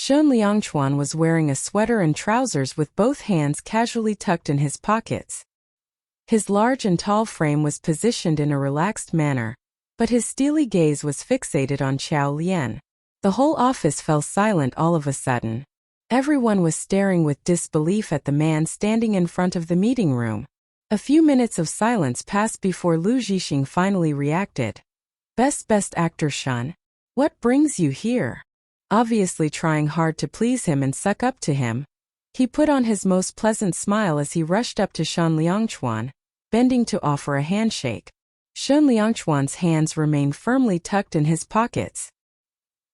Shen Liangchuan was wearing a sweater and trousers with both hands casually tucked in his pockets. His large and tall frame was positioned in a relaxed manner, but his steely gaze was fixated on Qiao Lian. The whole office fell silent all of a sudden. Everyone was staring with disbelief at the man standing in front of the meeting room. A few minutes of silence passed before Lu Zhixing finally reacted. Best actor Shen, what brings you here? Obviously trying hard to please him and suck up to him, he put on his most pleasant smile as he rushed up to Shen Liangchuan, bending to offer a handshake. Shen Liangchuan's hands remained firmly tucked in his pockets.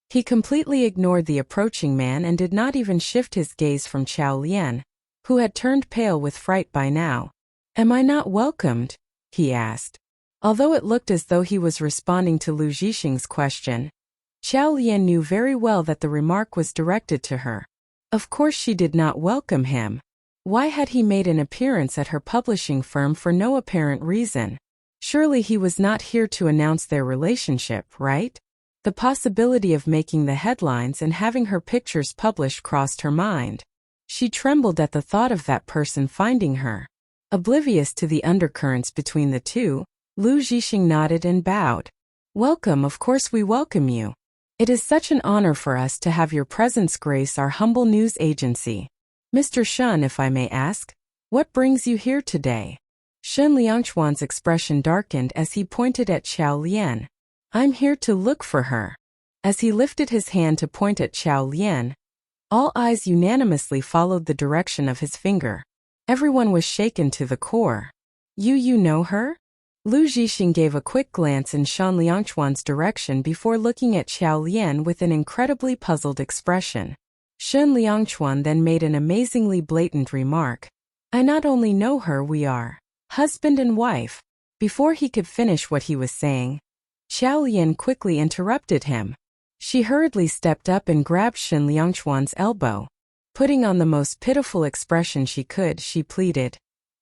He completely ignored the approaching man and did not even shift his gaze from Qiao Lian, who had turned pale with fright by now. Am I not welcomed? He asked. Although it looked as though he was responding to Lu Zhixing's question, Qiao Lian knew very well that the remark was directed to her. Of course she did not welcome him. Why had he made an appearance at her publishing firm for no apparent reason? Surely he was not here to announce their relationship, right? The possibility of making the headlines and having her pictures published crossed her mind. She trembled at the thought of that person finding her. Oblivious to the undercurrents between the two, Lu Zhixing nodded and bowed. Welcome, of course we welcome you. It is such an honor for us to have your presence grace our humble news agency. Mr. Shen, if I may ask, what brings you here today? Shen Liangchuan's expression darkened as he pointed at Qiao Lian. I'm here to look for her. As he lifted his hand to point at Qiao Lian, all eyes unanimously followed the direction of his finger. Everyone was shaken to the core. You know her? Lu Zhixing gave a quick glance in Shen Liangchuan's direction before looking at Qiao Lian with an incredibly puzzled expression. Shen Liangchuan then made an amazingly blatant remark. I not only know her, we are husband and wife. Before he could finish what he was saying, Qiao Lian quickly interrupted him. She hurriedly stepped up and grabbed Shen Liangchuan's elbow. Putting on the most pitiful expression she could, she pleaded.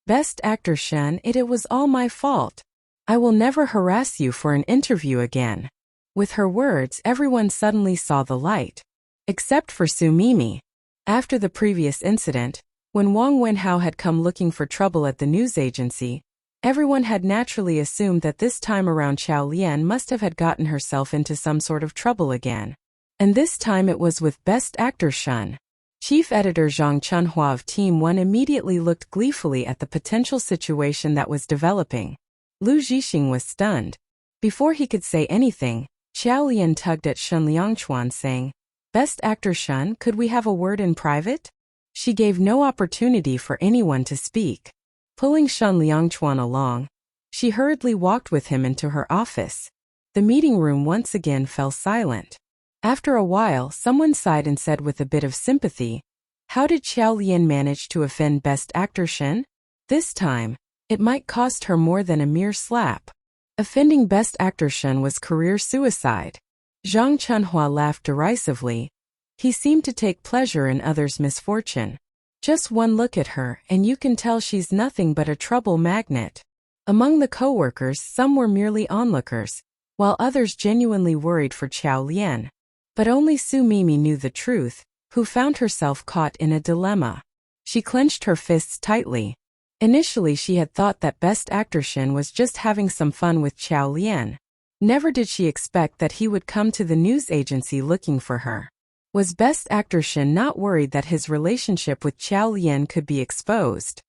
Best actor Shen, it was all my fault. I will never harass you for an interview again. With her words, everyone suddenly saw the light. Except for Su Mimi. After the previous incident, when Wang Wenhao had come looking for trouble at the news agency, everyone had naturally assumed that this time around Qiao Lian must have had gotten herself into some sort of trouble again. And this time it was with Best Actor Shen. Chief Editor Zhang Chunhua of Team 1 immediately looked gleefully at the potential situation that was developing. Lu Zhixing was stunned. Before he could say anything, Qiao Lian tugged at Shen Liangchuan saying, Best Actor Shen, could we have a word in private? She gave no opportunity for anyone to speak. Pulling Shen Liangchuan along, she hurriedly walked with him into her office. The meeting room once again fell silent. After a while, someone sighed and said with a bit of sympathy, How did Qiao Lian manage to offend Best Actor Shen? This time, it might cost her more than a mere slap. Offending Best Actor Shen was career suicide. Zhang Chunhua laughed derisively. He seemed to take pleasure in others' misfortune. Just one look at her and you can tell she's nothing but a trouble magnet. Among the co-workers, some were merely onlookers, while others genuinely worried for Qiao Lian. But only Su Mimi knew the truth, who found herself caught in a dilemma. She clenched her fists tightly. Initially she had thought that Best Actor Shen was just having some fun with Qiao Lian. Never did she expect that he would come to the news agency looking for her. Was Best Actor Shen not worried that his relationship with Qiao Lian could be exposed?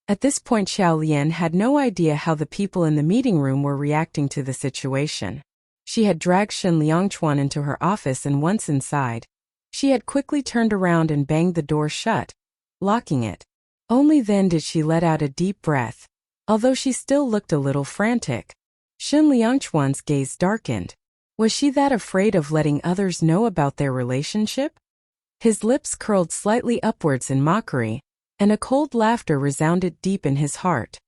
At this point Qiao Lian had no idea how the people in the meeting room were reacting to the situation. She had dragged Shen Liangchuan into her office and once inside, she had quickly turned around and banged the door shut, locking it. Only then did she let out a deep breath, although she still looked a little frantic. Shen Liangchuan's gaze darkened. Was she that afraid of letting others know about their relationship? His lips curled slightly upwards in mockery, and a cold laughter resounded deep in his heart.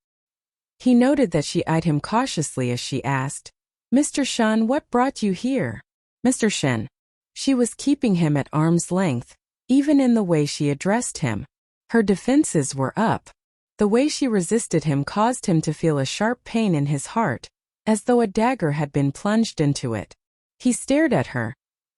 He noted that she eyed him cautiously as she asked, Mr. Shen, what brought you here? Mr. Shen. She was keeping him at arm's length, even in the way she addressed him. Her defenses were up. The way she resisted him caused him to feel a sharp pain in his heart, as though a dagger had been plunged into it. He stared at her,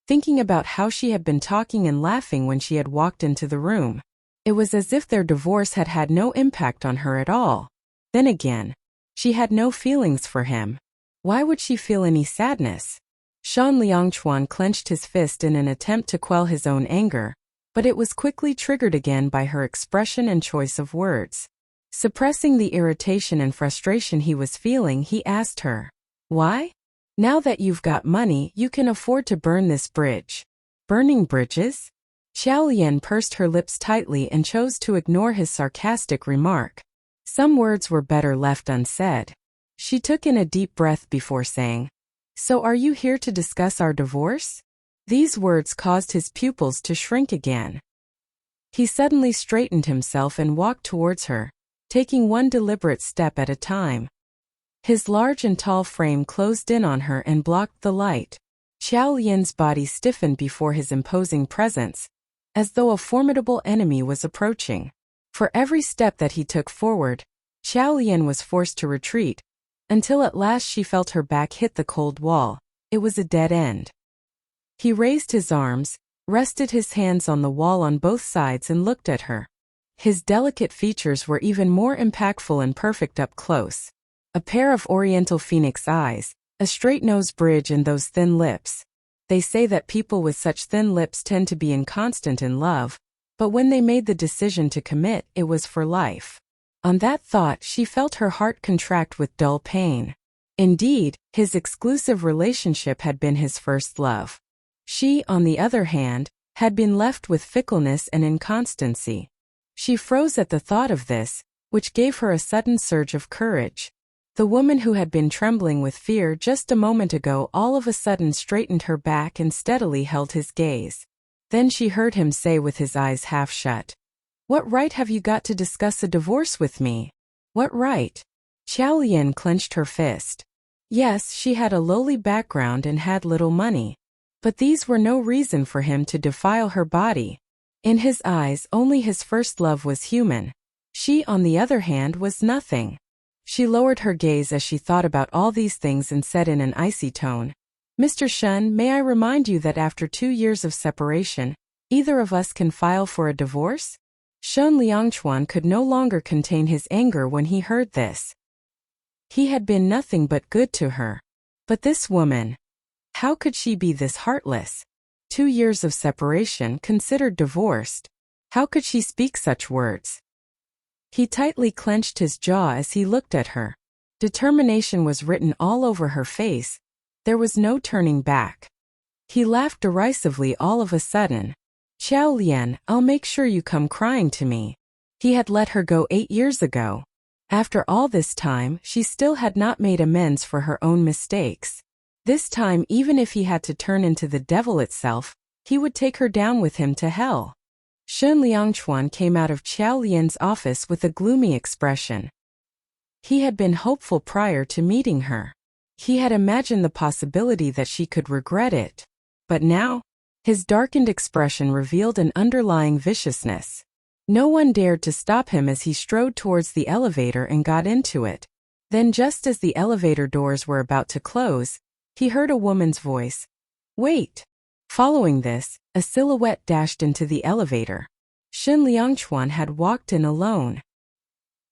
thinking about how she had been talking and laughing when she had walked into the room. It was as if their divorce had had no impact on her at all. Then again, she had no feelings for him. Why would she feel any sadness? Shan Liangchuan clenched his fist in an attempt to quell his own anger, but it was quickly triggered again by her expression and choice of words. Suppressing the irritation and frustration he was feeling, he asked her, "Why? Now that you've got money, you can afford to burn this bridge." Burning bridges? Xiao Lian pursed her lips tightly and chose to ignore his sarcastic remark. Some words were better left unsaid. She took in a deep breath before saying, "So are you here to discuss our divorce?" These words caused his pupils to shrink again. He suddenly straightened himself and walked towards her, taking one deliberate step at a time. His large and tall frame closed in on her and blocked the light. Xiao Lian's body stiffened before his imposing presence, as though a formidable enemy was approaching. For every step that he took forward, Xiao Lian was forced to retreat, until at last she felt her back hit the cold wall. It was a dead end. He raised his arms, rested his hands on the wall on both sides and looked at her. His delicate features were even more impactful and perfect up close. A pair of oriental phoenix eyes, a straight nose bridge and those thin lips. They say that people with such thin lips tend to be inconstant in love, but when they made the decision to commit, it was for life. On that thought, she felt her heart contract with dull pain. Indeed, his exclusive relationship had been his first love. She, on the other hand, had been left with fickleness and inconstancy. She froze at the thought of this, which gave her a sudden surge of courage. The woman who had been trembling with fear just a moment ago all of a sudden straightened her back and steadily held his gaze. Then she heard him say with his eyes half shut, "What right have you got to discuss a divorce with me?" What right? Xiao Lian clenched her fist. Yes, she had a lowly background and had little money. But these were no reason for him to defile her body. In his eyes, only his first love was human. She, on the other hand, was nothing. She lowered her gaze as she thought about all these things and said in an icy tone, "Mr. Shen, may I remind you that after 2 years of separation, either of us can file for a divorce?" Shen Liangchuan could no longer contain his anger when he heard this. He had been nothing but good to her. But this woman, how could she be this heartless? 2 years of separation, considered divorced. How could she speak such words? He tightly clenched his jaw as he looked at her. Determination was written all over her face. There was no turning back. He laughed derisively all of a sudden. "Xiao Lian, I'll make sure you come crying to me." He had let her go 8 years ago. After all this time, she still had not made amends for her own mistakes. This time, even if he had to turn into the devil itself, he would take her down with him to hell. Shen Liangchuan came out of Xiao Lian's office with a gloomy expression. He had been hopeful prior to meeting her. He had imagined the possibility that she could regret it. But now, his darkened expression revealed an underlying viciousness. No one dared to stop him as he strode towards the elevator and got into it. Then just as the elevator doors were about to close, he heard a woman's voice. "Wait." Following this, a silhouette dashed into the elevator. Shen Liangchuan had walked in alone.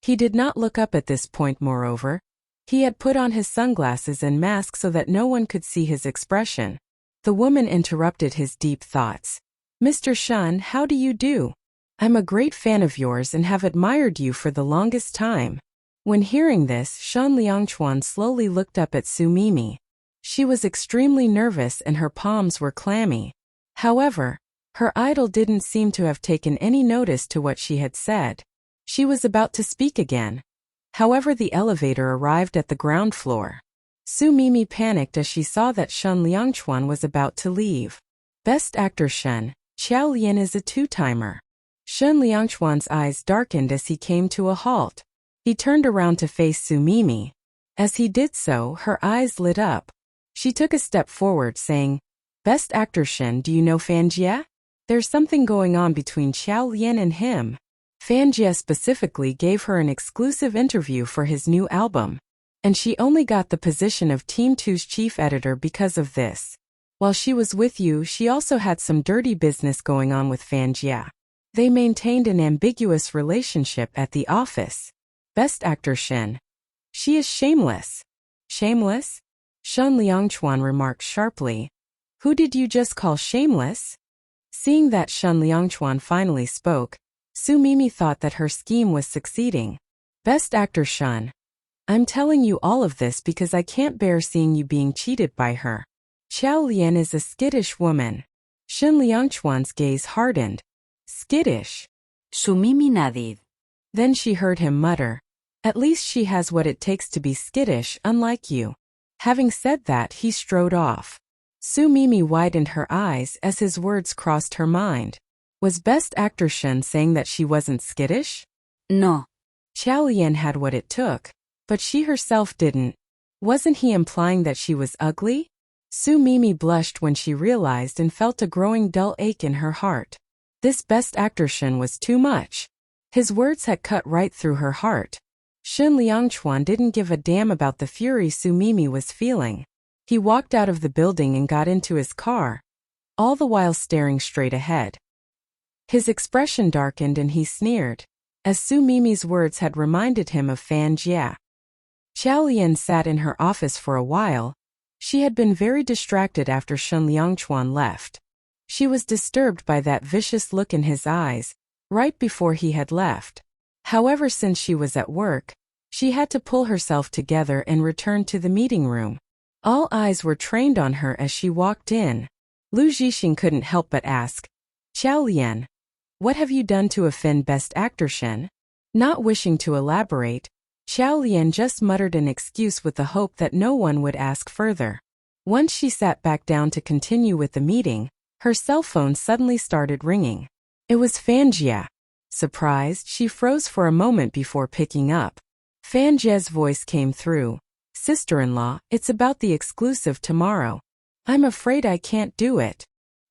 He did not look up at this point, moreover. He had put on his sunglasses and mask so that no one could see his expression. The woman interrupted his deep thoughts. "Mr. Shen, how do you do? I'm a great fan of yours and have admired you for the longest time." When hearing this, Shen Liangchuan slowly looked up at Su Mimi. She was extremely nervous and her palms were clammy. However, her idol didn't seem to have taken any notice to what she had said. She was about to speak again. However, the elevator arrived at the ground floor. Su Mimi panicked as she saw that Shen Liangchuan was about to leave. "Best actor Shen, Xiao Lian is a two-timer." Shen Liangchuan's eyes darkened as he came to a halt. He turned around to face Su Mimi. As he did so, her eyes lit up. She took a step forward, saying, "Best actor Shen, do you know Fanjie? There's something going on between Xiao Lian and him." Fanjie specifically gave her an exclusive interview for his new album, and she only got the position of Team 2's chief editor because of this. While she was with you, she also had some dirty business going on with Fan Jia. They maintained an ambiguous relationship at the office. Best Actor Shen. She is shameless. Shameless? Shen Liangchuan remarked sharply. Who did you just call shameless? Seeing that Shen Liangchuan finally spoke, Su Mimi thought that her scheme was succeeding. Best Actor Shen. I'm telling you all of this because I can't bear seeing you being cheated by her. Qiao Lian is a skittish woman. Shen Liangchuan's gaze hardened. Skittish. Su Mimi nodded. Then she heard him mutter. At least she has what it takes to be skittish, unlike you. Having said that, he strode off. Su Mimi widened her eyes as his words crossed her mind. Was Best Actor Shen saying that she wasn't skittish? No. Qiao Lian had what it took, but she herself didn't. Wasn't he implying that she was ugly? Su Mimi blushed when she realized and felt a growing dull ache in her heart. This Best Actor Shen was too much. His words had cut right through her heart. Shen Liangchuan didn't give a damn about the fury Su Mimi was feeling. He walked out of the building and got into his car, all the while staring straight ahead. His expression darkened and he sneered, as Su Mimi's words had reminded him of Fan Jia. Qiao Lian sat in her office for a while. She had been very distracted after Shen Liangchuan left. She was disturbed by that vicious look in his eyes, right before he had left. However, since she was at work, she had to pull herself together and return to the meeting room. All eyes were trained on her as she walked in. Lu Zhixing couldn't help but ask, Qiao Lian, what have you done to offend Best Actor Shen? Not wishing to elaborate, Qiao Lian just muttered an excuse with the hope that no one would ask further. Once she sat back down to continue with the meeting, her cell phone suddenly started ringing. It was Fan Jia. Surprised, she froze for a moment before picking up. Fan Jia's voice came through. Sister-in-law, it's about the exclusive tomorrow. I'm afraid I can't do it.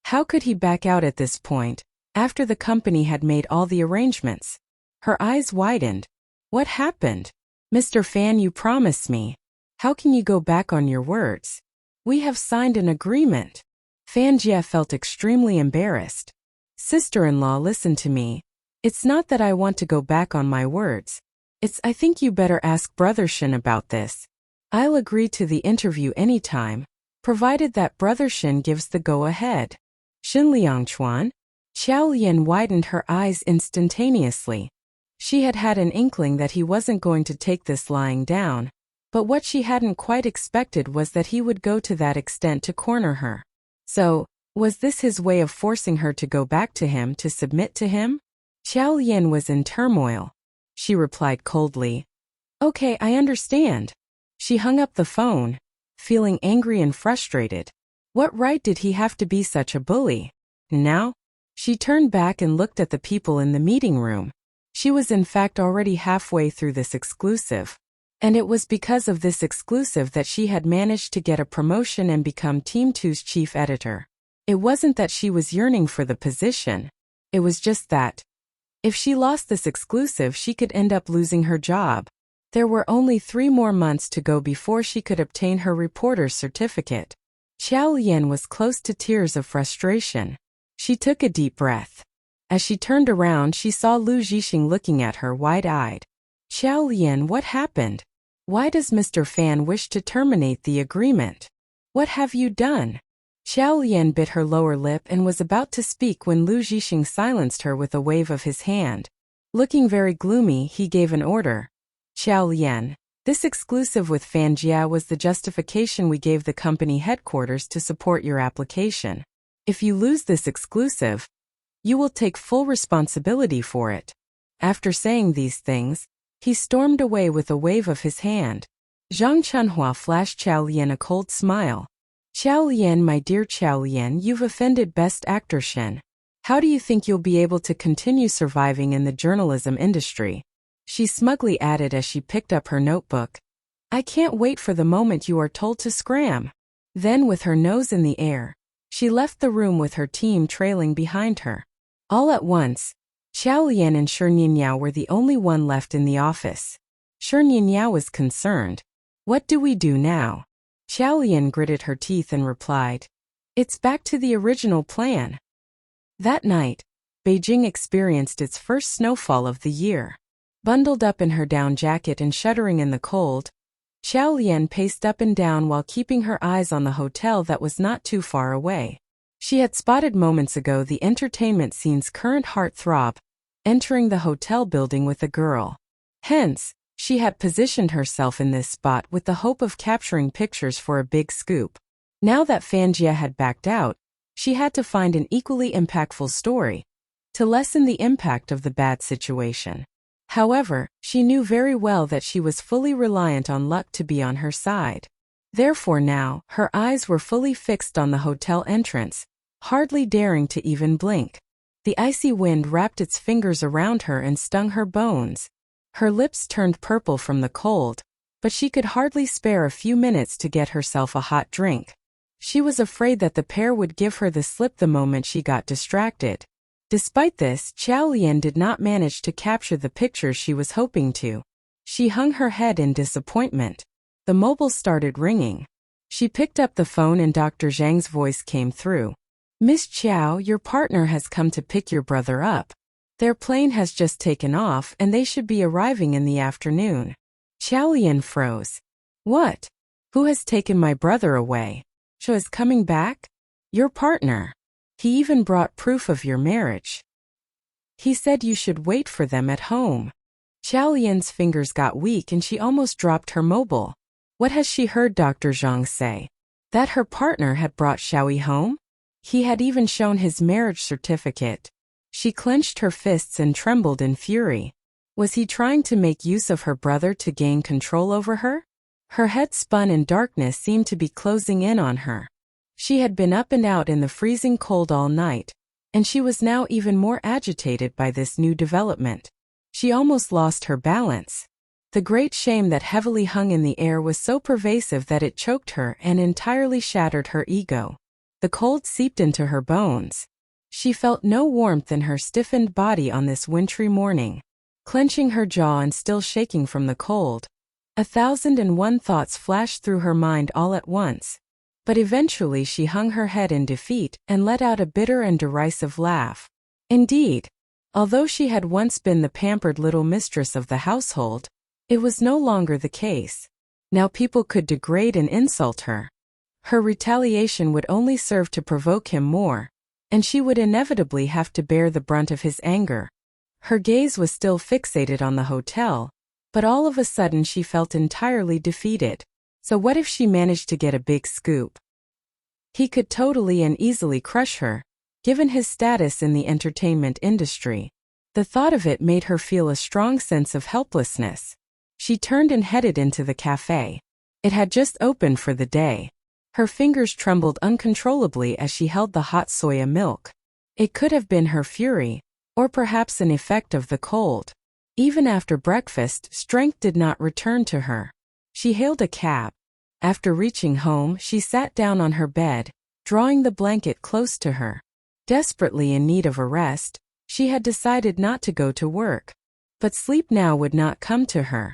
How could he back out at this point, after the company had made all the arrangements? Her eyes widened. What happened? Mr. Fan, you promised me. How can you go back on your words? We have signed an agreement. Fan Jia felt extremely embarrassed. Sister-in-law, listen to me. It's not that I want to go back on my words. I think you better ask Brother Shen about this. I'll agree to the interview anytime, provided that Brother Shen gives the go-ahead. Shen Liangchuan? Qiao Lian widened her eyes instantaneously. She had had an inkling that he wasn't going to take this lying down, but what she hadn't quite expected was that he would go to that extent to corner her. So, was this his way of forcing her to go back to him, to submit to him? Qiao Lian was in turmoil. She replied coldly, Okay, I understand. She hung up the phone, feeling angry and frustrated. What right did he have to be such a bully? Now? She turned back and looked at the people in the meeting room. She was in fact already halfway through this exclusive. And it was because of this exclusive that she had managed to get a promotion and become Team 2's chief editor. It wasn't that she was yearning for the position. It was just that, if she lost this exclusive, she could end up losing her job. There were only 3 more months to go before she could obtain her reporter's certificate. Qiao Lian was close to tears of frustration. She took a deep breath. As she turned around, she saw Lu Zhixing looking at her wide-eyed. Qiao Lian, what happened? Why does Mr. Fan wish to terminate the agreement? What have you done? Qiao Lian bit her lower lip and was about to speak when Lu Zhixing silenced her with a wave of his hand. Looking very gloomy, he gave an order. Qiao Lian, this exclusive with Fan Jia was the justification we gave the company headquarters to support your application. If you lose this exclusive, you will take full responsibility for it. After saying these things, he stormed away with a wave of his hand. Zhang Chunhua flashed Qiao Lian a cold smile. Qiao Lian, my dear Qiao Lian, you've offended Best Actor Shen. How do you think you'll be able to continue surviving in the journalism industry? She smugly added as she picked up her notebook. I can't wait for the moment you are told to scram. Then, with her nose in the air, she left the room with her team trailing behind her. All at once, Qiao Lian and Shi Nianyao were the only one left in the office. Shi Nianyao was concerned. What do we do now? Qiao Lian gritted her teeth and replied, It's back to the original plan. That night, Beijing experienced its first snowfall of the year. Bundled up in her down jacket and shuddering in the cold, Xiao Lian paced up and down while keeping her eyes on the hotel that was not too far away. She had spotted moments ago the entertainment scene's current heartthrob, entering the hotel building with a girl. Hence, she had positioned herself in this spot with the hope of capturing pictures for a big scoop. Now that Fanjia had backed out, she had to find an equally impactful story to lessen the impact of the bad situation. However, she knew very well that she was fully reliant on luck to be on her side. Therefore now, her eyes were fully fixed on the hotel entrance, hardly daring to even blink. The icy wind wrapped its fingers around her and stung her bones. Her lips turned purple from the cold, but she could hardly spare a few minutes to get herself a hot drink. She was afraid that the pair would give her the slip the moment she got distracted. Despite this, Xiao Lian did not manage to capture the pictures she was hoping to. She hung her head in disappointment. The mobile started ringing. She picked up the phone and Dr. Zhang's voice came through. "Miss Qiao, your partner has come to pick your brother up. Their plane has just taken off and they should be arriving in the afternoon." Xiao Lian froze. "What? Who has taken my brother away? Zhou is coming back? Your partner? He even brought proof of your marriage. He said you should wait for them at home." Xiao Lian's fingers got weak and she almost dropped her mobile. What has she heard Dr. Zhang say? That her partner had brought Xiaoyi home? He had even shown his marriage certificate. She clenched her fists and trembled in fury. Was he trying to make use of her brother to gain control over her? Her head spun and darkness seemed to be closing in on her. She had been up and out in the freezing cold all night, and she was now even more agitated by this new development. She almost lost her balance. The great shame that heavily hung in the air was so pervasive that it choked her and entirely shattered her ego. The cold seeped into her bones. She felt no warmth in her stiffened body on this wintry morning. Clenching her jaw and still shaking from the cold, 1,001 thoughts flashed through her mind all at once. But eventually she hung her head in defeat and let out a bitter and derisive laugh. Indeed, although she had once been the pampered little mistress of the household, it was no longer the case. Now people could degrade and insult her. Her retaliation would only serve to provoke him more, and she would inevitably have to bear the brunt of his anger. Her gaze was still fixated on the hotel, but all of a sudden she felt entirely defeated. So what if she managed to get a big scoop? He could totally and easily crush her, given his status in the entertainment industry. The thought of it made her feel a strong sense of helplessness. She turned and headed into the cafe. It had just opened for the day. Her fingers trembled uncontrollably as she held the hot soya milk. It could have been her fury, or perhaps an effect of the cold. Even after breakfast, strength did not return to her. She hailed a cab. After reaching home, she sat down on her bed, drawing the blanket close to her. Desperately in need of a rest, she had decided not to go to work. But sleep now would not come to her.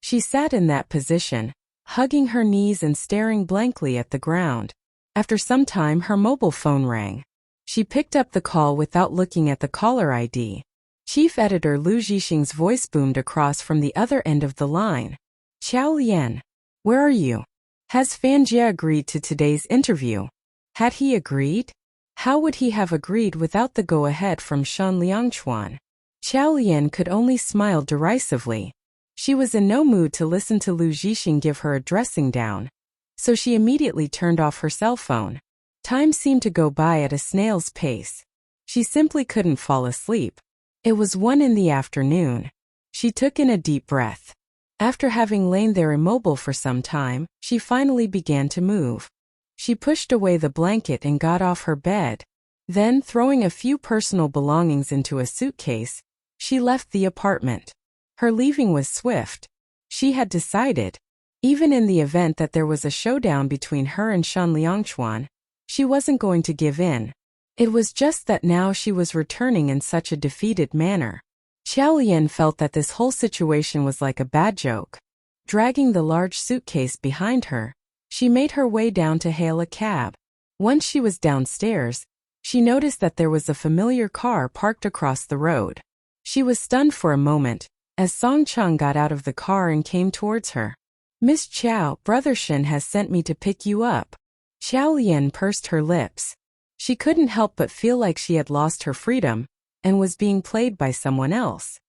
She sat in that position, hugging her knees and staring blankly at the ground. After some time, her mobile phone rang. She picked up the call without looking at the caller ID. Chief Editor Lu Zhixing's voice boomed across from the other end of the line. "Qiao Lian, where are you? Has Fanjia agreed to today's interview?" Had he agreed? How would he have agreed without the go-ahead from Shan Liangchuan? Qiao Lian could only smile derisively. She was in no mood to listen to Lu Zhixing give her a dressing down, so she immediately turned off her cell phone. Time seemed to go by at a snail's pace. She simply couldn't fall asleep. It was 1 in the afternoon. She took in a deep breath. After having lain there immobile for some time, she finally began to move. She pushed away the blanket and got off her bed. Then, throwing a few personal belongings into a suitcase, she left the apartment. Her leaving was swift. She had decided, even in the event that there was a showdown between her and Shan Liangchuan, she wasn't going to give in. It was just that now she was returning in such a defeated manner. Qiao Lian felt that this whole situation was like a bad joke. Dragging the large suitcase behind her, she made her way down to hail a cab. Once she was downstairs, she noticed that there was a familiar car parked across the road. She was stunned for a moment, as Song Chang got out of the car and came towards her. "Miss Chow, Brother Shin has sent me to pick you up." Chow Lien pursed her lips. She couldn't help but feel like she had lost her freedom, and was being played by someone else.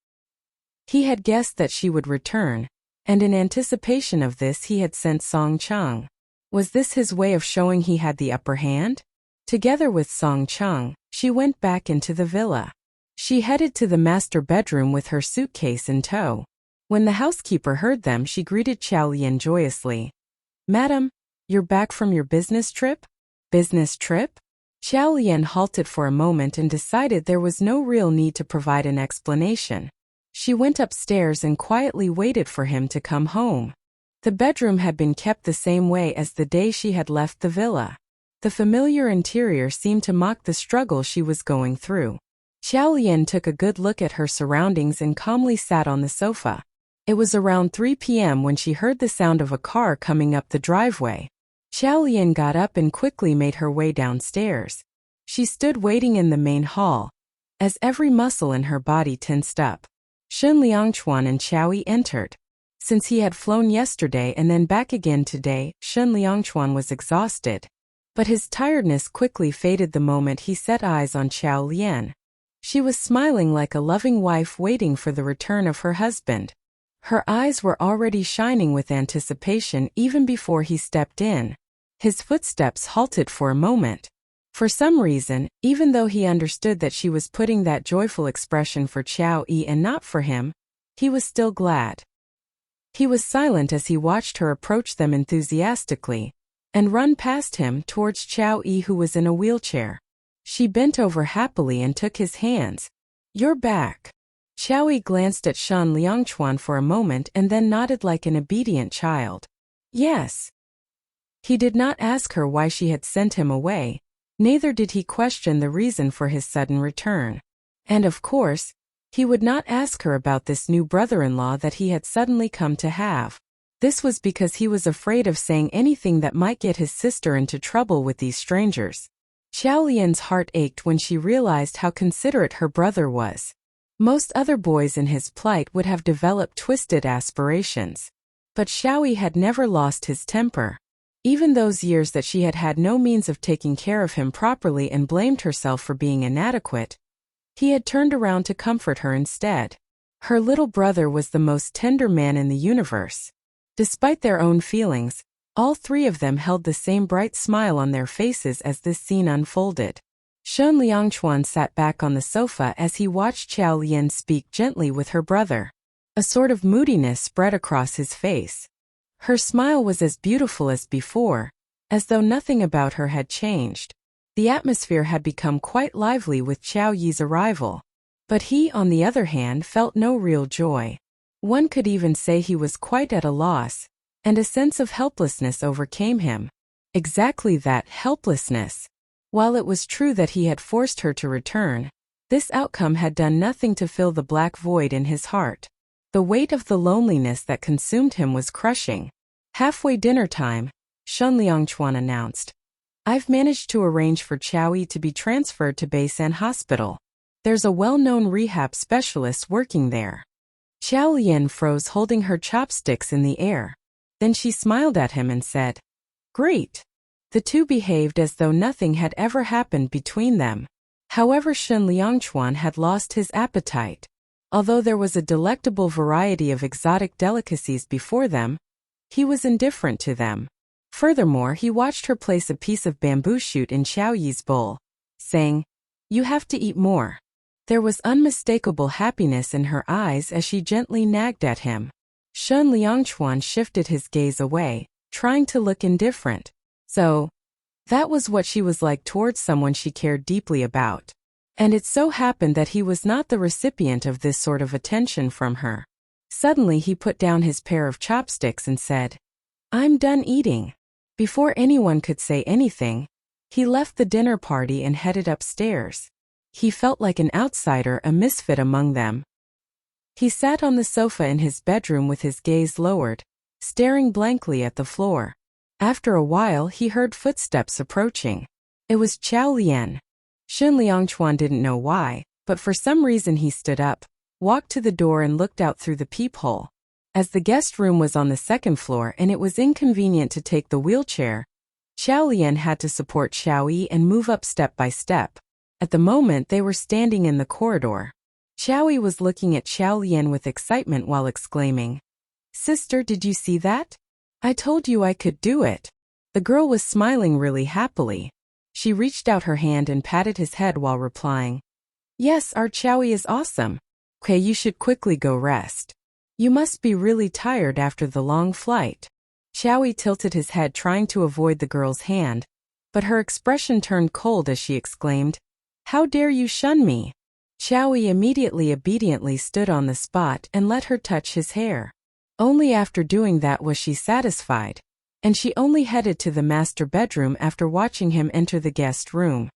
He had guessed that she would return, and in anticipation of this he had sent Song Chang. Was this his way of showing he had the upper hand? Together with Song Chang, she went back into the villa. She headed to the master bedroom with her suitcase in tow. When the housekeeper heard them, she greeted Chow Lien joyously. "Madam, you're back from your business trip?" "Business trip?" Chow Lien halted for a moment and decided there was no real need to provide an explanation. She went upstairs and quietly waited for him to come home. The bedroom had been kept the same way as the day she had left the villa. The familiar interior seemed to mock the struggle she was going through. Chow Lien took a good look at her surroundings and calmly sat on the sofa. It was around 3 p.m. when she heard the sound of a car coming up the driveway. Chow Lien got up and quickly made her way downstairs. She stood waiting in the main hall, as every muscle in her body tensed up. Shun Liangchuan and Chow Yi entered. Since he had flown yesterday and then back again today, Shun Liangchuan was exhausted. But his tiredness quickly faded the moment he set eyes on Chow Lien. She was smiling like a loving wife waiting for the return of her husband. Her eyes were already shining with anticipation even before he stepped in. His footsteps halted for a moment. For some reason, even though he understood that she was putting that joyful expression for Chow Yi and not for him, he was still glad. He was silent as he watched her approach them enthusiastically, and run past him towards Chow Yi, who was in a wheelchair. She bent over happily and took his hands. "You're back." Chow Yi glanced at Shan Liangchuan for a moment and then nodded like an obedient child. "Yes." He did not ask her why she had sent him away, neither did he question the reason for his sudden return. And of course, he would not ask her about this new brother-in-law that he had suddenly come to have. This was because he was afraid of saying anything that might get his sister into trouble with these strangers. Chow Lien's heart ached when she realized how considerate her brother was. Most other boys in his plight would have developed twisted aspirations. But Chow Yi had never lost his temper. Even those years that she had had no means of taking care of him properly and blamed herself for being inadequate, he had turned around to comfort her instead. Her little brother was the most tender man in the universe. Despite their own feelings, all three of them held the same bright smile on their faces as this scene unfolded. Shun Liangchuan sat back on the sofa as he watched Chow Lien speak gently with her brother. A sort of moodiness spread across his face. Her smile was as beautiful as before, as though nothing about her had changed. The atmosphere had become quite lively with Chow Yi's arrival. But he, on the other hand, felt no real joy. One could even say he was quite at a loss, and a sense of helplessness overcame him. Exactly that, helplessness. While it was true that he had forced her to return, this outcome had done nothing to fill the black void in his heart. The weight of the loneliness that consumed him was crushing. Halfway dinner time, Shun Liangchuan announced, "I've managed to arrange for Chow Yi to be transferred to Beisan Hospital. There's a well-known rehab specialist working there." Chow Lien froze, holding her chopsticks in the air. Then she smiled at him and said, "Great." The two behaved as though nothing had ever happened between them. However, Shun Liangchuan had lost his appetite. Although there was a delectable variety of exotic delicacies before them, he was indifferent to them. Furthermore, he watched her place a piece of bamboo shoot in Chow Yi's bowl, saying, "You have to eat more." There was unmistakable happiness in her eyes as she gently nagged at him. Shun Liangchuan shifted his gaze away, trying to look indifferent. So, that was what she was like towards someone she cared deeply about. And it so happened that he was not the recipient of this sort of attention from her. Suddenly he put down his pair of chopsticks and said, "I'm done eating." Before anyone could say anything, he left the dinner party and headed upstairs. He felt like an outsider, a misfit among them. He sat on the sofa in his bedroom with his gaze lowered, staring blankly at the floor. After a while he heard footsteps approaching. It was Qiao Lian. Xun Liangchuan didn't know why, but for some reason he stood up, walked to the door and looked out through the peephole. As the guest room was on the second floor and it was inconvenient to take the wheelchair, Qiao Lian had to support Xiao Yi and move up step by step. At the moment they were standing in the corridor. Xiao Yi was looking at Qiao Lian with excitement while exclaiming, "Sister, did you see that? I told you I could do it." The girl was smiling really happily. She reached out her hand and patted his head while replying, "Yes, our Qiao Yi is awesome. Okay, you should quickly go rest. You must be really tired after the long flight." Xiao Yi tilted his head trying to avoid the girl's hand, but her expression turned cold as she exclaimed, "How dare you shun me?" Xiao Yi immediately obediently stood on the spot and let her touch his hair. Only after doing that was she satisfied, and she only headed to the master bedroom after watching him enter the guest room.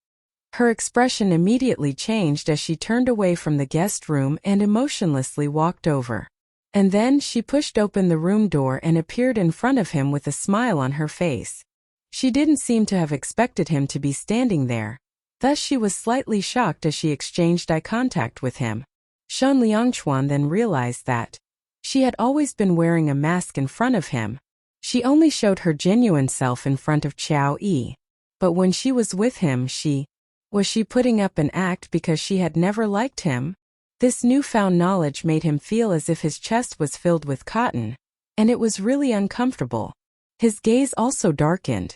Her expression immediately changed as she turned away from the guest room and emotionlessly walked over. And then she pushed open the room door and appeared in front of him with a smile on her face. She didn't seem to have expected him to be standing there. Thus she was slightly shocked as she exchanged eye contact with him. Xun Liangchuan then realized that she had always been wearing a mask in front of him. She only showed her genuine self in front of Qiao Yi. But when she was with him, was she putting up an act because she had never liked him? This newfound knowledge made him feel as if his chest was filled with cotton, and it was really uncomfortable. His gaze also darkened.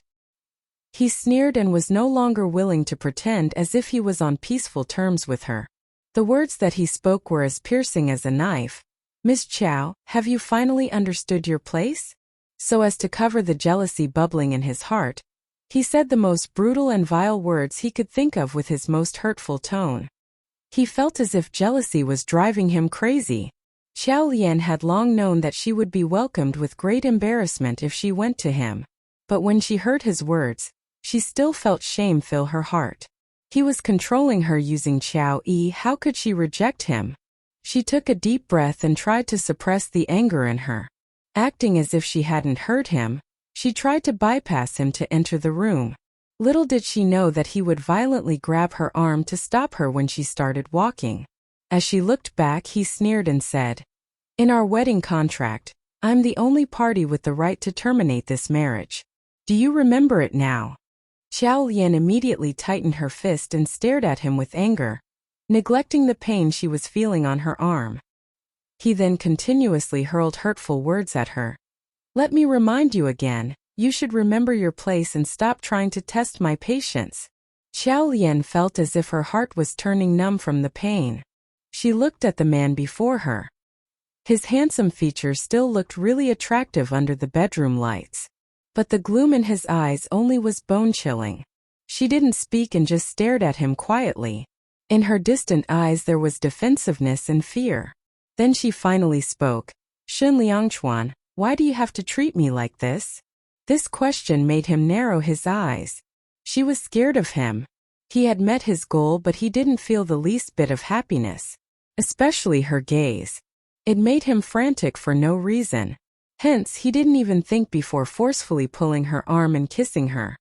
He sneered and was no longer willing to pretend as if he was on peaceful terms with her. The words that he spoke were as piercing as a knife. "Miss Qiao, have you finally understood your place?" So as to cover the jealousy bubbling in his heart, he said the most brutal and vile words he could think of with his most hurtful tone. He felt as if jealousy was driving him crazy. Qiao Lian had long known that she would be welcomed with great embarrassment if she went to him. But when she heard his words, she still felt shame fill her heart. He was controlling her using Qiao Yi. How could she reject him? She took a deep breath and tried to suppress the anger in her. Acting as if she hadn't heard him, she tried to bypass him to enter the room. Little did she know that he would violently grab her arm to stop her when she started walking. As she looked back, he sneered and said, "In our wedding contract, I'm the only party with the right to terminate this marriage. Do you remember it now?" Qiao Lian immediately tightened her fist and stared at him with anger, neglecting the pain she was feeling on her arm. He then continuously hurled hurtful words at her. "Let me remind you again, you should remember your place and stop trying to test my patience." Qiao Lian felt as if her heart was turning numb from the pain. She looked at the man before her. His handsome features still looked really attractive under the bedroom lights. But the gloom in his eyes only was bone-chilling. She didn't speak and just stared at him quietly. In her distant eyes there was defensiveness and fear. Then she finally spoke. "Xun Liangchuan, why do you have to treat me like this?" This question made him narrow his eyes. She was scared of him. He had met his goal, but he didn't feel the least bit of happiness. Especially her gaze. It made him frantic for no reason. Hence, he didn't even think before forcefully pulling her arm and kissing her.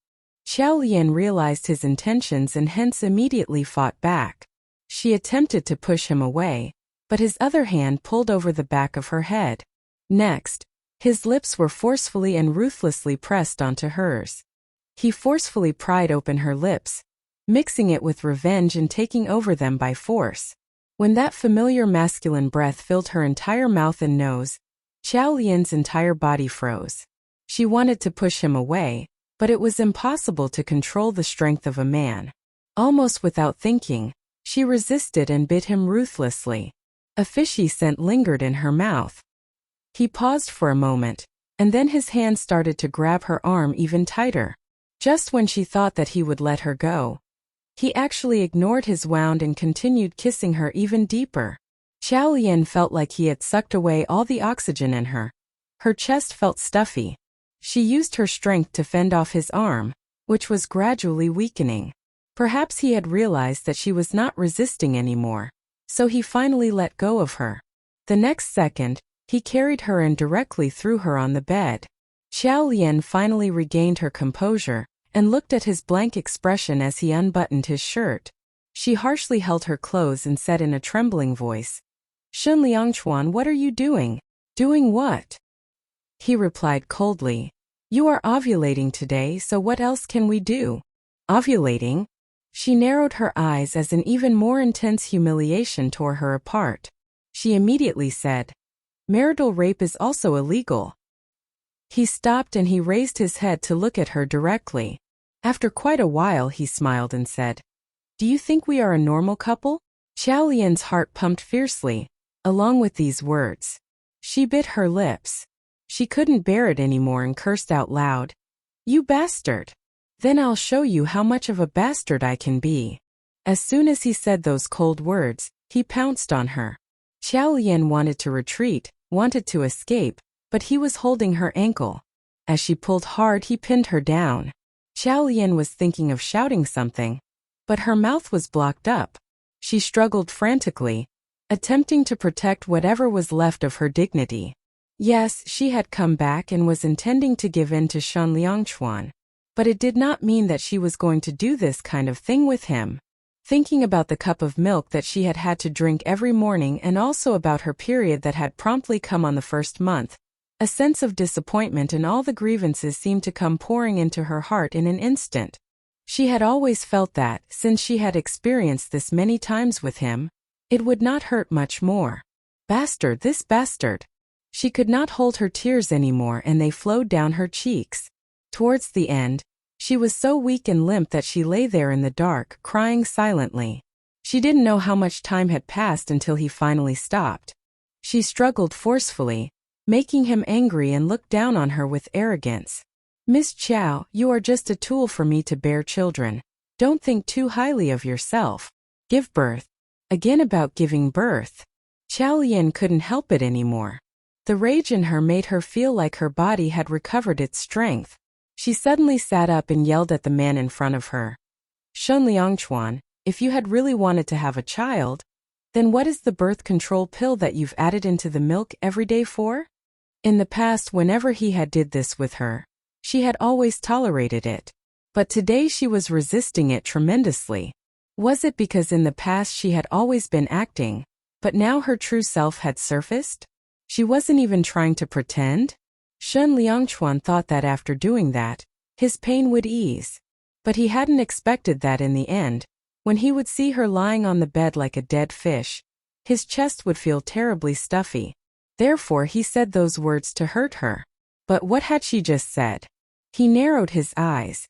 Qiao Lian realized his intentions and hence immediately fought back. She attempted to push him away, but his other hand pulled over the back of her head. Next, his lips were forcefully and ruthlessly pressed onto hers. He forcefully pried open her lips, mixing it with revenge and taking over them by force. When that familiar masculine breath filled her entire mouth and nose, Qiao Lian's entire body froze. She wanted to push him away, but it was impossible to control the strength of a man. Almost without thinking, she resisted and bit him ruthlessly. A fishy scent lingered in her mouth. He paused for a moment, and then his hand started to grab her arm even tighter. Just when she thought that he would let her go, he actually ignored his wound and continued kissing her even deeper. Qiao Lian felt like he had sucked away all the oxygen in her. Her chest felt stuffy. She used her strength to fend off his arm, which was gradually weakening. Perhaps he had realized that she was not resisting anymore, so he finally let go of her. The next second, he carried her and directly threw her on the bed. Qiao Lian finally regained her composure, and looked at his blank expression as he unbuttoned his shirt. She harshly held her close and said in a trembling voice, "Shun Liangchuan, what are you doing?" "Doing what?" he replied coldly. "You are ovulating today, so what else can we do?" "Ovulating?" She narrowed her eyes as an even more intense humiliation tore her apart. She immediately said, "Marital rape is also illegal." He stopped and he raised his head to look at her directly. After quite a while he smiled and said, "Do you think we are a normal couple?" Xiao Lian's heart pumped fiercely, along with these words. She bit her lips. She couldn't bear it anymore and cursed out loud, "You bastard! Then I'll show you how much of a bastard I can be." As soon as he said those cold words, he pounced on her. Xiao Lian wanted to retreat, wanted to escape, but he was holding her ankle. As she pulled hard, he pinned her down. Xiao Lian was thinking of shouting something, but her mouth was blocked up. She struggled frantically, attempting to protect whatever was left of her dignity. Yes, she had come back and was intending to give in to Shan Liangchuan, but it did not mean that she was going to do this kind of thing with him. Thinking about the cup of milk that she had had to drink every morning and also about her period that had promptly come on the first month, a sense of disappointment and all the grievances seemed to come pouring into her heart in an instant. She had always felt that, since she had experienced this many times with him, it would not hurt much more. Bastard, this bastard! She could not hold her tears anymore and they flowed down her cheeks. Towards the end, she was so weak and limp that she lay there in the dark, crying silently. She didn't know how much time had passed until he finally stopped. She struggled forcefully, making him angry and looked down on her with arrogance. "Miss Chow, you are just a tool for me to bear children. Don't think too highly of yourself. Give birth." Again about giving birth. Xiao Lian couldn't help it anymore. The rage in her made her feel like her body had recovered its strength. She suddenly sat up and yelled at the man in front of her. "Shun Liangchuan, if you had really wanted to have a child, then what is the birth control pill that you've added into the milk every day for?" In the past, whenever he had did this with her, she had always tolerated it. But today she was resisting it tremendously. Was it because in the past she had always been acting, but now her true self had surfaced? She wasn't even trying to pretend? Shun Liangchuan thought that after doing that, his pain would ease. But he hadn't expected that in the end, when he would see her lying on the bed like a dead fish, his chest would feel terribly stuffy. Therefore he said those words to hurt her. But what had she just said? He narrowed his eyes.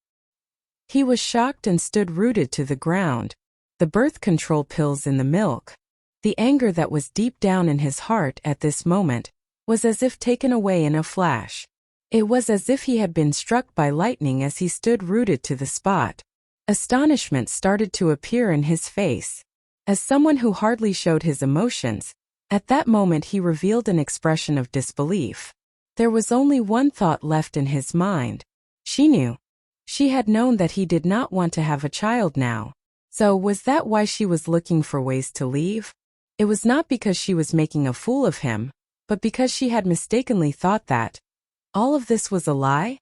He was shocked and stood rooted to the ground. The birth control pills in the milk. The anger that was deep down in his heart at this moment was as if taken away in a flash. It was as if he had been struck by lightning as he stood rooted to the spot. Astonishment started to appear in his face. As someone who hardly showed his emotions, at that moment he revealed an expression of disbelief. There was only one thought left in his mind. She knew. She had known that he did not want to have a child now. So was that why she was looking for ways to leave? It was not because she was making a fool of him, but because she had mistakenly thought that all of this was a lie?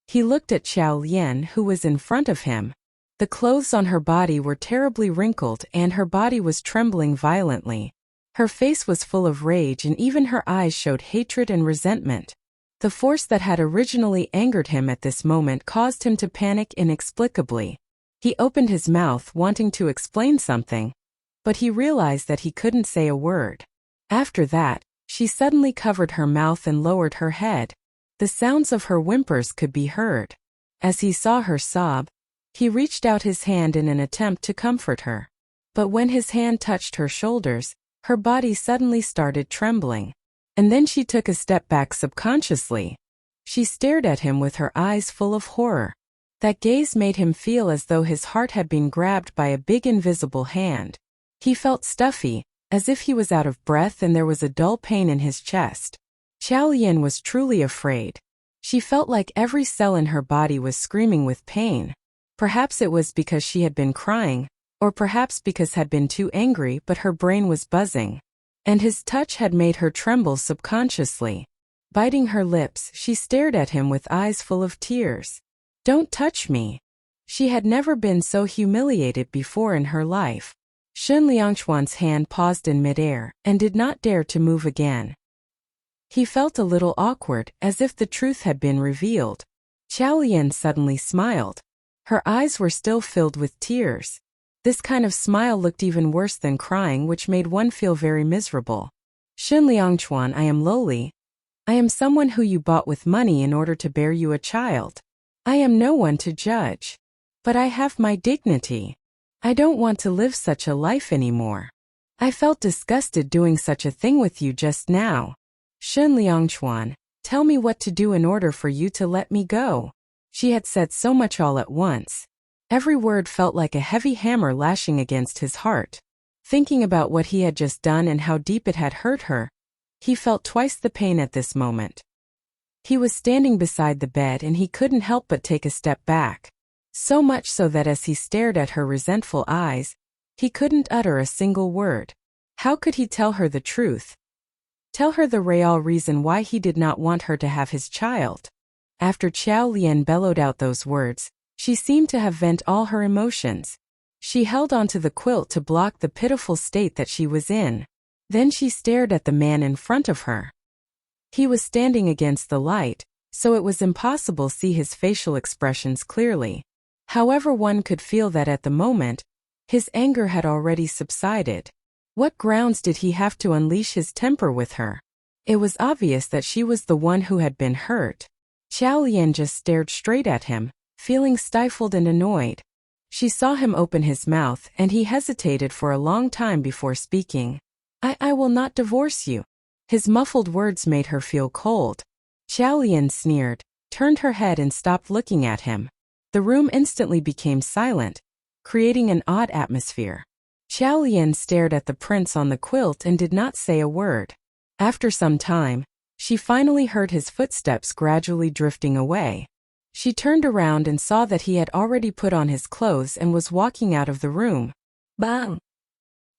He looked at Xiao Lian, who was in front of him. The clothes on her body were terribly wrinkled and her body was trembling violently. Her face was full of rage and even her eyes showed hatred and resentment. The force that had originally angered him at this moment caused him to panic inexplicably. He opened his mouth wanting to explain something, but he realized that he couldn't say a word. After that, she suddenly covered her mouth and lowered her head. The sounds of her whimpers could be heard. As he saw her sob, he reached out his hand in an attempt to comfort her. But when his hand touched her shoulders, her body suddenly started trembling. And then she took a step back subconsciously. She stared at him with her eyes full of horror. That gaze made him feel as though his heart had been grabbed by a big invisible hand. He felt stuffy, as if he was out of breath and there was a dull pain in his chest. Xiao Lian was truly afraid. She felt like every cell in her body was screaming with pain. Perhaps it was because she had been crying, or perhaps because had been too angry, but her brain was buzzing. And his touch had made her tremble subconsciously. Biting her lips, she stared at him with eyes full of tears. Don't touch me. She had never been so humiliated before in her life. Shun Liangchuan's hand paused in midair and did not dare to move again. He felt a little awkward, as if the truth had been revealed. Qiao Lian suddenly smiled. Her eyes were still filled with tears. This kind of smile looked even worse than crying, which made one feel very miserable. Shun Liangchuan, I am lowly. I am someone who you bought with money in order to bear you a child. I am no one to judge. But I have my dignity. I don't want to live such a life anymore. I felt disgusted doing such a thing with you just now. Shun Liangchuan, tell me what to do in order for you to let me go. She had said so much all at once. Every word felt like a heavy hammer lashing against his heart. Thinking about what he had just done and how deep it had hurt her, he felt twice the pain at this moment. He was standing beside the bed and he couldn't help but take a step back. So much so that as he stared at her resentful eyes, he couldn't utter a single word. How could he tell her the truth? Tell her the real reason why he did not want her to have his child. After Qiao Lian bellowed out those words, she seemed to have vent all her emotions. She held onto the quilt to block the pitiful state that she was in. Then she stared at the man in front of her. He was standing against the light, so it was impossible to see his facial expressions clearly. However, one could feel that at the moment, his anger had already subsided. What grounds did he have to unleash his temper with her? It was obvious that she was the one who had been hurt. Qiao Lian just stared straight at him, feeling stifled and annoyed. She saw him open his mouth and he hesitated for a long time before speaking. I will not divorce you. His muffled words made her feel cold. Qiao Lian sneered, turned her head and stopped looking at him. The room instantly became silent, creating an odd atmosphere. Qiao Lian stared at the prints on the quilt and did not say a word. After some time, she finally heard his footsteps gradually drifting away. She turned around and saw that he had already put on his clothes and was walking out of the room. Bang!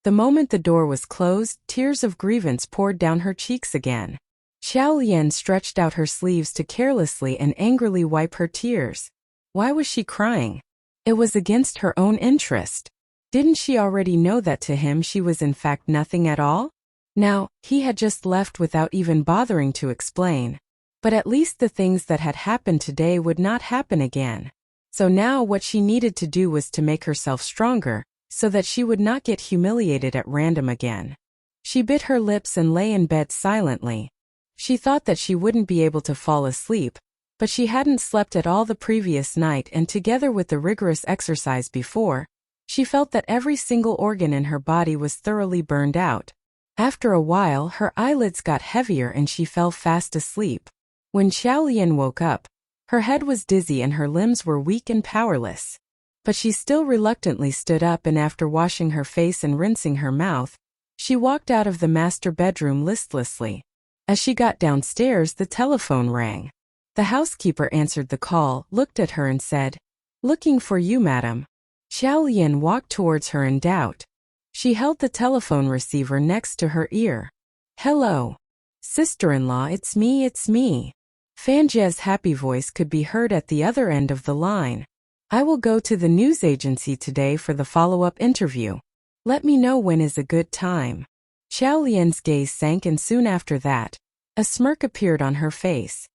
The moment the door was closed, tears of grievance poured down her cheeks again. Qiao Lian stretched out her sleeves to carelessly and angrily wipe her tears. Why was she crying? It was against her own interest. Didn't she already know that to him she was in fact nothing at all? Now, he had just left without even bothering to explain. But at least the things that had happened today would not happen again. So now what she needed to do was to make herself stronger, so that she would not get humiliated at random again. She bit her lips and lay in bed silently. She thought that she wouldn't be able to fall asleep, but she hadn't slept at all the previous night, and together with the rigorous exercise before, she felt that every single organ in her body was thoroughly burned out. After a while, her eyelids got heavier and she fell fast asleep. When Qiao Lian woke up, her head was dizzy and her limbs were weak and powerless. But she still reluctantly stood up, and after washing her face and rinsing her mouth, she walked out of the master bedroom listlessly. As she got downstairs, the telephone rang. The housekeeper answered the call, looked at her and said, "Looking for you, madam." Qiao Lian walked towards her in doubt. She held the telephone receiver next to her ear. "Hello. Sister-in-law, it's me. Fan Jie's happy voice could be heard at the other end of the line. "I will go to the news agency today for the follow-up interview. Let me know when is a good time." Qiao Lian's gaze sank, and soon after that, a smirk appeared on her face.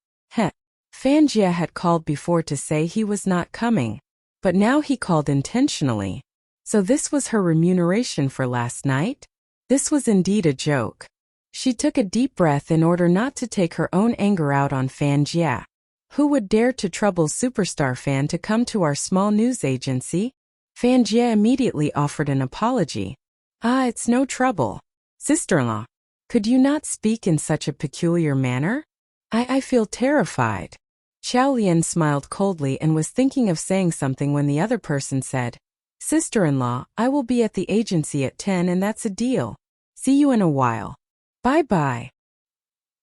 Fan Jie had called before to say he was not coming, but now he called intentionally. So this was her remuneration for last night? This was indeed a joke. She took a deep breath in order not to take her own anger out on Fan Jie. Who would dare to trouble superstar Fan to come to our small news agency? Fan Jie immediately offered an apology. It's no trouble. Sister-in-law, could you not speak in such a peculiar manner? I feel terrified. Qiao Lian smiled coldly and was thinking of saying something when the other person said, "Sister-in-law, I will be at the agency at 10 and that's a deal. See you in a while. Bye-bye."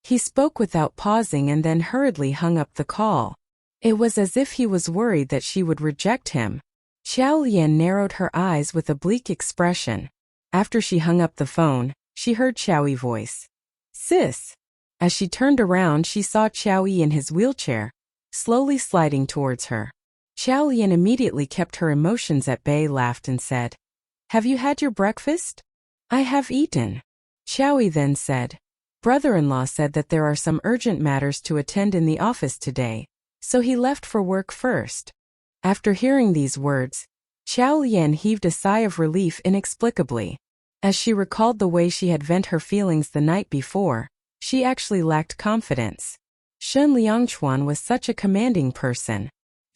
He spoke without pausing and then hurriedly hung up the call. It was as if he was worried that she would reject him. Qiao Lian narrowed her eyes with a bleak expression. After she hung up the phone, she heard Qiaoyi's voice. "Sis." As she turned around, she saw Qiaoyi in his wheelchair, slowly sliding towards her. Xiao Lian immediately kept her emotions at bay, laughed and said, "Have you had your breakfast?" "I have eaten." Xiao Yi then said, "Brother-in-law said that there are some urgent matters to attend in the office today, so he left for work first." After hearing these words, Xiao Lian heaved a sigh of relief inexplicably. As she recalled the way she had vent her feelings the night before, she actually lacked confidence. Shen Liangchuan was such a commanding person.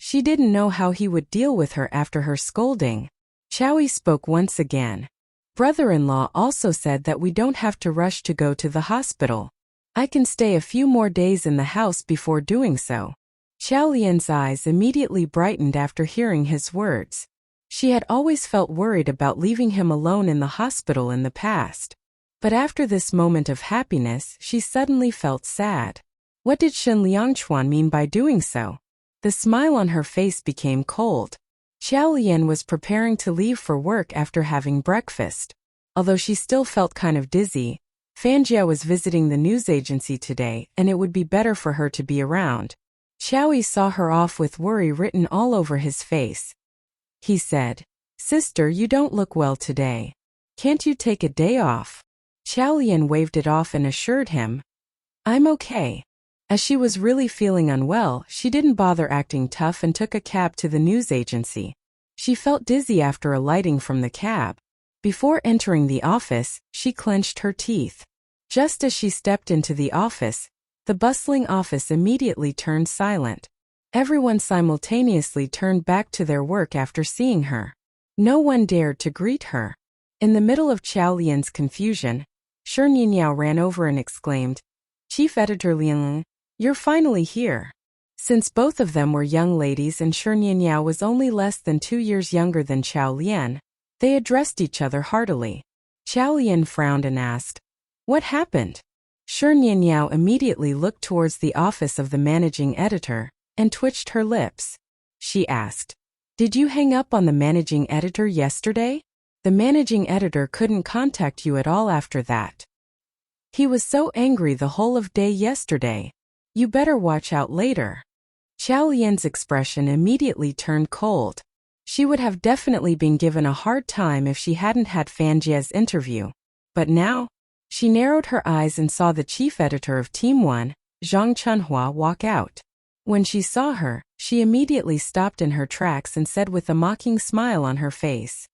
She didn't know how he would deal with her after her scolding. Xiao Yi spoke once again. "Brother-in-law also said that we don't have to rush to go to the hospital. I can stay a few more days in the house before doing so." Xiao Lian's eyes immediately brightened after hearing his words. She had always felt worried about leaving him alone in the hospital in the past. But after this moment of happiness, she suddenly felt sad. What did Shen Liangchuan mean by doing so? The smile on her face became cold. Xiao Lian was preparing to leave for work after having breakfast. Although she still felt kind of dizzy, Fanjia was visiting the news agency today and it would be better for her to be around. Xiao Yi saw her off with worry written all over his face. He said, "Sister, you don't look well today. Can't you take a day off?" Xiao Lian waved it off and assured him, "I'm okay." As she was really feeling unwell, she didn't bother acting tough and took a cab to the news agency. She felt dizzy after alighting from the cab. Before entering the office, she clenched her teeth. Just as she stepped into the office, the bustling office immediately turned silent. Everyone simultaneously turned back to their work after seeing her. No one dared to greet her. In the middle of Xiao Lian's confusion, Shen Yinyao ran over and exclaimed, "Chief Editor Lian, you're finally here." Since both of them were young ladies and Shen Yinyao was only less than 2 years younger than Xiao Lian, they addressed each other heartily. Xiao Lian frowned and asked, "What happened?" Shen Yinyao immediately looked towards the office of the managing editor and twitched her lips. She asked, "Did you hang up on the managing editor yesterday? The managing editor couldn't contact you at all after that. He was so angry the whole of day yesterday. You better watch out later." Xiao Lian's expression immediately turned cold. She would have definitely been given a hard time if she hadn't had Fanjia's interview. But now, she narrowed her eyes and saw the chief editor of Team 1, Zhang Chunhua, walk out. When she saw her, she immediately stopped in her tracks and said with a mocking smile on her face,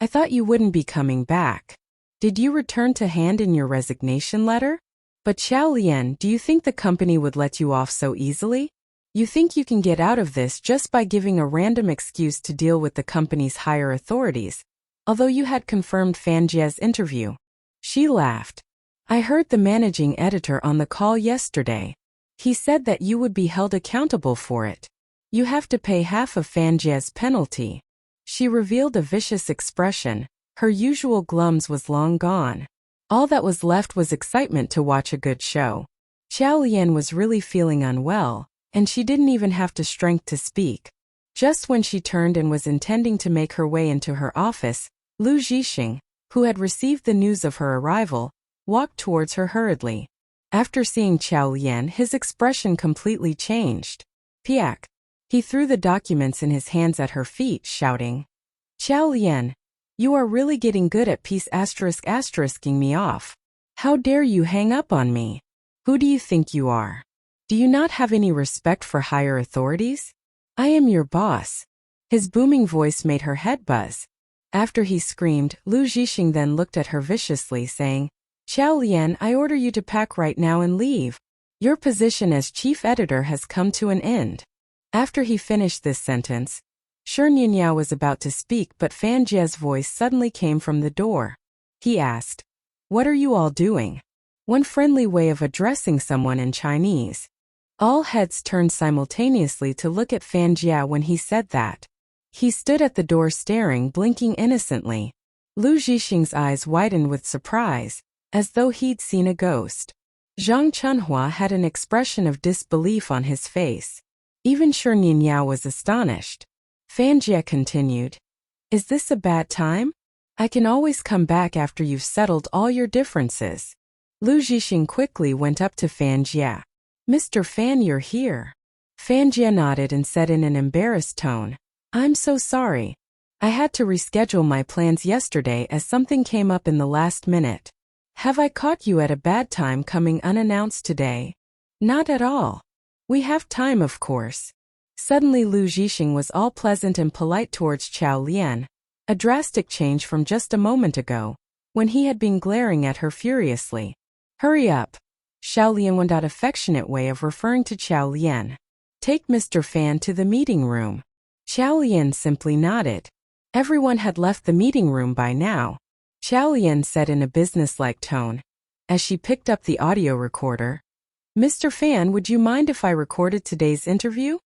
"I thought you wouldn't be coming back. Did you return to hand in your resignation letter? But Xiao Lian, do you think the company would let you off so easily? You think you can get out of this just by giving a random excuse to deal with the company's higher authorities, although you had confirmed Fanjia's interview?" She laughed. "I heard the managing editor on the call yesterday. He said that you would be held accountable for it. You have to pay half of Fanjia's penalty." She revealed a vicious expression. Her usual glums was long gone. All that was left was excitement to watch a good show. Xiao Lian was really feeling unwell, and she didn't even have the strength to speak. Just when she turned and was intending to make her way into her office, Lu Zhixing, who had received the news of her arrival, walked towards her hurriedly. After seeing Xiao Lian, his expression completely changed. Piak! He threw the documents in his hands at her feet, shouting, "Xiao Lian, you are really getting good at ***ing me off. How dare you hang up on me? Who do you think you are? Do you not have any respect for higher authorities? I am your boss." His booming voice made her head buzz. After he screamed, Lu Zhixing then looked at her viciously, saying, "Xiao Lian, I order you to pack right now and leave. Your position as chief editor has come to an end." After he finished this sentence, Shen Yinyao was about to speak, but Fan Jie's voice suddenly came from the door. He asked, "What are you all doing?" One friendly way of addressing someone in Chinese. All heads turned simultaneously to look at Fan Jia when he said that. He stood at the door staring, blinking innocently. Lu Zhixing's eyes widened with surprise, as though he'd seen a ghost. Zhang Chunhua had an expression of disbelief on his face. Even Shen Yinyao was astonished. Fan Jia continued, "Is this a bad time? I can always come back after you've settled all your differences." Lu Zhixing quickly went up to Fan Jia. "Mr. Fan, you're here." Fanjia nodded and said in an embarrassed tone, I'm so sorry. I had to reschedule my plans yesterday as something came up in the last minute. Have I caught you at a bad time coming unannounced today? Not at all. We have time, of course. Suddenly Lu Zhixing was all pleasant and polite towards Chao Lian, a drastic change from just a moment ago, when he had been glaring at her furiously. Hurry up. Xiao Lian went out affectionate way of referring to Chao Lian. Take Mr. Fan to the meeting room. Chao Lian simply nodded. Everyone had left the meeting room by now. Chao Lian said in a businesslike tone, as she picked up the audio recorder, Mr. Fan, would you mind if I recorded today's interview?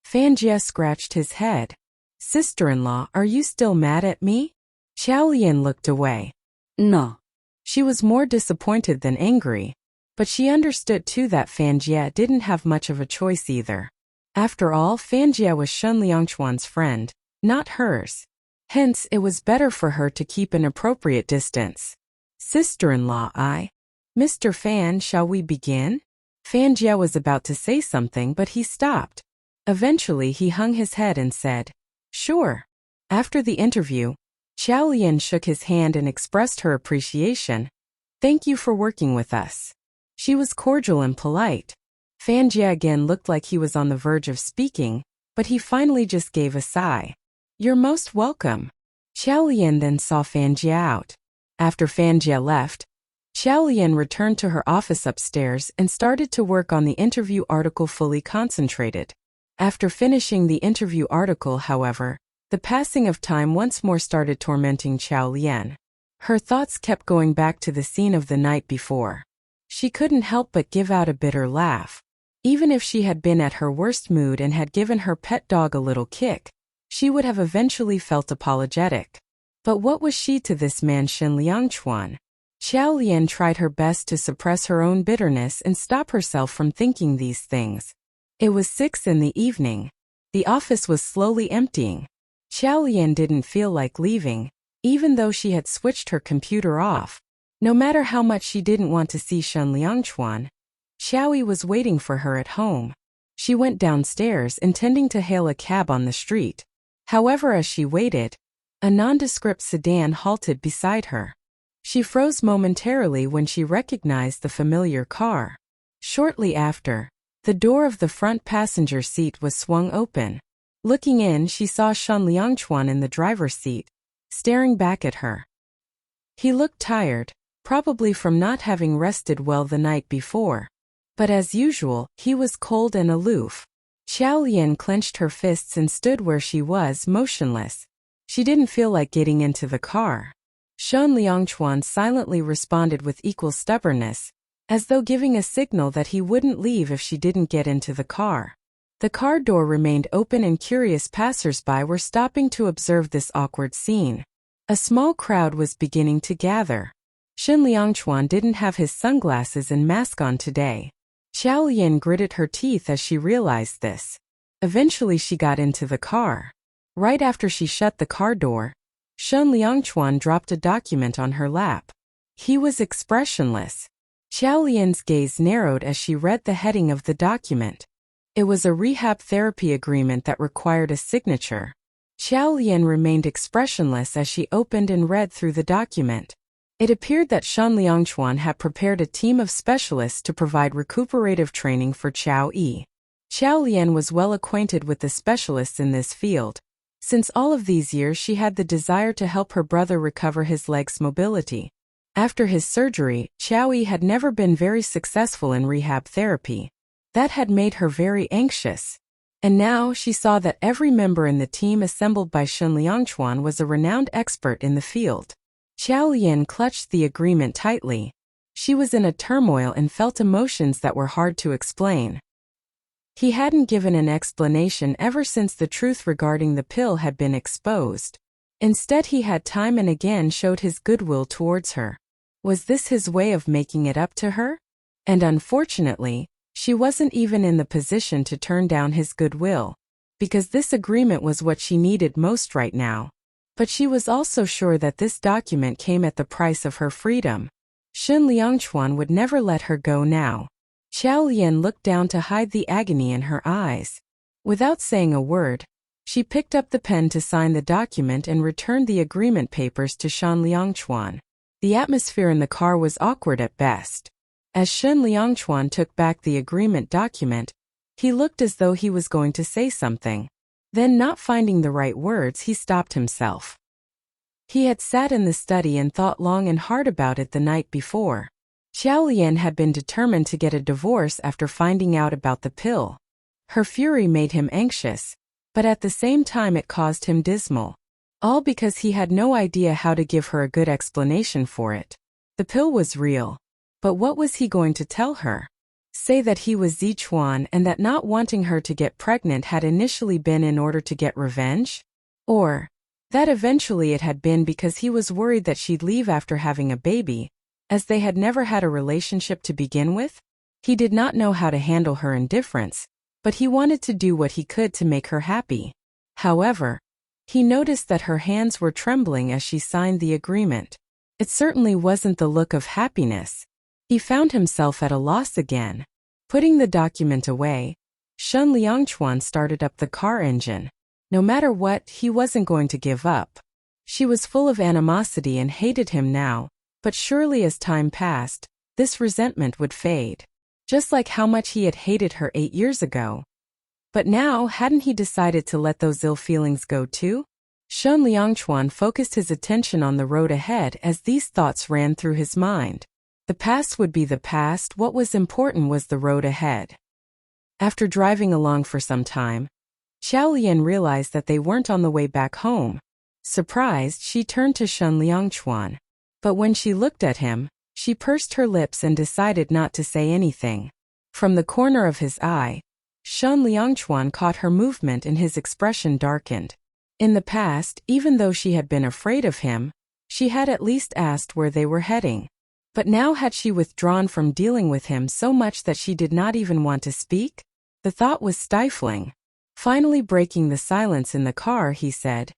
Fan Jie scratched his head. Sister-in-law, are you still mad at me? Chao Lian looked away. No. She was more disappointed than angry, but she understood too that Fan Jie didn't have much of a choice either. After all, Fan Jie was Shen Liangchuan's friend, not hers. Hence, it was better for her to keep an appropriate distance. Sister-in-law, Mr. Fan, shall we begin? Fan Jie was about to say something, but he stopped. Eventually, he hung his head and said, Sure. After the interview, Chao Lian shook his hand and expressed her appreciation. Thank you for working with us. She was cordial and polite. Fan Jie again looked like he was on the verge of speaking, but he finally just gave a sigh. You're most welcome. Chao Lian then saw Fan Jie out. After Fan Jie left, Chao Lian returned to her office upstairs and started to work on the interview article fully concentrated. After finishing the interview article, however, the passing of time once more started tormenting Chao Lian. Her thoughts kept going back to the scene of the night before. She couldn't help but give out a bitter laugh. Even if she had been at her worst mood and had given her pet dog a little kick, she would have eventually felt apologetic. But what was she to this man Shen Liangchuan? Chao Lian tried her best to suppress her own bitterness and stop herself from thinking these things. It was 6 in the evening. The office was slowly emptying. Chao Lian didn't feel like leaving, even though she had switched her computer off. No matter how much she didn't want to see Shen Liangchuan, Xiaoyi was waiting for her at home. She went downstairs intending to hail a cab on the street. However, as she waited, a nondescript sedan halted beside her. She froze momentarily when she recognized the familiar car. Shortly after, the door of the front passenger seat was swung open. Looking in, she saw Shen Liangchuan in the driver's seat, staring back at her. He looked tired, probably from not having rested well the night before. But as usual, he was cold and aloof. Chao Lian clenched her fists and stood where she was, motionless. She didn't feel like getting into the car. Shen Liangchuan silently responded with equal stubbornness, as though giving a signal that he wouldn't leave if she didn't get into the car. The car door remained open and curious passers-by were stopping to observe this awkward scene. A small crowd was beginning to gather. Shen Liangchuan didn't have his sunglasses and mask on today. Chao Lian gritted her teeth as she realized this. Eventually she got into the car. Right after she shut the car door, Shen Liangchuan dropped a document on her lap. He was expressionless. Chao Lian's gaze narrowed as she read the heading of the document. It was a rehab therapy agreement that required a signature. Chao Lian remained expressionless as she opened and read through the document. It appeared that Shen Liangchuan had prepared a team of specialists to provide recuperative training for Chao Yi. Chao Lian was well acquainted with the specialists in this field. Since all of these years she had the desire to help her brother recover his leg's mobility. After his surgery, Chao Yi had never been very successful in rehab therapy. That had made her very anxious. And now she saw that every member in the team assembled by Shen Liangchuan was a renowned expert in the field. Chao Lian clutched the agreement tightly. She was in a turmoil and felt emotions that were hard to explain. He hadn't given an explanation ever since the truth regarding the pill had been exposed. Instead, he had time and again showed his goodwill towards her. Was this his way of making it up to her? And unfortunately, she wasn't even in the position to turn down his goodwill, because this agreement was what she needed most right now. But she was also sure that this document came at the price of her freedom. Shen Liangchuan would never let her go now. Xiao Lian looked down to hide the agony in her eyes. Without saying a word, she picked up the pen to sign the document and returned the agreement papers to Shen Liangchuan. The atmosphere in the car was awkward at best. As Shen Liangchuan took back the agreement document, he looked as though he was going to say something. Then, not finding the right words, he stopped himself. He had sat in the study and thought long and hard about it the night before. Xiao Lian had been determined to get a divorce after finding out about the pill. Her fury made him anxious, but at the same time it caused him dismal. All because he had no idea how to give her a good explanation for it. The pill was real, but what was he going to tell her? Say that he was Zichuan and that not wanting her to get pregnant had initially been in order to get revenge? Or that eventually it had been because he was worried that she'd leave after having a baby, as they had never had a relationship to begin with? He did not know how to handle her indifference, but he wanted to do what he could to make her happy. However, he noticed that her hands were trembling as she signed the agreement. It certainly wasn't the look of happiness. He found himself at a loss again. Putting the document away, Shen Liangchuan started up the car engine. No matter what, he wasn't going to give up. She was full of animosity and hated him now, but surely as time passed, this resentment would fade. Just like how much he had hated her 8 years ago. But now, hadn't he decided to let those ill feelings go too? Shen Liangchuan focused his attention on the road ahead as these thoughts ran through his mind. The past would be the past, what was important was the road ahead. After driving along for some time, Xiao Lian realized that they weren't on the way back home. Surprised, she turned to Shen Liangchuan. But when she looked at him, she pursed her lips and decided not to say anything. From the corner of his eye, Shen Liangchuan caught her movement and his expression darkened. In the past, even though she had been afraid of him, she had at least asked where they were heading. But now had she withdrawn from dealing with him so much that she did not even want to speak? The thought was stifling. Finally breaking the silence in the car, he said,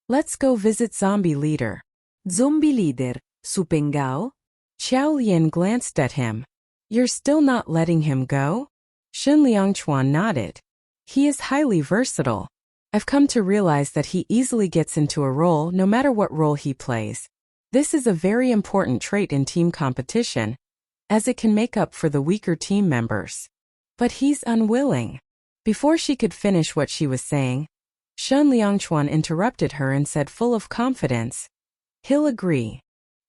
"Let's go visit Zombie Leader." Zombie Leader, Supengao? Xiao Lian glanced at him. "You're still not letting him go?" Shen Liangchuan nodded. "He is highly versatile. I've come to realize that he easily gets into a role no matter what role he plays. This is a very important trait in team competition, as it can make up for the weaker team members. But he's unwilling." Before she could finish what she was saying, Shen Liangchuan interrupted her and said full of confidence, "He'll agree."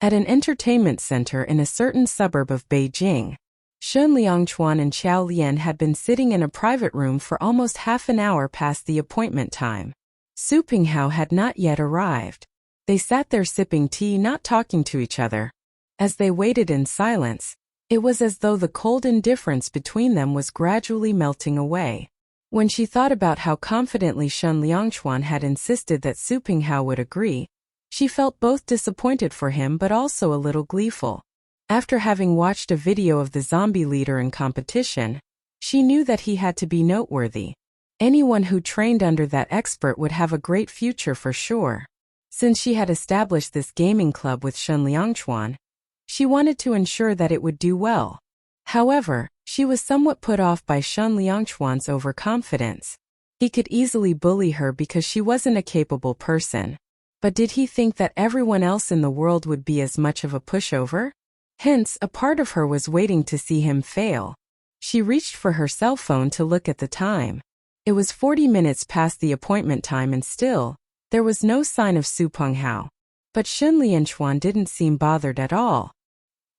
At an entertainment center in a certain suburb of Beijing, Shen Liangchuan and Xiao Lian had been sitting in a private room for almost half an hour past the appointment time. Su Pinghao had not yet arrived. They sat there sipping tea, not talking to each other. As they waited in silence, it was as though the cold indifference between them was gradually melting away. When she thought about how confidently Shen Liangchuan had insisted that Su Pinghao would agree, she felt both disappointed for him but also a little gleeful. After having watched a video of the zombie leader in competition, she knew that he had to be noteworthy. Anyone who trained under that expert would have a great future for sure. Since she had established this gaming club with Shen Liangchuan, she wanted to ensure that it would do well. However, she was somewhat put off by Shen Liangchuan's overconfidence. He could easily bully her because she wasn't a capable person. But did he think that everyone else in the world would be as much of a pushover? Hence, a part of her was waiting to see him fail. She reached for her cell phone to look at the time. It was 40 minutes past the appointment time and still, there was no sign of Su Pinghao. But Shen Liangchuan didn't seem bothered at all.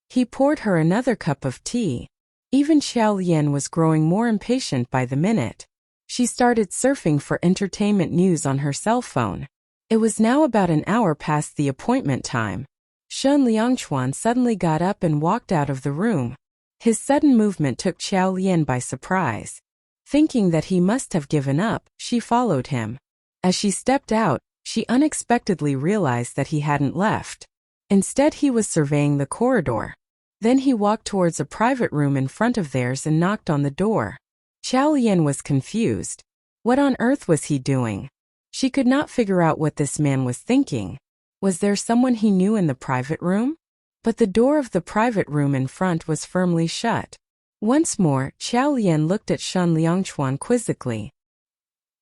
He poured her another cup of tea. Even Xiao Lian was growing more impatient by the minute. She started surfing for entertainment news on her cell phone. It was now about an hour past the appointment time. Shen Liangchuan suddenly got up and walked out of the room. His sudden movement took Xiao Lian by surprise. Thinking that he must have given up, she followed him. As she stepped out, she unexpectedly realized that he hadn't left. Instead, he was surveying the corridor. Then he walked towards a private room in front of theirs and knocked on the door. Xiao Lian was confused. What on earth was he doing? She could not figure out what this man was thinking. Was there someone he knew in the private room? But the door of the private room in front was firmly shut. Once more, Qiao Lian looked at Shen Liangchuan quizzically.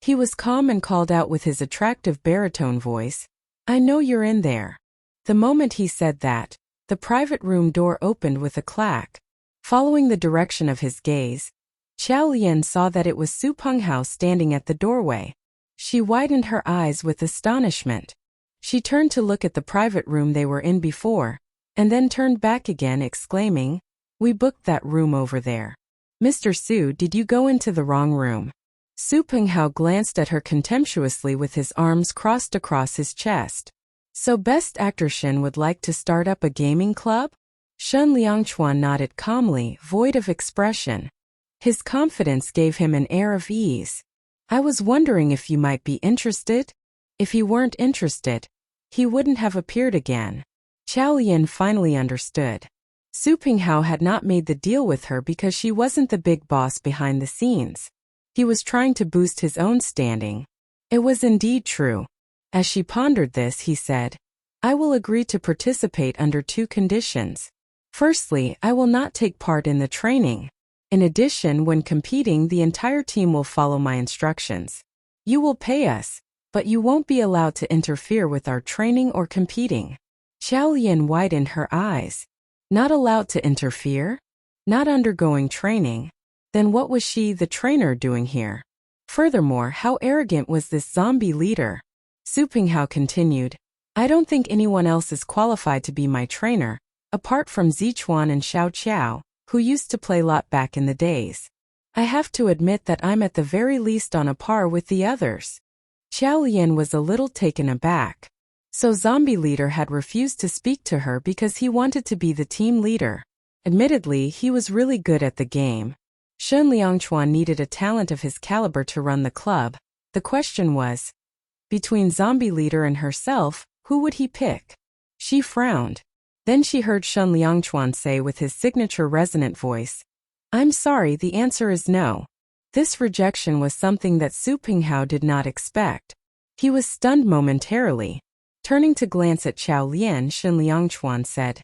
He was calm and called out with his attractive baritone voice, "I know you're in there." The moment he said that, the private room door opened with a clack. Following the direction of his gaze, Qiao Lian saw that it was Su Penghao standing at the doorway. She widened her eyes with astonishment. She turned to look at the private room they were in before, and then turned back again exclaiming, "We booked that room over there. Mr. Su, did you go into the wrong room?" Su Penghao glanced at her contemptuously with his arms crossed across his chest. "So Best Actor Shen would like to start up a gaming club?" Shen Liangchuan nodded calmly, void of expression. His confidence gave him an air of ease. "I was wondering if you might be interested." If he weren't interested, he wouldn't have appeared again. Qiao Lian finally understood. Su Penghao had not made the deal with her because she wasn't the big boss behind the scenes. He was trying to boost his own standing. It was indeed true. As she pondered this, he said, "I will agree to participate under 2 conditions. Firstly, I will not take part in the training. In addition, when competing, the entire team will follow my instructions. You will pay us, but you won't be allowed to interfere with our training or competing." Qiao Lian widened her eyes. Not allowed to interfere? Not undergoing training? Then what was she, the trainer, doing here? Furthermore, how arrogant was this zombie leader? Su Penghao continued, "I don't think anyone else is qualified to be my trainer, apart from Zichuan and Xiao Qiao, who used to play lot back in the days. I have to admit that I'm at the very least on a par with the others." Qiao Lian was a little taken aback. So zombie leader had refused to speak to her because he wanted to be the team leader. Admittedly, he was really good at the game. Shen Liangchuan needed a talent of his caliber to run the club. The question was, between zombie leader and herself, who would he pick? She frowned. Then she heard Shen Liangchuan say with his signature resonant voice, "I'm sorry, the answer is no." This rejection was something that Su Penghao did not expect. He was stunned momentarily. Turning to glance at Qiao Lian, Shen Liangchuan said,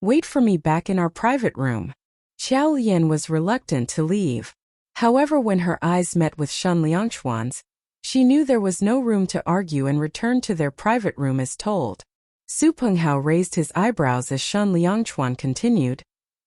"Wait for me back in our private room." Qiao Lian was reluctant to leave. However, when her eyes met with Shen Liangchuan's, she knew there was no room to argue and returned to their private room as told. Su Penghao raised his eyebrows as Shen Liangchuan continued,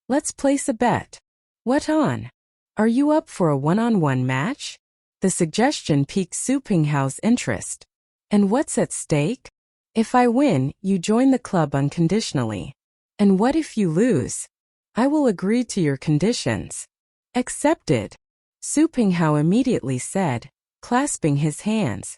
"Let's place a bet." "What on? Are you up for a one-on-one match?" The suggestion piqued Su Penghao's interest. "And what's at stake?" "If I win, you join the club unconditionally. And what if you lose?" "I will agree to your conditions." "Accepted," Su Penghao immediately said, clasping his hands.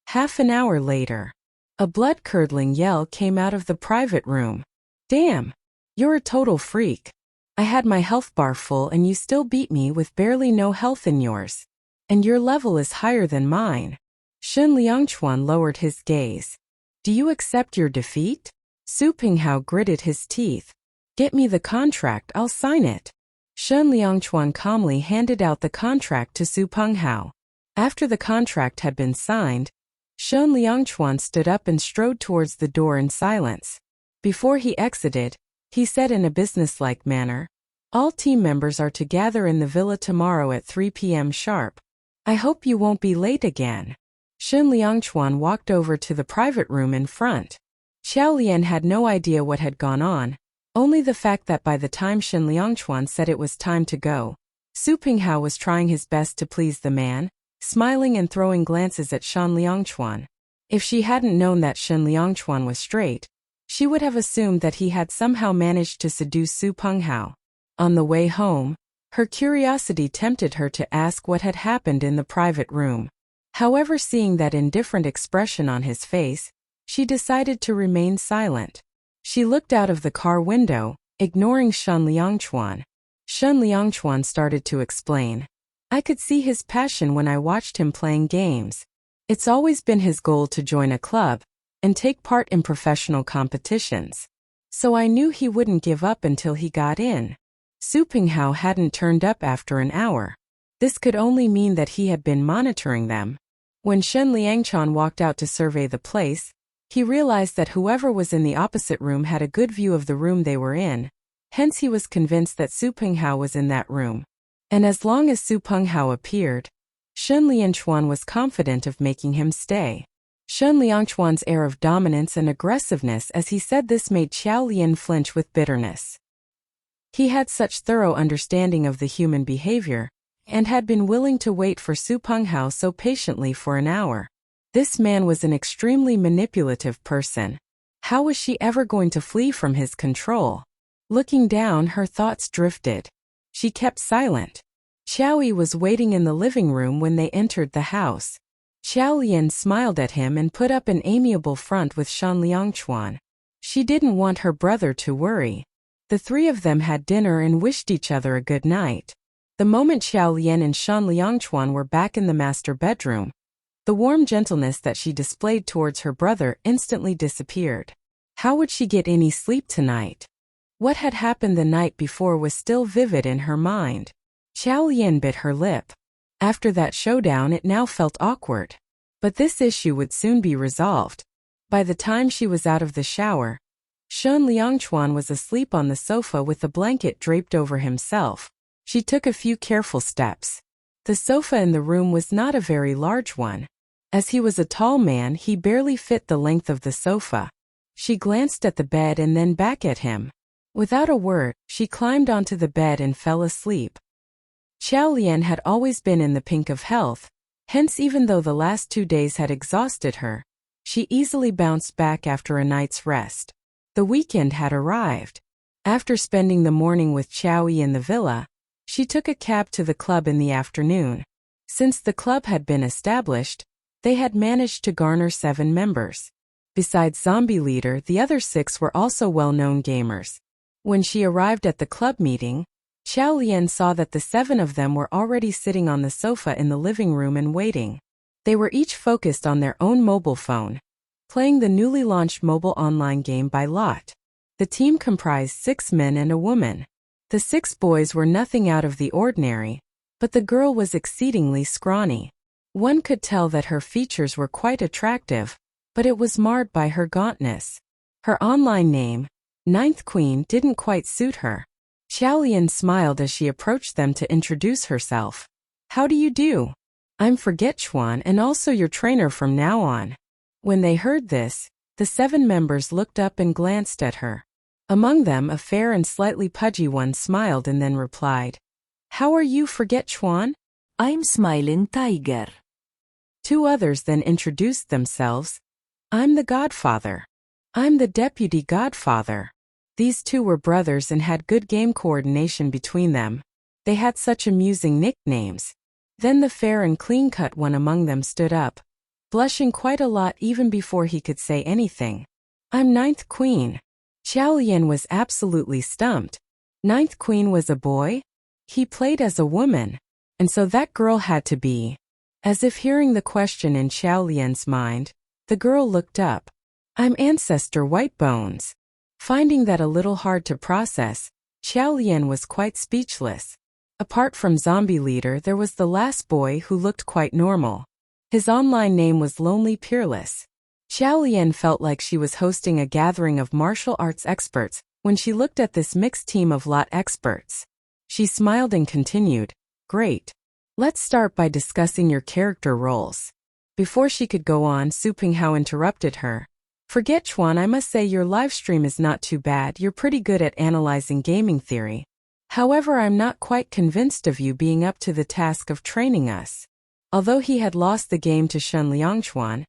Half an hour later, a blood-curdling yell came out of the private room. "Damn! You're a total freak. I had my health bar full and you still beat me with barely no health in yours. And your level is higher than mine." Shen Liangchuan lowered his gaze. "Do you accept your defeat?" Su Penghao gritted his teeth. "Get me the contract, I'll sign it." Shen Liangchuan calmly handed out the contract to Su Penghao. After the contract had been signed, Shen Liangchuan stood up and strode towards the door in silence. Before he exited, he said in a businesslike manner, "All team members are to gather in the villa tomorrow at 3 p.m. sharp. I hope you won't be late again." Shen Liangchuan walked over to the private room in front. Qiao Lian had no idea what had gone on, only the fact that by the time Shen Liangchuan said it was time to go, Su Penghao was trying his best to please the man, smiling and throwing glances at Shen Liangchuan. If she hadn't known that Shen Liangchuan was straight, she would have assumed that he had somehow managed to seduce Su Penghao. On the way home, her curiosity tempted her to ask what had happened in the private room. However, seeing that indifferent expression on his face, she decided to remain silent. She looked out of the car window, ignoring Shen Liangchuan. Shen Liangchuan started to explain. "I could see his passion when I watched him playing games. It's always been his goal to join a club and take part in professional competitions. So I knew he wouldn't give up until he got in." Su Penghao hadn't turned up after an hour. This could only mean that he had been monitoring them. When Shen Liangchuan walked out to survey the place, he realized that whoever was in the opposite room had a good view of the room they were in. Hence he was convinced that Su Penghao was in that room. And as long as Su Penghao appeared, Shun Lianchuan was confident of making him stay. Shun Lianchuan's air of dominance and aggressiveness as he said this made Xiao Lian flinch with bitterness. He had such thorough understanding of the human behavior, and had been willing to wait for Su Penghao so patiently for an hour. This man was an extremely manipulative person. How was she ever going to flee from his control? Looking down, her thoughts drifted. She kept silent. Xiao Yi was waiting in the living room when they entered the house. Xiao Lian smiled at him and put up an amiable front with Shan Liangchuan. She didn't want her brother to worry. The three of them had dinner and wished each other a good night. The moment Xiao Lian and Shan Liangchuan were back in the master bedroom, the warm gentleness that she displayed towards her brother instantly disappeared. How would she get any sleep tonight? What had happened the night before was still vivid in her mind. Xiao Lian bit her lip. After that showdown, it now felt awkward. But this issue would soon be resolved. By the time she was out of the shower, Shun Liangchuan was asleep on the sofa with a blanket draped over himself. She took a few careful steps. The sofa in the room was not a very large one. As he was a tall man, he barely fit the length of the sofa. She glanced at the bed and then back at him. Without a word, she climbed onto the bed and fell asleep. Xiao Lian had always been in the pink of health, hence even though the last 2 days had exhausted her, she easily bounced back after a night's rest. The weekend had arrived. After spending the morning with Xiao Yi in the villa, she took a cab to the club in the afternoon. Since the club had been established, they had managed to garner 7 members. Besides Zombie Leader, the other 6 were also well-known gamers. When she arrived at the club meeting, Xiao Lian saw that the 7 of them were already sitting on the sofa in the living room and waiting. They were each focused on their own mobile phone, playing the newly launched mobile online game by lot. The team comprised 6 men and a woman. The 6 boys were nothing out of the ordinary, but the girl was exceedingly scrawny. One could tell that her features were quite attractive, but it was marred by her gauntness. Her online name, Ninth Queen, didn't quite suit her. Xiao Lian smiled as she approached them to introduce herself. How do you do? I'm Forgetchuan and also your trainer from now on. When they heard this, the 7 members looked up and glanced at her. Among them, a fair and slightly pudgy one smiled and then replied, How are you, Forgetchuan? I'm Smiling Tiger. 2 others then introduced themselves. I'm the Godfather. I'm the Deputy Godfather. These 2 were brothers and had good game coordination between them. They had such amusing nicknames. Then the fair and clean-cut one among them stood up, blushing quite a lot even before he could say anything. I'm Ninth Queen. Xiao Lian was absolutely stumped. Ninth Queen was a boy? He played as a woman. And so that girl had to be. As if hearing the question in Xiao Lian's mind, the girl looked up. I'm Ancestor Whitebones. Finding that a little hard to process, Xiao Lian was quite speechless. Apart from Zombie Leader, there was the last boy who looked quite normal. His online name was Lonely Peerless. Xiao Lian felt like she was hosting a gathering of martial arts experts when she looked at this mixed team of lot experts. She smiled and continued, Great. Let's start by discussing your character roles. Before she could go on, Su Penghao interrupted her. Forgetchuan, I must say your livestream is not too bad. You're pretty good at analyzing gaming theory. However, I'm not quite convinced of you being up to the task of training us. Although he had lost the game to Shun Liangchuan,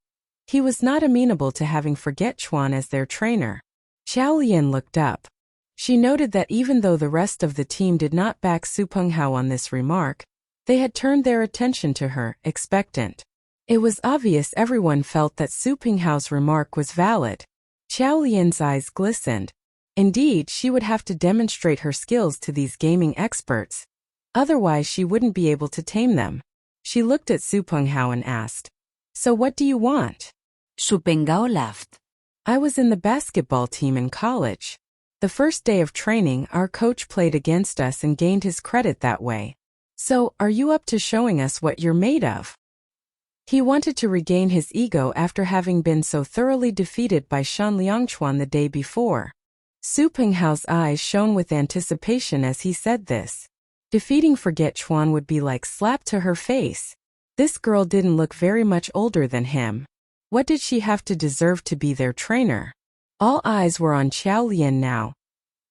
he was not amenable to having Forgetchuan as their trainer. Xiao Lian looked up. She noted that even though the rest of the team did not back Su Penghao on this remark, they had turned their attention to her, expectant. It was obvious everyone felt that Su Penghao's remark was valid. Xiao Lian's eyes glistened. Indeed, she would have to demonstrate her skills to these gaming experts. Otherwise, she wouldn't be able to tame them. She looked at Su Penghao and asked, So what do you want? Su Penghao laughed. I was in the basketball team in college. The first day of training, our coach played against us and gained his credit that way. So, are you up to showing us what you're made of? He wanted to regain his ego after having been so thoroughly defeated by Shan Liangchuan the day before. Su Penghao's eyes shone with anticipation as he said this. Defeating Forget Chuan would be like slap to her face. This girl didn't look very much older than him. What did she have to deserve to be their trainer? All eyes were on Xiao Lian now,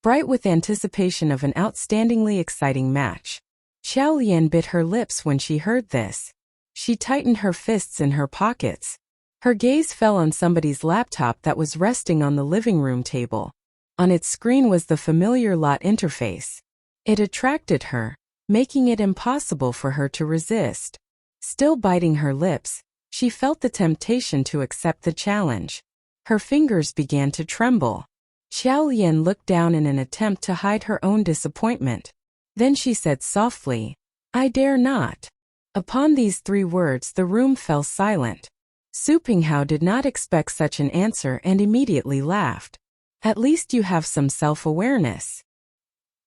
bright with anticipation of an outstandingly exciting match. Xiao Lian bit her lips when she heard this. She tightened her fists in her pockets. Her gaze fell on somebody's laptop that was resting on the living room table. On its screen was the familiar lot interface. It attracted her, making it impossible for her to resist. Still biting her lips, she felt the temptation to accept the challenge. Her fingers began to tremble. Xiao Lian looked down in an attempt to hide her own disappointment. Then she said softly, "I dare not." Upon these 3 words the room fell silent. Su Penghao did not expect such an answer and immediately laughed. "At least you have some self-awareness."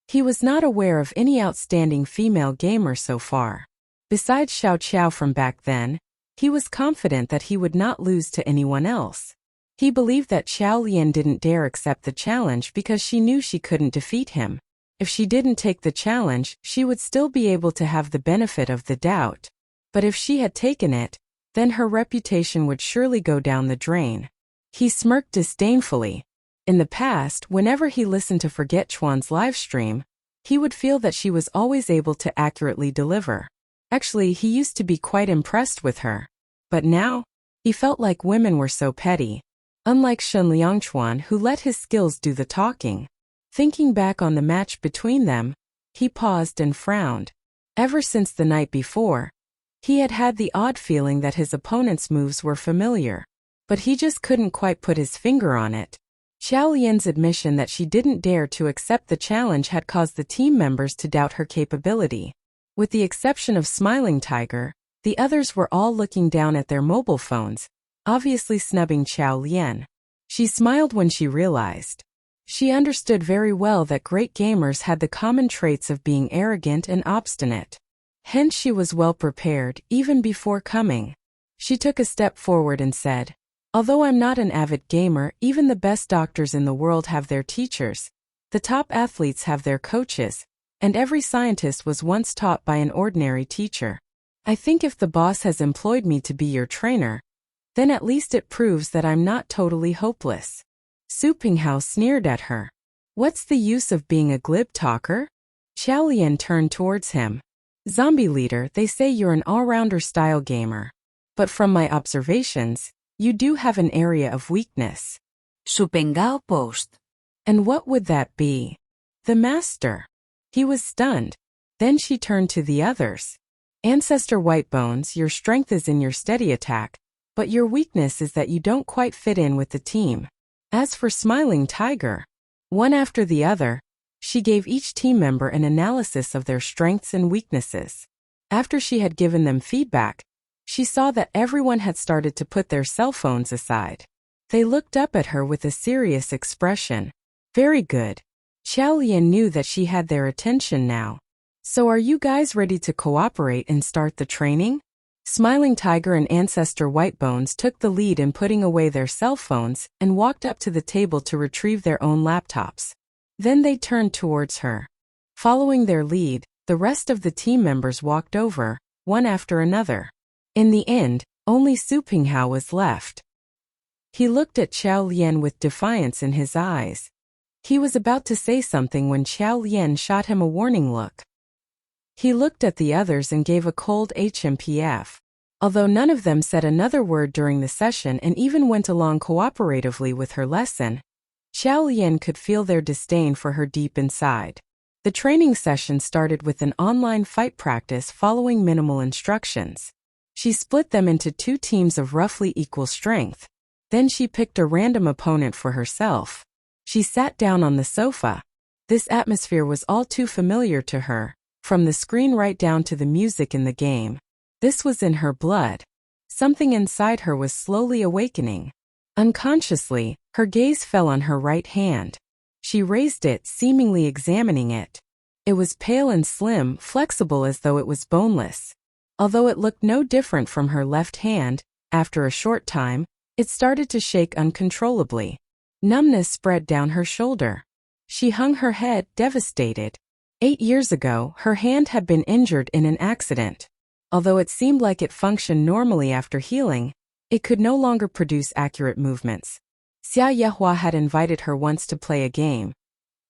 He was not aware of any outstanding female gamer so far. Besides Xiao Qiao from back then, he was confident that he would not lose to anyone else. He believed that Xiao Lian didn't dare accept the challenge because she knew she couldn't defeat him. If she didn't take the challenge, she would still be able to have the benefit of the doubt. But if she had taken it, then her reputation would surely go down the drain. He smirked disdainfully. In the past, whenever he listened to Forget Chuan's livestream, he would feel that she was always able to accurately deliver. Actually, he used to be quite impressed with her. But now, he felt like women were so petty. Unlike Shen Liangchuan, who let his skills do the talking. Thinking back on the match between them, he paused and frowned. Ever since the night before, he had had the odd feeling that his opponent's moves were familiar. But he just couldn't quite put his finger on it. Xiao Lian's admission that she didn't dare to accept the challenge had caused the team members to doubt her capability. With the exception of Smiling Tiger, the others were all looking down at their mobile phones, obviously snubbing Xiao Lian. She smiled when she realized. She understood very well that great gamers had the common traits of being arrogant and obstinate. Hence she was well prepared, even before coming. She took a step forward and said, "Although I'm not an avid gamer, even the best doctors in the world have their teachers. The top athletes have their coaches, and every scientist was once taught by an ordinary teacher. I think if the boss has employed me to be your trainer, then at least it proves that I'm not totally hopeless." Su Penghao sneered at her. "What's the use of being a glib talker?" Xiao Lian turned towards him. "Zombie leader, they say you're an all-rounder style gamer. But from my observations, you do have an area of weakness." Su Pengao paused. "And what would that be?" "The master." He was stunned. Then she turned to the others. "Ancestor Whitebones, your strength is in your steady attack, but your weakness is that you don't quite fit in with the team. As for Smiling Tiger," one after the other, she gave each team member an analysis of their strengths and weaknesses. After she had given them feedback, she saw that everyone had started to put their cell phones aside. They looked up at her with a serious expression. Very good. Xiao Lian knew that she had their attention now. "So are you guys ready to cooperate and start the training?" Smiling Tiger and Ancestor Whitebones took the lead in putting away their cell phones and walked up to the table to retrieve their own laptops. Then they turned towards her. Following their lead, the rest of the team members walked over, one after another. In the end, only Su Penghao was left. He looked at Xiao Lian with defiance in his eyes. He was about to say something when Xiao Lian shot him a warning look. He looked at the others and gave a cold HMPF. Although none of them said another word during the session and even went along cooperatively with her lesson, Xiao Lian could feel their disdain for her deep inside. The training session started with an online fight practice following minimal instructions. She split them into 2 teams of roughly equal strength. Then she picked a random opponent for herself. She sat down on the sofa. This atmosphere was all too familiar to her, from the screen right down to the music in the game. This was in her blood. Something inside her was slowly awakening. Unconsciously, her gaze fell on her right hand. She raised it, seemingly examining it. It was pale and slim, flexible as though it was boneless. Although it looked no different from her left hand, after a short time, it started to shake uncontrollably. Numbness spread down her shoulder. She hung her head, devastated. 8 years ago, her hand had been injured in an accident. Although it seemed like it functioned normally after healing, it could no longer produce accurate movements. Xia Yehua had invited her once to play a game.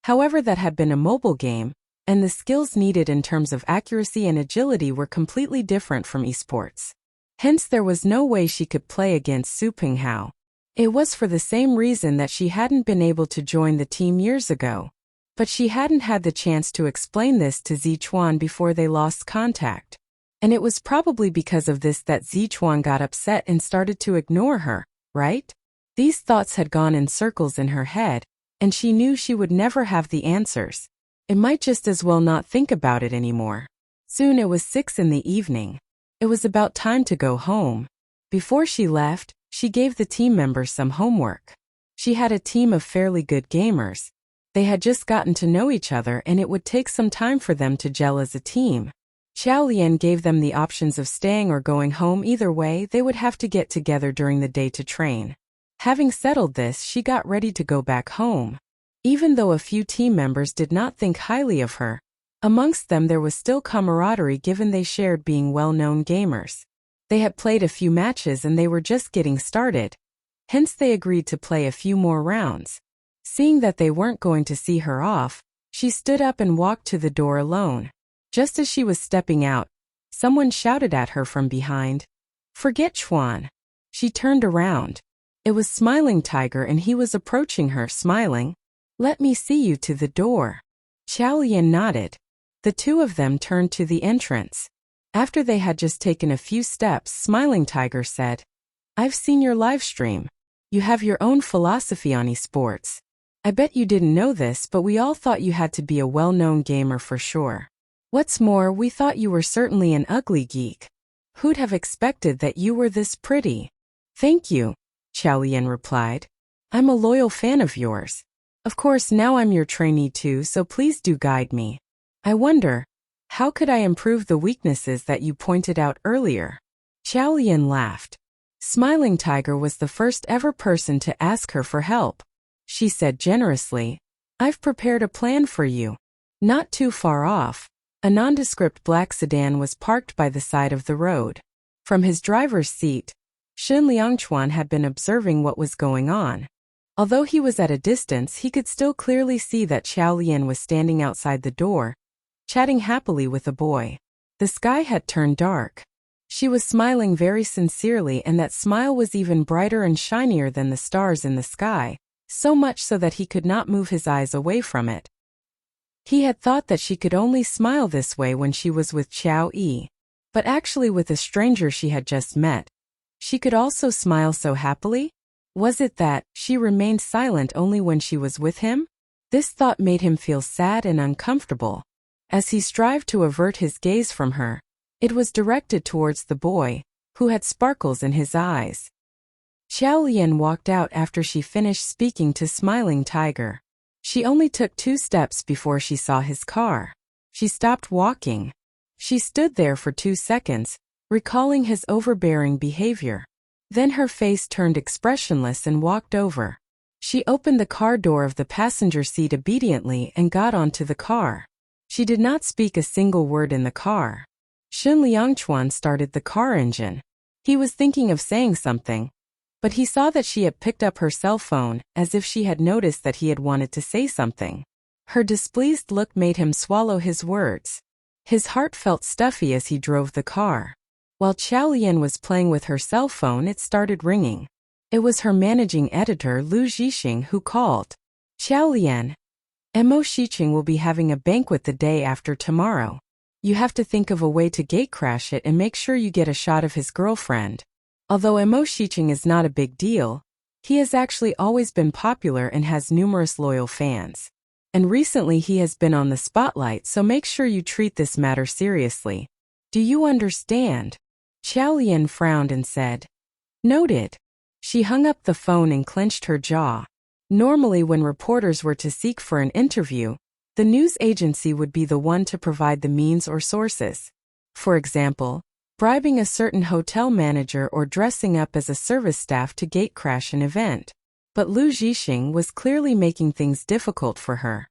However, that had been a mobile game, and the skills needed in terms of accuracy and agility were completely different from esports. Hence there was no way she could play against Su Pinghao. It was for the same reason that she hadn't been able to join the team years ago. But she hadn't had the chance to explain this to Zichuan before they lost contact. And it was probably because of this that Zichuan got upset and started to ignore her, right? These thoughts had gone in circles in her head, and she knew she would never have the answers. It might just as well not think about it anymore. Soon it was 6 in the evening. It was about time to go home. Before she left, she gave the team members some homework. She had a team of fairly good gamers. They had just gotten to know each other and it would take some time for them to gel as a team. Xiao Lian gave them the options of staying or going home. Either way, they would have to get together during the day to train. Having settled this, she got ready to go back home. Even though a few team members did not think highly of her, amongst them there was still camaraderie given they shared being well-known gamers. They had played a few matches and they were just getting started. Hence they agreed to play a few more rounds. Seeing that they weren't going to see her off, she stood up and walked to the door alone. Just as she was stepping out, someone shouted at her from behind, "Forget Chuan." She turned around. It was Smiling Tiger and he was approaching her, smiling. "Let me see you to the door." Xiao Lian nodded. The two of them turned to the entrance. After they had just taken a few steps, Smiling Tiger said, "I've seen your live stream. You have your own philosophy on esports. I bet you didn't know this, but we all thought you had to be a well-known gamer for sure. What's more, we thought you were certainly an ugly geek. Who'd have expected that you were this pretty?" "Thank you," Xiao Lian replied. "I'm a loyal fan of yours. Of course, now I'm your trainee too, so please do guide me. I wonder, how could I improve the weaknesses that you pointed out earlier?" Xiao Lian laughed. Smiling Tiger was the first ever person to ask her for help. She said generously, "I've prepared a plan for you." Not too far off, a nondescript black sedan was parked by the side of the road. From his driver's seat, Shen Liangchuan had been observing what was going on. Although he was at a distance, he could still clearly see that Xiao Lian was standing outside the door, chatting happily with a boy. The sky had turned dark. She was smiling very sincerely, and that smile was even brighter and shinier than the stars in the sky, so much so that he could not move his eyes away from it. He had thought that she could only smile this way when she was with Qiao Yi, but actually with a stranger she had just met, she could also smile so happily? Was it that she remained silent only when she was with him? This thought made him feel sad and uncomfortable. As he strived to avert his gaze from her, it was directed towards the boy, who had sparkles in his eyes. Xiao Lian walked out after she finished speaking to Smiling Tiger. She only took 2 steps before she saw his car. She stopped walking. She stood there for 2 seconds, recalling his overbearing behavior. Then her face turned expressionless and walked over. She opened the car door of the passenger seat obediently and got onto the car. She did not speak a single word in the car. Shen Liangchuan started the car engine. He was thinking of saying something, but he saw that she had picked up her cell phone, as if she had noticed that he had wanted to say something. Her displeased look made him swallow his words. His heart felt stuffy as he drove the car. While Xiao Lian was playing with her cell phone, it started ringing. It was her managing editor Lu Zhixing who called. "Xiao Lian, Mo Shiqing will be having a banquet the day after tomorrow. You have to think of a way to gatecrash it and make sure you get a shot of his girlfriend. Although Mo Shiqing is not a big deal, he has actually always been popular and has numerous loyal fans. And recently he has been on the spotlight, so make sure you treat this matter seriously. Do you understand?" Xiao Lian frowned and said, "Noted." She hung up the phone and clenched her jaw. Normally when reporters were to seek for an interview, the news agency would be the one to provide the means or sources. For example, bribing a certain hotel manager or dressing up as a service staff to gatecrash an event. But Lu Zhixing was clearly making things difficult for her.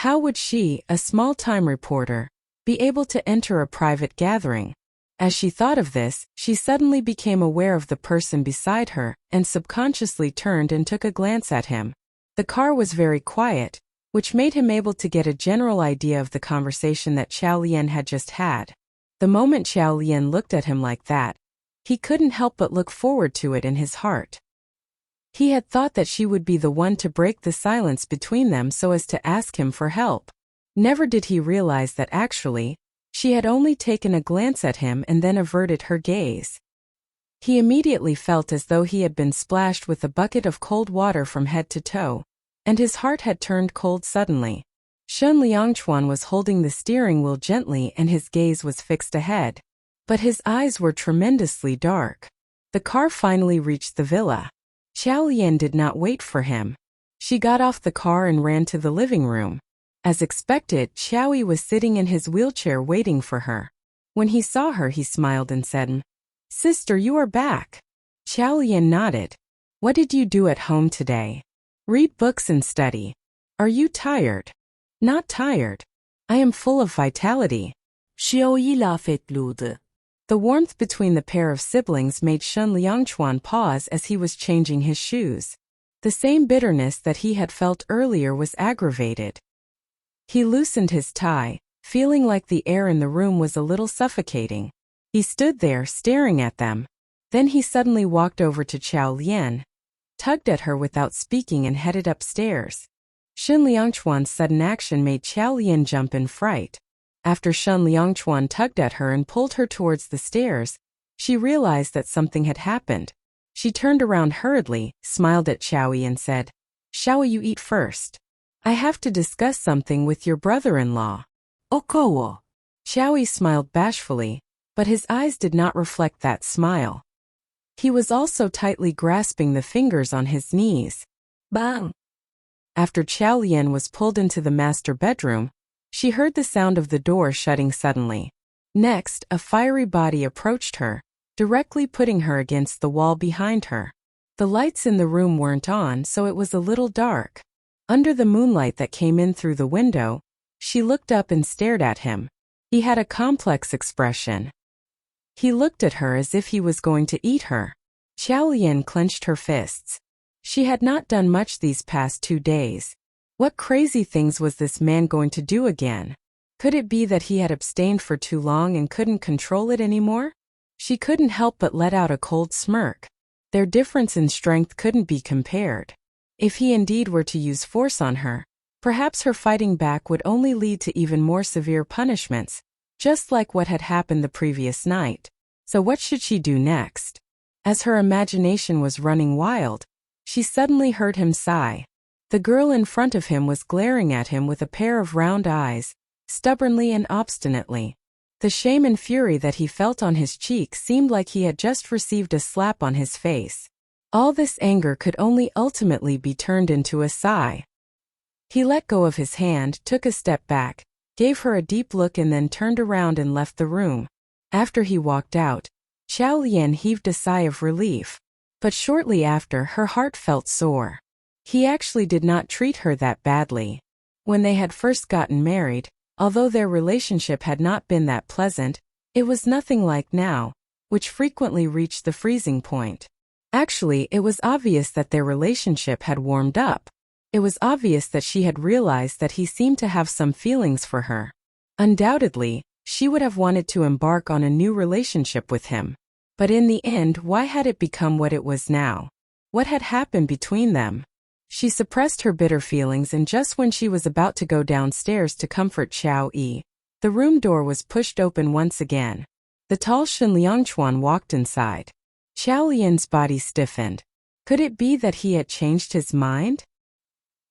How would she, a small-time reporter, be able to enter a private gathering? As she thought of this, she suddenly became aware of the person beside her and subconsciously turned and took a glance at him. The car was very quiet, which made him able to get a general idea of the conversation that Xiao Lian had just had. The moment Xiao Lian looked at him like that, he couldn't help but look forward to it in his heart. He had thought that she would be the one to break the silence between them so as to ask him for help. Never did he realize that actually, she had only taken a glance at him and then averted her gaze. He immediately felt as though he had been splashed with a bucket of cold water from head to toe, and his heart had turned cold suddenly. Shen Liangchuan was holding the steering wheel gently and his gaze was fixed ahead. But his eyes were tremendously dark. The car finally reached the villa. Xiao Lian did not wait for him. She got off the car and ran to the living room. As expected, Xiaoyi was sitting in his wheelchair waiting for her. When he saw her, he smiled and said, "Sister, you are back." Xiao Lian nodded. "What did you do at home today?" "Read books and study." "Are you tired?" "Not tired. I am full of vitality." Xiaoyi la fetlude. The warmth between the pair of siblings made Shen Liangchuan pause as he was changing his shoes. The same bitterness that he had felt earlier was aggravated. He loosened his tie, feeling like the air in the room was a little suffocating. He stood there, staring at them. Then he suddenly walked over to Xiao Lian, tugged at her without speaking and headed upstairs. Shen Liangchuan's sudden action made Xiao Lian jump in fright. After Shen Liangchuan tugged at her and pulled her towards the stairs, she realized that something had happened. She turned around hurriedly, smiled at Xiaoyi and said, "Xiaoyi, you eat first. I have to discuss something with your brother-in-law." Okowo. Xiaoyi smiled bashfully, but his eyes did not reflect that smile. He was also tightly grasping the fingers on his knees. Bang! After Xiao Lian was pulled into the master bedroom, she heard the sound of the door shutting suddenly. Next, a fiery body approached her, directly putting her against the wall behind her. The lights in the room weren't on, so it was a little dark. Under the moonlight that came in through the window, she looked up and stared at him. He had a complex expression. He looked at her as if he was going to eat her. Xiao Lian clenched her fists. She had not done much these past 2 days. What crazy things was this man going to do again? Could it be that he had abstained for too long and couldn't control it anymore? She couldn't help but let out a cold smirk. Their difference in strength couldn't be compared. If he indeed were to use force on her, perhaps her fighting back would only lead to even more severe punishments, just like what had happened the previous night. So what should she do next? As her imagination was running wild, she suddenly heard him sigh. The girl in front of him was glaring at him with a pair of round eyes, stubbornly and obstinately. The shame and fury that he felt on his cheek seemed like he had just received a slap on his face. All this anger could only ultimately be turned into a sigh. He let go of his hand, took a step back, gave her a deep look and then turned around and left the room. After he walked out, Xiao Lian heaved a sigh of relief. But shortly after, her heart felt sore. He actually did not treat her that badly. When they had first gotten married, although their relationship had not been that pleasant, it was nothing like now, which frequently reached the freezing point. Actually, it was obvious that their relationship had warmed up. It was obvious that she had realized that he seemed to have some feelings for her. Undoubtedly, she would have wanted to embark on a new relationship with him. But in the end, why had it become what it was now? What had happened between them? She suppressed her bitter feelings, and just when she was about to go downstairs to comfort Xiao Yi, the room door was pushed open once again. The tall Shen Liangchuan walked inside. Xiao Lian's body stiffened. Could it be that he had changed his mind?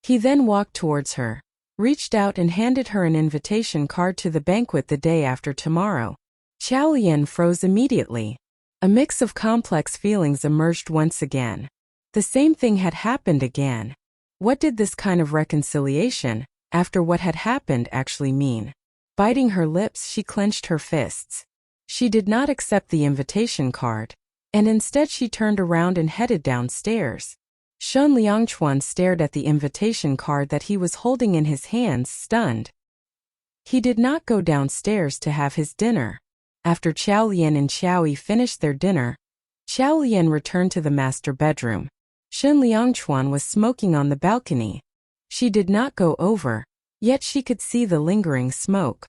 He then walked towards her, reached out and handed her an invitation card to the banquet the day after tomorrow. Xiao Lian froze immediately. A mix of complex feelings emerged once again. The same thing had happened again. What did this kind of reconciliation, after what had happened, actually mean? Biting her lips, she clenched her fists. She did not accept the invitation card, and instead she turned around and headed downstairs. Shun Liangchuan stared at the invitation card that he was holding in his hands, stunned. He did not go downstairs to have his dinner. After Qiao Lian and Qiao Yi finished their dinner, Qiao Lian returned to the master bedroom. Shun Liangchuan was smoking on the balcony. She did not go over, yet she could see the lingering smoke.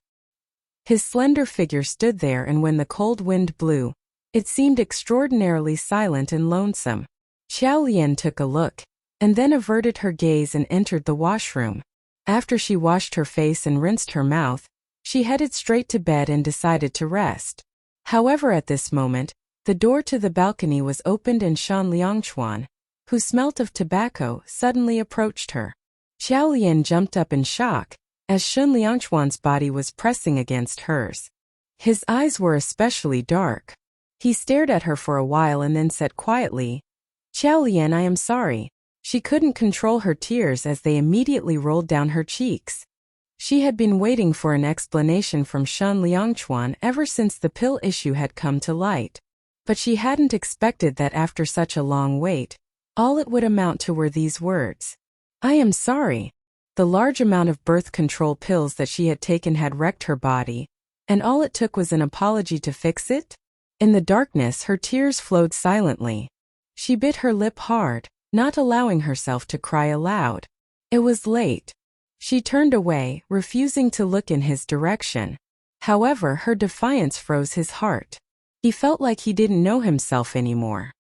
His slender figure stood there, and when the cold wind blew, it seemed extraordinarily silent and lonesome. Qiao Lian took a look, and then averted her gaze and entered the washroom. After she washed her face and rinsed her mouth, she headed straight to bed and decided to rest. However, at this moment, the door to the balcony was opened and Shun Liangchuan, who smelt of tobacco, suddenly approached her. Qiao Lian jumped up in shock, as Shun Liangchuan's body was pressing against hers. His eyes were especially dark. He stared at her for a while and then said quietly, "Qiao Lian, I am sorry." She couldn't control her tears as they immediately rolled down her cheeks. She had been waiting for an explanation from Shun Liangchuan ever since the pill issue had come to light. But she hadn't expected that after such a long wait, all it would amount to were these words. "I am sorry." The large amount of birth control pills that she had taken had wrecked her body, and all it took was an apology to fix it? In the darkness, her tears flowed silently. She bit her lip hard, not allowing herself to cry aloud. It was late. She turned away, refusing to look in his direction. However, her defiance froze his heart. He felt like he didn't know himself anymore.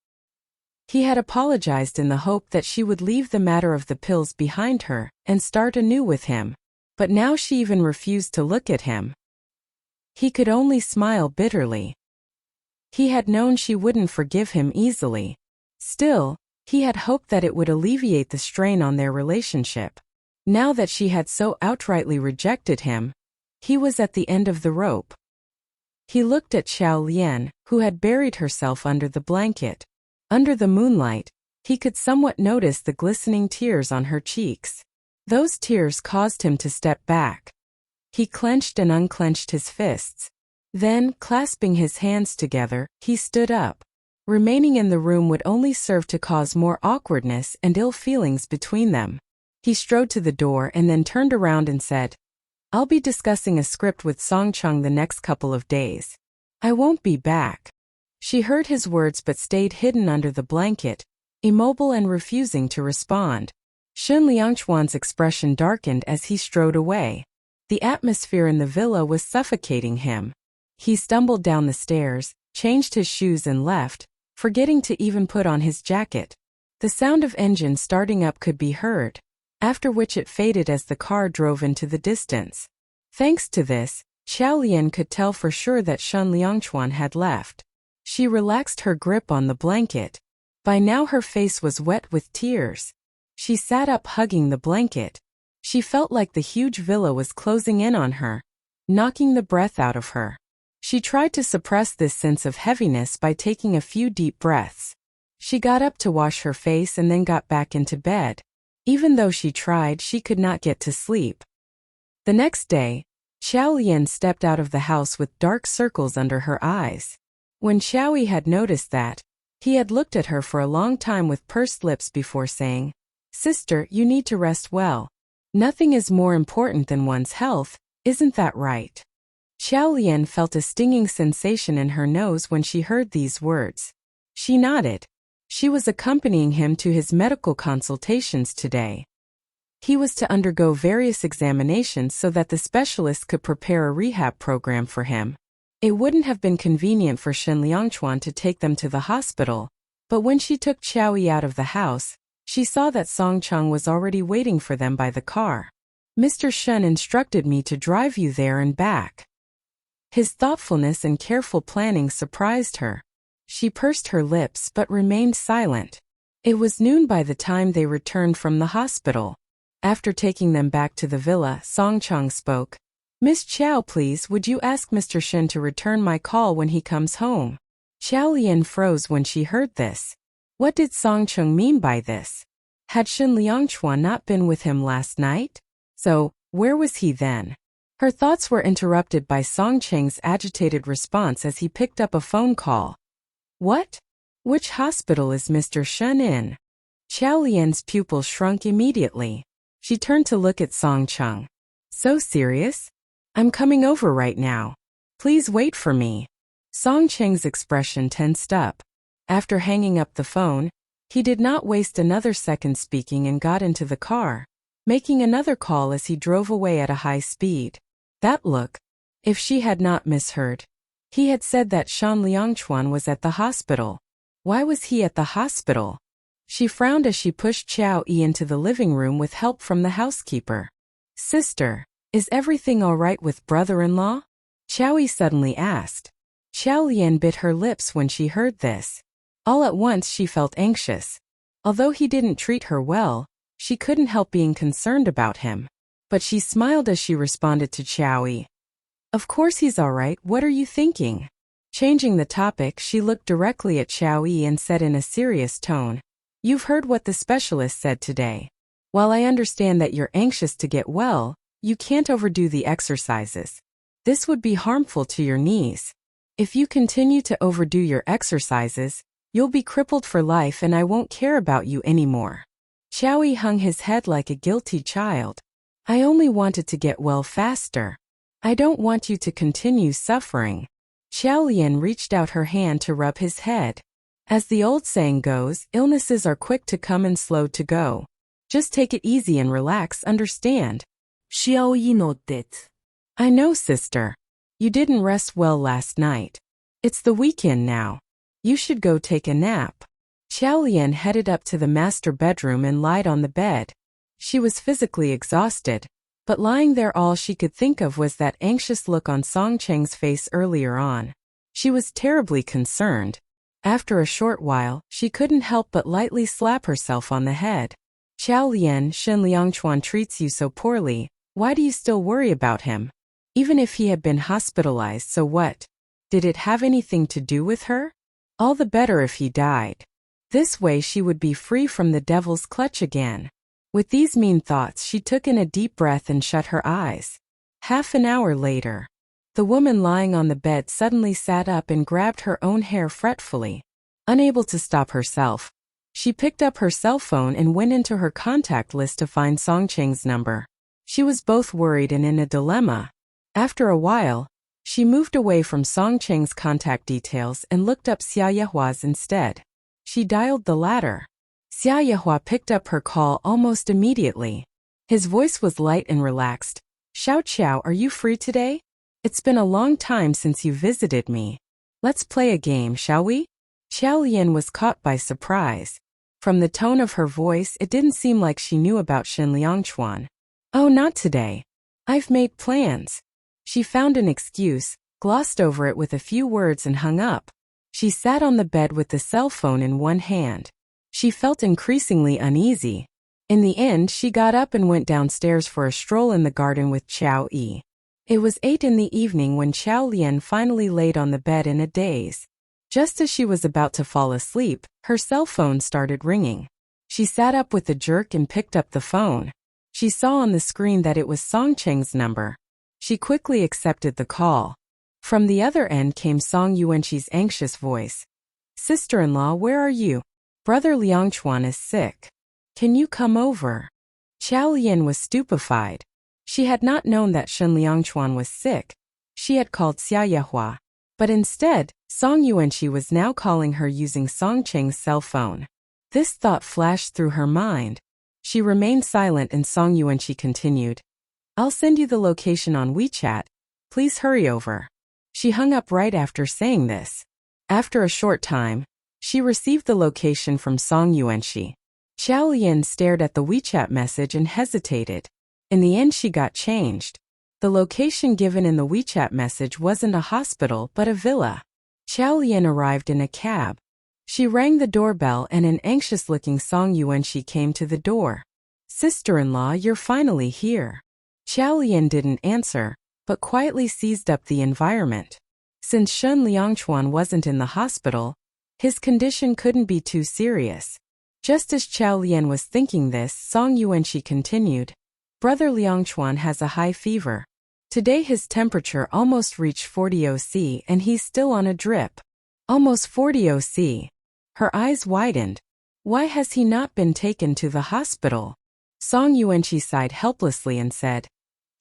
He had apologized in the hope that she would leave the matter of the pills behind her and start anew with him, but now she even refused to look at him. He could only smile bitterly. He had known she wouldn't forgive him easily. Still, he had hoped that it would alleviate the strain on their relationship. Now that she had so outrightly rejected him, he was at the end of the rope. He looked at Qiao Lian, who had buried herself under the blanket. Under the moonlight, he could somewhat notice the glistening tears on her cheeks. Those tears caused him to step back. He clenched and unclenched his fists. Then, clasping his hands together, he stood up. Remaining in the room would only serve to cause more awkwardness and ill feelings between them. He strode to the door and then turned around and said, "I'll be discussing a script with Song Chung the next couple of days. I won't be back." She heard his words but stayed hidden under the blanket, immobile and refusing to respond. Shun Liangchuan's expression darkened as he strode away. The atmosphere in the villa was suffocating him. He stumbled down the stairs, changed his shoes and left, forgetting to even put on his jacket. The sound of engine starting up could be heard, after which it faded as the car drove into the distance. Thanks to this, Qiao Lian could tell for sure that Shun Liangchuan had left. She relaxed her grip on the blanket. By now her face was wet with tears. She sat up hugging the blanket. She felt like the huge villa was closing in on her, knocking the breath out of her. She tried to suppress this sense of heaviness by taking a few deep breaths. She got up to wash her face and then got back into bed. Even though she tried, she could not get to sleep. The next day, Qiao Lian stepped out of the house with dark circles under her eyes. When Qiao Yi had noticed that, he had looked at her for a long time with pursed lips before saying, "Sister, you need to rest well. Nothing is more important than one's health, isn't that right?" Qiao Lian felt a stinging sensation in her nose when she heard these words. She nodded. She was accompanying him to his medical consultations today. He was to undergo various examinations so that the specialist could prepare a rehab program for him. It wouldn't have been convenient for Shun Liangchuan to take them to the hospital, but when she took Qiao Yi out of the house, she saw that Song Chung was already waiting for them by the car. "Mr. Shun instructed me to drive you there and back." His thoughtfulness and careful planning surprised her. She pursed her lips but remained silent. It was noon by the time they returned from the hospital. After taking them back to the villa, Song Chung spoke. "Miss Qiao, please, would you ask Mr. Shin to return my call when he comes home?" Qiao Lian froze when she heard this. What did Song Chung mean by this? Had Shun Liangchuan not been with him last night? So, where was he then? Her thoughts were interrupted by Song Cheng's agitated response as he picked up a phone call. "What? Which hospital is Mr. Shun in?" Qiao Lian's pupil shrunk immediately. She turned to look at Song Cheng. So serious? I'm coming over right now. Please wait for me. Song Cheng's expression tensed up. After hanging up the phone, he did not waste another second speaking and got into the car, making another call as he drove away at a high speed. That look. If she had not misheard. He had said that Shan Liangchuan was at the hospital. Why was he at the hospital? She frowned as she pushed Qiao Yi into the living room with help from the housekeeper. Sister, is everything all right with brother-in-law? Qiao Yi suddenly asked. Qiao Lian bit her lips when she heard this. All at once she felt anxious. Although he didn't treat her well, she couldn't help being concerned about him. But she smiled as she responded to Qiao Yi. Of course he's all right, what are you thinking? Changing the topic, she looked directly at Qiao Yi and said in a serious tone, You've heard what the specialist said today. While I understand that you're anxious to get well, you can't overdo the exercises. This would be harmful to your knees. If you continue to overdo your exercises, you'll be crippled for life and I won't care about you anymore. Qiao Yi hung his head like a guilty child. I only wanted to get well faster. I don't want you to continue suffering. Qiao Lian reached out her hand to rub his head. As the old saying goes, illnesses are quick to come and slow to go. Just take it easy and relax, understand? Xiao Yi nodded. I know, sister. You didn't rest well last night. It's the weekend now. You should go take a nap. Qiao Lian headed up to the master bedroom and lied on the bed. She was physically exhausted, but lying there all she could think of was that anxious look on Song Cheng's face earlier on. She was terribly concerned. After a short while, she couldn't help but lightly slap herself on the head. Qiao Lian, Shen Liangchuan treats you so poorly, why do you still worry about him? Even if he had been hospitalized, so what? Did it have anything to do with her? All the better if he died. This way she would be free from the devil's clutch again. With these mean thoughts, she took in a deep breath and shut her eyes. Half an hour later, the woman lying on the bed suddenly sat up and grabbed her own hair fretfully. Unable to stop herself, she picked up her cell phone and went into her contact list to find Song Cheng's number. She was both worried and in a dilemma. After a while, she moved away from Song Cheng's contact details and looked up Xia Yehua's instead. She dialed the latter. Xia Yehua picked up her call almost immediately. His voice was light and relaxed. Xiao Qiao, are you free today? It's been a long time since you visited me. Let's play a game, shall we? Qiao Lian was caught by surprise. From the tone of her voice, it didn't seem like she knew about Shen Liangchuan. Oh, not today. I've made plans. She found an excuse, glossed over it with a few words and hung up. She sat on the bed with the cell phone in one hand. She felt increasingly uneasy. In the end, she got up and went downstairs for a stroll in the garden with Qiao Yi. It was 8 in the evening when Qiao Lian finally laid on the bed in a daze. Just as she was about to fall asleep, her cell phone started ringing. She sat up with a jerk and picked up the phone. She saw on the screen that it was Song Cheng's number. She quickly accepted the call. From the other end came Song Yuanqi's anxious voice. Sister-in-law, where are you? Brother Liangchuan is sick. Can you come over? Qiao Lian was stupefied. She had not known that Shen Liangchuan was sick. She had called Xia Yehua. But instead, Song Yuanqi was now calling her using Song Cheng's cell phone. This thought flashed through her mind. She remained silent and Song Yuanqi continued. I'll send you the location on WeChat. Please hurry over. She hung up right after saying this. After a short time, she received the location from Song Yuanqi. Qiao Lian stared at the WeChat message and hesitated. In the end, she got changed. The location given in the WeChat message wasn't a hospital but a villa. Qiao Lian arrived in a cab. She rang the doorbell and an anxious-looking Song Yuanqi came to the door. Sister-in-law, you're finally here. Qiao Lian didn't answer, but quietly seized up the environment. Since Shen Liangchuan wasn't in the hospital, his condition couldn't be too serious. Just as Qiao Lian was thinking this, Song Yuanqi continued. Brother Liangchuan has a high fever. Today his temperature almost reached 40 OC and he's still on a drip. Almost 40 OC. Her eyes widened. Why has he not been taken to the hospital? Song Yuanqi sighed helplessly and said,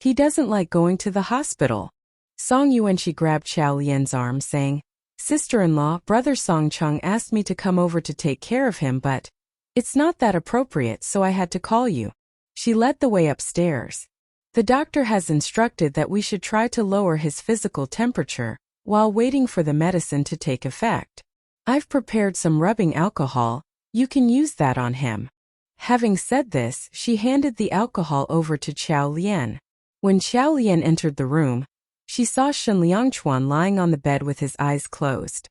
He doesn't like going to the hospital. Song Yuanqi grabbed Xiao Lian's arm saying, Sister-in-law, Brother Song Cheng asked me to come over to take care of him, but it's not that appropriate, so I had to call you. She led the way upstairs. The doctor has instructed that we should try to lower his physical temperature while waiting for the medicine to take effect. I've prepared some rubbing alcohol. You can use that on him. Having said this, she handed the alcohol over to Xiao Lian. When Xiao Lian entered the room, she saw Shen Liangchuan lying on the bed with his eyes closed.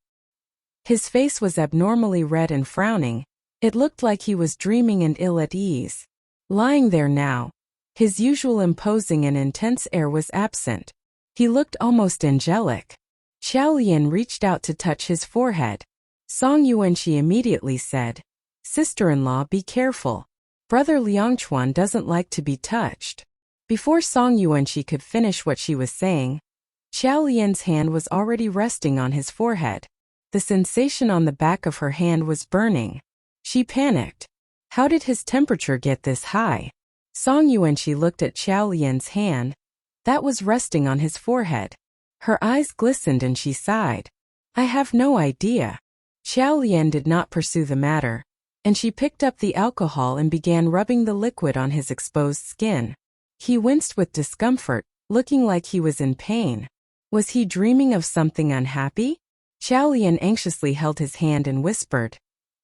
His face was abnormally red and frowning. It looked like he was dreaming and ill at ease. Lying there now, his usual imposing and intense air was absent. He looked almost angelic. Xiao Lian reached out to touch his forehead. Song Yuanqi immediately said, Sister-in-law, be careful. Brother Liangchuan doesn't like to be touched. Before Song Yuanqi could finish what she was saying, Xiao Lian's hand was already resting on his forehead. The sensation on the back of her hand was burning. She panicked. How did his temperature get this high? Song Yuanqi looked at Xiao Lian's hand that was resting on his forehead. Her eyes glistened and she sighed. I have no idea. Xiao Lian did not pursue the matter, and she picked up the alcohol and began rubbing the liquid on his exposed skin. He winced with discomfort, looking like he was in pain. Was he dreaming of something unhappy? Xiao Lian anxiously held his hand and whispered,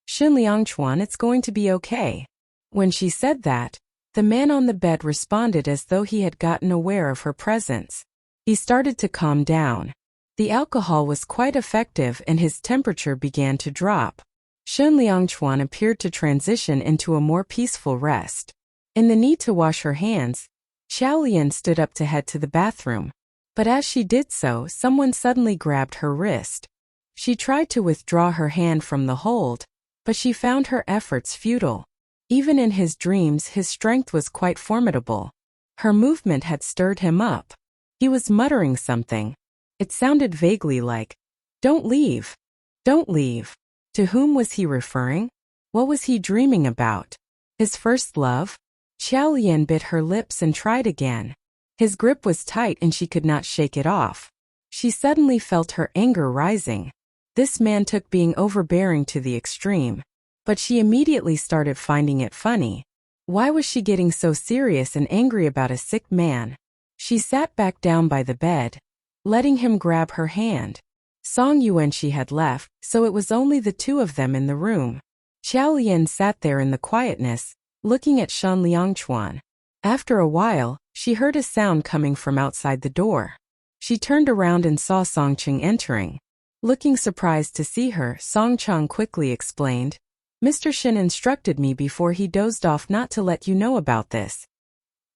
Shen Liangchuan, it's going to be okay. When she said that, the man on the bed responded as though he had gotten aware of her presence. He started to calm down. The alcohol was quite effective and his temperature began to drop. Shen Liangchuan appeared to transition into a more peaceful rest. In the need to wash her hands, Xiao Lian stood up to head to the bathroom. But as she did so, someone suddenly grabbed her wrist. She tried to withdraw her hand from the hold, but she found her efforts futile. Even in his dreams, his strength was quite formidable. Her movement had stirred him up. He was muttering something. It sounded vaguely like, Don't leave. Don't leave. To whom was he referring? What was he dreaming about? His first love? Xiao Lian bit her lips and tried again. His grip was tight and she could not shake it off. She suddenly felt her anger rising. This man took being overbearing to the extreme. But she immediately started finding it funny. Why was she getting so serious and angry about a sick man? She sat back down by the bed, letting him grab her hand. Song Yuanqi had left, so it was only the two of them in the room. Xiao Lian sat there in the quietness, looking at Shen Liangchuan. After a while, she heard a sound coming from outside the door. She turned around and saw Song Cheng entering. Looking surprised to see her, Song Cheng quickly explained, Mr. Shen instructed me before he dozed off not to let you know about this.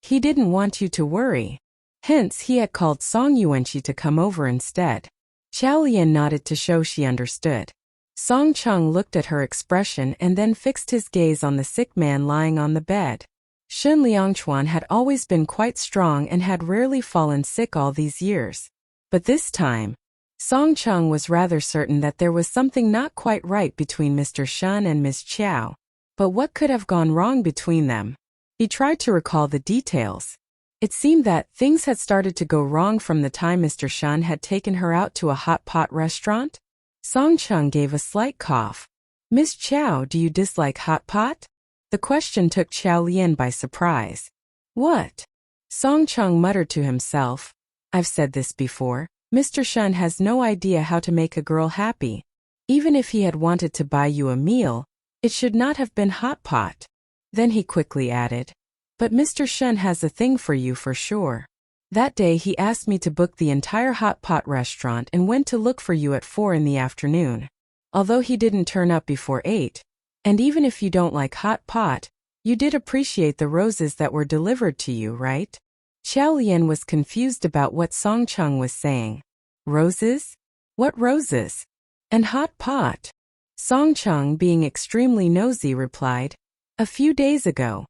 He didn't want you to worry. Hence, he had called Song Yuanqi to come over instead. Xiao Lian nodded to show she understood. Song Cheng looked at her expression and then fixed his gaze on the sick man lying on the bed. Shen Liangchuan had always been quite strong and had rarely fallen sick all these years. But this time, Song Cheng was rather certain that there was something not quite right between Mr. Shen and Ms. Qiao. But what could have gone wrong between them? He tried to recall the details. It seemed that things had started to go wrong from the time Mr. Shen had taken her out to a hot pot restaurant. Song Cheng gave a slight cough. Ms. Qiao, do you dislike hot pot? The question took Xiao Lian by surprise. What? Song Cheng muttered to himself. I've said this before. Mr. Shen has no idea how to make a girl happy. Even if he had wanted to buy you a meal, it should not have been hot pot. Then he quickly added, But Mr. Shen has a thing for you for sure. That day he asked me to book the entire hot pot restaurant and went to look for you at 4 in the afternoon. Although he didn't turn up before 8. And even if you don't like hot pot, you did appreciate the roses that were delivered to you, right? Xiao Lian was confused about what Song Cheng was saying. Roses? What roses? And hot pot? Song Cheng, being extremely nosy, replied, A few days ago.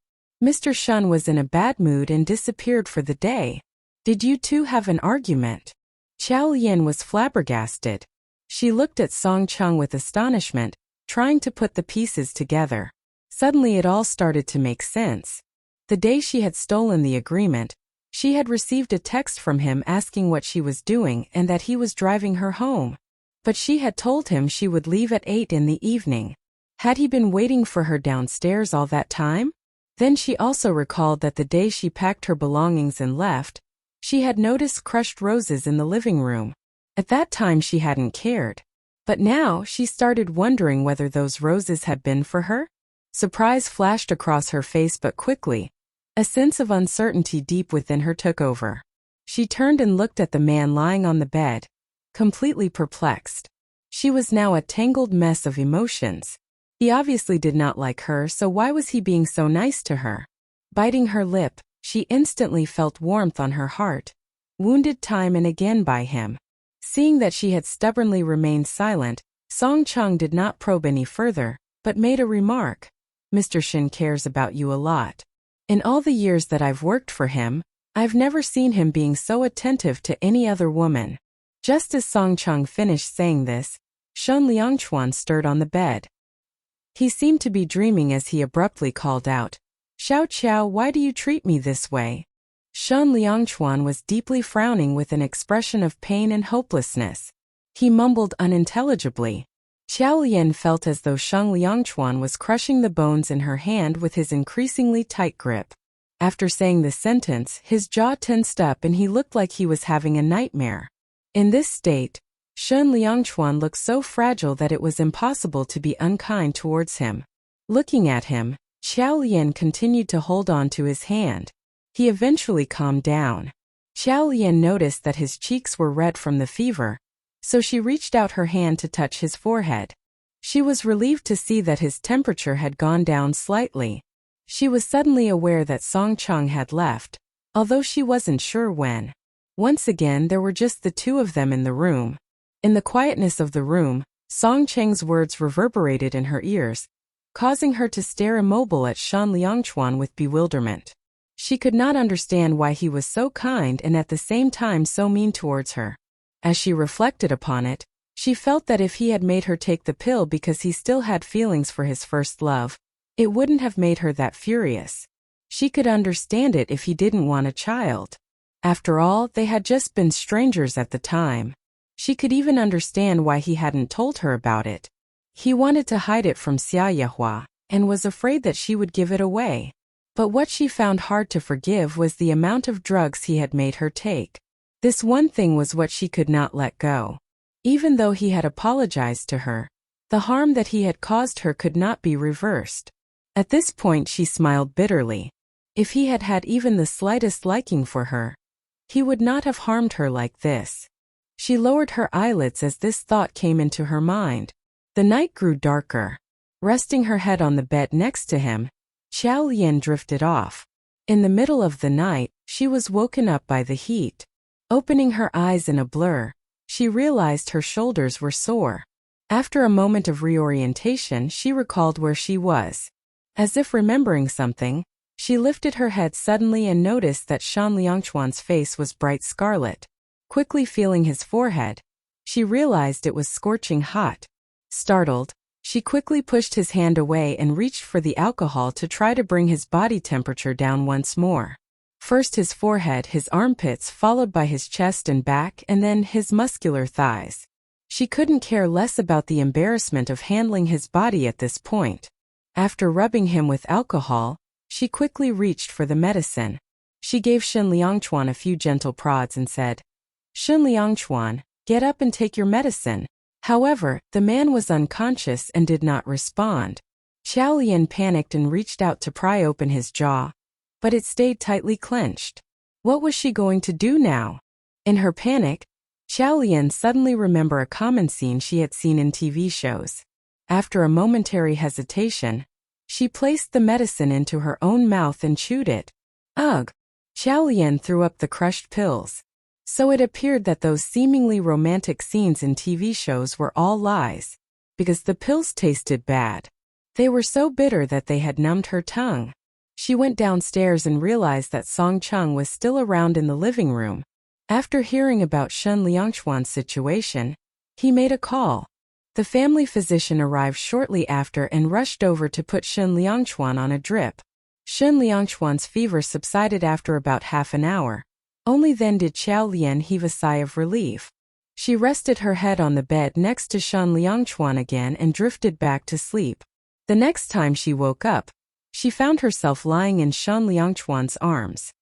Mr. Shen was in a bad mood and disappeared for the day. Did you two have an argument? Xiao Lian was flabbergasted. She looked at Song Cheng with astonishment, trying to put the pieces together. Suddenly it all started to make sense. The day she had stolen the agreement, she had received a text from him asking what she was doing and that he was driving her home. But she had told him she would leave at 8 in the evening. Had he been waiting for her downstairs all that time? Then she also recalled that the day she packed her belongings and left, she had noticed crushed roses in the living room. At that time she hadn't cared. But now she started wondering whether those roses had been for her. Surprise flashed across her face, but quickly, a sense of uncertainty deep within her took over. She turned and looked at the man lying on the bed, completely perplexed. She was now a tangled mess of emotions. He obviously did not like her, so why was he being so nice to her? Biting her lip, she instantly felt warmth on her heart, wounded time and again by him. Seeing that she had stubbornly remained silent, Song Chung did not probe any further, but made a remark. Mr. Shin cares about you a lot. In all the years that I've worked for him, I've never seen him being so attentive to any other woman. Just as Song Chung finished saying this, Shun Liangchuan stirred on the bed. He seemed to be dreaming as he abruptly called out, "Xiao Qiao, why do you treat me this way?" Shun Liangchuan was deeply frowning with an expression of pain and hopelessness. He mumbled unintelligibly. Xiao Lian felt as though Shun Liangchuan was crushing the bones in her hand with his increasingly tight grip. After saying this sentence, his jaw tensed up and he looked like he was having a nightmare. In this state, Shun Liangchuan looked so fragile that it was impossible to be unkind towards him. Looking at him, Xiao Lian continued to hold on to his hand. He eventually calmed down. Xiao Lian noticed that his cheeks were red from the fever, so she reached out her hand to touch his forehead. She was relieved to see that his temperature had gone down slightly. She was suddenly aware that Song Chung had left, although she wasn't sure when. Once again there were just the two of them in the room. In the quietness of the room, Song Cheng's words reverberated in her ears, causing her to stare immobile at Shun Liangchuan with bewilderment. She could not understand why he was so kind and at the same time so mean towards her. As she reflected upon it, she felt that if he had made her take the pill because he still had feelings for his first love, it wouldn't have made her that furious. She could understand it if he didn't want a child. After all, they had just been strangers at the time. She could even understand why he hadn't told her about it. He wanted to hide it from Xia Yehua, and was afraid that she would give it away. But what she found hard to forgive was the amount of drugs he had made her take. This one thing was what she could not let go. Even though he had apologized to her, the harm that he had caused her could not be reversed. At this point she smiled bitterly. If he had had even the slightest liking for her, he would not have harmed her like this. She lowered her eyelids as this thought came into her mind. The night grew darker. Resting her head on the bed next to him, Xiao Lian drifted off. In the middle of the night, she was woken up by the heat. Opening her eyes in a blur, she realized her shoulders were sore. After a moment of reorientation, she recalled where she was. As if remembering something, she lifted her head suddenly and noticed that Shun Liangchuan's face was bright scarlet. Quickly feeling his forehead, she realized it was scorching hot. Startled, she quickly pushed his hand away and reached for the alcohol to try to bring his body temperature down once more. First his forehead, his armpits, followed by his chest and back, and then his muscular thighs. She couldn't care less about the embarrassment of handling his body at this point. After rubbing him with alcohol, she quickly reached for the medicine. She gave Shun Liangchuan a few gentle prods and said, "Shun Liangchuan, get up and take your medicine." However, the man was unconscious and did not respond. Xiao Lian panicked and reached out to pry open his jaw, but it stayed tightly clenched. What was she going to do now? In her panic, Xiao Lian suddenly remembered a common scene she had seen in TV shows. After a momentary hesitation, she placed the medicine into her own mouth and chewed it. Ugh! Xiao Lian threw up the crushed pills. So it appeared that those seemingly romantic scenes in TV shows were all lies, because the pills tasted bad. They were so bitter that they had numbed her tongue. She went downstairs and realized that Song Chung was still around in the living room. After hearing about Shun Liangchuan's situation, he made a call. The family physician arrived shortly after and rushed over to put Shun Liangchuan on a drip. Shun Liangchuan's fever subsided after about half an hour. Only then did Qiao Lian heave a sigh of relief. She rested her head on the bed next to Shun Liangchuan again and drifted back to sleep. The next time she woke up, she found herself lying in Shun Liangchuan's arms.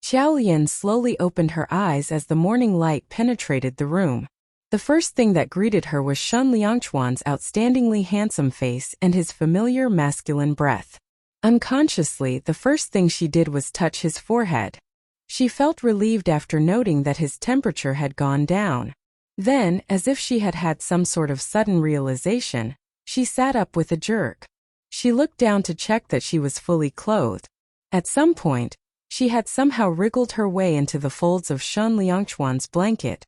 Qiao Lian slowly opened her eyes as the morning light penetrated the room. The first thing that greeted her was Shun Liangchuan's outstandingly handsome face and his familiar masculine breath. Unconsciously, the first thing she did was touch his forehead. She felt relieved after noting that his temperature had gone down. Then, as if she had had some sort of sudden realization, she sat up with a jerk. She looked down to check that she was fully clothed. At some point, she had somehow wriggled her way into the folds of Shun Liangchuan's blanket.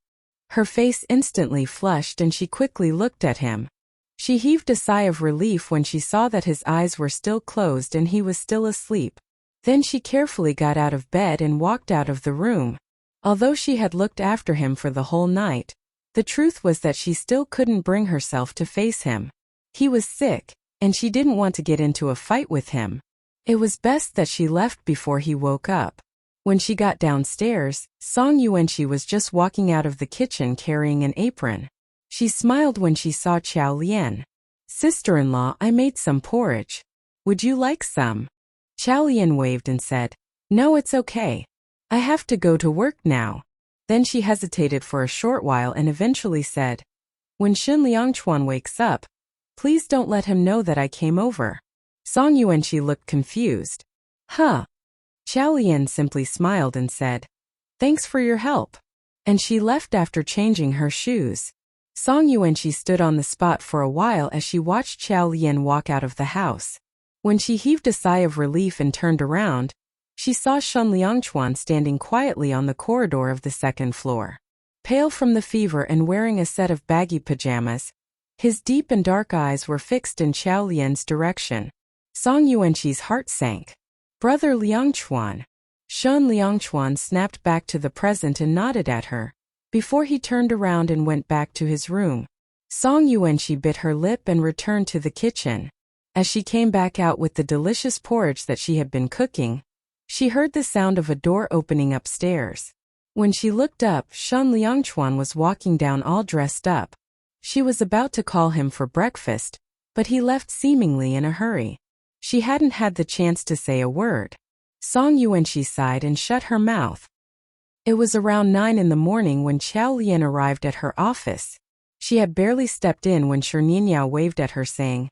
Her face instantly flushed and she quickly looked at him. She heaved a sigh of relief when she saw that his eyes were still closed and he was still asleep. Then she carefully got out of bed and walked out of the room. Although she had looked after him for the whole night, the truth was that she still couldn't bring herself to face him. He was sick, and she didn't want to get into a fight with him. It was best that she left before he woke up. When she got downstairs, Song Yuanqi was just walking out of the kitchen carrying an apron. She smiled when she saw Qiao Lian. "Sister-in-law, I made some porridge. Would you like some?" Qiao Lian waved and said, "No, it's okay. I have to go to work now." Then she hesitated for a short while and eventually said, "When Shun Liangchuan wakes up, please don't let him know that I came over." Song Yuanqi looked confused. "Huh." Qiao Lian simply smiled and said, "Thanks for your help." And she left after changing her shoes. Song Yuanqi stood on the spot for a while as she watched Qiao Lian walk out of the house. When she heaved a sigh of relief and turned around, she saw Shun Liangchuan standing quietly on the corridor of the second floor. Pale from the fever and wearing a set of baggy pajamas, his deep and dark eyes were fixed in Qiao Lian's direction. Song Yuanqi's heart sank. "Brother Liangchuan." Shun Liangchuan snapped back to the present and nodded at her, before he turned around and went back to his room. Song Yuanqi bit her lip and returned to the kitchen. As she came back out with the delicious porridge that she had been cooking, she heard the sound of a door opening upstairs. When she looked up, Shun Liangchuan was walking down all dressed up. She was about to call him for breakfast, but he left seemingly in a hurry. She hadn't had the chance to say a word. Song Yuanqi sighed and shut her mouth. It was around 9 in the morning when Qiao Lian arrived at her office. She had barely stepped in when Sherniniao waved at her saying,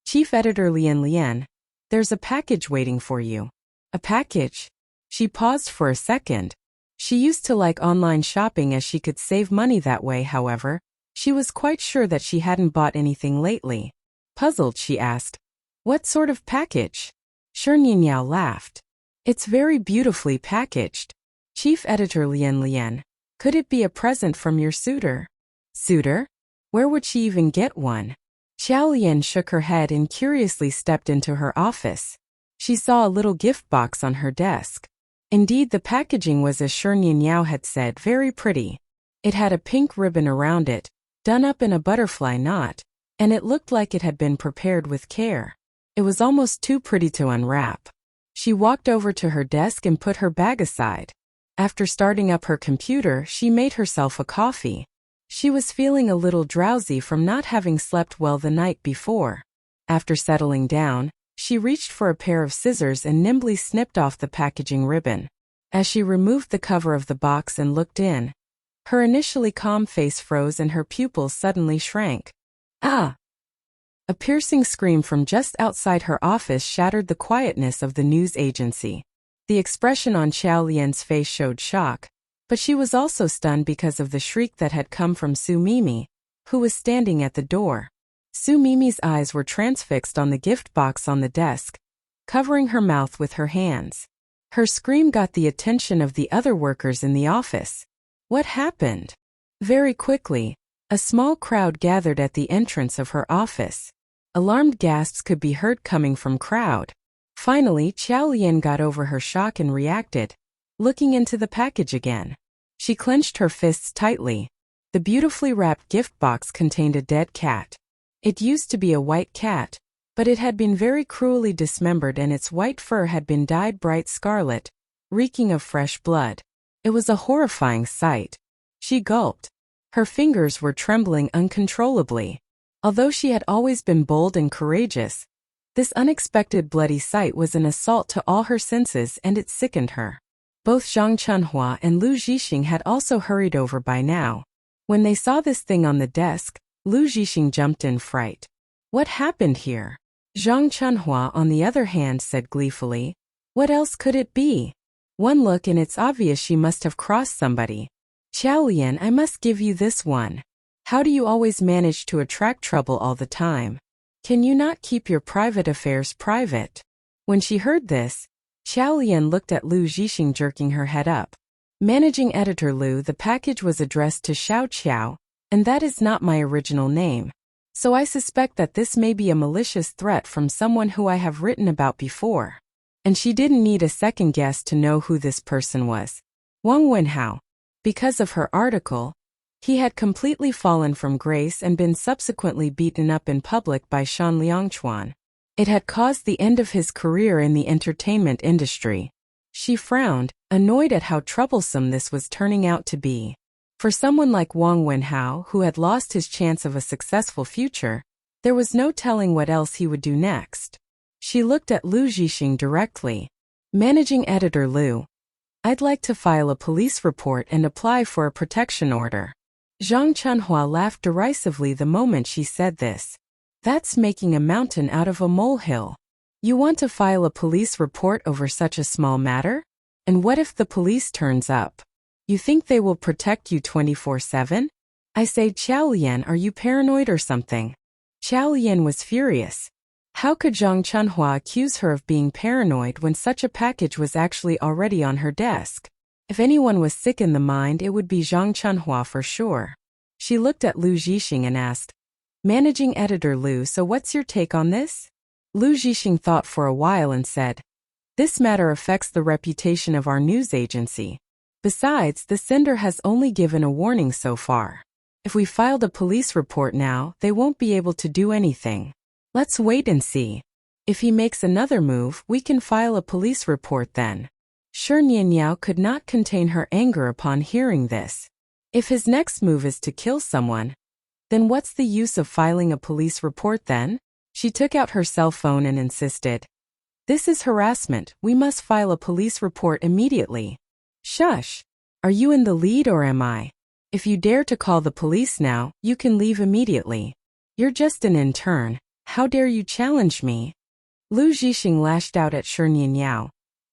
"Chief Editor Lian, there's a package waiting for you." "A package?" She paused for a second. She used to like online shopping as she could save money that way. However, she was quite sure that she hadn't bought anything lately. Puzzled, she asked, "What sort of package?" Sherniniao laughed. "It's very beautifully packaged. Chief Editor Lian, could it be a present from your suitor?" "Suitor? Where would she even get one?" Qiao Lian shook her head and curiously stepped into her office. She saw a little gift box on her desk. Indeed, the packaging was, as Sherniniao had said, very pretty. It had a pink ribbon around it, done up in a butterfly knot, and it looked like it had been prepared with care. It was almost too pretty to unwrap. She walked over to her desk and put her bag aside. After starting up her computer, she made herself a coffee. She was feeling a little drowsy from not having slept well the night before. After settling down, she reached for a pair of scissors and nimbly snipped off the packaging ribbon. As she removed the cover of the box and looked in, her initially calm face froze and her pupils suddenly shrank. "Ah!" A piercing scream from just outside her office shattered the quietness of the news agency. The expression on Qiao Lian's face showed shock, but she was also stunned because of the shriek that had come from Su Mimi, who was standing at the door. Su Mimi's eyes were transfixed on the gift box on the desk, covering her mouth with her hands. Her scream got the attention of the other workers in the office. What happened? Very quickly, a small crowd gathered at the entrance of her office. Alarmed gasps could be heard coming from crowd. Finally, Qiao Lian got over her shock and reacted, looking into the package again. She clenched her fists tightly. The beautifully wrapped gift box contained a dead cat. It used to be a white cat, but it had been very cruelly dismembered and its white fur had been dyed bright scarlet, reeking of fresh blood. It was a horrifying sight. She gulped. Her fingers were trembling uncontrollably. Although she had always been bold and courageous, this unexpected bloody sight was an assault to all her senses and it sickened her. Both Zhang Chunhua and Lu Zhixing had also hurried over by now. When they saw this thing on the desk, Lu Zhixing jumped in fright. What happened here? Zhang Chunhua, on the other hand, said gleefully, what else could it be? One look and it's obvious she must have crossed somebody. Qiaolian, I must give you this one. How do you always manage to attract trouble all the time? Can you not keep your private affairs private? When she heard this, Qiaolian looked at Lu Zhixing, jerking her head up. Managing Editor Lu, the package was addressed to Xiao Qiao, and that is not my original name. So I suspect that this may be a malicious threat from someone who I have written about before. And she didn't need a second guess to know who this person was. Wang Wenhao. Because of her article, he had completely fallen from grace and been subsequently beaten up in public by Shan Liangchuan. It had caused the end of his career in the entertainment industry. She frowned, annoyed at how troublesome this was turning out to be. For someone like Wang Wenhao, who had lost his chance of a successful future, there was no telling what else he would do next. She looked at Lu Zhixing directly. Managing Editor Lu, I'd like to file a police report and apply for a protection order. Zhang Chunhua laughed derisively the moment she said this. That's making a mountain out of a molehill. You want to file a police report over such a small matter? And what if the police turns up? You think they will protect you 24/7? I say, Qiaolian, are you paranoid or something? Qiaolian was furious. How could Zhang Chunhua accuse her of being paranoid when such a package was actually already on her desk? If anyone was sick in the mind, it would be Zhang Chunhua for sure. She looked at Lu Zhixing and asked, Managing Editor Lu, so what's your take on this? Lu Zhixing thought for a while and said, This matter affects the reputation of our news agency. Besides, the sender has only given a warning so far. If we filed a police report now, they won't be able to do anything. Let's wait and see. If he makes another move, we can file a police report then. Shi Nianyao could not contain her anger upon hearing this. If his next move is to kill someone, then what's the use of filing a police report then? She took out her cell phone and insisted. This is harassment, we must file a police report immediately. Shush! Are you in the lead or am I? If you dare to call the police now, you can leave immediately. You're just an intern. How dare you challenge me? Lu Zhixing lashed out at Shi Nianyao,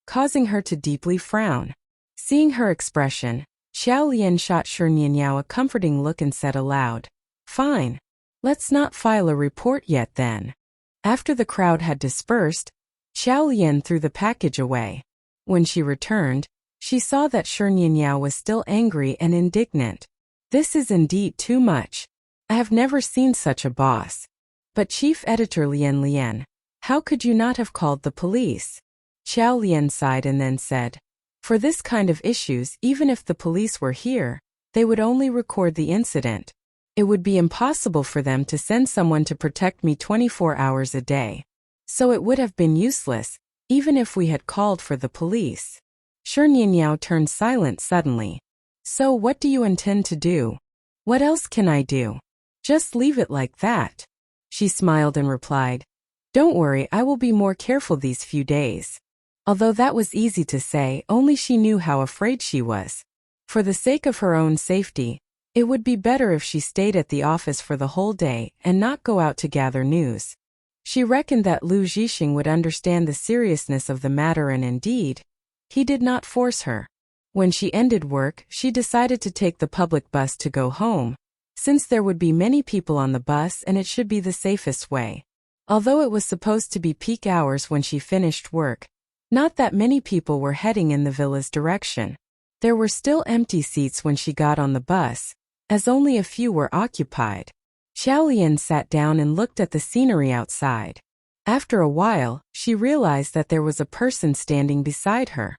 causing her to deeply frown. Seeing her expression, Qiaolian shot Shi Nianyao a comforting look and said aloud, Fine. Let's not file a report yet then. After the crowd had dispersed, Qiaolian threw the package away. When she returned, she saw that Shi Nianyao was still angry and indignant. This is indeed too much. I have never seen such a boss. But Chief Editor Lian, how could you not have called the police? Qiaolian sighed and then said, For this kind of issues, even if the police were here, they would only record the incident. It would be impossible for them to send someone to protect me 24 hours a day. So it would have been useless, even if we had called for the police. Shi Nianyao turned silent suddenly. So what do you intend to do? What else can I do? Just leave it like that. She smiled and replied, Don't worry, I will be more careful these few days. Although that was easy to say, only she knew how afraid she was. For the sake of her own safety, it would be better if she stayed at the office for the whole day and not go out to gather news. She reckoned that Lu Zhixing would understand the seriousness of the matter and indeed, he did not force her. When she ended work, she decided to take the public bus to go home, since there would be many people on the bus and it should be the safest way. Although it was supposed to be peak hours when she finished work, not that many people were heading in the villa's direction. There were still empty seats when she got on the bus, as only a few were occupied. Qiaolian sat down and looked at the scenery outside. After a while, she realized that there was a person standing beside her.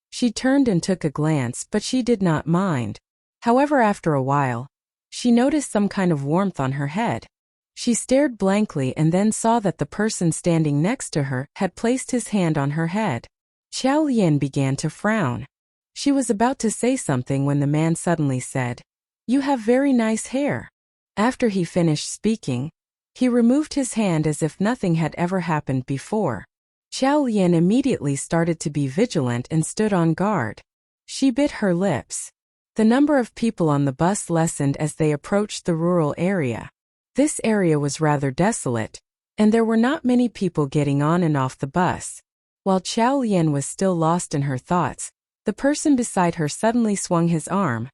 She turned and took a glance, but she did not mind. However, after a while, she noticed some kind of warmth on her head. She stared blankly and then saw that the person standing next to her had placed his hand on her head. Xiao Lian began to frown. She was about to say something when the man suddenly said, "You have very nice hair." After he finished speaking, he removed his hand as if nothing had ever happened before. Xiao Lian immediately started to be vigilant and stood on guard. She bit her lips. The number of people on the bus lessened as they approached the rural area. This area was rather desolate, and there were not many people getting on and off the bus. While Xiao Lian was still lost in her thoughts, the person beside her suddenly swung his arm,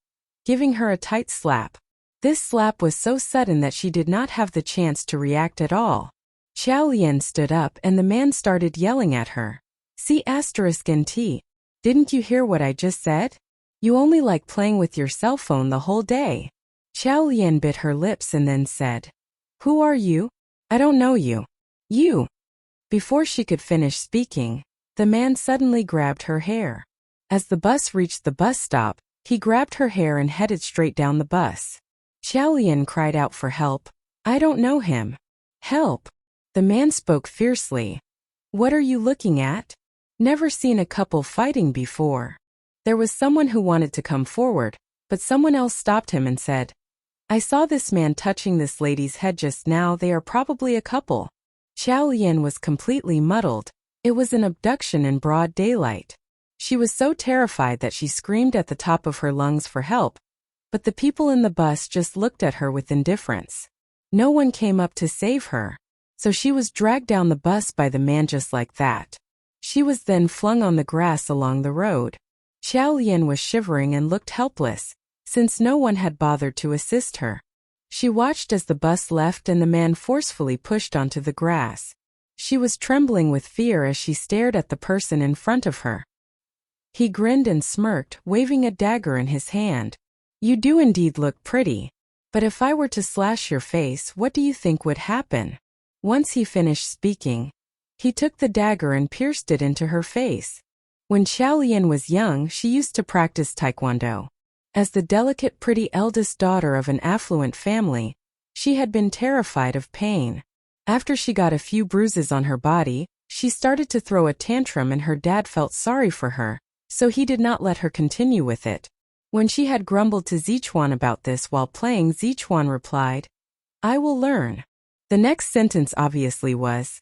giving her a tight slap. This slap was so sudden that she did not have the chance to react at all. Xiao Lian stood up and the man started yelling at her. C*NT. Didn't you hear what I just said? You only like playing with your cell phone the whole day. Xiao Lian bit her lips and then said, "Who are you? I don't know you." You. Before she could finish speaking, the man suddenly grabbed her hair. As the bus reached the bus stop, he grabbed her hair and headed straight down the bus. Xiao Lian cried out for help. "I don't know him." "Help!" The man spoke fiercely. "What are you looking at? Never seen a couple fighting before." There was someone who wanted to come forward, but someone else stopped him and said, "I saw this man touching this lady's head just now. They are probably a couple." Xiao Lian was completely muddled. It was an abduction in broad daylight. She was so terrified that she screamed at the top of her lungs for help, but the people in the bus just looked at her with indifference. No one came up to save her, so she was dragged down the bus by the man just like that. She was then flung on the grass along the road. Xiao Lian was shivering and looked helpless, since no one had bothered to assist her. She watched as the bus left and the man forcefully pushed onto the grass. She was trembling with fear as she stared at the person in front of her. He grinned and smirked, waving a dagger in his hand. "You do indeed look pretty. But if I were to slash your face, what do you think would happen?" Once he finished speaking, he took the dagger and pierced it into her face. When Xiao Lian was young, she used to practice taekwondo. As the delicate, pretty eldest daughter of an affluent family, she had been terrified of pain. After she got a few bruises on her body, she started to throw a tantrum and her dad felt sorry for her, so he did not let her continue with it. When she had grumbled to Zichuan about this while playing, Zichuan replied, "I will learn." The next sentence obviously was,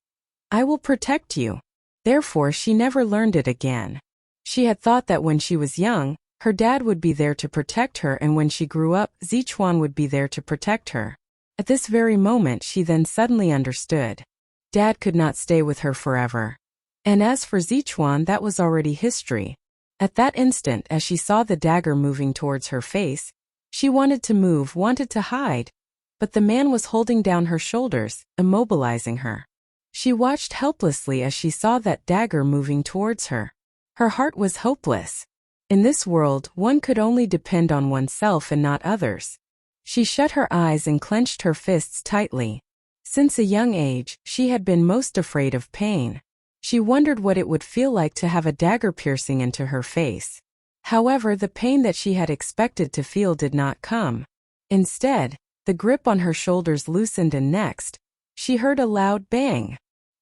"I will protect you." Therefore, she never learned it again. She had thought that when she was young, her dad would be there to protect her, and when she grew up, Zichuan would be there to protect her. At this very moment, she then suddenly understood. Dad could not stay with her forever. And as for Zichuan, that was already history. At that instant, as she saw the dagger moving towards her face, she wanted to move, wanted to hide, but the man was holding down her shoulders, immobilizing her. She watched helplessly as she saw that dagger moving towards her. Her heart was hopeless. In this world, one could only depend on oneself and not others. She shut her eyes and clenched her fists tightly. Since a young age, she had been most afraid of pain. She wondered what it would feel like to have a dagger piercing into her face. However, the pain that she had expected to feel did not come. Instead, the grip on her shoulders loosened and next, she heard a loud bang.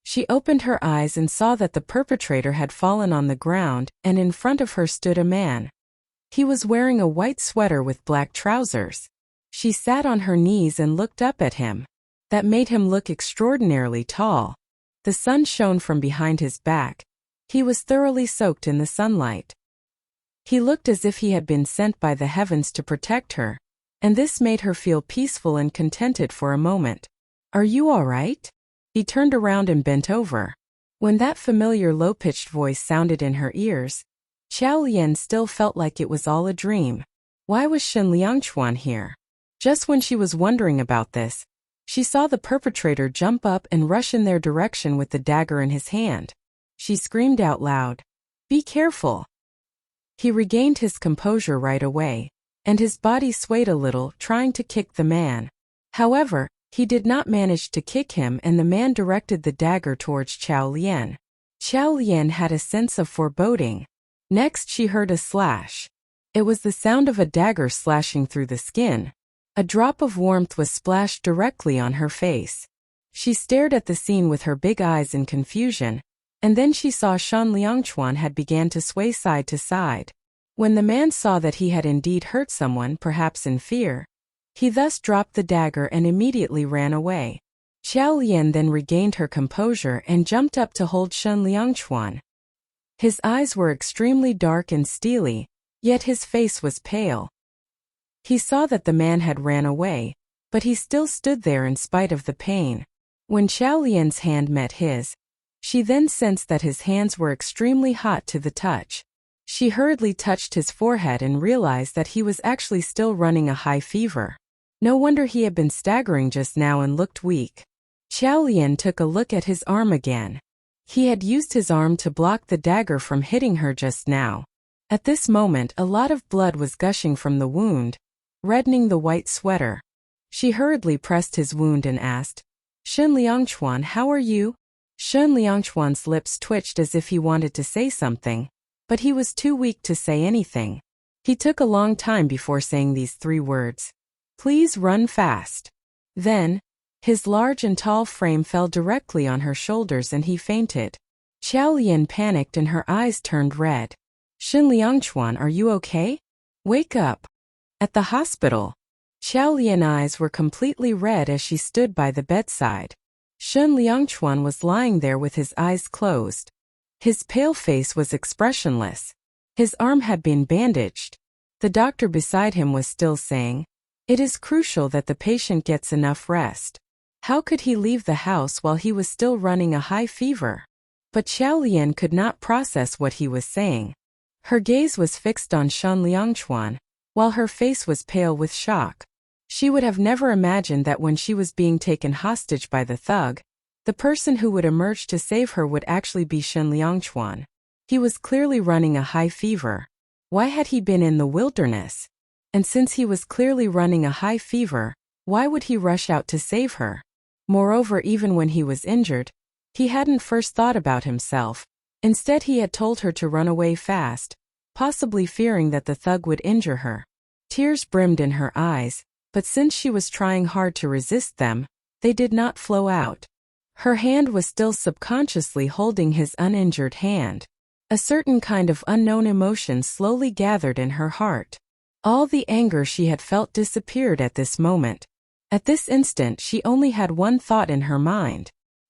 She opened her eyes and saw that the perpetrator had fallen on the ground, and in front of her stood a man. He was wearing a white sweater with black trousers. She sat on her knees and looked up at him. That made him look extraordinarily tall. The sun shone from behind his back. He was thoroughly soaked in the sunlight. He looked as if he had been sent by the heavens to protect her, and this made her feel peaceful and contented for a moment. "Are you all right?" He turned around and bent over. When that familiar low-pitched voice sounded in her ears, Xiao Lian still felt like it was all a dream. Why was Shen Liangchuan here? Just when she was wondering about this, she saw the perpetrator jump up and rush in their direction with the dagger in his hand. She screamed out loud, "Be careful!" He regained his composure right away, and his body swayed a little, trying to kick the man. However, he did not manage to kick him, and the man directed the dagger towards Xiao Lian. Xiao Lian had a sense of foreboding. Next, she heard a slash. It was the sound of a dagger slashing through the skin. A drop of warmth was splashed directly on her face. She stared at the scene with her big eyes in confusion, and then she saw Shan Liangchuan had began to sway side to side. When the man saw that he had indeed hurt someone, perhaps in fear, he thus dropped the dagger and immediately ran away. Xiao Lian then regained her composure and jumped up to hold Shan Liangchuan. His eyes were extremely dark and steely, yet his face was pale. He saw that the man had ran away, but he still stood there in spite of the pain. When Xiao Lian's hand met his, she then sensed that his hands were extremely hot to the touch. She hurriedly touched his forehead and realized that he was actually still running a high fever. No wonder he had been staggering just now and looked weak. Xiao Lian took a look at his arm again. He had used his arm to block the dagger from hitting her just now. At this moment, a lot of blood was gushing from the wound, reddening the white sweater. She hurriedly pressed his wound and asked, "Shen Liangchuan, how are you?" Shen Liangchuan's lips twitched as if he wanted to say something, but he was too weak to say anything. He took a long time before saying these 3 words. "Please run fast." Then, his large and tall frame fell directly on her shoulders and he fainted. Xiao Lian panicked and her eyes turned red. "Shen Liangchuan, are you okay? Wake up." At the hospital, Xiao Lian's eyes were completely red as she stood by the bedside. Shen Liangchuan was lying there with his eyes closed. His pale face was expressionless. His arm had been bandaged. The doctor beside him was still saying, "It is crucial that the patient gets enough rest." How could he leave the house while he was still running a high fever? But Xiao Lian could not process what he was saying. Her gaze was fixed on Shen Liangchuan, while her face was pale with shock. She would have never imagined that when she was being taken hostage by the thug, the person who would emerge to save her would actually be Shen Liangchuan. He was clearly running a high fever. Why had he been in the wilderness? And since he was clearly running a high fever, why would he rush out to save her? Moreover, even when he was injured, he hadn't first thought about himself. Instead, he had told her to run away fast, possibly fearing that the thug would injure her. Tears brimmed in her eyes, but since she was trying hard to resist them, they did not flow out. Her hand was still subconsciously holding his uninjured hand. A certain kind of unknown emotion slowly gathered in her heart. All the anger she had felt disappeared at this moment. At this instant, she only had one thought in her mind.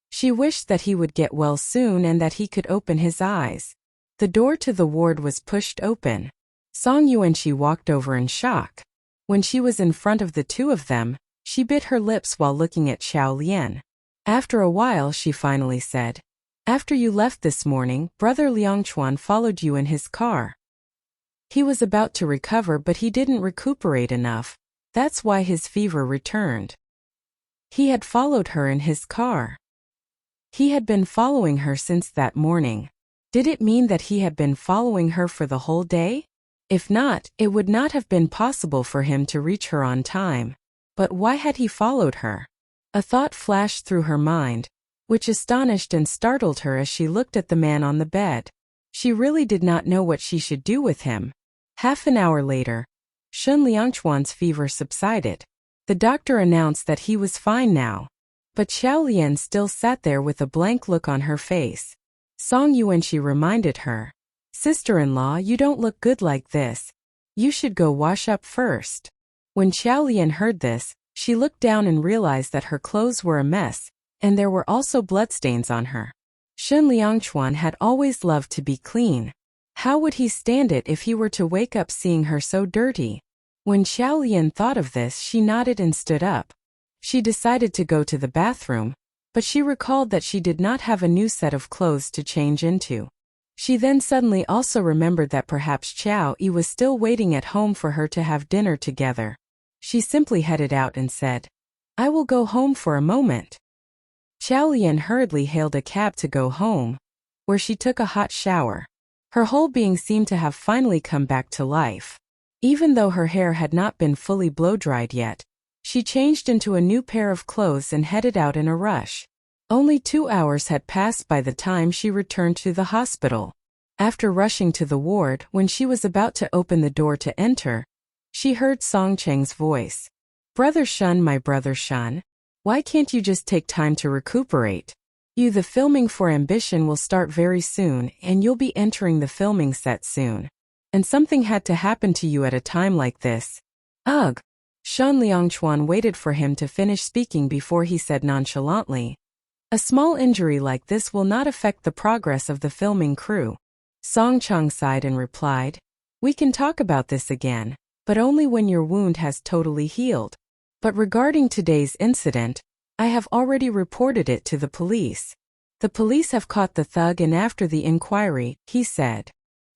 She wished that he would get well soon and that he could open his eyes. The door to the ward was pushed open. Song Yuanqi walked over in shock. When she was in front of the 2 of them, she bit her lips while looking at Xiao Lian. After a while, she finally said, "After you left this morning, Brother Liangchuan followed you in his car. He was about to recover, but he didn't recuperate enough. That's why his fever returned. He had followed her in his car. He had been following her since that morning. Did it mean that he had been following her for the whole day? If not, it would not have been possible for him to reach her on time. But why had he followed her?" A thought flashed through her mind, which astonished and startled her as she looked at the man on the bed. She really did not know what she should do with him. Half an hour later, Shen Liangchuan's fever subsided. The doctor announced that he was fine now. But Xiao Lian still sat there with a blank look on her face. Song Yuanqi reminded her, "Sister-in-law, you don't look good like this. You should go wash up first." When Xiao Lian heard this, she looked down and realized that her clothes were a mess, and there were also bloodstains on her. Shen Liangchuan had always loved to be clean. How would he stand it if he were to wake up seeing her so dirty? When Xiao Lian thought of this, she nodded and stood up. She decided to go to the bathroom, but she recalled that she did not have a new set of clothes to change into. She then suddenly also remembered that perhaps Xiao Yi was still waiting at home for her to have dinner together. She simply headed out and said, "I will go home for a moment." Xiao Lian hurriedly hailed a cab to go home, where she took a hot shower. Her whole being seemed to have finally come back to life. Even though her hair had not been fully blow-dried yet, she changed into a new pair of clothes and headed out in a rush. Only 2 hours had passed by the time she returned to the hospital. After rushing to the ward, when she was about to open the door to enter, she heard Song Cheng's voice. Brother Shun, my brother Shun, why can't you just take time to recuperate? The filming for Ambition will start very soon and you'll be entering the filming set soon. And something had to happen to you at a time like this. Ugh. Shan Liangchuan waited for him to finish speaking before he said nonchalantly, a small injury like this will not affect the progress of the filming crew. Song Chang sighed and replied, we can talk about this again, but only when your wound has totally healed. But regarding today's incident, I have already reported it to the police. The police have caught the thug and after the inquiry, he said.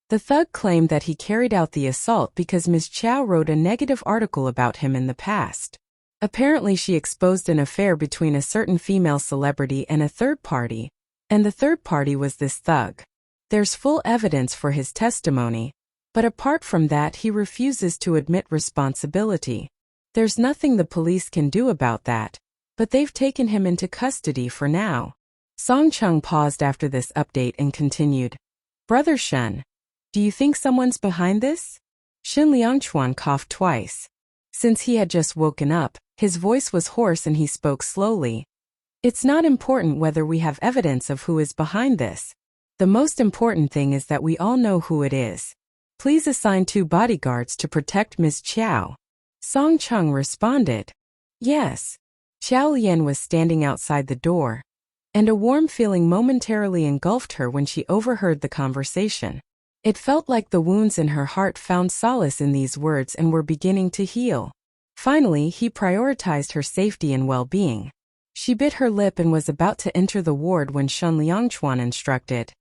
The thug claimed that he carried out the assault because Ms. Chow wrote a negative article about him in the past. Apparently she exposed an affair between a certain female celebrity and a third party, and the third party was this thug. There's full evidence for his testimony, but apart from that he refuses to admit responsibility. There's nothing the police can do about that, but they've taken him into custody for now. Song Chung paused after this update and continued, Brother Shen, do you think someone's behind this? Shin Liangchuan coughed twice. Since he had just woken up, his voice was hoarse and he spoke slowly. It's not important whether we have evidence of who is behind this. The most important thing is that we all know who it is. Please assign 2 bodyguards to protect Ms. Chow. Song Chung responded. Yes. Xiao Lian was standing outside the door, and a warm feeling momentarily engulfed her when she overheard the conversation. It felt like the wounds in her heart found solace in these words and were beginning to heal. Finally, he prioritized her safety and well-being. She bit her lip and was about to enter the ward when Shen Liangchuan instructed.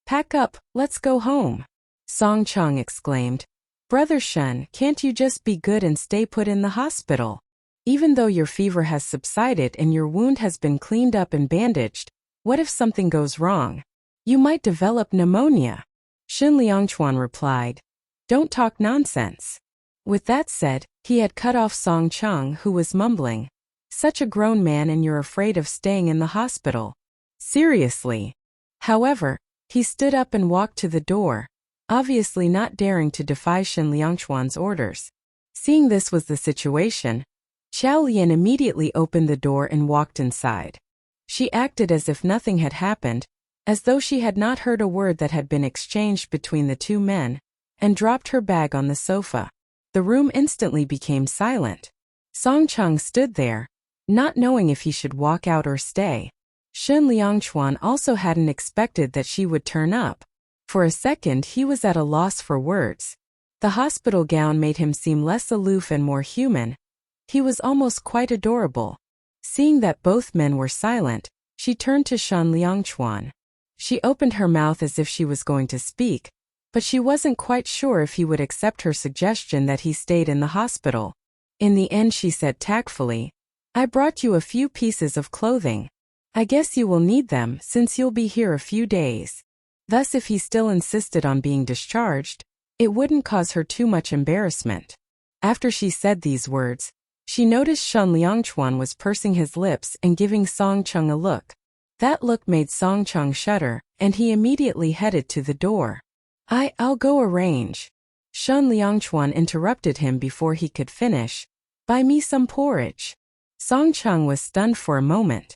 Pack up, let's go home. Song Chung exclaimed. Brother Shen, can't you just be good and stay put in the hospital? Even though your fever has subsided and your wound has been cleaned up and bandaged, what if something goes wrong? You might develop pneumonia. Shin Liangchuan replied. Don't talk nonsense. With that said, he had cut off Song Chung, who was mumbling. Such a grown man and you're afraid of staying in the hospital. Seriously. However, he stood up and walked to the door, obviously not daring to defy Shin Liangchuan's orders. Seeing this was the situation, Xiao Lian immediately opened the door and walked inside. She acted as if nothing had happened, as though she had not heard a word that had been exchanged between the 2 men, and dropped her bag on the sofa. The room instantly became silent. Song Chung stood there, not knowing if he should walk out or stay. Shin Liangchuan also hadn't expected that she would turn up. For a second he was at a loss for words. The hospital gown made him seem less aloof and more human. He was almost quite adorable. Seeing that both men were silent, she turned to Shan Liangchuan. She opened her mouth as if she was going to speak, but she wasn't quite sure if he would accept her suggestion that he stayed in the hospital. In the end she said tactfully, I brought you a few pieces of clothing. I guess you will need them since you'll be here a few days. Thus if he still insisted on being discharged, it wouldn't cause her too much embarrassment. After she said these words, she noticed Shan Liangchuan was pursing his lips and giving Song Chung a look. That look made Song Chung shudder, and he immediately headed to the door. I'll go arrange. Shan Liangchuan interrupted him before he could finish. Buy me some porridge. Song Chung was stunned for a moment.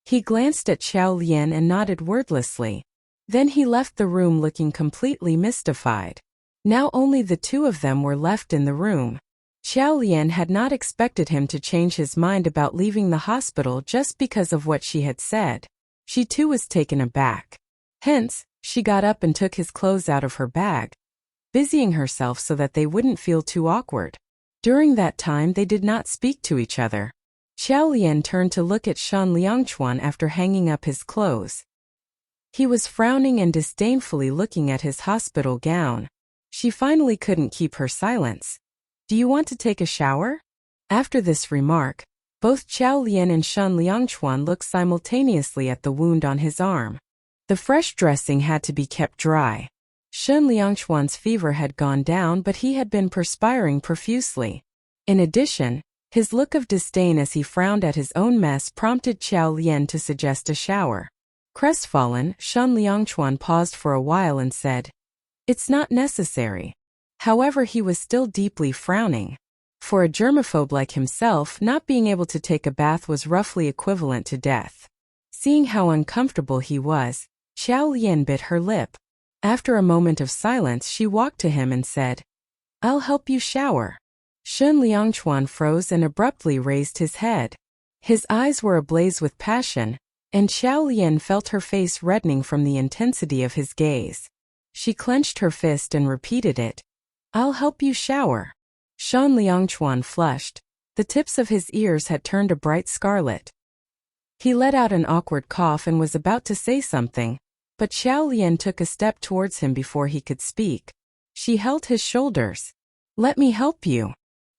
He glanced at Xiao Lian and nodded wordlessly. Then he left the room looking completely mystified. Now only the 2 of them were left in the room. Xiao Lian had not expected him to change his mind about leaving the hospital just because of what she had said. She too was taken aback. Hence, she got up and took his clothes out of her bag, busying herself so that they wouldn't feel too awkward. During that time they did not speak to each other. Xiao Lian turned to look at Shan Liangchuan after hanging up his clothes. He was frowning and disdainfully looking at his hospital gown. She finally couldn't keep her silence. Do you want to take a shower? After this remark, both Xiao Lian and Shan Liangchuan looked simultaneously at the wound on his arm. The fresh dressing had to be kept dry. Shan Liangchuan's fever had gone down but he had been perspiring profusely. In addition, his look of disdain as he frowned at his own mess prompted Xiao Lian to suggest a shower. Crestfallen, Shan Liangchuan paused for a while and said, It's not necessary. However, he was still deeply frowning. For a germaphobe like himself, not being able to take a bath was roughly equivalent to death. Seeing how uncomfortable he was, Xiao Lian bit her lip. After a moment of silence, she walked to him and said, "I'll help you shower." Shun Liangchuan froze and abruptly raised his head. His eyes were ablaze with passion, and Xiao Lian felt her face reddening from the intensity of his gaze. She clenched her fist and repeated it. "I'll help you shower." Shun Liangchuan flushed. The tips of his ears had turned a bright scarlet. He let out an awkward cough and was about to say something, but Xiao Lian took a step towards him before he could speak. She held his shoulders. "Let me help you."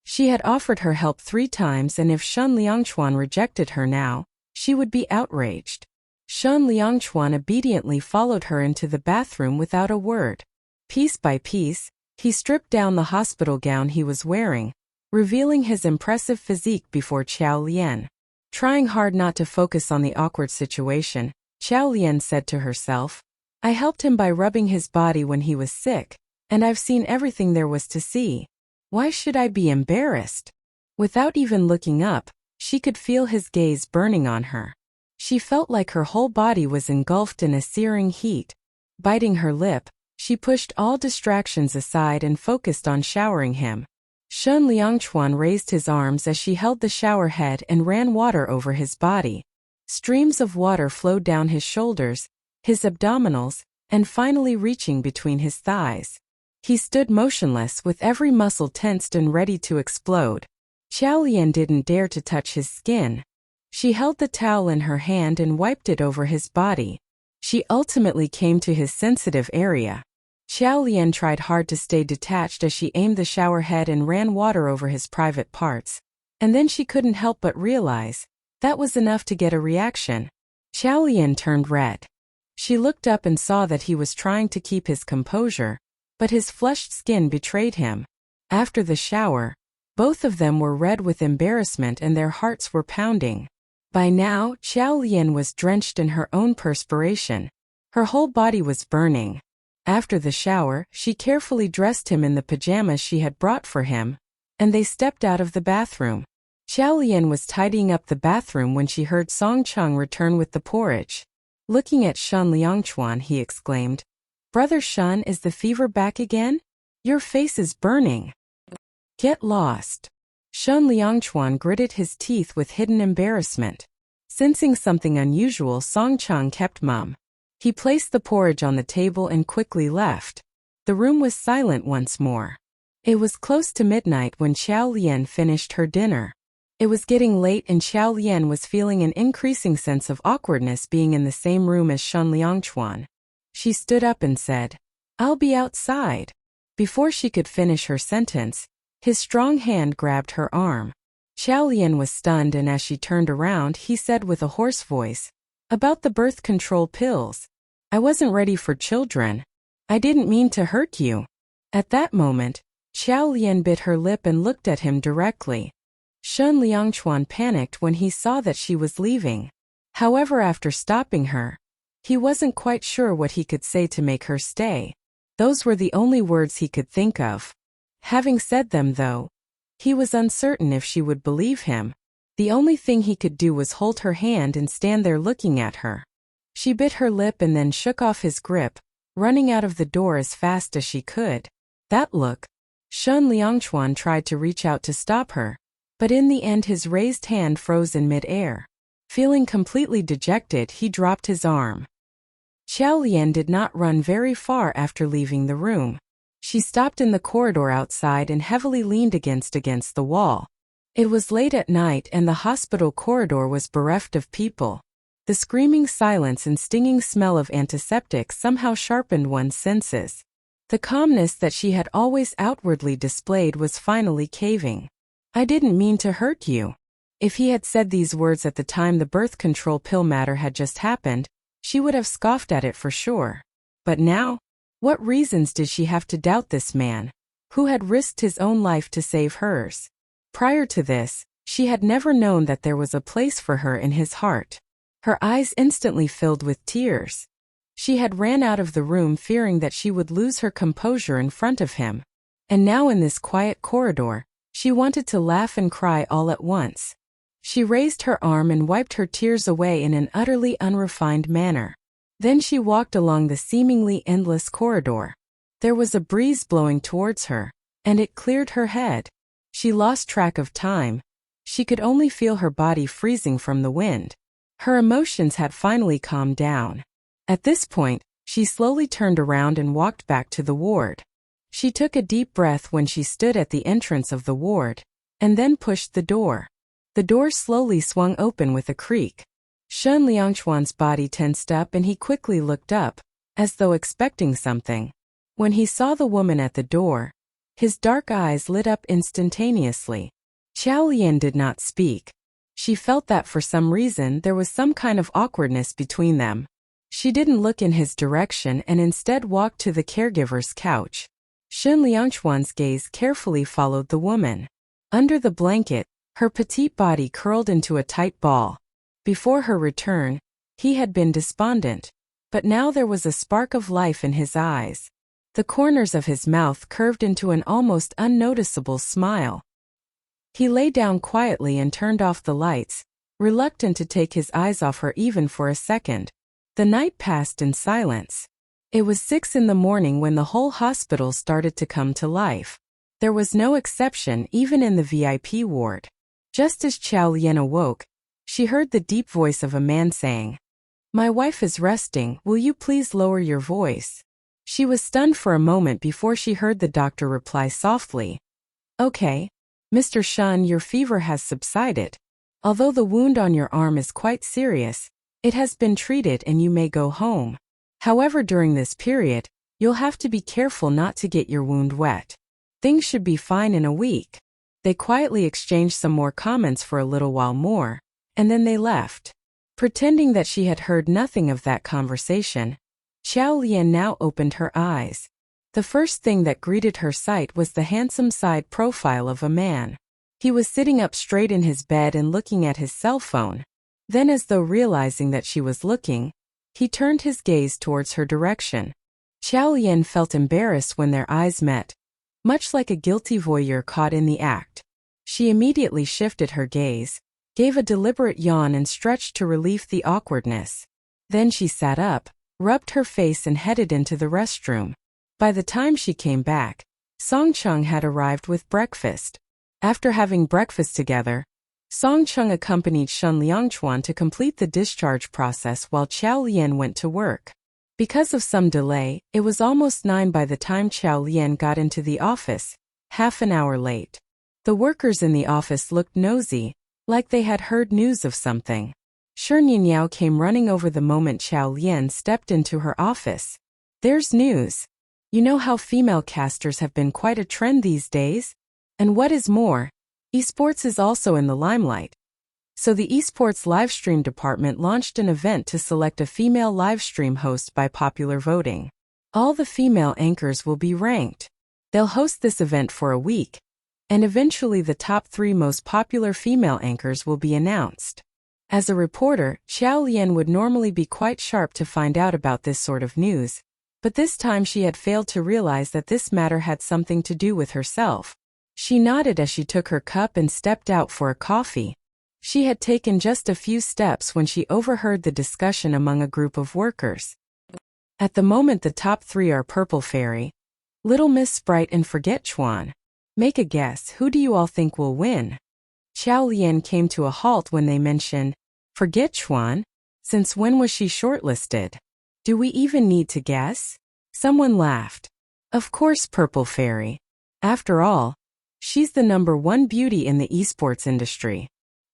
She had offered her help 3 times, and if Shun Liangchuan rejected her now, she would be outraged. Shun Liangchuan obediently followed her into the bathroom without a word. Piece by piece, he stripped down the hospital gown he was wearing, revealing his impressive physique before Xiao Lian. Trying hard not to focus on the awkward situation, Xiao Lian said to herself, "I helped him by rubbing his body when he was sick, and I've seen everything there was to see. Why should I be embarrassed?" Without even looking up, she could feel his gaze burning on her. She felt like her whole body was engulfed in a searing heat. Biting her lip, she pushed all distractions aside and focused on showering him. Shun Liangchuan raised his arms as she held the shower head and ran water over his body. Streams of water flowed down his shoulders, his abdominals, and finally reaching between his thighs. He stood motionless with every muscle tensed and ready to explode. Xiao Lian didn't dare to touch his skin. She held the towel in her hand and wiped it over his body. She ultimately came to his sensitive area. Xiao Lian tried hard to stay detached as she aimed the shower head and ran water over his private parts. And then she couldn't help but realize that was enough to get a reaction. Xiao Lian turned red. She looked up and saw that he was trying to keep his composure, but his flushed skin betrayed him. After the shower, both of them were red with embarrassment and their hearts were pounding. By now, Xiao Lian was drenched in her own perspiration. Her whole body was burning. After the shower, she carefully dressed him in the pajamas she had brought for him, and they stepped out of the bathroom. Xiao Lian was tidying up the bathroom when she heard Song Cheng return with the porridge. Looking at Shun Liangchuan, he exclaimed, "Brother Shun, is the fever back again? Your face is burning." "Get lost." Shun Liangchuan gritted his teeth with hidden embarrassment. Sensing something unusual, Song Cheng kept mum. He placed the porridge on the table and quickly left. The room was silent once more. It was close to midnight when Xiao Lian finished her dinner. It was getting late and Xiao Lian was feeling an increasing sense of awkwardness being in the same room as Shun Liangchuan. She stood up and said, "I'll be outside." Before she could finish her sentence, his strong hand grabbed her arm. Xiao Lian was stunned, and as she turned around, he said with a hoarse voice, "About the birth control pills. I wasn't ready for children. I didn't mean to hurt you." At that moment, Xiao Lian bit her lip and looked at him directly. Shun Liangchuan panicked when he saw that she was leaving. However, after stopping her, he wasn't quite sure what he could say to make her stay. Those were the only words he could think of. Having said them, though, he was uncertain if she would believe him. The only thing he could do was hold her hand and stand there looking at her. She bit her lip and then shook off his grip, running out of the door as fast as she could. That look. Shun Liangchuan tried to reach out to stop her, but in the end his raised hand froze in mid-air. Feeling completely dejected, he dropped his arm. Xiao Lian did not run very far after leaving the room. She stopped in the corridor outside and heavily leaned against the wall. It was late at night and the hospital corridor was bereft of people. The screaming silence and stinging smell of antiseptic somehow sharpened one's senses. The calmness that she had always outwardly displayed was finally caving. "I didn't mean to hurt you." If he had said these words at the time the birth control pill matter had just happened, she would have scoffed at it for sure. But now, what reasons did she have to doubt this man, who had risked his own life to save hers? Prior to this, she had never known that there was a place for her in his heart. Her eyes instantly filled with tears. She had ran out of the room fearing that she would lose her composure in front of him. And now in this quiet corridor, She wanted to laugh and cry all at once. She raised her arm and wiped her tears away in an utterly unrefined manner. Then she walked along the seemingly endless corridor. There was a breeze blowing towards her, and it cleared her head. She lost track of time. She could only feel her body freezing from the wind. Her emotions had finally calmed down. At this point, she slowly turned around and walked back to the ward. She took a deep breath when she stood at the entrance of the ward, and then pushed the door. The door slowly swung open with a creak. Shen Liangchuan's body tensed up and he quickly looked up, as though expecting something. When he saw the woman at the door, his dark eyes lit up instantaneously. Qiao Lian did not speak. She felt that for some reason there was some kind of awkwardness between them. She didn't look in his direction and instead walked to the caregiver's couch. Shen Liangchuan's gaze carefully followed the woman. Under the blanket, her petite body curled into a tight ball. Before her return, he had been despondent, but now there was a spark of life in his eyes. The corners of his mouth curved into an almost unnoticeable smile. He lay down quietly and turned off the lights, reluctant to take his eyes off her even for a second. The night passed in silence. It was 6 in the morning when the whole hospital started to come to life. There was no exception even in the VIP ward. Just as Qiao Lian awoke, she heard the deep voice of a man saying, "My wife is resting, will you please lower your voice?" She was stunned for a moment before she heard the doctor reply softly, "Okay, Mr. Shen, your fever has subsided. Although the wound on your arm is quite serious, it has been treated and you may go home. However, during this period, you'll have to be careful not to get your wound wet. Things should be fine in a week." They quietly exchanged some more comments for a little while more, and then they left. Pretending that she had heard nothing of that conversation, Qiao Lian now opened her eyes. The first thing that greeted her sight was the handsome side profile of a man. He was sitting up straight in his bed and looking at his cell phone. Then, as though realizing that she was looking, he turned his gaze towards her direction. Qiao Lian felt embarrassed when their eyes met, much like a guilty voyeur caught in the act. She immediately shifted her gaze, gave a deliberate yawn and stretched to relieve the awkwardness. Then she sat up, rubbed her face and headed into the restroom. By the time she came back, Songcheng had arrived with breakfast. After having breakfast together, Songcheng accompanied Shen Liangchuan to complete the discharge process while Qiao Lian went to work. Because of some delay, it was almost 9 by the time Qiao Lian got into the office, half an hour late. The workers in the office looked nosy, like they had heard news of something. Shen Yinyao came running over the moment Qiao Lian stepped into her office. "There's news. You know how female casters have been quite a trend these days? And what is more, esports is also in the limelight. So the esports livestream department launched an event to select a female livestream host by popular voting. All the female anchors will be ranked. They'll host this event for a week, and eventually the top 3 most popular female anchors will be announced." As a reporter, Qiao Lian would normally be quite sharp to find out about this sort of news, but this time she had failed to realize that this matter had something to do with herself. She nodded as she took her cup and stepped out for a coffee. She had taken just a few steps when she overheard the discussion among a group of workers. At the moment, the top 3 are Purple Fairy, Little Miss Sprite and Forget Chuan. Make a guess, who do you all think will win? Qiao Lian came to a halt when they mentioned, "Forget Chuan? Since when was she shortlisted? Do we even need to guess?" Someone laughed. "Of course, Purple Fairy. After all, she's the #1 beauty in the esports industry.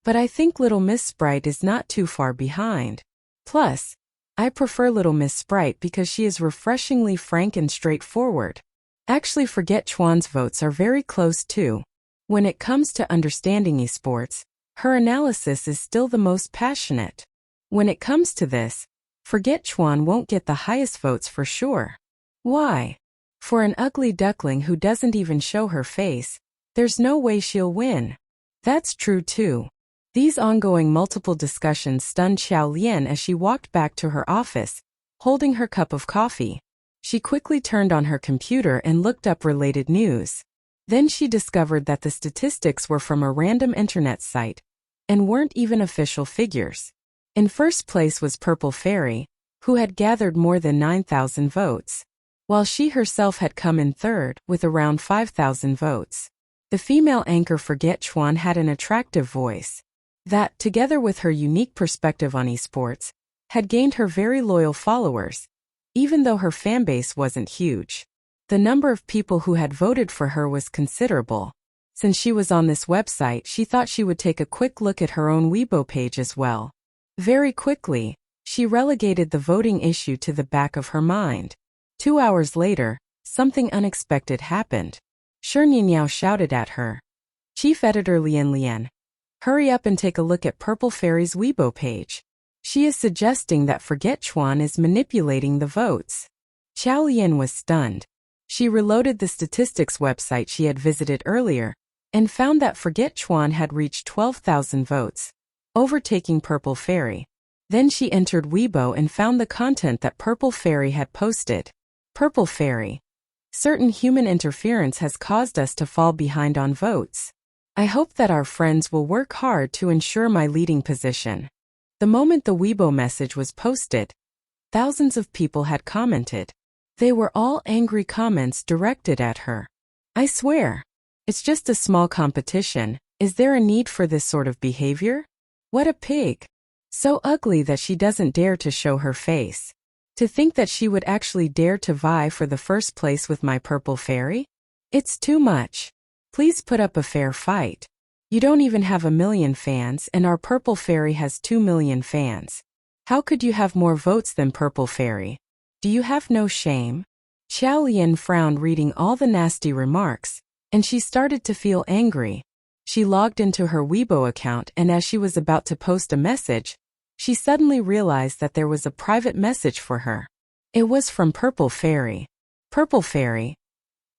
But I think Little Miss Sprite is not too far behind. Plus, I prefer Little Miss Sprite because she is refreshingly frank and straightforward. Actually, Forget Chuan's votes are very close too. When it comes to understanding esports, her analysis is still the most passionate. When it comes to this, Forget Chuan won't get the highest votes for sure. Why? For an ugly duckling who doesn't even show her face, there's no way she'll win." That's true too. These ongoing multiple discussions stunned Qiao Lian as she walked back to her office, holding her cup of coffee. She quickly turned on her computer and looked up related news. Then she discovered that the statistics were from a random internet site and weren't even official figures. In first place was Purple Fairy, who had gathered more than 9,000 votes, while she herself had come in third with around 5,000 votes. The female anchor Forget Chuan had an attractive voice that, together with her unique perspective on esports, had gained her very loyal followers, even though her fanbase wasn't huge. The number of people who had voted for her was considerable. Since she was on this website, she thought she would take a quick look at her own Weibo page as well. Very quickly, she relegated the voting issue to the back of her mind. 2 hours later, something unexpected happened. Shininyao shouted at her. Chief Editor Lian, hurry up and take a look at Purple Fairy's Weibo page. She is suggesting that Forget Chuan is manipulating the votes. Xiao Lian was stunned. She reloaded the statistics website she had visited earlier and found that Forget Chuan had reached 12,000 votes, overtaking Purple Fairy. Then she entered Weibo and found the content that Purple Fairy had posted. Purple Fairy. Certain human interference has caused us to fall behind on votes. I hope that our friends will work hard to ensure my leading position. The moment the Weibo message was posted, thousands of people had commented. They were all angry comments directed at her. I swear, it's just a small competition. Is there a need for this sort of behavior? What a pig. So ugly that she doesn't dare to show her face. To think that she would actually dare to vie for the first place with my Purple Fairy? It's too much. Please put up a fair fight. You don't even have 1 million fans and our Purple Fairy has 2 million fans. How could you have more votes than Purple Fairy? Do you have no shame? Xiao Lian frowned reading all the nasty remarks, and she started to feel angry. She logged into her Weibo account and as she was about to post a message, she suddenly realized that there was a private message for her. It was from Purple Fairy. Purple Fairy.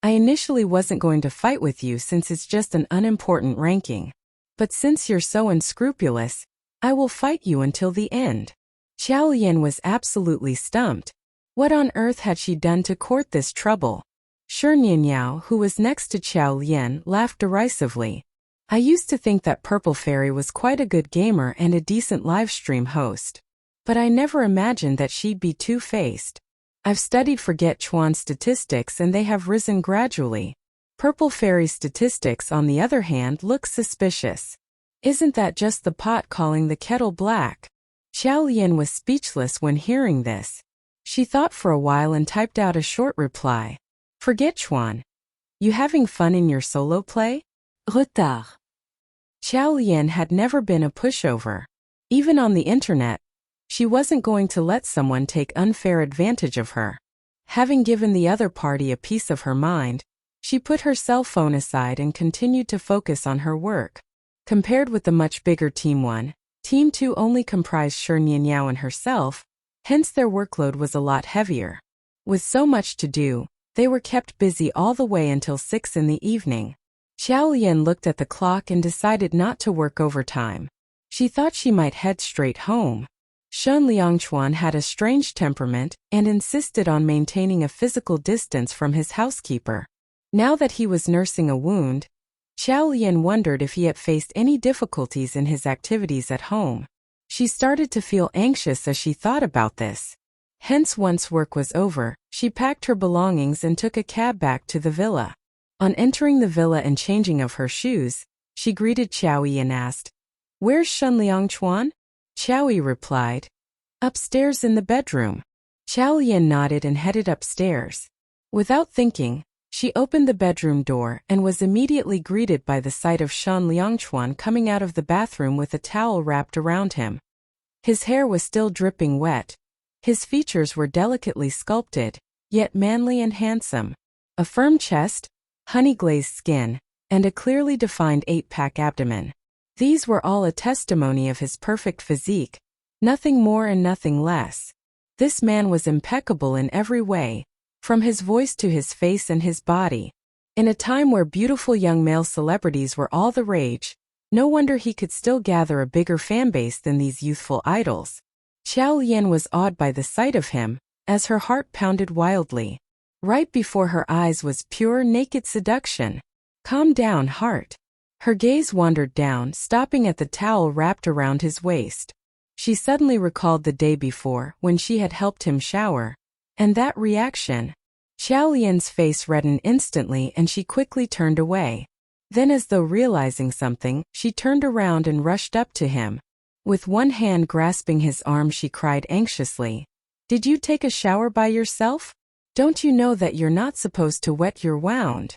I initially wasn't going to fight with you since it's just an unimportant ranking. But since you're so unscrupulous, I will fight you until the end. Xiao Lian was absolutely stumped. What on earth had she done to court this trouble? Shininyao, who was next to Xiao Lian, laughed derisively. I used to think that Purple Fairy was quite a good gamer and a decent livestream host. But I never imagined that she'd be two-faced. I've studied Forget Chuan's statistics and they have risen gradually. Purple Fairy's statistics, on the other hand, look suspicious. Isn't that just the pot calling the kettle black? Xiao Lian was speechless when hearing this. She thought for a while and typed out a short reply. Forget Chuan. You having fun in your solo play? Retard. Xiao Lian had never been a pushover. Even on the internet, she wasn't going to let someone take unfair advantage of her. Having given the other party a piece of her mind, she put her cell phone aside and continued to focus on her work. Compared with the much bigger Team 1, Team 2 only comprised Shininyao and herself, hence their workload was a lot heavier. With so much to do, they were kept busy all the way until 6 in the evening. Xiao Lian looked at the clock and decided not to work overtime. She thought she might head straight home. Shun Liangchuan had a strange temperament and insisted on maintaining a physical distance from his housekeeper. Now that he was nursing a wound, Xiao Lian wondered if he had faced any difficulties in his activities at home. She started to feel anxious as she thought about this. Hence, once work was over, she packed her belongings and took a cab back to the villa. On entering the villa and changing of her shoes, she greeted Xiao Yi and asked, "Where's Shun Liangchuan?" Xiao Yi replied, "Upstairs in the bedroom." Xiao Lian nodded and headed upstairs. Without thinking, she opened the bedroom door and was immediately greeted by the sight of Shun Liangchuan coming out of the bathroom with a towel wrapped around him. His hair was still dripping wet. His features were delicately sculpted, yet manly and handsome. A firm chest, honey-glazed skin, and a clearly defined 8-pack abdomen. These were all a testimony of his perfect physique, nothing more and nothing less. This man was impeccable in every way, from his voice to his face and his body. In a time where beautiful young male celebrities were all the rage, no wonder he could still gather a bigger fanbase than these youthful idols. Xiao Lian was awed by the sight of him, as her heart pounded wildly. Right before her eyes was pure naked seduction. Calm down, heart. Her gaze wandered down, stopping at the towel wrapped around his waist. She suddenly recalled the day before, when she had helped him shower. And that reaction. Xiaolian's face reddened instantly and she quickly turned away. Then, as though realizing something, she turned around and rushed up to him. With one hand grasping his arm, she cried anxiously, "Did you take a shower by yourself? Don't you know that you're not supposed to wet your wound?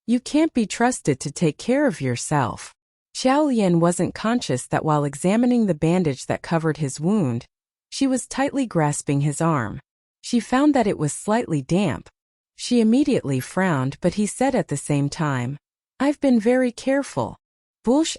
You can't be trusted to take care of yourself." Xiaolian wasn't conscious that while examining the bandage that covered his wound, she was tightly grasping his arm. She found that it was slightly damp. She immediately frowned, but he said at the same time, "I've been very careful. Bullsh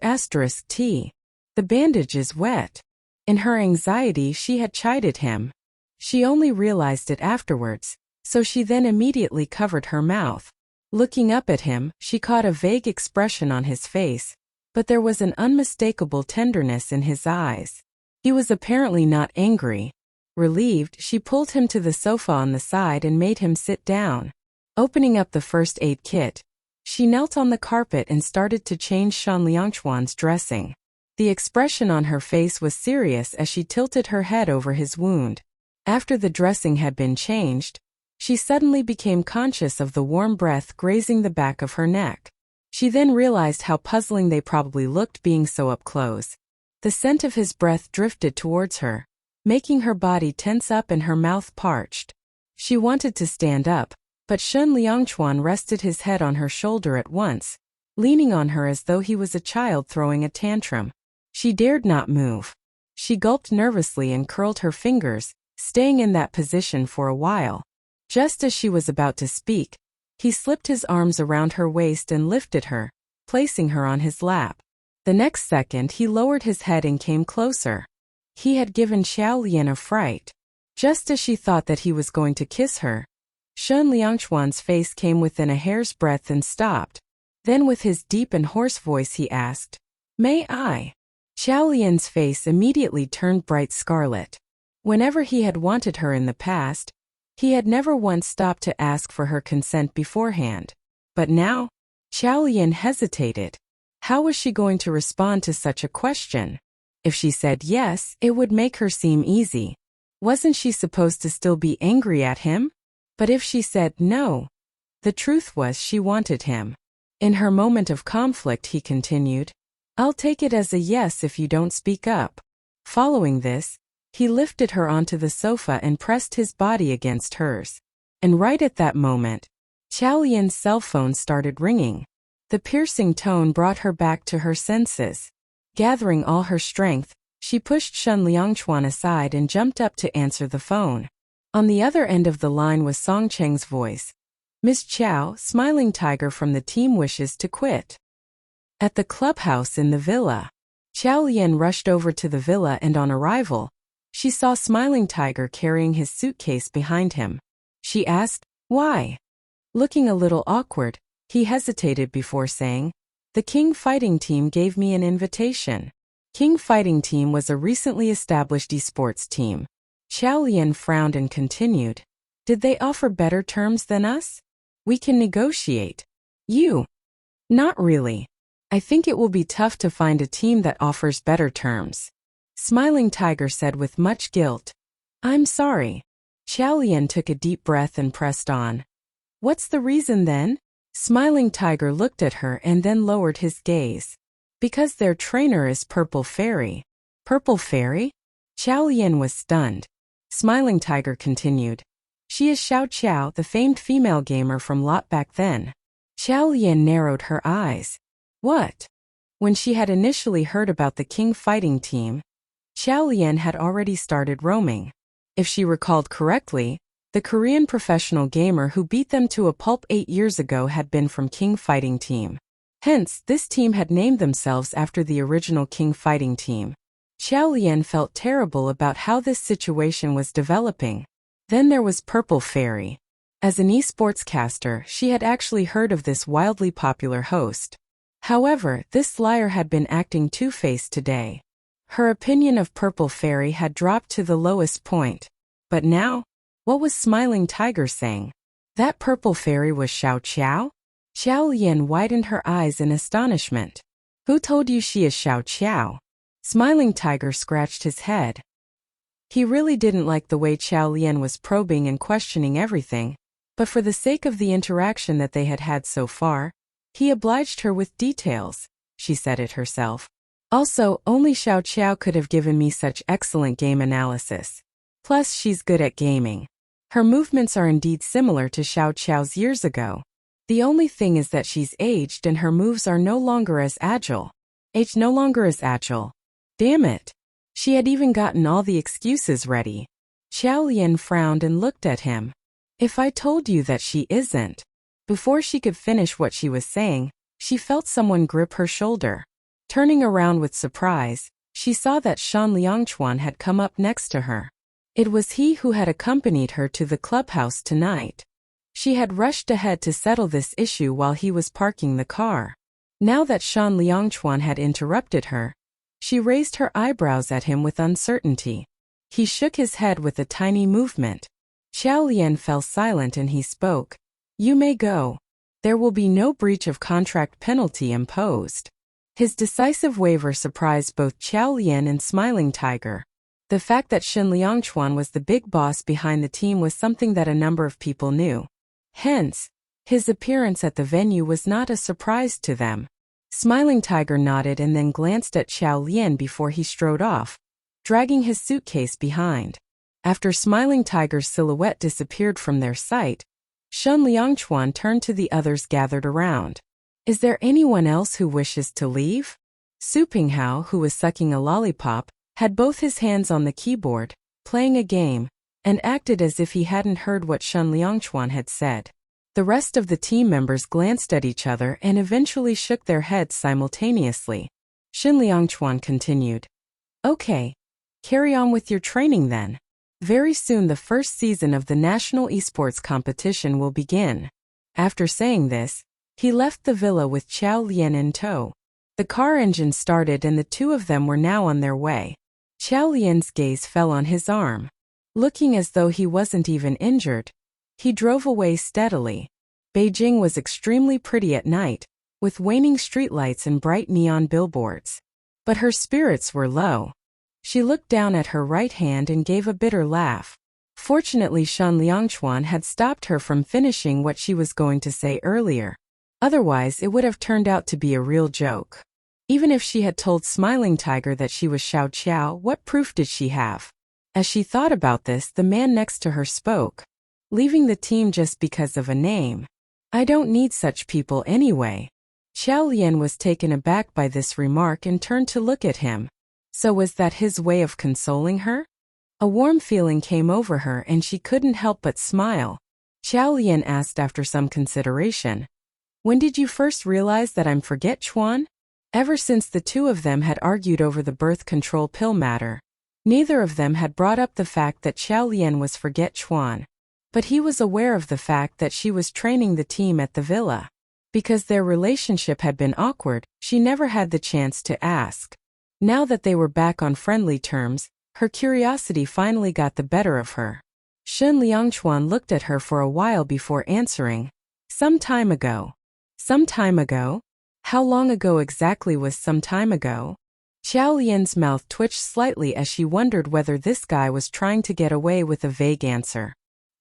*T. The bandage is wet." In her anxiety, she had chided him. She only realized it afterwards, so she then immediately covered her mouth. Looking up at him, she caught a vague expression on his face, but there was an unmistakable tenderness in his eyes. He was apparently not angry. Relieved, she pulled him to the sofa on the side and made him sit down. Opening up the first aid kit, she knelt on the carpet and started to change Shan Liangchuan's dressing. The expression on her face was serious as she tilted her head over his wound. After the dressing had been changed, she suddenly became conscious of the warm breath grazing the back of her neck. She then realized how puzzling they probably looked being so up close. The scent of his breath drifted towards her, making her body tense up and her mouth parched. She wanted to stand up, but Shen Liangchuan rested his head on her shoulder at once, leaning on her as though he was a child throwing a tantrum. She dared not move. She gulped nervously and curled her fingers, staying in that position for a while. Just as she was about to speak, he slipped his arms around her waist and lifted her, placing her on his lap. The next second he lowered his head and came closer. He had given Xiaolian a fright. Just as she thought that he was going to kiss her, Shen Liangchuan's face came within a hair's breadth and stopped. Then with his deep and hoarse voice he asked, "May I?" Xiaolian's face immediately turned bright scarlet. Whenever he had wanted her in the past, he had never once stopped to ask for her consent beforehand. But now, Xiaolian hesitated. How was she going to respond to such a question? If she said yes, it would make her seem easy. Wasn't she supposed to still be angry at him? But if she said no, the truth was she wanted him. In her moment of conflict, he continued, "I'll take it as a yes if you don't speak up." Following this, he lifted her onto the sofa and pressed his body against hers. And right at that moment, Xiaolian's cell phone started ringing. The piercing tone brought her back to her senses. Gathering all her strength, she pushed Shen Liangchuan aside and jumped up to answer the phone. On the other end of the line was Song Cheng's voice. "Miss Chow, Smiling Tiger from the team wishes to quit." At the clubhouse in the villa, Xiaolian rushed over to the villa and on arrival, she saw Smiling Tiger carrying his suitcase behind him. She asked, "Why?" Looking a little awkward, he hesitated before saying, "The King Fighting Team gave me an invitation." King Fighting Team was a recently established esports team. Xiaolian frowned and continued, "Did they offer better terms than us? We can negotiate." "You?" "Not really. I think it will be tough to find a team that offers better terms." Smiling Tiger said with much guilt. "I'm sorry." Xiaolian took a deep breath and pressed on. "What's the reason then?" Smiling Tiger looked at her and then lowered his gaze. "Because their trainer is Purple Fairy." "Purple Fairy?" Xiaolian was stunned. Smiling Tiger continued, "She is Xiao Qiao, the famed female gamer from Lot back then." Xiaolian narrowed her eyes. What? When she had initially heard about the King Fighting Team, Xiaolian had already started roaming. If she recalled correctly, the Korean professional gamer who beat them to a pulp 8 years ago had been from King Fighting Team. Hence, this team had named themselves after the original King Fighting Team. Xiaolian felt terrible about how this situation was developing. Then there was Purple Fairy. As an esports caster, she had actually heard of this wildly popular host. However, this liar had been acting two-faced today. Her opinion of Purple Fairy had dropped to the lowest point. But now, what was Smiling Tiger saying? That Purple Fairy was Xiao Qiao? Xiao Lian widened her eyes in astonishment. Who told you she is Xiao Qiao? Smiling Tiger scratched his head. He really didn't like the way Xiao Lian was probing and questioning everything, but for the sake of the interaction that they had had so far, he obliged her with details. She said it herself. Also, only Xiao Qiao could have given me such excellent game analysis. Plus, she's good at gaming. Her movements are indeed similar to Xiao Qiao's years ago. The only thing is that she's aged and her moves are no longer as agile. No longer as agile. Damn it. She had even gotten all the excuses ready. Xiao Lian frowned and looked at him. If I told you that she isn't. Before she could finish what she was saying, she felt someone grip her shoulder. Turning around with surprise, she saw that Shan Liangchuan had come up next to her. It was he who had accompanied her to the clubhouse tonight. She had rushed ahead to settle this issue while he was parking the car. Now that Shan Liangchuan had interrupted her, she raised her eyebrows at him with uncertainty. He shook his head with a tiny movement. Xiao Lian fell silent and he spoke. You may go. There will be no breach of contract penalty imposed. His decisive waiver surprised both Xiao Lian and Smiling Tiger. The fact that Shan Liangchuan was the big boss behind the team was something that a number of people knew. Hence, his appearance at the venue was not a surprise to them. Smiling Tiger nodded and then glanced at Xiao Lian before he strode off, dragging his suitcase behind. After Smiling Tiger's silhouette disappeared from their sight, Shan Liangchuan turned to the others gathered around. Is there anyone else who wishes to leave? Su Pinghao, who was sucking a lollipop, had both his hands on the keyboard, playing a game, and acted as if he hadn't heard what Shan Liangchuan had said. The rest of the team members glanced at each other and eventually shook their heads simultaneously. Shan Liangchuan continued. Okay. Carry on with your training then. Very soon the first season of the national esports competition will begin. After saying this, he left the villa with Xiao Lian in tow. The car engine started and the two of them were now on their way. Xiao Lian's gaze fell on his arm. Looking as though he wasn't even injured, he drove away steadily. Beijing was extremely pretty at night, with waning streetlights and bright neon billboards. But her spirits were low. She looked down at her right hand and gave a bitter laugh. Fortunately, Shan Liangchuan had stopped her from finishing what she was going to say earlier. Otherwise, it would have turned out to be a real joke. Even if she had told Smiling Tiger that she was Xiao Qiao, what proof did she have? As she thought about this, the man next to her spoke. Leaving the team just because of a name. I don't need such people anyway. Xiao Lian was taken aback by this remark and turned to look at him. So was that his way of consoling her? A warm feeling came over her and she couldn't help but smile. Xiao Lian asked after some consideration. When did you first realize that I'm Forget Chuan? Ever since the two of them had argued over the birth control pill matter. Neither of them had brought up the fact that Xiao Lian was Forget Chuan. But he was aware of the fact that she was training the team at the villa. Because their relationship had been awkward, she never had the chance to ask. Now that they were back on friendly terms, her curiosity finally got the better of her. Shan Liangchuan looked at her for a while before answering. Some time ago. Some time ago? How long ago exactly was some time ago? Xiao Lian's mouth twitched slightly as she wondered whether this guy was trying to get away with a vague answer.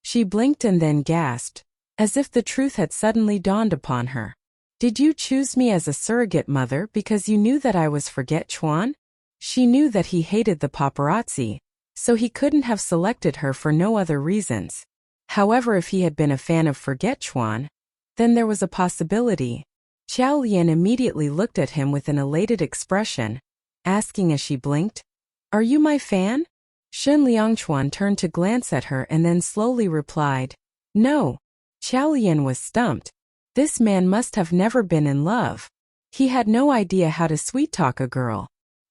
She blinked and then gasped, as if the truth had suddenly dawned upon her. Did you choose me as a surrogate mother because you knew that I was Forget Chuan? She knew that he hated the paparazzi, so he couldn't have selected her for no other reasons. However, if he had been a fan of Forget Chuan, then there was a possibility. Xiao Lian immediately looked at him with an elated expression, asking as she blinked, Are you my fan? Shan Liangchuan turned to glance at her and then slowly replied, No. Xiao Lian was stumped. This man must have never been in love. He had no idea how to sweet-talk a girl.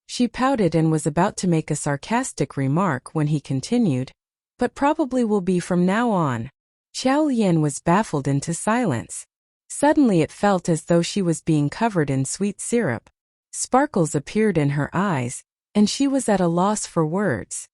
She pouted and was about to make a sarcastic remark when he continued, But probably will be from now on. Xiao Lian was baffled into silence. Suddenly it felt as though she was being covered in sweet syrup. Sparkles appeared in her eyes, and she was at a loss for words.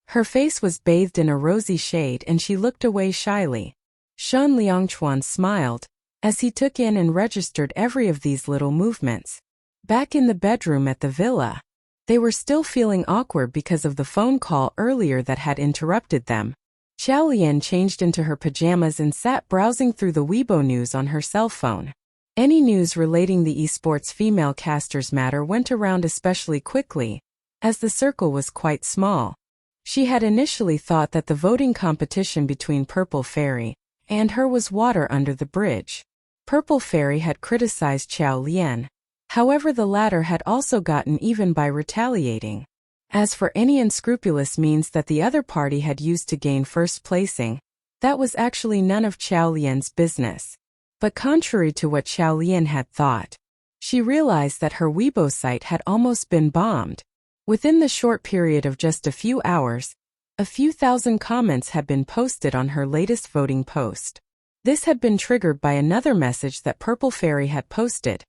Her face was bathed in a rosy shade and she looked away shyly. Shan Liangchuan smiled, as he took in and registered every of these little movements. Back in the bedroom at the villa, they were still feeling awkward because of the phone call earlier that had interrupted them. Xiao Lian changed into her pajamas and sat browsing through the Weibo news on her cell phone. Any news relating the esports female casters matter went around especially quickly, as the circle was quite small. She had initially thought that the voting competition between Purple Fairy and her was water under the bridge. Purple Fairy had criticized Xiao Lian. However, the latter had also gotten even by retaliating. As for any unscrupulous means that the other party had used to gain first placing, that was actually none of Xiao Lian's business. But contrary to what Xiao Lian had thought, she realized that her Weibo site had almost been bombed. Within the short period of just a few hours, a few thousand comments had been posted on her latest voting post. This had been triggered by another message that Purple Fairy had posted,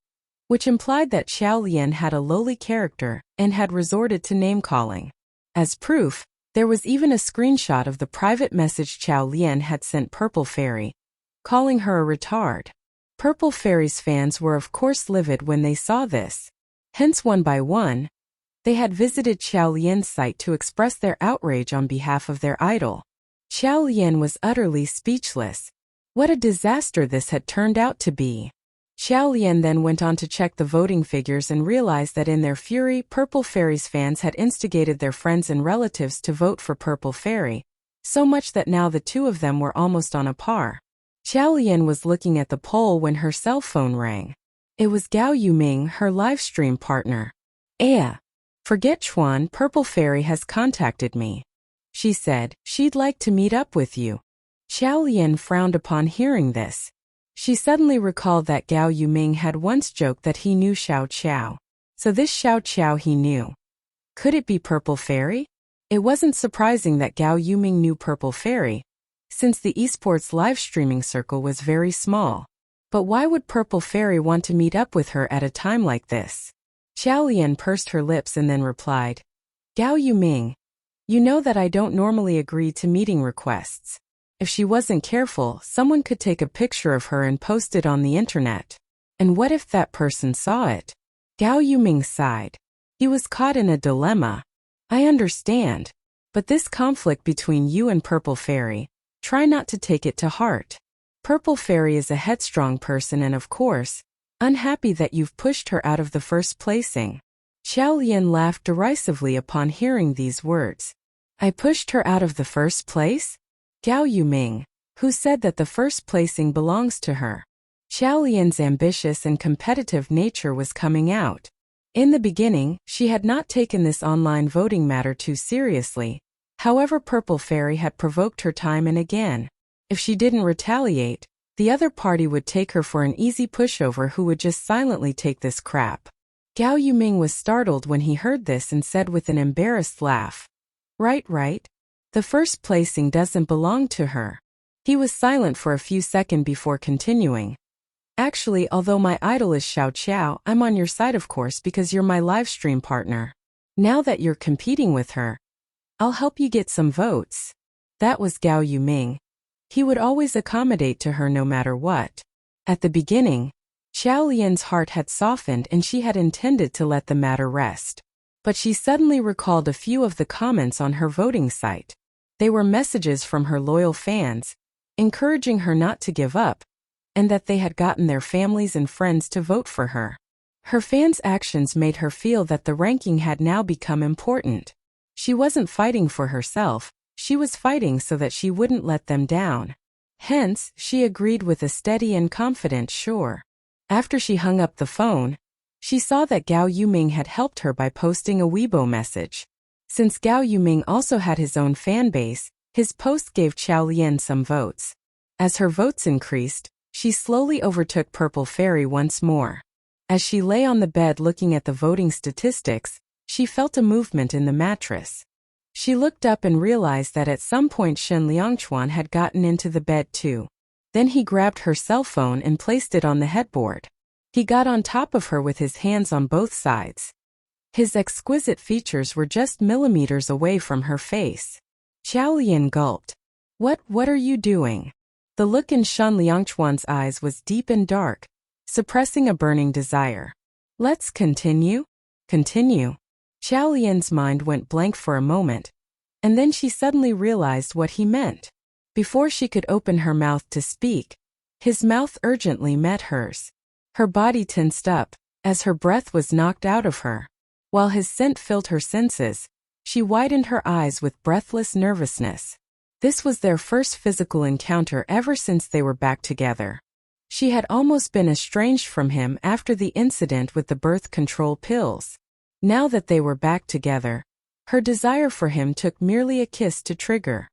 which implied that Xiao Lian had a lowly character and had resorted to name-calling. As proof, there was even a screenshot of the private message Xiao Lian had sent Purple Fairy, calling her a retard. Purple Fairy's fans were of course livid when they saw this. Hence, one by one, they had visited Xiao Lian's site to express their outrage on behalf of their idol. Xiao Lian was utterly speechless. What a disaster this had turned out to be. Xiao Lian then went on to check the voting figures and realized that in their fury, Purple Fairy's fans had instigated their friends and relatives to vote for Purple Fairy, so much that now the two of them were almost on a par. Xiao Lian was looking at the poll when her cell phone rang. It was Gao Yuming, her livestream partner. Forget Chuan, Purple Fairy has contacted me. She said she'd like to meet up with you. Xiao Lian frowned upon hearing this. She suddenly recalled that Gao Yuming had once joked that he knew Xiao Qiao. So this Xiao Qiao he knew. Could it be Purple Fairy? It wasn't surprising that Gao Yuming knew Purple Fairy, since the esports live streaming circle was very small. But why would Purple Fairy want to meet up with her at a time like this? Xiao Lian pursed her lips and then replied, Gao Yuming, you know that I don't normally agree to meeting requests. If she wasn't careful, someone could take a picture of her and post it on the internet. And what if that person saw it? Gao Yuming sighed. He was caught in a dilemma. I understand. But this conflict between you and Purple Fairy, try not to take it to heart. Purple Fairy is a headstrong person and of course, unhappy that you've pushed her out of the first placing. Xiao Lian laughed derisively upon hearing these words. I pushed her out of the first place? Gao Yuming, who said that the first placing belongs to her. Xiao Lian's ambitious and competitive nature was coming out. In the beginning, she had not taken this online voting matter too seriously. However, Purple Fairy had provoked her time and again. If she didn't retaliate, the other party would take her for an easy pushover who would just silently take this crap. Gao Yuming was startled when he heard this and said with an embarrassed laugh, Right. The first placing doesn't belong to her. He was silent for a few seconds before continuing. Actually, although my idol is Xiao Qiao, I'm on your side of course because you're my livestream partner. Now that you're competing with her, I'll help you get some votes. That was Gao Yuming. He would always accommodate to her no matter what. At the beginning, Xiao Lian's heart had softened and she had intended to let the matter rest. But she suddenly recalled a few of the comments on her voting site. They were messages from her loyal fans, encouraging her not to give up, and that they had gotten their families and friends to vote for her. Her fans' actions made her feel that the ranking had now become important. She wasn't fighting for herself, she was fighting so that she wouldn't let them down. Hence, she agreed with a steady and confident sure. After she hung up the phone, she saw that Gao Yuming had helped her by posting a Weibo message. Since Gao Yuming also had his own fan base, his post gave Xiao Lian some votes. As her votes increased, she slowly overtook Purple Fairy once more. As she lay on the bed looking at the voting statistics, she felt a movement in the mattress. She looked up and realized that at some point Shen Liangchuan had gotten into the bed too. Then he grabbed her cell phone and placed it on the headboard. He got on top of her with his hands on both sides. His exquisite features were just millimeters away from her face. Xiao Lian gulped. What are you doing? The look in Shen Liangchuan's eyes was deep and dark, suppressing a burning desire. Let's continue? Continue. Xiao Lian's mind went blank for a moment, and then she suddenly realized what he meant. Before she could open her mouth to speak, his mouth urgently met hers. Her body tensed up, as her breath was knocked out of her. While his scent filled her senses, she widened her eyes with breathless nervousness. This was their first physical encounter ever since they were back together. She had almost been estranged from him after the incident with the birth control pills. Now that they were back together, her desire for him took merely a kiss to trigger.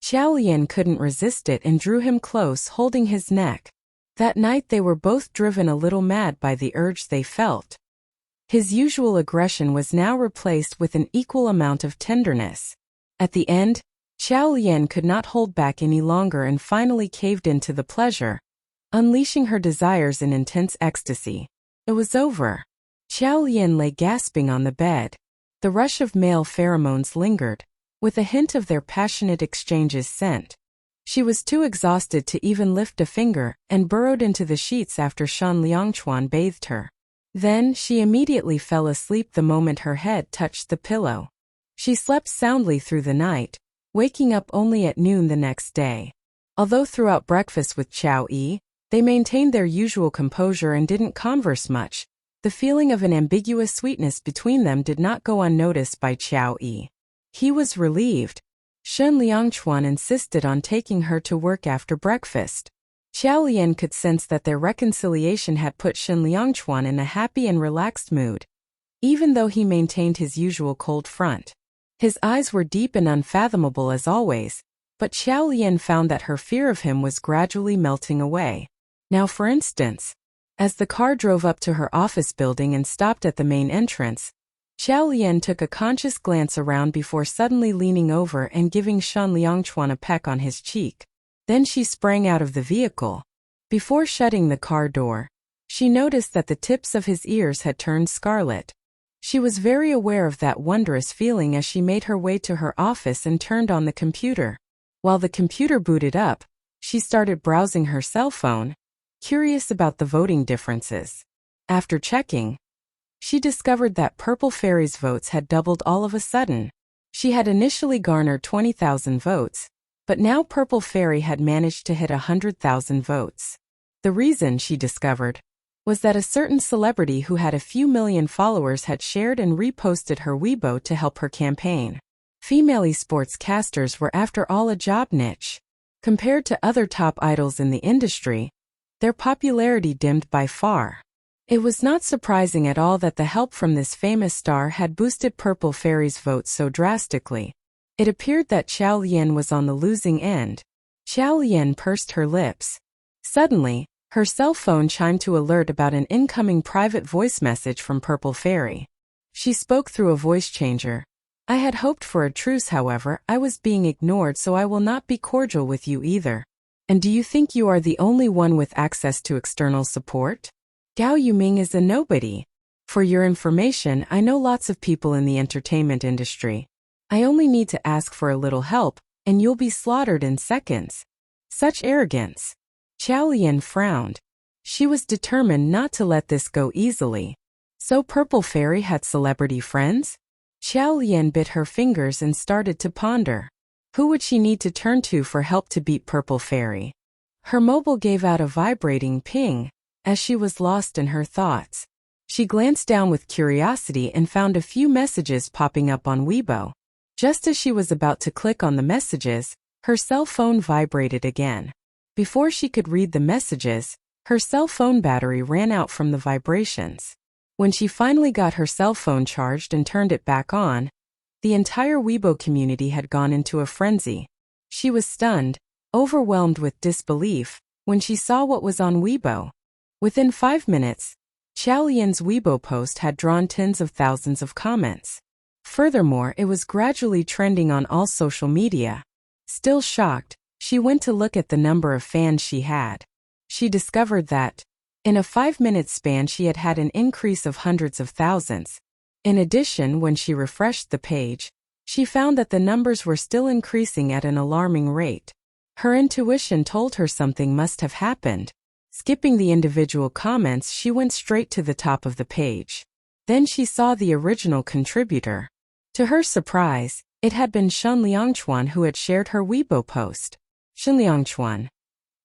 Xiao Lian couldn't resist it and drew him close, holding his neck. That night they were both driven a little mad by the urge they felt. His usual aggression was now replaced with an equal amount of tenderness. At the end, Xiao Lian could not hold back any longer and finally caved into the pleasure, unleashing her desires in intense ecstasy. It was over. Xiao Lian lay gasping on the bed. The rush of male pheromones lingered, with a hint of their passionate exchanges scent. She was too exhausted to even lift a finger and burrowed into the sheets after Shen Liangchuan bathed her. Then she immediately fell asleep the moment her head touched the pillow. She slept soundly through the night, waking up only at noon the next day. Although throughout breakfast with Qiao Yi, they maintained their usual composure and didn't converse much, the feeling of an ambiguous sweetness between them did not go unnoticed by Qiao Yi. He was relieved. Shen Liangchuan insisted on taking her to work after breakfast. Xiao Lian could sense that their reconciliation had put Shen Liangchuan in a happy and relaxed mood, even though he maintained his usual cold front. His eyes were deep and unfathomable as always, but Xiao Lian found that her fear of him was gradually melting away. Now for instance, as the car drove up to her office building and stopped at the main entrance, Xiao Lian took a conscious glance around before suddenly leaning over and giving Shen Liangchuan a peck on his cheek. Then she sprang out of the vehicle. Before shutting the car door, she noticed that the tips of his ears had turned scarlet. She was very aware of that wondrous feeling as she made her way to her office and turned on the computer. While the computer booted up, she started browsing her cell phone, curious about the voting differences. After checking, she discovered that Purple Fairy's votes had doubled all of a sudden. She had initially garnered 20,000 votes, but now Purple Fairy had managed to hit 100,000 votes. The reason, she discovered, was that a certain celebrity who had a few million followers had shared and reposted her Weibo to help her campaign. Female esports casters were after all a job niche. Compared to other top idols in the industry, their popularity dimmed by far. It was not surprising at all that the help from this famous star had boosted Purple Fairy's votes so drastically. It appeared that Xiao Lian was on the losing end. Xiao Lian pursed her lips. Suddenly, her cell phone chimed to alert about an incoming private voice message from Purple Fairy. She spoke through a voice changer. I had hoped for a truce, however, I was being ignored, so I will not be cordial with you either. And do you think you are the only one with access to external support? Gao Yuming is a nobody. For your information, I know lots of people in the entertainment industry. I only need to ask for a little help, and you'll be slaughtered in seconds. Such arrogance. Xiao Lian frowned. She was determined not to let this go easily. So Purple Fairy had celebrity friends? Xiao Lian bit her fingers and started to ponder. Who would she need to turn to for help to beat Purple Fairy? Her mobile gave out a vibrating ping, as she was lost in her thoughts. She glanced down with curiosity and found a few messages popping up on Weibo. Just as she was about to click on the messages, her cell phone vibrated again. Before she could read the messages, her cell phone battery ran out from the vibrations. When she finally got her cell phone charged and turned it back on, the entire Weibo community had gone into a frenzy. She was stunned, overwhelmed with disbelief, when she saw what was on Weibo. Within 5 minutes, Xiao Lian's Weibo post had drawn tens of thousands of comments. Furthermore, it was gradually trending on all social media. Still shocked, she went to look at the number of fans she had. She discovered that, in a 5-minute span, she had had an increase of hundreds of thousands. In addition, when she refreshed the page, she found that the numbers were still increasing at an alarming rate. Her intuition told her something must have happened. Skipping the individual comments, she went straight to the top of the page. Then she saw the original contributor. To her surprise, it had been Shen Liangchuan who had shared her Weibo post. Shen Liangchuan.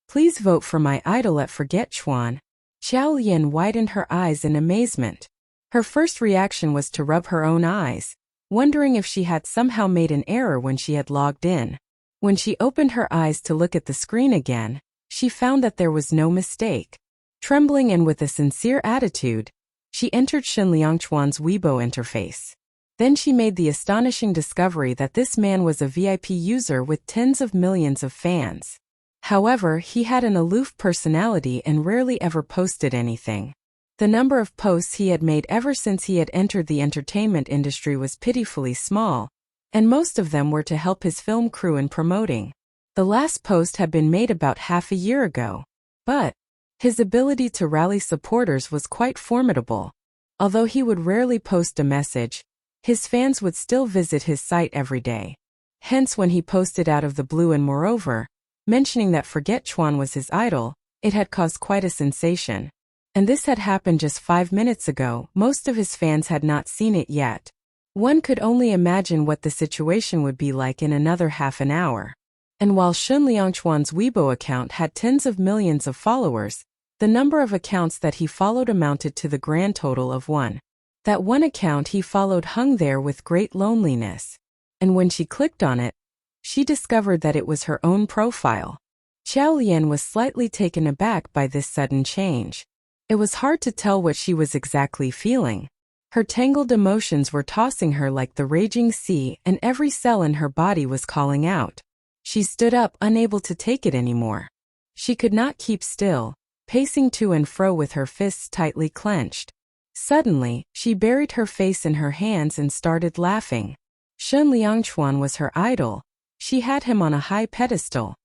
Please vote for my idol at Forget Chuan. Xiao Lian widened her eyes in amazement. Her first reaction was to rub her own eyes, wondering if she had somehow made an error when she had logged in. When she opened her eyes to look at the screen again, she found that there was no mistake. Trembling and with a sincere attitude, she entered Shen Liangchuan's Weibo interface. Then she made the astonishing discovery that this man was a VIP user with tens of millions of fans. However, he had an aloof personality and rarely ever posted anything. The number of posts he had made ever since he had entered the entertainment industry was pitifully small, and most of them were to help his film crew in promoting. The last post had been made about half a year ago. But his ability to rally supporters was quite formidable. Although he would rarely post a message, his fans would still visit his site every day. Hence, when he posted out of the blue and moreover, mentioning that Forget Chuan was his idol, it had caused quite a sensation. And this had happened just 5 minutes ago. Most of his fans had not seen it yet. One could only imagine what the situation would be like in another half an hour. And while Shen Liangchuan's Weibo account had tens of millions of followers, the number of accounts that he followed amounted to the grand total of 1. That one account he followed hung there with great loneliness. And when she clicked on it, she discovered that it was her own profile. Xiao Lian was slightly taken aback by this sudden change. It was hard to tell what she was exactly feeling. Her tangled emotions were tossing her like the raging sea, and every cell in her body was calling out. She stood up, unable to take it anymore. She could not keep still, pacing to and fro with her fists tightly clenched. Suddenly, she buried her face in her hands and started laughing. Shen Liangchuan was her idol. She had him on a high pedestal.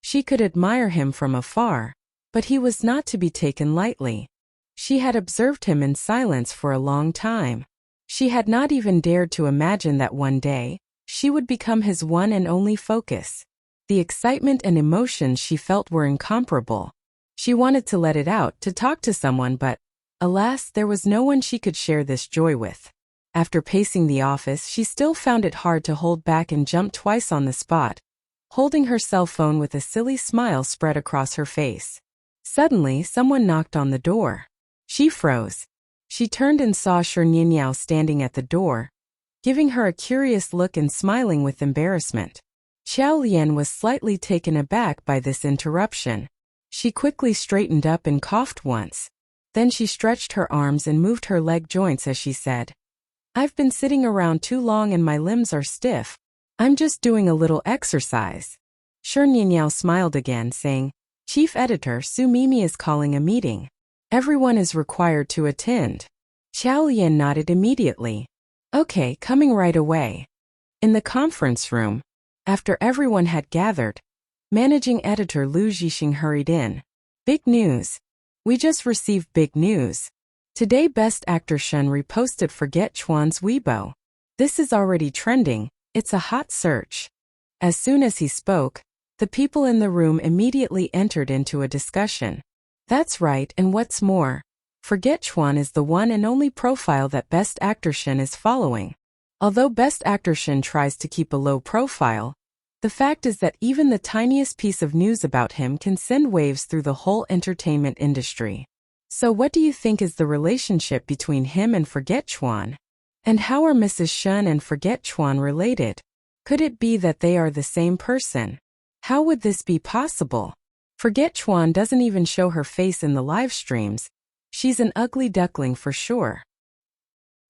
She could admire him from afar, but he was not to be taken lightly. She had observed him in silence for a long time. She had not even dared to imagine that one day, she would become his one and only focus. The excitement and emotions she felt were incomparable. She wanted to let it out, to talk to someone, but, alas, there was no one she could share this joy with. After pacing the office, she still found it hard to hold back and jumped twice on the spot, holding her cell phone with a silly smile spread across her face. Suddenly, someone knocked on the door. She froze. She turned and saw Shi Nianyao standing at the door, giving her a curious look and smiling with embarrassment. Xiao Lian was slightly taken aback by this interruption. She quickly straightened up and coughed once. Then she stretched her arms and moved her leg joints as she said, "I've been sitting around too long and my limbs are stiff. I'm just doing a little exercise." Shi Nianyao smiled again, saying, "Chief Editor Su Mimi is calling a meeting. Everyone is required to attend." Xiao Lian nodded immediately. "Okay, coming right away." In the conference room, after everyone had gathered, Managing Editor Lu Zhixing hurried in. "Big news. We just received big news. Today Best Actor Shen reposted Forget Chuan's Weibo. This is already trending. It's a hot search." As soon as he spoke, the people in the room immediately entered into a discussion. "That's right, and what's more, Forget Chuan is the one and only profile that Best Actor Shen is following. Although Best Actor Shen tries to keep a low profile, the fact is that even the tiniest piece of news about him can send waves through the whole entertainment industry. So what do you think is the relationship between him and Forget Chuan? And how are Mrs. Shen and Forget Chuan related? Could it be that they are the same person? How would this be possible? Forget Chuan doesn't even show her face in the live streams. She's an ugly duckling for sure.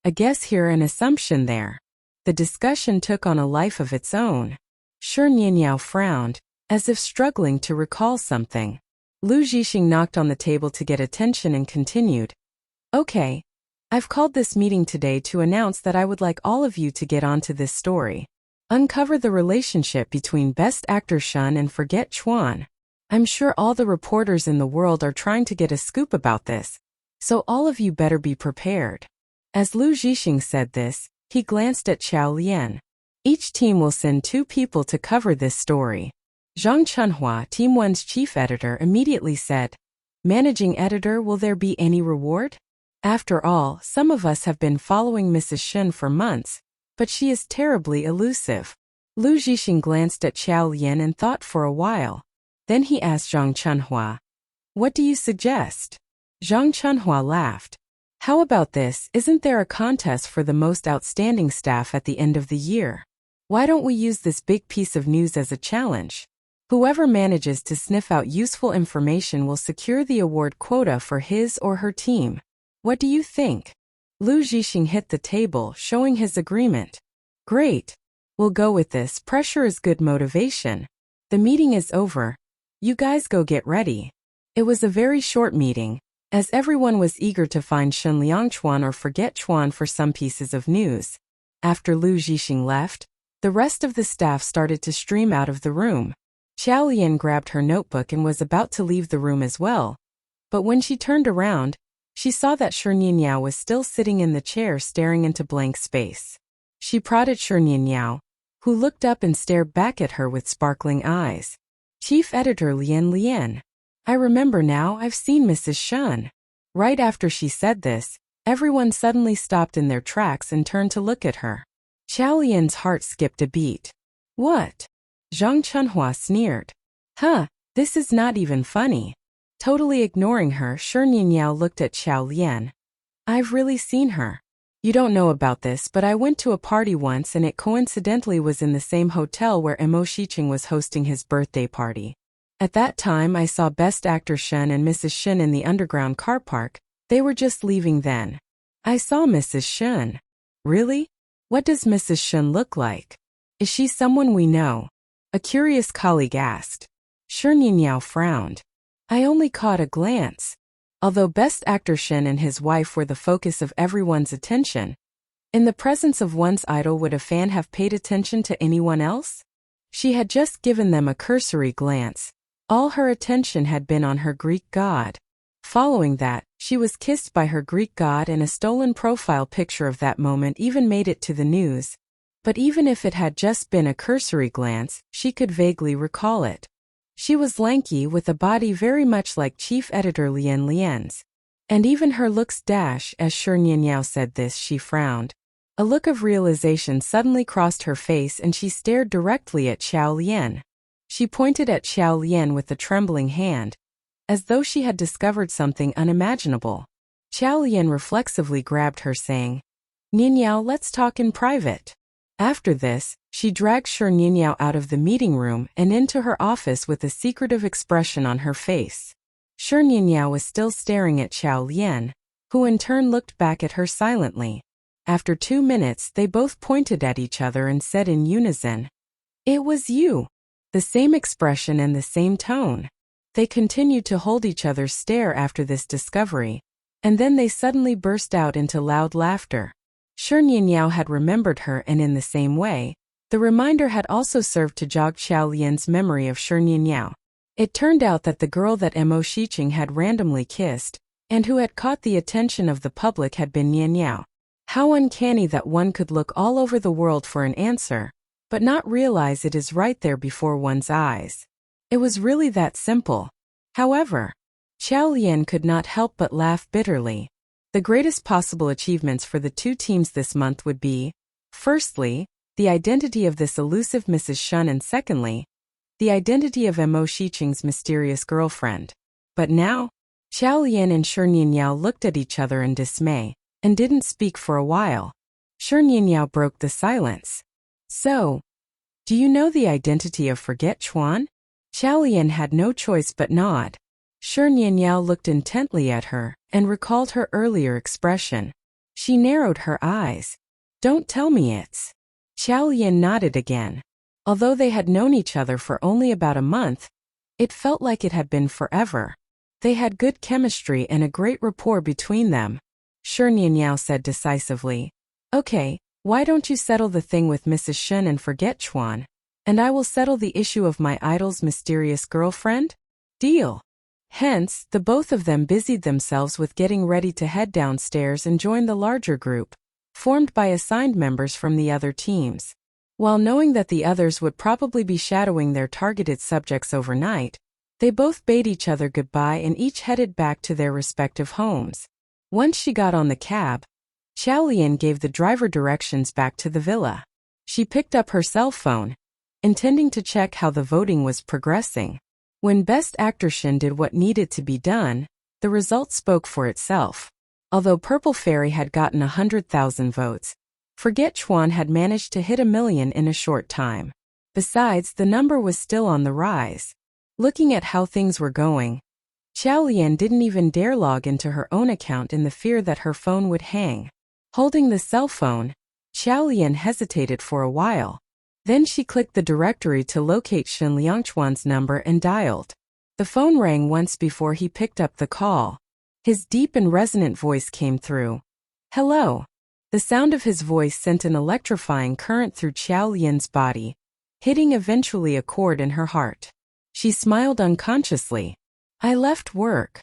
A guess here, an assumption there." The discussion took on a life of its own. Shi Nianyao frowned, as if struggling to recall something. Lu Zhixing knocked on the table to get attention and continued, "Okay, I've called this meeting today to announce that I would like all of you to get onto this story. Uncover the relationship between Best Actor Shen and Forget Chuan. I'm sure all the reporters in the world are trying to get a scoop about this, so all of you better be prepared." As Lu Zhixing said this, he glanced at Xiao Lian. "Each team will send 2 people to cover this story." Zhang Chunhua, Team 1's chief editor, immediately said, "Managing editor, will there be any reward? After all, some of us have been following Mrs. Shun for months, but she is terribly elusive." Lu Zhixing glanced at Xiao Lian and thought for a while. Then he asked Zhang Chunhua, "What do you suggest?" Zhang Chunhua laughed. "How about this? Isn't there a contest for the most outstanding staff at the end of the year? Why don't we use this big piece of news as a challenge? Whoever manages to sniff out useful information will secure the award quota for his or her team. What do you think?" Lu Zhixing hit the table, showing his agreement. "Great. We'll go with this. Pressure is good motivation. The meeting is over. You guys go get ready." It was a very short meeting, as everyone was eager to find Shen Liangchuan or forget Chuan for some pieces of news. After Lu Zhixing left, the rest of the staff started to stream out of the room. Xiao Lian grabbed her notebook and was about to leave the room as well. But when she turned around, she saw that Shi Nianyao was still sitting in the chair staring into blank space. She prodded Shi Nianyao, who looked up and stared back at her with sparkling eyes. "Chief Editor Lian, I remember now, I've seen Mrs. Shun." Right after she said this, everyone suddenly stopped in their tracks and turned to look at her. Xiao Lian's heart skipped a beat. "What?" Zhang Chunhua sneered. "Huh, this is not even funny." Totally ignoring her, Shi Nianyao looked at Xiao Lian. "I've really seen her. You don't know about this, but I went to a party once and it coincidentally was in the same hotel where Mo Shiqing was hosting his birthday party. At that time I saw Best Actor Shen and Mrs. Shen in the underground car park. They were just leaving then. I saw Mrs. Shen." "Really? What does Mrs. Shen look like? Is she someone we know?" a curious colleague asked. Shi Nianyao frowned. "I only caught a glance." Although Best Actor Shen and his wife were the focus of everyone's attention, in the presence of one's idol, would a fan have paid attention to anyone else? She had just given them a cursory glance. All her attention had been on her Greek god. Following that, she was kissed by her Greek god, and a stolen profile picture of that moment even made it to the news. But even if it had just been a cursory glance, she could vaguely recall it. She was lanky with a body very much like Chief Editor Lian's. And even her looks dash. As Shi Nianyao said this, she frowned. A look of realization suddenly crossed her face and she stared directly at Xiao Lian. She pointed at Xiao Lian with a trembling hand, as though she had discovered something unimaginable. Xiao Lian reflexively grabbed her, saying, "Nianyao, let's talk in private." After this, she dragged Shi Nianyao out of the meeting room and into her office with a secretive expression on her face. Shi Nianyao was still staring at Xiao Lian, who in turn looked back at her silently. After 2 minutes, they both pointed at each other and said in unison, "It was you." The same expression and the same tone. They continued to hold each other's stare after this discovery, and then they suddenly burst out into loud laughter. Shi Nianyao had remembered her, and in the same way, the reminder had also served to jog Xiao Lian's memory of Shi Nianyao. It turned out that the girl that Mo Shiqing had randomly kissed, and who had caught the attention of the public, had been Nianyao. How uncanny that one could look all over the world for an answer, but not realize it is right there before one's eyes. It was really that simple. However, Xiao Lian could not help but laugh bitterly. The greatest possible achievements for the two teams this month would be, firstly, the identity of this elusive Mrs. Shun, and secondly, the identity of Mo Shiqing's mysterious girlfriend. But now, Xiao Lian and Shi Nianyao looked at each other in dismay, and didn't speak for a while. Shi Nianyao broke the silence. "So, do you know the identity of Forget Chuan?" Xiao Lian had no choice but nod. Shi Nianyao looked intently at her, and recalled her earlier expression. She narrowed her eyes. "Don't tell me it's..." Xiao Lian nodded again. Although they had known each other for only about a month, it felt like it had been forever. They had good chemistry and a great rapport between them. Shi Nianyao said decisively, "Okay, why don't you settle the thing with Mrs. Shen and Forget Chuan, and I will settle the issue of my idol's mysterious girlfriend? Deal." Hence, the both of them busied themselves with getting ready to head downstairs and join the larger group, formed by assigned members from the other teams. While knowing that the others would probably be shadowing their targeted subjects overnight, they both bade each other goodbye and each headed back to their respective homes. Once she got on the cab, Xiaolian gave the driver directions back to the villa. She picked up her cell phone, intending to check how the voting was progressing. When Best Actress did what needed to be done, the result spoke for itself. Although Purple Fairy had gotten 100,000 votes, Forget Chuan had managed to hit 1 million in a short time. Besides, the number was still on the rise. Looking at how things were going, Xiaolian didn't even dare log into her own account in the fear that her phone would hang. Holding the cell phone, Xiaolian hesitated for a while. Then she clicked the directory to locate Shen Liangchuan's number and dialed. The phone rang once before he picked up the call. His deep and resonant voice came through. "Hello." The sound of his voice sent an electrifying current through Xiaolian's body, hitting eventually a chord in her heart. She smiled unconsciously. "I left work.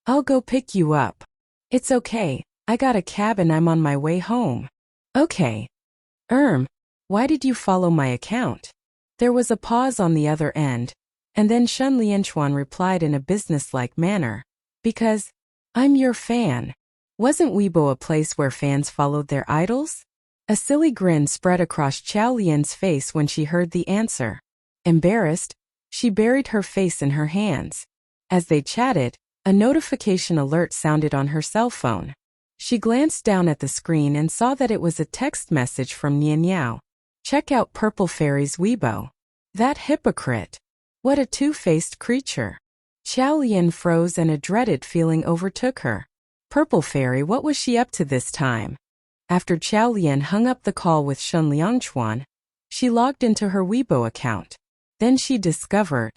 I'll go pick you up." "It's okay, I got a cab and I'm on my way home." "Okay. Why did you follow my account?" There was a pause on the other end, and then Shen Lianchuan replied in a businesslike manner. "Because I'm your fan." Wasn't Weibo a place where fans followed their idols? A silly grin spread across Xiaolian's face when she heard the answer. Embarrassed, she buried her face in her hands. As they chatted, a notification alert sounded on her cell phone. She glanced down at the screen and saw that it was a text message from Nian Yao. "Check out Purple Fairy's Weibo. That hypocrite. What a two-faced creature." Xiaolian froze and a dreaded feeling overtook her. Purple Fairy, what was she up to this time? After Xiaolian hung up the call with Shen Liangchuan, she logged into her Weibo account. Then she discovered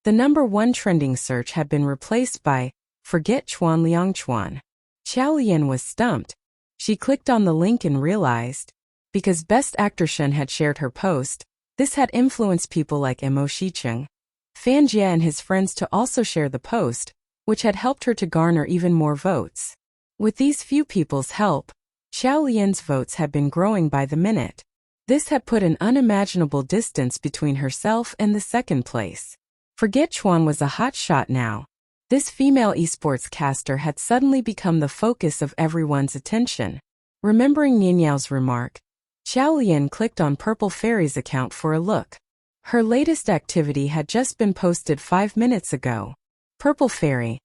the #1 trending search had been replaced by Forget Chuan Liangchuan. Xiaolian was stumped. She clicked on the link and realized, because Best Actor Shen had shared her post, this had influenced people like Mo Shicheng, Fan Jie and his friends to also share the post, which had helped her to garner even more votes. With these few people's help, Xiaolian's votes had been growing by the minute. This had put an unimaginable distance between herself and the second place. Forget Chuan was a hot shot now. This female esports caster had suddenly become the focus of everyone's attention. Remembering Nian Yao's remark, Xiaolian clicked on Purple Fairy's account for a look. Her latest activity had just been posted 5 minutes ago. Purple Fairy.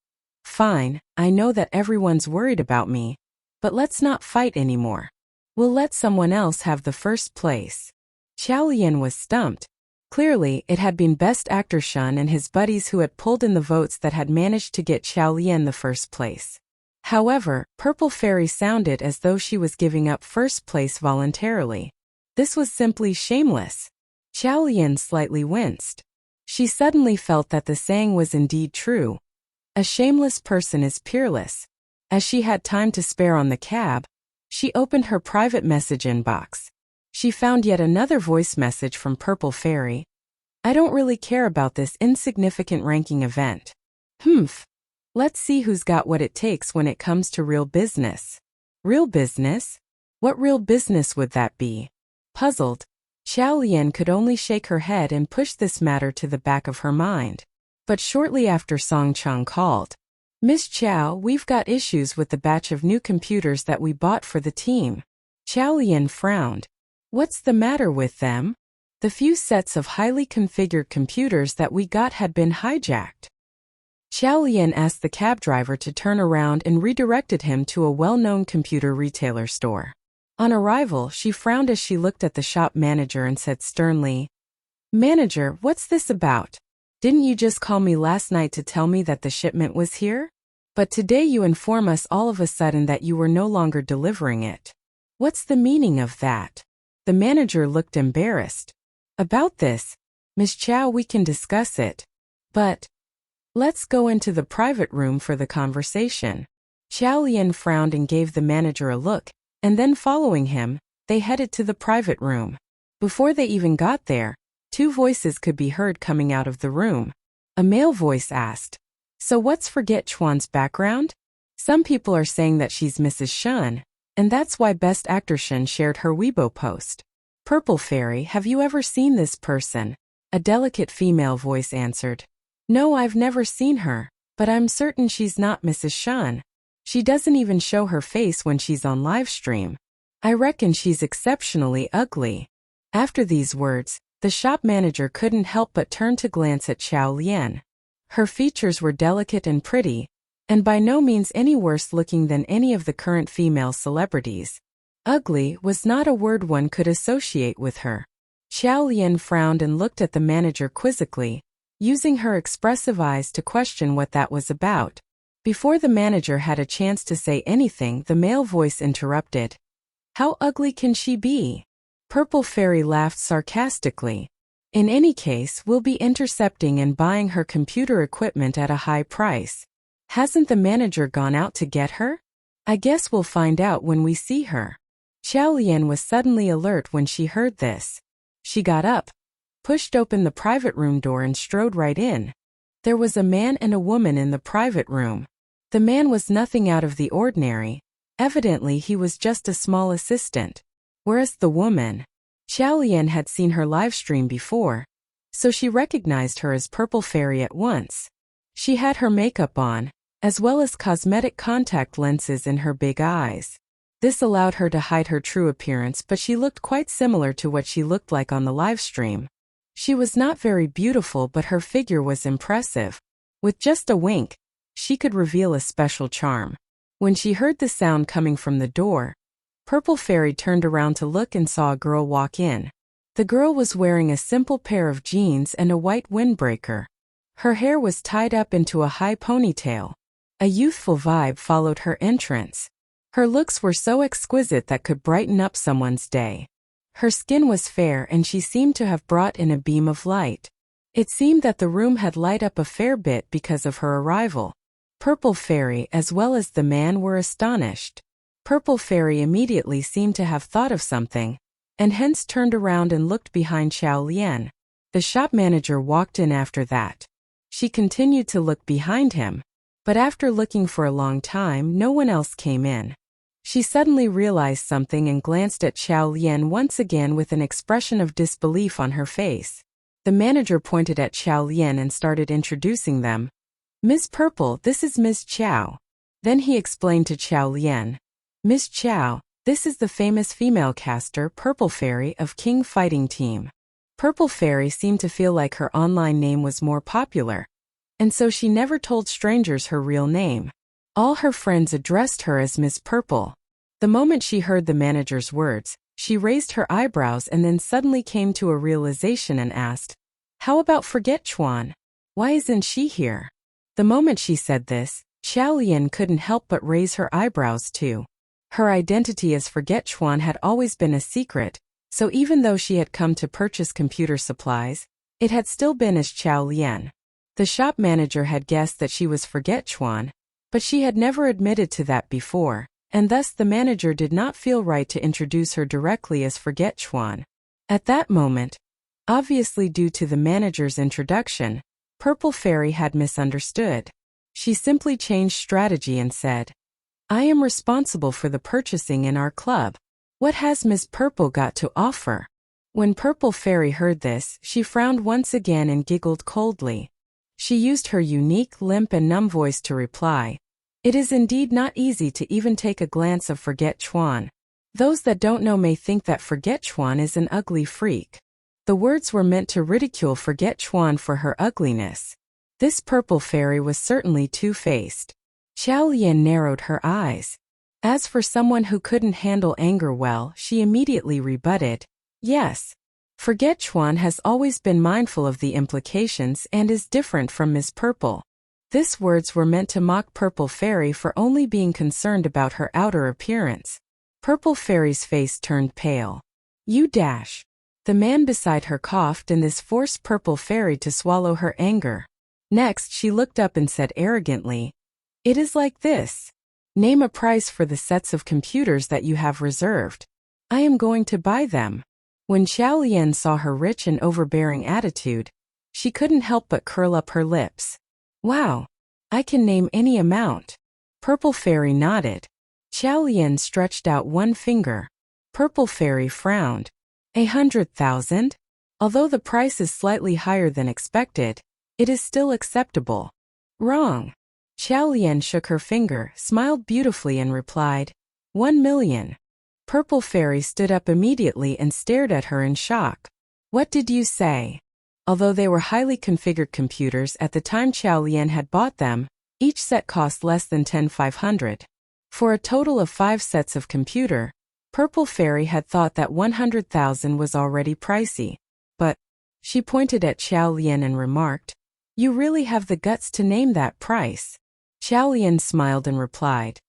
"Fine, I know that everyone's worried about me, but let's not fight anymore. We'll let someone else have the first place." Xiaolian was stumped. Clearly, it had been Best Actor Shen and his buddies who had pulled in the votes that had managed to get Xiaolian the first place. However, Purple Fairy sounded as though she was giving up first place voluntarily. This was simply shameless. Xiaolian slightly winced. She suddenly felt that the saying was indeed true. A shameless person is peerless. As she had time to spare on the cab, she opened her private message inbox. She found yet another voice message from Purple Fairy. "I don't really care about this insignificant ranking event. Let's see who's got what it takes when it comes to real business." Real business? What real business would that be? Puzzled, Xiaolian could only shake her head and push this matter to the back of her mind. But shortly after Song Chang called. "Miss Chow, we've got issues with the batch of new computers that we bought for the team." Xiaolian frowned. "What's the matter with them?" "The few sets of highly configured computers that we got had been hijacked." Xiaolian asked the cab driver to turn around and redirected him to a well-known computer retailer store. On arrival, she frowned as she looked at the shop manager and said sternly, "Manager, what's this about? Didn't you just call me last night to tell me that the shipment was here? But today you inform us all of a sudden that you were no longer delivering it. What's the meaning of that?" The manager looked embarrassed. "About this, Miss Chow, we can discuss it. But let's go into the private room for the conversation." Xiaolian frowned and gave the manager a look, and then following him, they headed to the private room. Before they even got there, 2 voices could be heard coming out of the room. A male voice asked, "So what's Forget Chuan's background? Some people are saying that she's Mrs. Shen, and that's why Best Actor Shen shared her Weibo post." Purple Fairy, have you ever seen this person? A delicate female voice answered. No, I've never seen her, but I'm certain she's not Mrs. Shan. She doesn't even show her face when she's on live stream. I reckon she's exceptionally ugly. After these words, the shop manager couldn't help but turn to glance at Xiao Lian. Her features were delicate and pretty, and by no means any worse looking than any of the current female celebrities. Ugly was not a word one could associate with her. Xiao Lian frowned and looked at the manager quizzically, using her expressive eyes to question what that was about. Before the manager had a chance to say anything, the male voice interrupted. How ugly can she be? Purple Fairy laughed sarcastically. In any case, we'll be intercepting and buying her computer equipment at a high price. Hasn't the manager gone out to get her? I guess we'll find out when we see her. Xiao Lian was suddenly alert when she heard this. She got up, pushed open the private room door and strode right in. There was a man and a woman in the private room. The man was nothing out of the ordinary. Evidently he was just a small assistant. Whereas the woman, Xiao Lian had seen her live stream before, so she recognized her as Purple Fairy at once. She had her makeup on, as well as cosmetic contact lenses in her big eyes. This allowed her to hide her true appearance, but she looked quite similar to what she looked like on the live stream. She was not very beautiful, but her figure was impressive. With just a wink, she could reveal a special charm. When she heard the sound coming from the door, Purple Fairy turned around to look and saw a girl walk in. The girl was wearing a simple pair of jeans and a white windbreaker. Her hair was tied up into a high ponytail. A youthful vibe followed her entrance. Her looks were so exquisite that could brighten up someone's day. Her skin was fair and she seemed to have brought in a beam of light. It seemed that the room had light up a fair bit because of her arrival. Purple Fairy as well as the man were astonished. Purple Fairy immediately seemed to have thought of something, and hence turned around and looked behind Xiao Lian. The shop manager walked in after that. She continued to look behind him, but after looking for a long time, no one else came in. She suddenly realized something and glanced at Xiao Lian once again with an expression of disbelief on her face. The manager pointed at Xiao Lian and started introducing them. Ms. Purple, this is Ms. Qiao. Then he explained to Xiao Lian. Ms. Qiao, this is the famous female caster Purple Fairy of King Fighting Team. Purple Fairy seemed to feel like her online name was more popular, and so she never told strangers her real name. All her friends addressed her as Miss Purple. The moment she heard the manager's words, she raised her eyebrows and then suddenly came to a realization and asked, How about Forget Chuan? Why isn't she here? The moment she said this, Xiao Lian couldn't help but raise her eyebrows too. Her identity as Forget Chuan had always been a secret, so even though she had come to purchase computer supplies, it had still been as Xiao Lian. The shop manager had guessed that she was Forget Chuan, but she had never admitted to that before, and thus the manager did not feel right to introduce her directly as Forget Chuan. At that moment, obviously due to the manager's introduction, Purple Fairy had misunderstood. She simply changed strategy and said, I am responsible for the purchasing in our club. What has Ms. Purple got to offer? When Purple Fairy heard this, she frowned once again and giggled coldly. She used her unique, limp and numb voice to reply. It is indeed not easy to even take a glance of Forget Chuan. Those that don't know may think that Forget Chuan is an ugly freak. The words were meant to ridicule Forget Chuan for her ugliness. This Purple Fairy was certainly two-faced. Xiao Lian narrowed her eyes. As for someone who couldn't handle anger well, she immediately rebutted. Yes. Forget Chuan has always been mindful of the implications and is different from Miss Purple. These words were meant to mock Purple Fairy for only being concerned about her outer appearance. Purple Fairy's face turned pale. You dash. The man beside her coughed and this forced Purple Fairy to swallow her anger. Next she looked up and said arrogantly, It is like this. Name a price for the sets of computers that you have reserved. I am going to buy them. When Xiao Lian saw her rich and overbearing attitude, she couldn't help but curl up her lips. Wow. I can name any amount. Purple Fairy nodded. Xiao Lian stretched out one finger. Purple Fairy frowned. 100,000? Although the price is slightly higher than expected, it is still acceptable. Wrong. Xiao Lian shook her finger, smiled beautifully and replied, 1 million. Purple Fairy stood up immediately and stared at her in shock. What did you say? Although they were highly configured computers at the time Xiao Lian had bought them, each set cost less than 10,500. For a total of 5 sets of computer, Purple Fairy had thought that 100,000 was already pricey. But, she pointed at Xiao Lian and remarked, you really have the guts to name that price. Xiao Lian smiled and replied,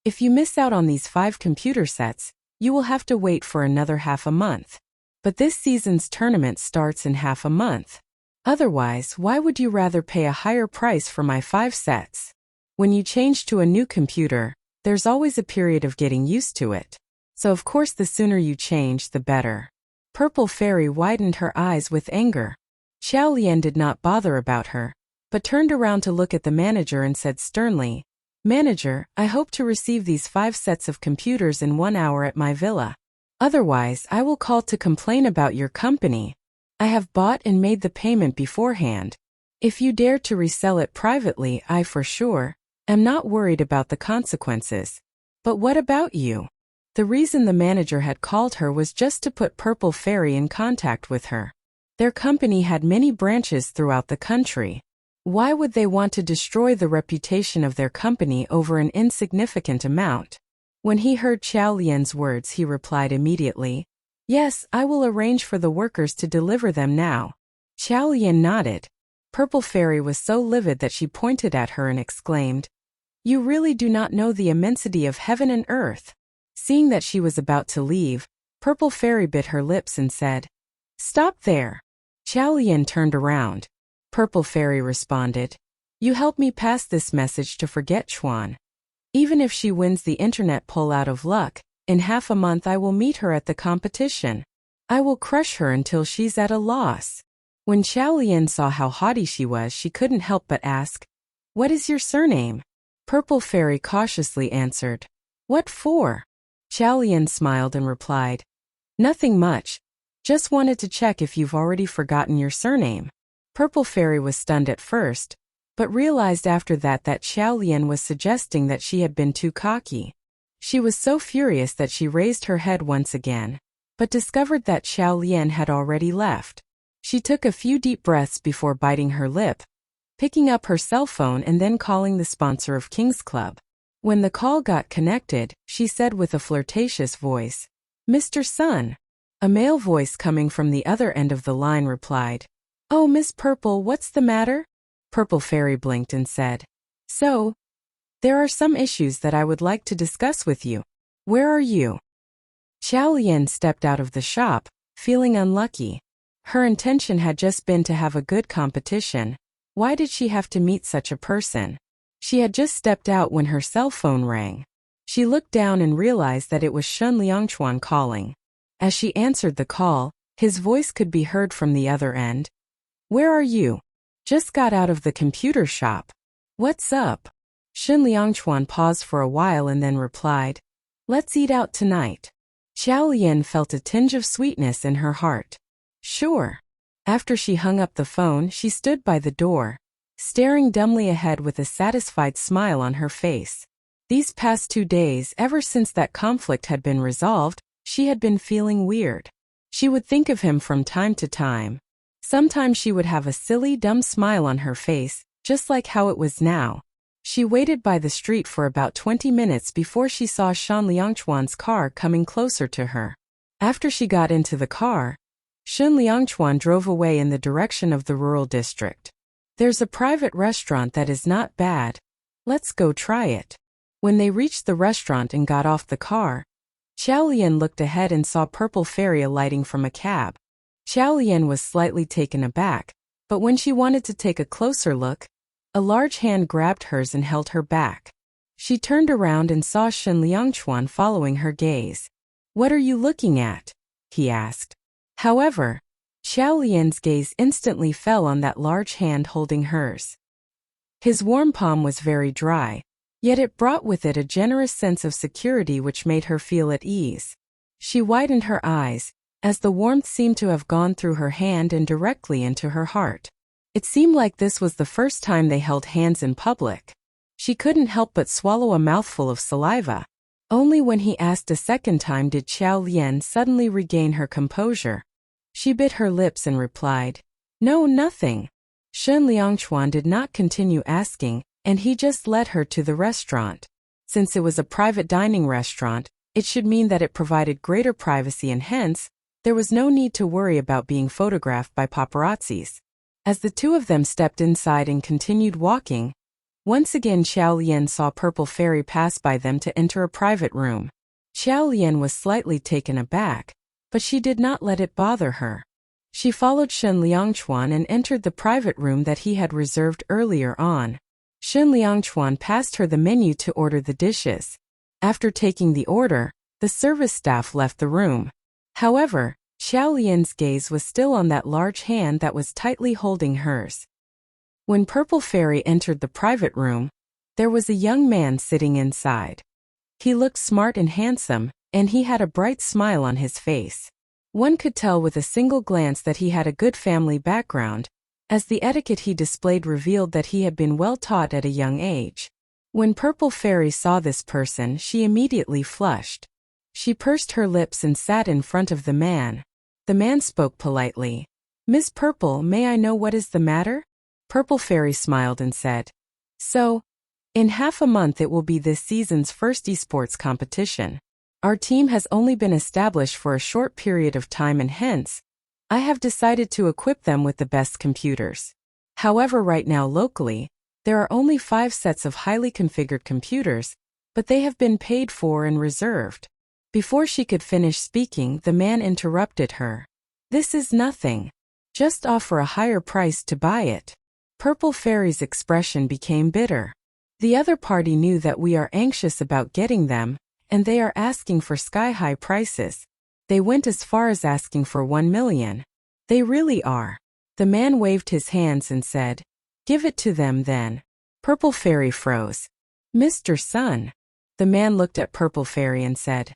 if you miss out on these 5 computer sets, you will have to wait for another half a month. But this season's tournament starts in half a month. Otherwise, why would you rather pay a higher price for my 5 sets? When you change to a new computer, there's always a period of getting used to it. So of course the sooner you change, the better. Purple Fairy widened her eyes with anger. Xiao Lian did not bother about her, but turned around to look at the manager and said sternly, Manager, I hope to receive these 5 sets of computers in 1 hour at my villa. Otherwise, I will call to complain about your company. I have bought and made the payment beforehand. If you dare to resell it privately, I for sure am not worried about the consequences. But what about you? The reason the manager had called her was just to put Purple Fairy in contact with her. Their company had many branches throughout the country. Why would they want to destroy the reputation of their company over an insignificant amount? When he heard Xiao Lian's words, he replied immediately, Yes, I will arrange for the workers to deliver them now. Xiao Lian nodded. Purple Fairy was so livid that she pointed at her and exclaimed, You really do not know the immensity of heaven and earth. Seeing that she was about to leave, Purple Fairy bit her lips and said, Stop there. Xiao Lian turned around. Purple Fairy responded, You help me pass this message to Forget Chuan. Even if she wins the internet poll out of luck, in half a month I will meet her at the competition. I will crush her until she's at a loss. When Xiao Lian saw how haughty she was, she couldn't help but ask, What is your surname? Purple Fairy cautiously answered, What for? Xiao Lian smiled and replied, Nothing much. Just wanted to check if you've already forgotten your surname. Purple Fairy was stunned at first, but realized after that Xiao Lian was suggesting that she had been too cocky. She was so furious that she raised her head once again, but discovered that Xiao Lian had already left. She took a few deep breaths before biting her lip, picking up her cell phone and then calling the sponsor of King's Club. When the call got connected, she said with a flirtatious voice, Mr. Sun. A male voice coming from the other end of the line replied, Oh, Miss Purple, what's the matter? Purple Fairy blinked and said, So, there are some issues that I would like to discuss with you. Where are you? Xiao Lian stepped out of the shop, feeling unlucky. Her intention had just been to have a good competition. Why did she have to meet such a person? She had just stepped out when her cell phone rang. She looked down and realized that it was Shun Liangchuan calling. As she answered the call, his voice could be heard from the other end. Where are you? Just got out of the computer shop. What's up? Shun Liangchuan paused for a while and then replied, Let's eat out tonight. Xiao Lian felt a tinge of sweetness in her heart. Sure. After she hung up the phone, she stood by the door, staring dumbly ahead with a satisfied smile on her face. These past 2 days, ever since that conflict had been resolved, she had been feeling weird. She would think of him from time to time. Sometimes she would have a silly, dumb smile on her face, just like how it was now. She waited by the street for about 20 minutes before she saw Shun Liangchuan's car coming closer to her. After she got into the car, Shun Liangchuan drove away in the direction of the rural district. There's a private restaurant that is not bad. Let's go try it. When they reached the restaurant and got off the car, Xiao Lian looked ahead and saw Purple Fairy alighting from a cab. Xiao Lian was slightly taken aback, but when she wanted to take a closer look, a large hand grabbed hers and held her back. She turned around and saw Shun Liangchuan following her gaze. What are you looking at? He asked. However, Xiao Lian's gaze instantly fell on that large hand holding hers. His warm palm was very dry, yet it brought with it a generous sense of security which made her feel at ease. She widened her eyes, as the warmth seemed to have gone through her hand and directly into her heart. It seemed like this was the first time they held hands in public. She couldn't help but swallow a mouthful of saliva. Only when he asked a second time did Xiao Lian suddenly regain her composure. She bit her lips and replied, "No, nothing." Shen Liangchuan did not continue asking, and he just led her to the restaurant. Since it was a private dining restaurant, it should mean that it provided greater privacy and hence, there was no need to worry about being photographed by paparazzis. As the two of them stepped inside and continued walking, once again Xiao Lian saw Purple Fairy pass by them to enter a private room. Xiao Lian was slightly taken aback, but she did not let it bother her. She followed Shen Liangchuan and entered the private room that he had reserved earlier on. Shen Liangchuan passed her the menu to order the dishes. After taking the order, the service staff left the room. However, Xiao Lian's gaze was still on that large hand that was tightly holding hers. When Purple Fairy entered the private room, there was a young man sitting inside. He looked smart and handsome, and he had a bright smile on his face. One could tell with a single glance that he had a good family background, as the etiquette he displayed revealed that he had been well taught at a young age. When Purple Fairy saw this person, she immediately flushed. She pursed her lips and sat in front of the man. The man spoke politely. "Miss Purple, may I know what is the matter?" Purple Fairy smiled and said, "So, in half a month it will be this season's first esports competition. Our team has only been established for a short period of time and hence, I have decided to equip them with the best computers. However, right now locally, there are only 5 sets of highly configured computers, but they have been paid for and reserved." Before she could finish speaking, the man interrupted her. "This is nothing. Just offer a higher price to buy it." Purple Fairy's expression became bitter. "The other party knew that we are anxious about getting them, and they are asking for sky-high prices. They went as far as asking for 1 million. They really are." The man waved his hands and said, "Give it to them then." Purple Fairy froze. "Mr. Sun." The man looked at Purple Fairy and said,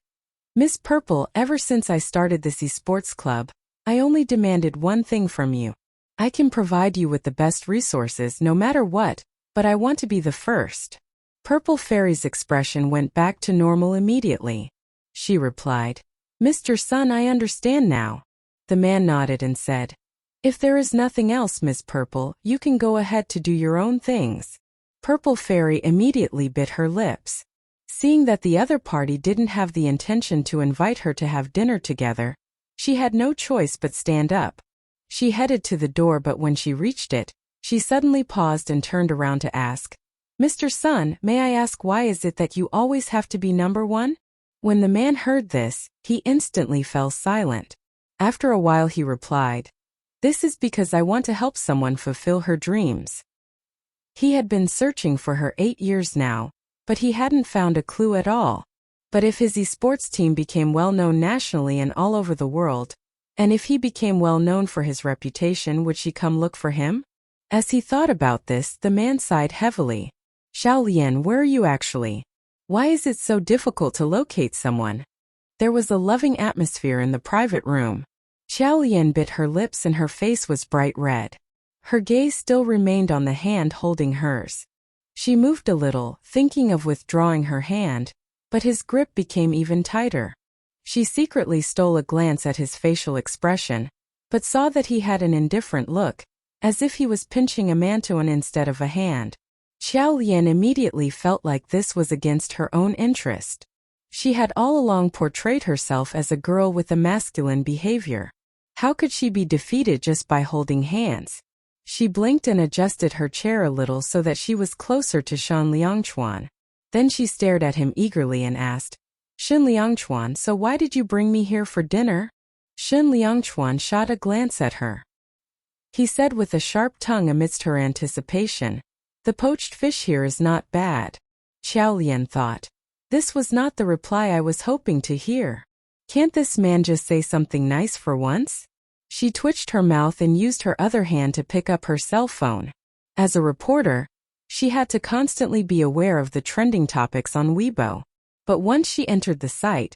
"Miss Purple, ever since I started this esports club, I only demanded one thing from you. I can provide you with the best resources no matter what, but I want to be the first." Purple Fairy's expression went back to normal immediately. She replied, "Mr. Sun, I understand now." The man nodded and said, "If there is nothing else, Miss Purple, you can go ahead to do your own things." Purple Fairy immediately bit her lips. Seeing that the other party didn't have the intention to invite her to have dinner together, she had no choice but stand up. She headed to the door, but when she reached it, she suddenly paused and turned around to ask, "Mr. Sun, may I ask why is it that you always have to be number one?" When the man heard this, he instantly fell silent. After a while he replied, "This is because I want to help someone fulfill her dreams." He had been searching for her 8 years now, but he hadn't found a clue at all. But if his esports team became well known nationally and all over the world, and if he became well known for his reputation, would she come look for him? As he thought about this, the man sighed heavily. "Xiao Lian, where are you actually? Why is it so difficult to locate someone?" There was a loving atmosphere in the private room. Xiao Lian bit her lips and her face was bright red. Her gaze still remained on the hand holding hers. She moved a little, thinking of withdrawing her hand, but his grip became even tighter. She secretly stole a glance at his facial expression, but saw that he had an indifferent look, as if he was pinching a mantuan instead of a hand. Xiao Lian immediately felt like this was against her own interest. She had all along portrayed herself as a girl with a masculine behavior. How could she be defeated just by holding hands? She blinked and adjusted her chair a little so that she was closer to Shen Liangchuan. Then she stared at him eagerly and asked, "Shen Liangchuan, so why did you bring me here for dinner?" Shen Liangchuan shot a glance at her. He said with a sharp tongue amidst her anticipation, "The poached fish here is not bad." Xiao Lian thought, this was not the reply I was hoping to hear. Can't this man just say something nice for once? She twitched her mouth and used her other hand to pick up her cell phone. As a reporter, she had to constantly be aware of the trending topics on Weibo. But once she entered the site,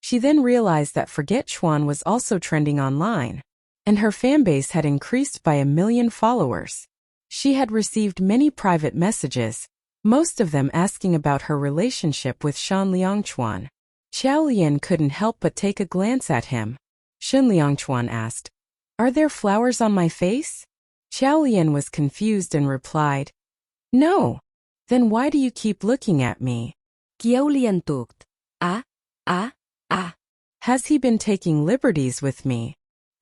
She then realized that Forget Chuan was also trending online, and her fanbase had increased by 1 million followers. She had received many private messages, most of them asking about her relationship with Shan Liangchuan. Xiao Lian couldn't help but take a glance at him. Shan Liangchuan asked, "Are there flowers on my face?" Xiao Lian was confused and replied, "No." "Then why do you keep looking at me?" Xiao Lian tukt. Ah. Has he been taking liberties with me?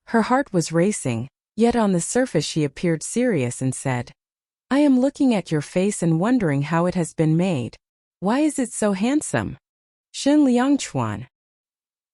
Her heart was racing, yet on the surface she appeared serious and said, "I am looking at your face and wondering how it has been made. Why is it so handsome?" Shan Liangchuan.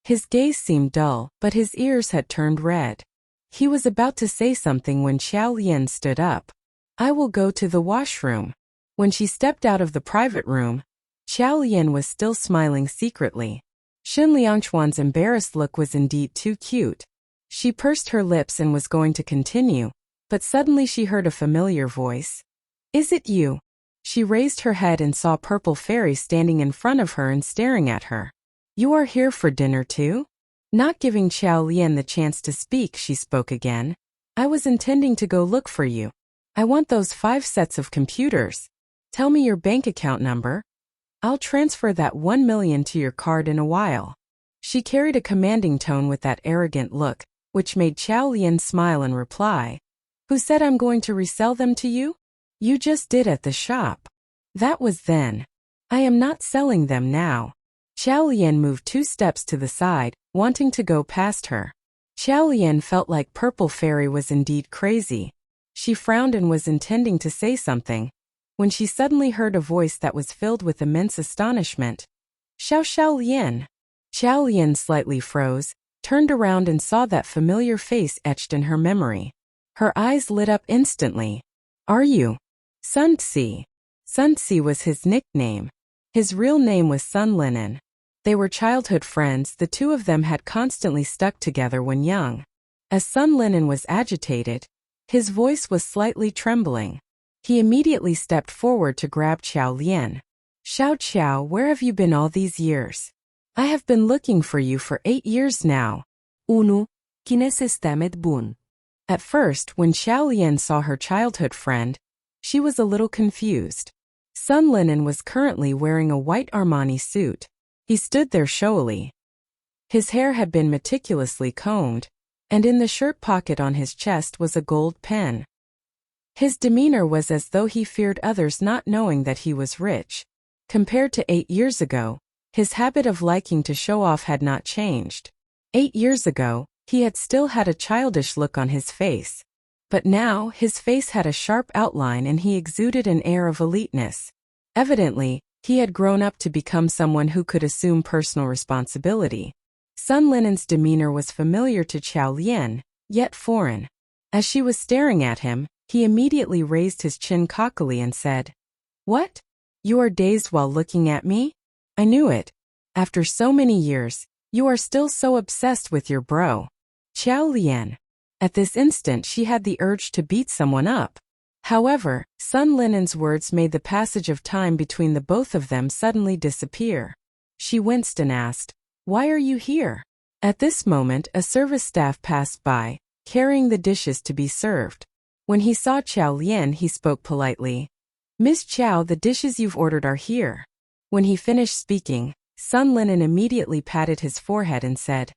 His gaze seemed dull, but his ears had turned red. He was about to say something when Xiao Lian stood up. "I will go to the washroom." When she stepped out of the private room, Xiao Lian was still smiling secretly. Shan Liangchuan's embarrassed look was indeed too cute. She pursed her lips and was going to continue, but suddenly she heard a familiar voice. "Is it you?" She raised her head and saw Purple Fairy standing in front of her and staring at her. "You are here for dinner too?" Not giving Xiao Lian the chance to speak, she spoke again. "I was intending to go look for you. I want those 5 sets of computers. Tell me your bank account number. I'll transfer that 1 million to your card in a while." She carried a commanding tone with that arrogant look, which made Xiao Lian smile and reply, "Who said I'm going to resell them to you? You just did at the shop." "That was then. I am not selling them now." Xiao Lian moved 2 steps to the side, wanting to go past her. Xiao Lian felt like Purple Fairy was indeed crazy. She frowned and was intending to say something, when she suddenly heard a voice that was filled with immense astonishment. Xiao Lian." Xiao Lian slightly froze, turned around and saw that familiar face etched in her memory. Her eyes lit up instantly. "Are you Sun Tse?" Sun Tse was his nickname. His real name was Sun Linen. They were childhood friends. The two of them had constantly stuck together when young. As Sun Linen was agitated, his voice was slightly trembling. He immediately stepped forward to grab Xiao Lian. Xiao, where have you been all these years? I have been looking for you for 8 years now." Unu, kines estemet bun. At first, when Xiao Lian saw her childhood friend, she was a little confused. Sun Linen was currently wearing a white Armani suit. He stood there showily. His hair had been meticulously combed, and in the shirt pocket on his chest was a gold pen. His demeanor was as though he feared others not knowing that he was rich. Compared to 8 years ago, his habit of liking to show off had not changed. 8 years ago, he had still had a childish look on his face. But now, his face had a sharp outline and he exuded an air of eliteness. Evidently, he had grown up to become someone who could assume personal responsibility. Sun Linen's demeanor was familiar to Xiao Lian, yet foreign. As she was staring at him, he immediately raised his chin cockily and said, "What? You are dazed while looking at me? I knew it. After so many years, you are still so obsessed with your bro, Xiao Lian." At this instant she had the urge to beat someone up. However, Sun Linen's words made the passage of time between the both of them suddenly disappear. She winced and asked, "Why are you here?" At this moment a service staff passed by, carrying the dishes to be served. When he saw Xiao Lian, he spoke politely. "Miss Qiao, the dishes you've ordered are here." When he finished speaking, Sun Linen immediately patted his forehead and said,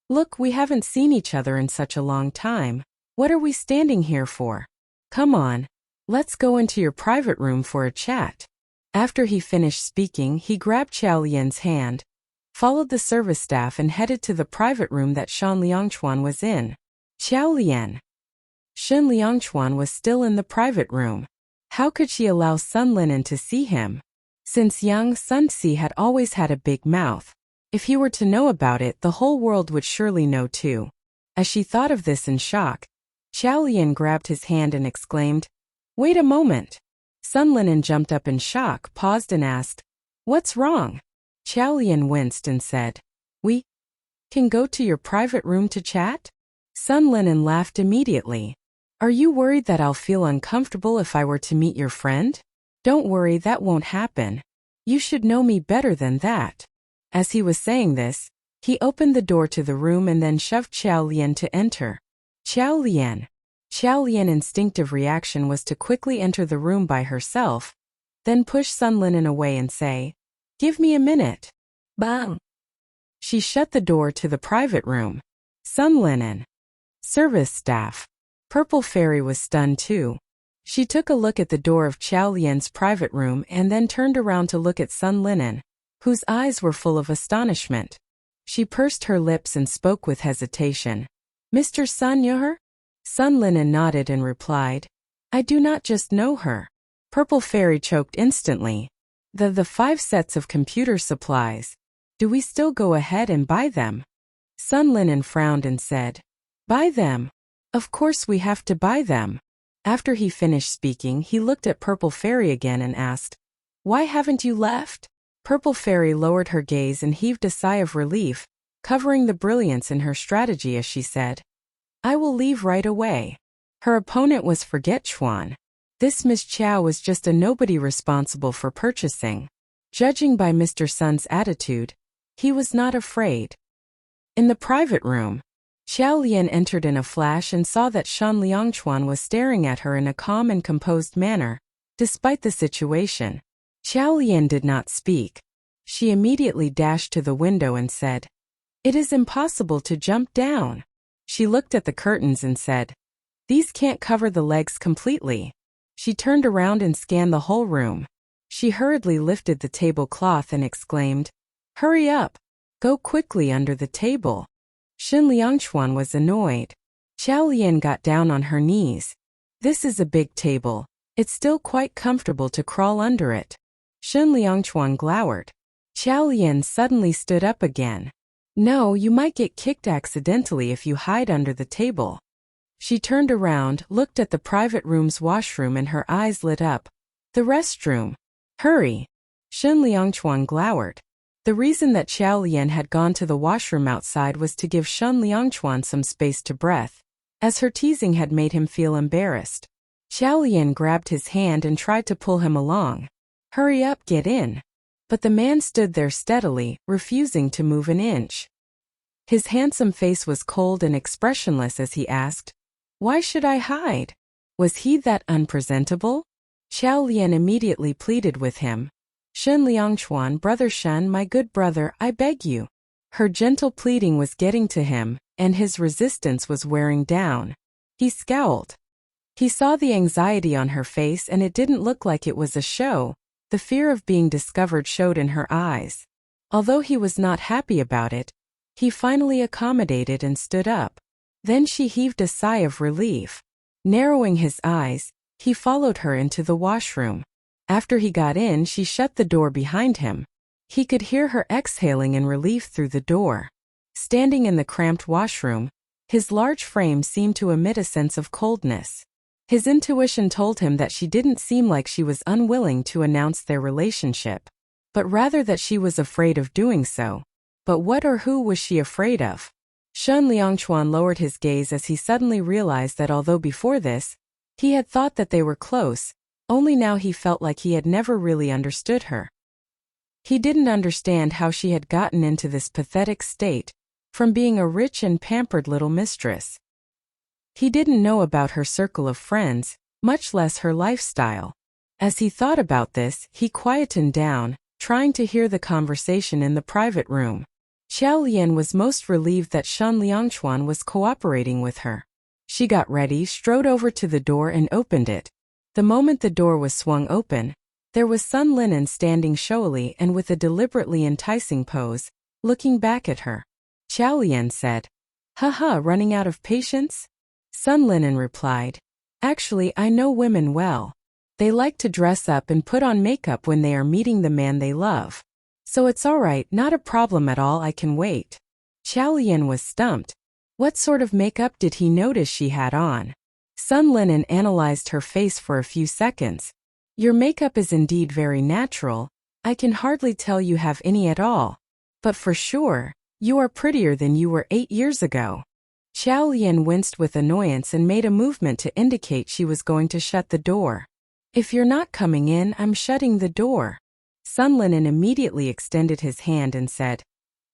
"Look, we haven't seen each other in such a long time. What are we standing here for? Come on, let's go into your private room for a chat." After he finished speaking, he grabbed Xiao Lian's hand, followed the service staff and headed to the private room that Shan Liangchuan was in. Xiao Lian. Shan Liangchuan was still in the private room. How could she allow Sun Linen to see him? Since young, Sun Tse had always had a big mouth. If he were to know about it, the whole world would surely know too. As she thought of this in shock, Xiao Lian grabbed his hand and exclaimed, "Wait a moment." Sun Linen jumped up in shock, paused and asked, "What's wrong?" Xiao Lian winced and said, "We can go to your private room to chat?" Sun Linen laughed immediately. "Are you worried that I'll feel uncomfortable if I were to meet your friend? Don't worry, that won't happen. You should know me better than that." As he was saying this, He opened the door to the room and then shoved Xiao Lian to enter. Xiao Lian. Xiao Lian's instinctive reaction was to quickly enter the room by herself, then push Sun Linen away and say, "Give me a minute." Bang! She shut the door to the private room. Sun Linen. Service staff. Purple Fairy was stunned too. She took a look at the door of Xiao Lian's private room and then turned around to look at Sun Linen, whose eyes were full of astonishment. She pursed her lips and spoke with hesitation. "Mr. Sun Yuher?" Sun Linen nodded and replied, "I do not just know her." Purple Fairy choked instantly. The 5 sets of computer supplies. Do we still go ahead and buy them?" Sun Linen frowned and said, "Buy them? Of course we have to buy them." After he finished speaking, he looked at Purple Fairy again and asked, "Why haven't you left?" Purple Fairy lowered her gaze and heaved a sigh of relief, covering the brilliance in her strategy as she said, "I will leave right away." Her opponent was Forget Chuan. This Miss Chow was just a nobody responsible for purchasing. Judging by Mr. Sun's attitude, he was not afraid. In the private room, Xiao Lian entered in a flash and saw that Shan Liangchuan was staring at her in a calm and composed manner, despite the situation. Xiao Lian did not speak. She immediately dashed to the window and said, "It is impossible to jump down." She looked at the curtains and said, "These can't cover the legs completely." She turned around and scanned the whole room. She hurriedly lifted the tablecloth and exclaimed, "Hurry up! Go quickly under the table." Shin Liangchuan was annoyed. Xiao Lian got down on her knees. "This is a big table. It's still quite comfortable to crawl under it." Shin Liangchuan glowered. Xiao Lian suddenly stood up again. "No, you might get kicked accidentally if you hide under the table." She turned around, looked at the private room's washroom and her eyes lit up. "The restroom. Hurry." Shin Liangchuan glowered. The reason that Xiao Lian had gone to the washroom outside was to give Shen Liangchuan some space to breath, as her teasing had made him feel embarrassed. Xiao Lian grabbed his hand and tried to pull him along. "Hurry up, get in." But the man stood there steadily, refusing to move an inch. His handsome face was cold and expressionless as he asked, "Why should I hide? Was he that unpresentable?" Xiao Lian immediately pleaded with him. "Shen Liangchuan, brother Shen, my good brother, I beg you." Her gentle pleading was getting to him, and his resistance was wearing down. He scowled. He saw the anxiety on her face and it didn't look like it was a show. The fear of being discovered showed in her eyes. Although he was not happy about it, he finally accommodated and stood up. Then she heaved a sigh of relief. Narrowing his eyes, he followed her into the washroom. After he got in, she shut the door behind him. He could hear her exhaling in relief through the door. Standing in the cramped washroom, his large frame seemed to emit a sense of coldness. His intuition told him that she didn't seem like she was unwilling to announce their relationship, but rather that she was afraid of doing so. But what or who was she afraid of? Shen Liangchuan lowered his gaze as he suddenly realized that although before this, he had thought that they were close, only now he felt like he had never really understood her. He didn't understand how she had gotten into this pathetic state, from being a rich and pampered little mistress. He didn't know about her circle of friends, much less her lifestyle. As he thought about this, he quietened down, trying to hear the conversation in the private room. Xiao Lian was most relieved that Shen Liangchuan was cooperating with her. She got ready, strode over to the door and opened it. The moment the door was swung open, there was Sun Linen standing showily and with a deliberately enticing pose, looking back at her. Xiao Lian said, "Haha, running out of patience?" Sun Linen replied, "Actually, I know women well. They like to dress up and put on makeup when they are meeting the man they love. So it's alright, not a problem at all, I can wait." Xiao Lian was stumped. What sort of makeup did he notice she had on? Sun Linen analyzed her face for a few seconds. "Your makeup is indeed very natural. I can hardly tell you have any at all. But for sure, you are prettier than you were 8 years ago." Xiao Lian winced with annoyance and made a movement to indicate she was going to shut the door. "If you're not coming in, I'm shutting the door." Sun Linen immediately extended his hand and said,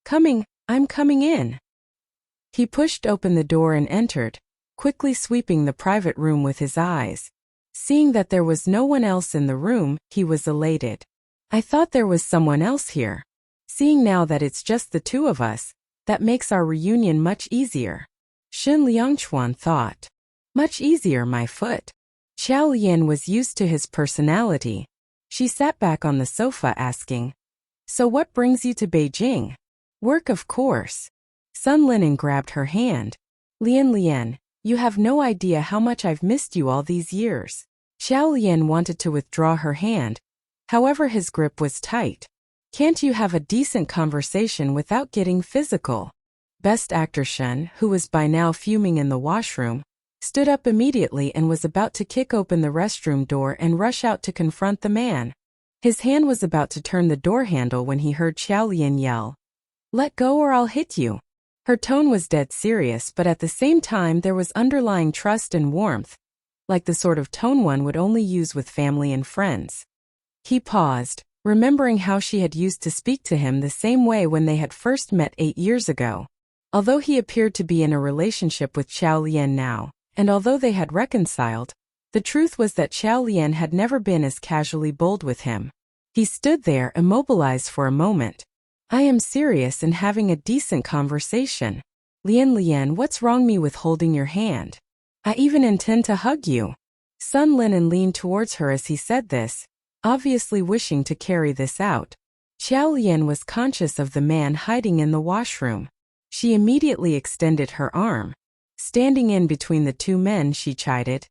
"Coming, I'm coming in. He pushed open the door and entered, quickly sweeping the private room with his eyes. Seeing that there was no one else in the room, he was elated. I thought there was someone else here. Seeing now that it's just the two of us, that makes our reunion much easier. Shen Liangchuan thought. Much easier, my foot. Xiao Lian was used to his personality. She sat back on the sofa asking, So what brings you to Beijing? Work, of course. Sun Linen grabbed her hand. Lian, you have no idea how much I've missed you all these years. Xiao Lian wanted to withdraw her hand. However, his grip was tight. Can't you have a decent conversation without getting physical? Best Actor Shen, who was by now fuming in the washroom, stood up immediately and was about to kick open the restroom door and rush out to confront the man. His hand was about to turn the door handle when he heard Xiao Lian yell, Let go or I'll hit you. Her tone was dead serious, but at the same time there was underlying trust and warmth, like the sort of tone one would only use with family and friends. He paused, remembering how she had used to speak to him the same way when they had first met 8 years ago. Although he appeared to be in a relationship with Xiao Lian now, and although they had reconciled, the truth was that Xiao Lian had never been as casually bold with him. He stood there immobilized for a moment. I am serious and having a decent conversation. Lian, what's wrong me with holding your hand? I even intend to hug you. Sun Linen leaned towards her as he said this, obviously wishing to carry this out. Xiao Lian was conscious of the man hiding in the washroom. She immediately extended her arm. Standing in between the two men, she chided,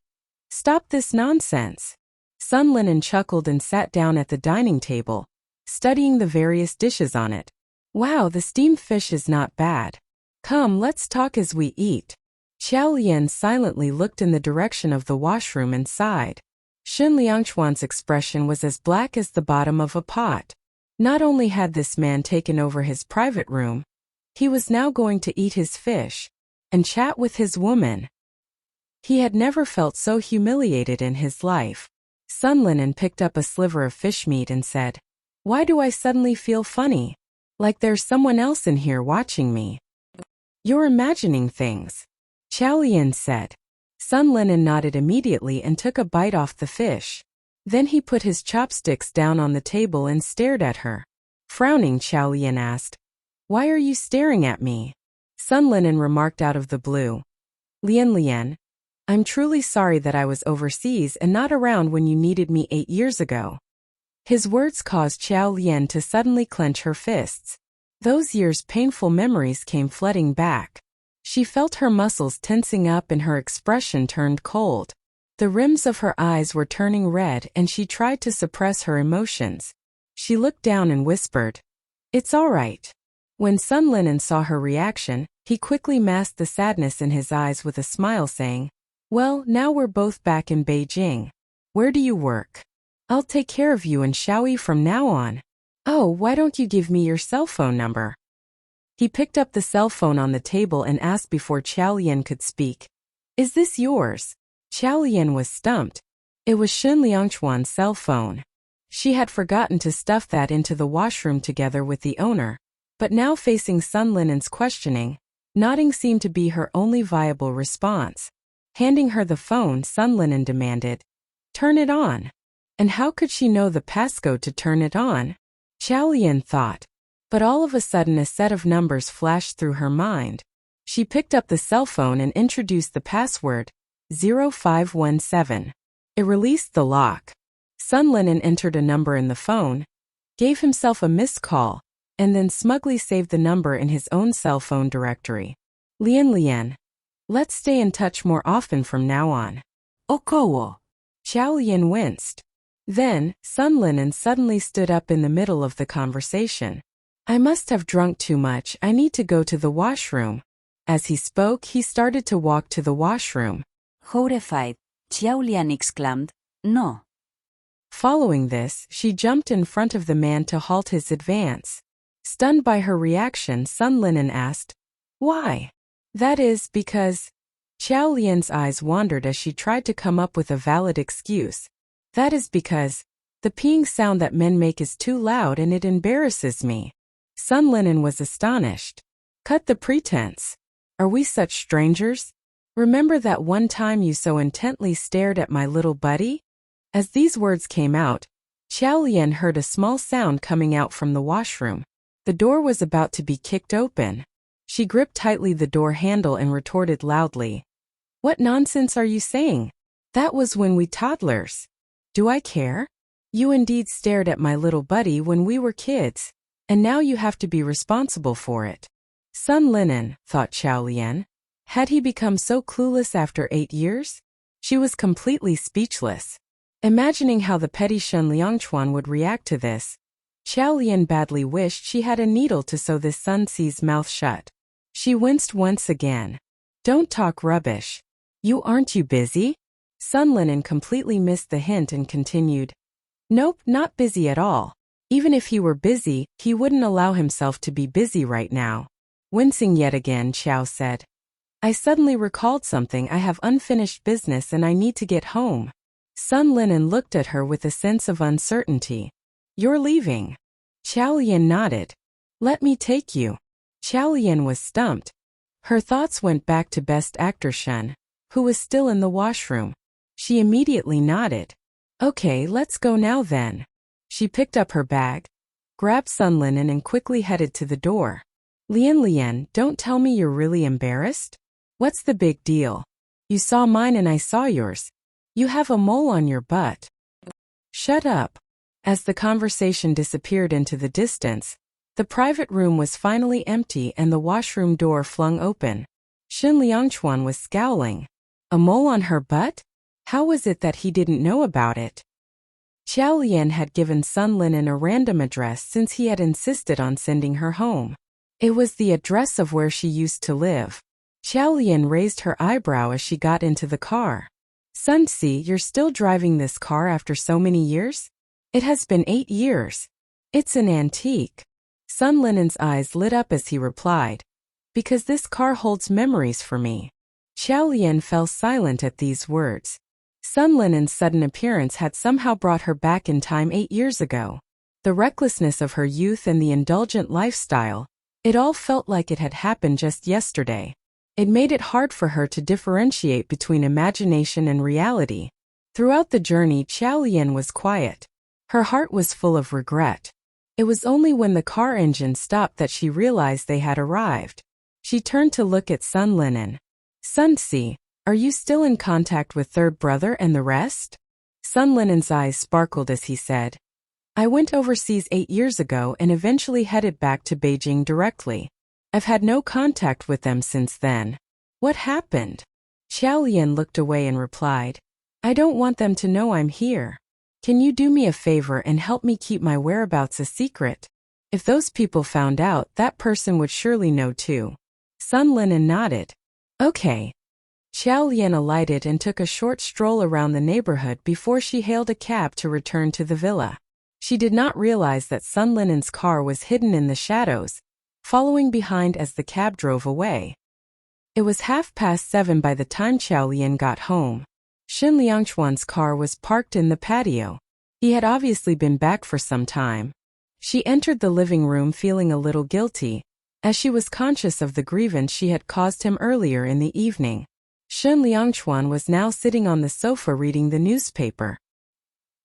Stop this nonsense. Sun Linen chuckled and sat down at the dining table, studying the various dishes on it. Wow, the steamed fish is not bad. Come, let's talk as we eat. Xiao Lian silently looked in the direction of the washroom and sighed. Shen Liangchuan's expression was as black as the bottom of a pot. Not only had this man taken over his private room, he was now going to eat his fish and chat with his woman. He had never felt so humiliated in his life. Sun Linen picked up a sliver of fish meat and said, Why do I suddenly feel funny? Like there's someone else in here watching me. You're imagining things, Xiao Lian said. Sun Linen nodded immediately and took a bite off the fish. Then he put his chopsticks down on the table and stared at her. Frowning, Xiao Lian asked, Why are you staring at me? Sun Linen remarked out of the blue, Lian, I'm truly sorry that I was overseas and not around when you needed me 8 years ago. His words caused Xiao Lian to suddenly clench her fists. Those years' painful memories came flooding back. She felt her muscles tensing up and her expression turned cold. The rims of her eyes were turning red and she tried to suppress her emotions. She looked down and whispered, It's all right. When Sun Linen saw her reaction, he quickly masked the sadness in his eyes with a smile saying, Well, now we're both back in Beijing. Where do you work? I'll take care of you and Xiaoyi from now on. Oh, why don't you give me your cell phone number? He picked up the cell phone on the table and asked before Xiao Lian could speak, Is this yours? Xiao Lian was stumped. It was Shen Liangchuan's cell phone. She had forgotten to stuff that into the washroom together with the owner, but now facing Sun Linen's questioning, nodding seemed to be her only viable response. Handing her the phone, Sun Linen demanded, Turn it on. And how could she know the passcode to turn it on? Xiao Lian thought. But all of a sudden a set of numbers flashed through her mind. She picked up the cell phone and introduced the password, 0517. It released the lock. Sun Linen entered a number in the phone, gave himself a missed call, and then smugly saved the number in his own cell phone directory. Lian, let's stay in touch more often from now on. Okowo. Xiao Lian winced. Then, Sun Linen suddenly stood up in the middle of the conversation. I must have drunk too much, I need to go to the washroom. As he spoke, he started to walk to the washroom. Horrified, Xiao Lian exclaimed, No. Following this, she jumped in front of the man to halt his advance. Stunned by her reaction, Sun Linen asked, Why? That is, because... Xiao Lian's eyes wandered as she tried to come up with a valid excuse. That is because... the peeing sound that men make is too loud and it embarrasses me. Sun Linen was astonished. Cut the pretense. Are we such strangers? Remember that one time you so intently stared at my little buddy? As these words came out, Xiaolian heard a small sound coming out from the washroom. The door was about to be kicked open. She gripped tightly the door handle and retorted loudly. What nonsense are you saying? That was when we toddlers. Do I care? You indeed stared at my little buddy when we were kids, and now you have to be responsible for it. Sun Linen, thought Xiaolian. Had he become so clueless after 8 years? She was completely speechless. Imagining how the petty Shen Liangchuan would react to this, Xiaolian badly wished she had a needle to sew this Sun Ci's mouth shut. She winced once again. Don't talk rubbish. Aren't you busy? Sun Linen completely missed the hint and continued. Nope, not busy at all. Even if he were busy, he wouldn't allow himself to be busy right now. Wincing yet again, Xiao said. I suddenly recalled something. I have unfinished business and I need to get home. Sun Linen looked at her with a sense of uncertainty. You're leaving? Xiaolian nodded. Let me take you. Xiaolian was stumped. Her thoughts went back to Best Actor Shen, who was still in the washroom. She immediately nodded. Okay, let's go now then. She picked up her bag, grabbed Sun Linen and quickly headed to the door. Lian, don't tell me you're really embarrassed? What's the big deal? You saw mine and I saw yours. You have a mole on your butt. Shut up. As the conversation disappeared into the distance, the private room was finally empty and the washroom door flung open. Shen Liangchuan was scowling. A mole on her butt? How was it that he didn't know about it? Xiaolian had given Sun Linen a random address since he had insisted on sending her home. It was the address of where she used to live. Xiaolian raised her eyebrow as she got into the car. Sun Ci, you're still driving this car after so many years? It has been 8 years. It's an antique. Sun Linen's eyes lit up as he replied. Because this car holds memories for me. Xiaolian fell silent at these words. Sun Linen's sudden appearance had somehow brought her back in time 8 years ago. The recklessness of her youth and the indulgent lifestyle, it all felt like it had happened just yesterday. It made it hard for her to differentiate between imagination and reality. Throughout the journey, Xiaolian was quiet. Her heart was full of regret. It was only when the car engine stopped that she realized they had arrived. She turned to look at Sun Linen. Sun Ci, are you still in contact with third brother and the rest? Sun Linen's eyes sparkled as he said. I went overseas 8 years ago and eventually headed back to Beijing directly. I've had no contact with them since then. What happened? Xiaolian looked away and replied. I don't want them to know I'm here. Can you do me a favor and help me keep my whereabouts a secret? If those people found out, that person would surely know too. Sun Linen nodded. Okay. Xiaolian alighted and took a short stroll around the neighborhood before she hailed a cab to return to the villa. She did not realize that Sun Linen's car was hidden in the shadows, following behind as the cab drove away. It was 7:30 by the time Xiaolian got home. Shen Liangchuan's car was parked in the patio. He had obviously been back for some time. She entered the living room feeling a little guilty, as she was conscious of the grievance she had caused him earlier in the evening. Shen Liangchuan was now sitting on the sofa reading the newspaper.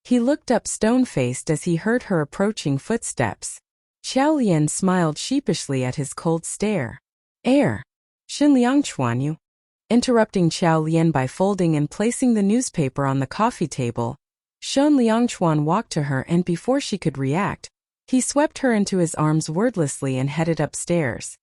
He looked up stone-faced as he heard her approaching footsteps. Xiaolian smiled sheepishly at his cold stare. Shen Liangchuan, you? Interrupting Xiaolian by folding and placing the newspaper on the coffee table, Shen Liangchuan walked to her and before she could react, he swept her into his arms wordlessly and headed upstairs.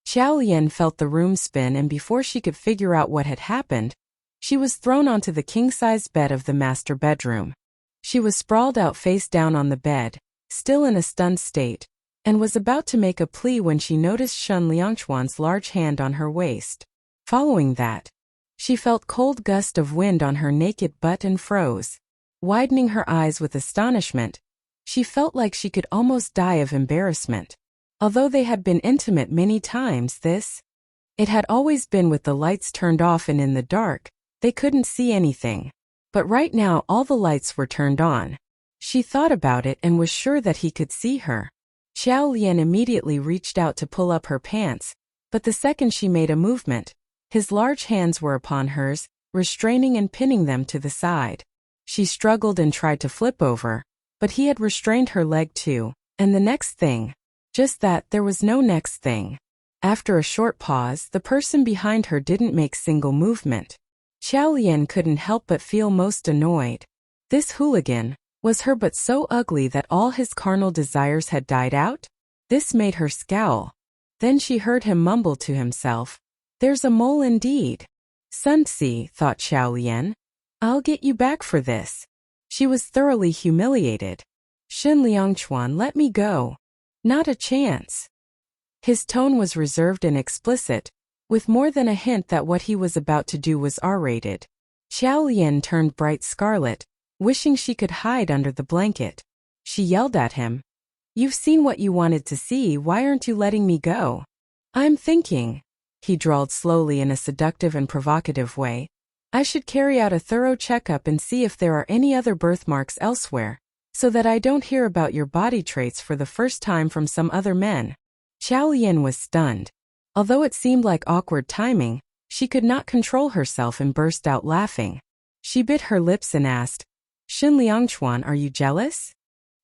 Xiaolian felt the room spin and before she could figure out what had happened, she was thrown onto the king-size bed of the master bedroom. She was sprawled out face down on the bed, still in a stunned state, and was about to make a plea when she noticed Shen Liangchuan's large hand on her waist. Following that, she felt cold gust of wind on her naked butt and froze. Widening her eyes with astonishment, she felt like she could almost die of embarrassment. Although they had been intimate many times, it had always been with the lights turned off and in the dark, they couldn't see anything. But right now all the lights were turned on. She thought about it and was sure that he could see her. Xiaolian immediately reached out to pull up her pants, But the second she made a movement, his large hands were upon hers, restraining and pinning them to the side. She struggled and tried to flip over, but he had restrained her leg too, and the next thing. Just that, there was no next thing. After a short pause, the person behind her didn't make single movement. Xiao Lian couldn't help but feel most annoyed. This hooligan was her but so ugly that all his carnal desires had died out? This made her scowl. Then she heard him mumble to himself, "There's a mole indeed." "Sunsi," thought Xiao Lian. "I'll get you back for this." She was thoroughly humiliated. "Shin Liangchuan, let me go." "Not a chance." His tone was reserved and explicit, with more than a hint that what he was about to do was R-rated. Xiao Lian turned bright scarlet, wishing she could hide under the blanket. She yelled at him, "You've seen what you wanted to see, why aren't you letting me go?" "I'm thinking," he drawled slowly in a seductive and provocative way, "I should carry out a thorough checkup and see if there are any other birthmarks elsewhere, so that I don't hear about your body traits for the first time from some other men." Xiao Lian was stunned. Although it seemed like awkward timing, she could not control herself and burst out laughing. She bit her lips and asked, "Shin Liangchuan, are you jealous?"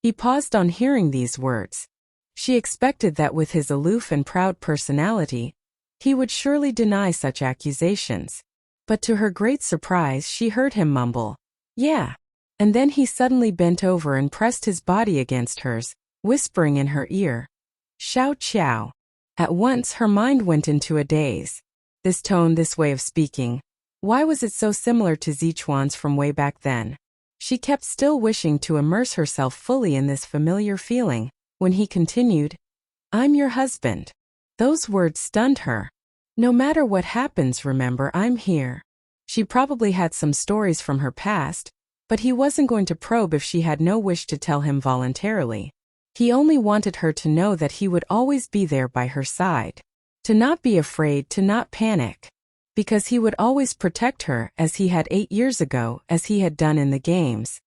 He paused on hearing these words. She expected that with his aloof and proud personality, he would surely deny such accusations. But to her great surprise, she heard him mumble, "Yeah." And then he suddenly bent over and pressed his body against hers, whispering in her ear, "Xiao Qiao." At once her mind went into a daze. This tone, this way of speaking, why was it so similar to Zichuan's from way back then? She kept still wishing to immerse herself fully in this familiar feeling, when he continued, "I'm your husband." Those words stunned her. "No matter what happens, remember, I'm here." She probably had some stories from her past, but he wasn't going to probe if she had no wish to tell him voluntarily. He only wanted her to know that he would always be there by her side. To not be afraid, to not panic. Because he would always protect her, as he had 8 years ago, as he had done in the games.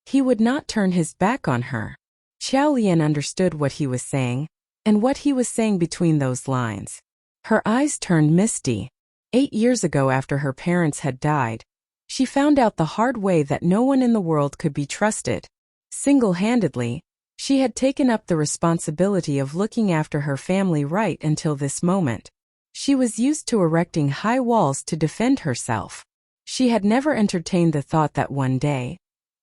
He would not turn his back on her. Xiao Lian understood what he was saying, and what he was saying between those lines. Her eyes turned misty. 8 years ago, after her parents had died, she found out the hard way that no one in the world could be trusted. Single-handedly, she had taken up the responsibility of looking after her family right until this moment. She was used to erecting high walls to defend herself. She had never entertained the thought that one day,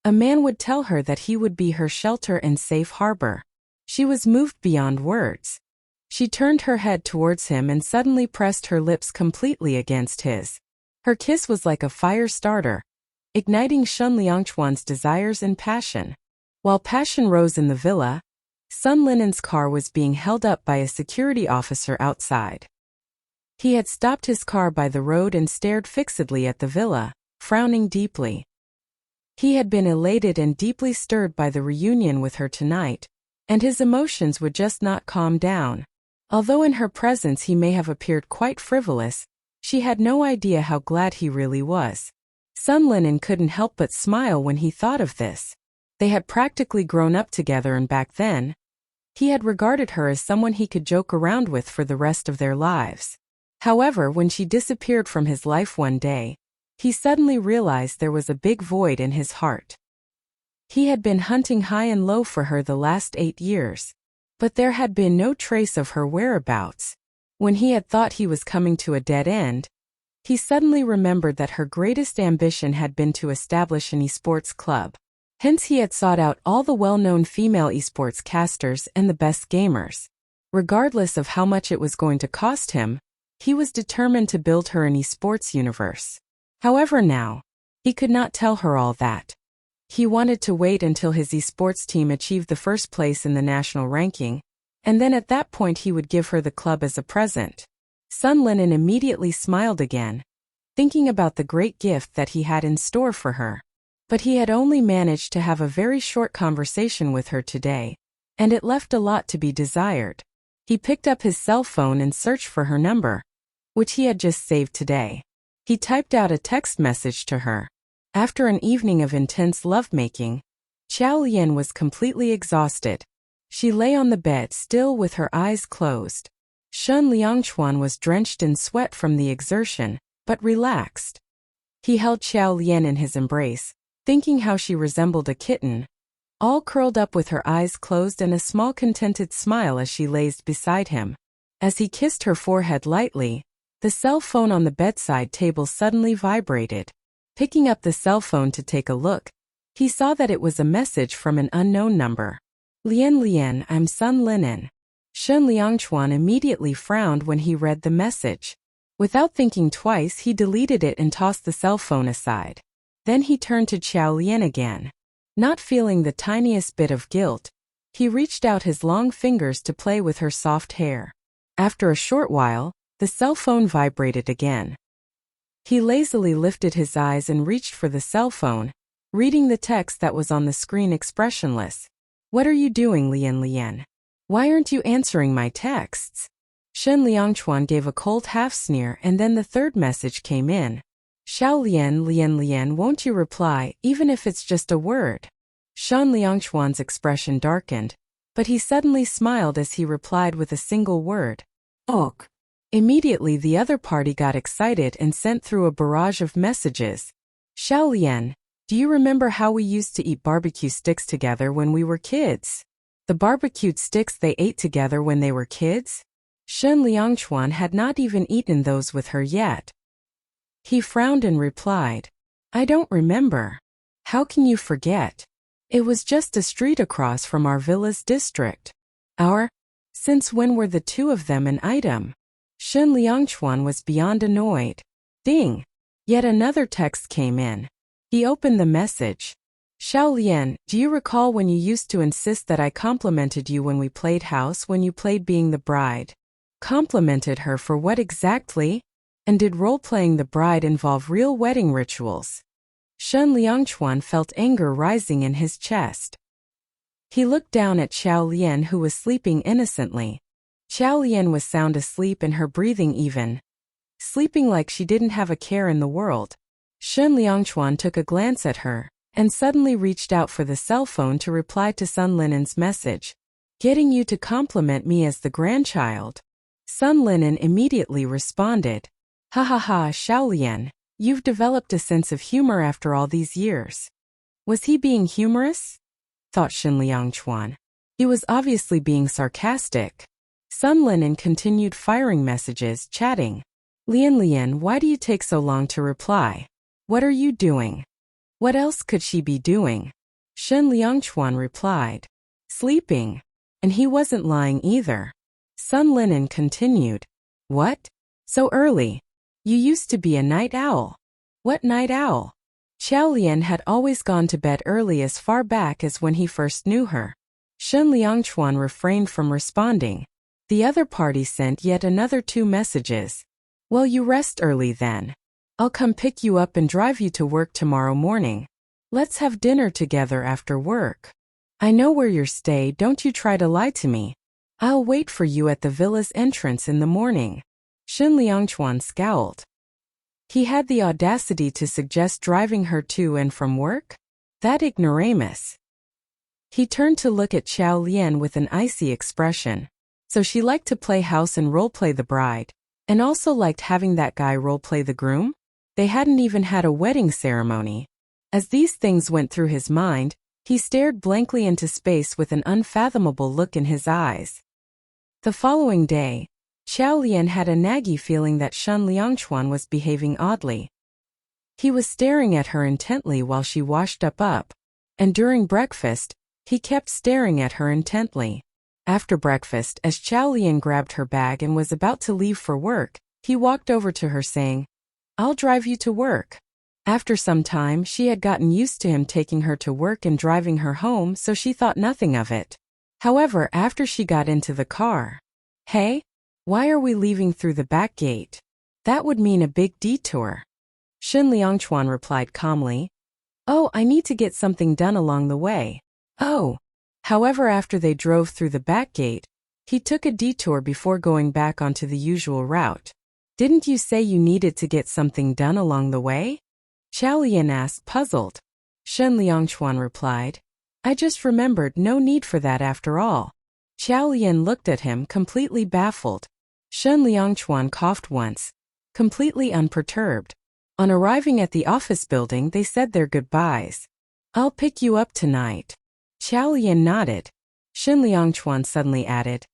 a man would tell her that he would be her shelter and safe harbor. She was moved beyond words. She turned her head towards him and suddenly pressed her lips completely against his. Her kiss was like a fire starter, igniting Shen Liangchuan's desires and passion. While passion rose in the villa, Sun Linen's car was being held up by a security officer outside. He had stopped his car by the road and stared fixedly at the villa, frowning deeply. He had been elated and deeply stirred by the reunion with her tonight, and his emotions would just not calm down. Although in her presence he may have appeared quite frivolous, she had no idea how glad he really was. Sun Linen couldn't help but smile when he thought of this. They had practically grown up together, and back then, he had regarded her as someone he could joke around with for the rest of their lives. However, when she disappeared from his life one day, he suddenly realized there was a big void in his heart. He had been hunting high and low for her the last 8 years, but there had been no trace of her whereabouts. When he had thought he was coming to a dead end, he suddenly remembered that her greatest ambition had been to establish an esports club. Hence he had sought out all the well-known female esports casters and the best gamers. Regardless of how much it was going to cost him, he was determined to build her an esports universe. However, now, he could not tell her all that. He wanted to wait until his esports team achieved the first place in the national ranking, and then at that point he would give her the club as a present. Sun Linen immediately smiled again, thinking about the great gift that he had in store for her. But he had only managed to have a very short conversation with her today, and it left a lot to be desired. He picked up his cell phone and searched for her number, which he had just saved today. He typed out a text message to her. After an evening of intense lovemaking, Xiao Lian was completely exhausted. She lay on the bed still with her eyes closed. Shen Liangchuan was drenched in sweat from the exertion, but relaxed. He held Xiao Lian in his embrace, thinking how she resembled a kitten, all curled up with her eyes closed and a small contented smile as she lazed beside him. As he kissed her forehead lightly, the cell phone on the bedside table suddenly vibrated. Picking up the cell phone to take a look, he saw that it was a message from an unknown number. Lian Lian, I'm Sun Linen. Shen Liangchuan immediately frowned when he read the message. Without thinking twice, he deleted it and tossed the cell phone aside. Then he turned to Xiao Lian again. Not feeling the tiniest bit of guilt, he reached out his long fingers to play with her soft hair. After a short while, the cell phone vibrated again. He lazily lifted his eyes and reached for the cell phone, reading the text that was on the screen expressionless. What are you doing, Lian Lian? Why aren't you answering my texts? Shen Liangchuan gave a cold half-sneer and then the third message came in. Xiao Lian, Lian Lian, won't you reply, even if it's just a word? Shen Liangchuan's expression darkened, but he suddenly smiled as he replied with a single word. Ok. Immediately the other party got excited and sent through a barrage of messages. Xiao Lian, do you remember how we used to eat barbecue sticks together when we were kids? The barbecued sticks they ate together when they were kids? Shen Liangchuan had not even eaten those with her yet. He frowned and replied, I don't remember. How can you forget? It was just a street across from our villa's district. Since when were the two of them an item? Shen Liangchuan was beyond annoyed. Ding! Yet another text came in. He opened the message. Xiao Lian, do you recall when you used to insist that I complimented you when we played house when you played being the bride? Complimented her for what exactly? And did role-playing the bride involve real wedding rituals? Shen Liangchuan felt anger rising in his chest. He looked down at Xiao Lian, who was sleeping innocently. Xiao Lian was sound asleep and her breathing even. Sleeping like she didn't have a care in the world. Shen Liangchuan took a glance at her, and suddenly reached out for the cell phone to reply to Sun Linen's message. Getting you to compliment me as the grandchild. Sun Linen immediately responded. Ha ha ha, Xiao Lian, you've developed a sense of humor after all these years. Was he being humorous? Thought Shen Liangchuan. He was obviously being sarcastic. Sun Linen continued firing messages, chatting. Lian Lian, why do you take so long to reply? What are you doing? What else could she be doing? Shen Liangchuan replied. Sleeping. And he wasn't lying either. Sun Linen continued. What? So early? You used to be a night owl. What night owl? Xiao Lian had always gone to bed early as far back as when he first knew her. Shen Liangchuan refrained from responding. The other party sent yet another 2 messages. Well, you rest early then. I'll come pick you up and drive you to work tomorrow morning. Let's have dinner together after work. I know where you stay, don't you try to lie to me. I'll wait for you at the villa's entrance in the morning. Shen Liangchuan scowled. He had the audacity to suggest driving her to and from work? That ignoramus. He turned to look at Xiao Lian with an icy expression. So she liked to play house and roleplay the bride, and also liked having that guy roleplay the groom? They hadn't even had a wedding ceremony. As these things went through his mind, he stared blankly into space with an unfathomable look in his eyes. The following day, Xiao Lian had a naggy feeling that Shen Liangchuan was behaving oddly. He was staring at her intently while she washed up, and during breakfast, he kept staring at her intently. After breakfast, as Xiao Lian grabbed her bag and was about to leave for work, he walked over to her saying, I'll drive you to work. After some time, she had gotten used to him taking her to work and driving her home, so she thought nothing of it. However, after she got into the car, Hey, why are we leaving through the back gate? That would mean a big detour. Shen Liangchuan replied calmly. Oh, I need to get something done along the way. Oh. However, after they drove through the back gate, he took a detour before going back onto the usual route. Didn't you say you needed to get something done along the way? Xiao Lian asked, puzzled. Shen Liangchuan replied. I just remembered, no need for that after all. Xiao Lian looked at him, completely baffled. Shen Liangchuan coughed once, completely unperturbed. On arriving at the office building, they said their goodbyes. I'll pick you up tonight. Qiao Lian nodded. Shen Liangchuan suddenly added,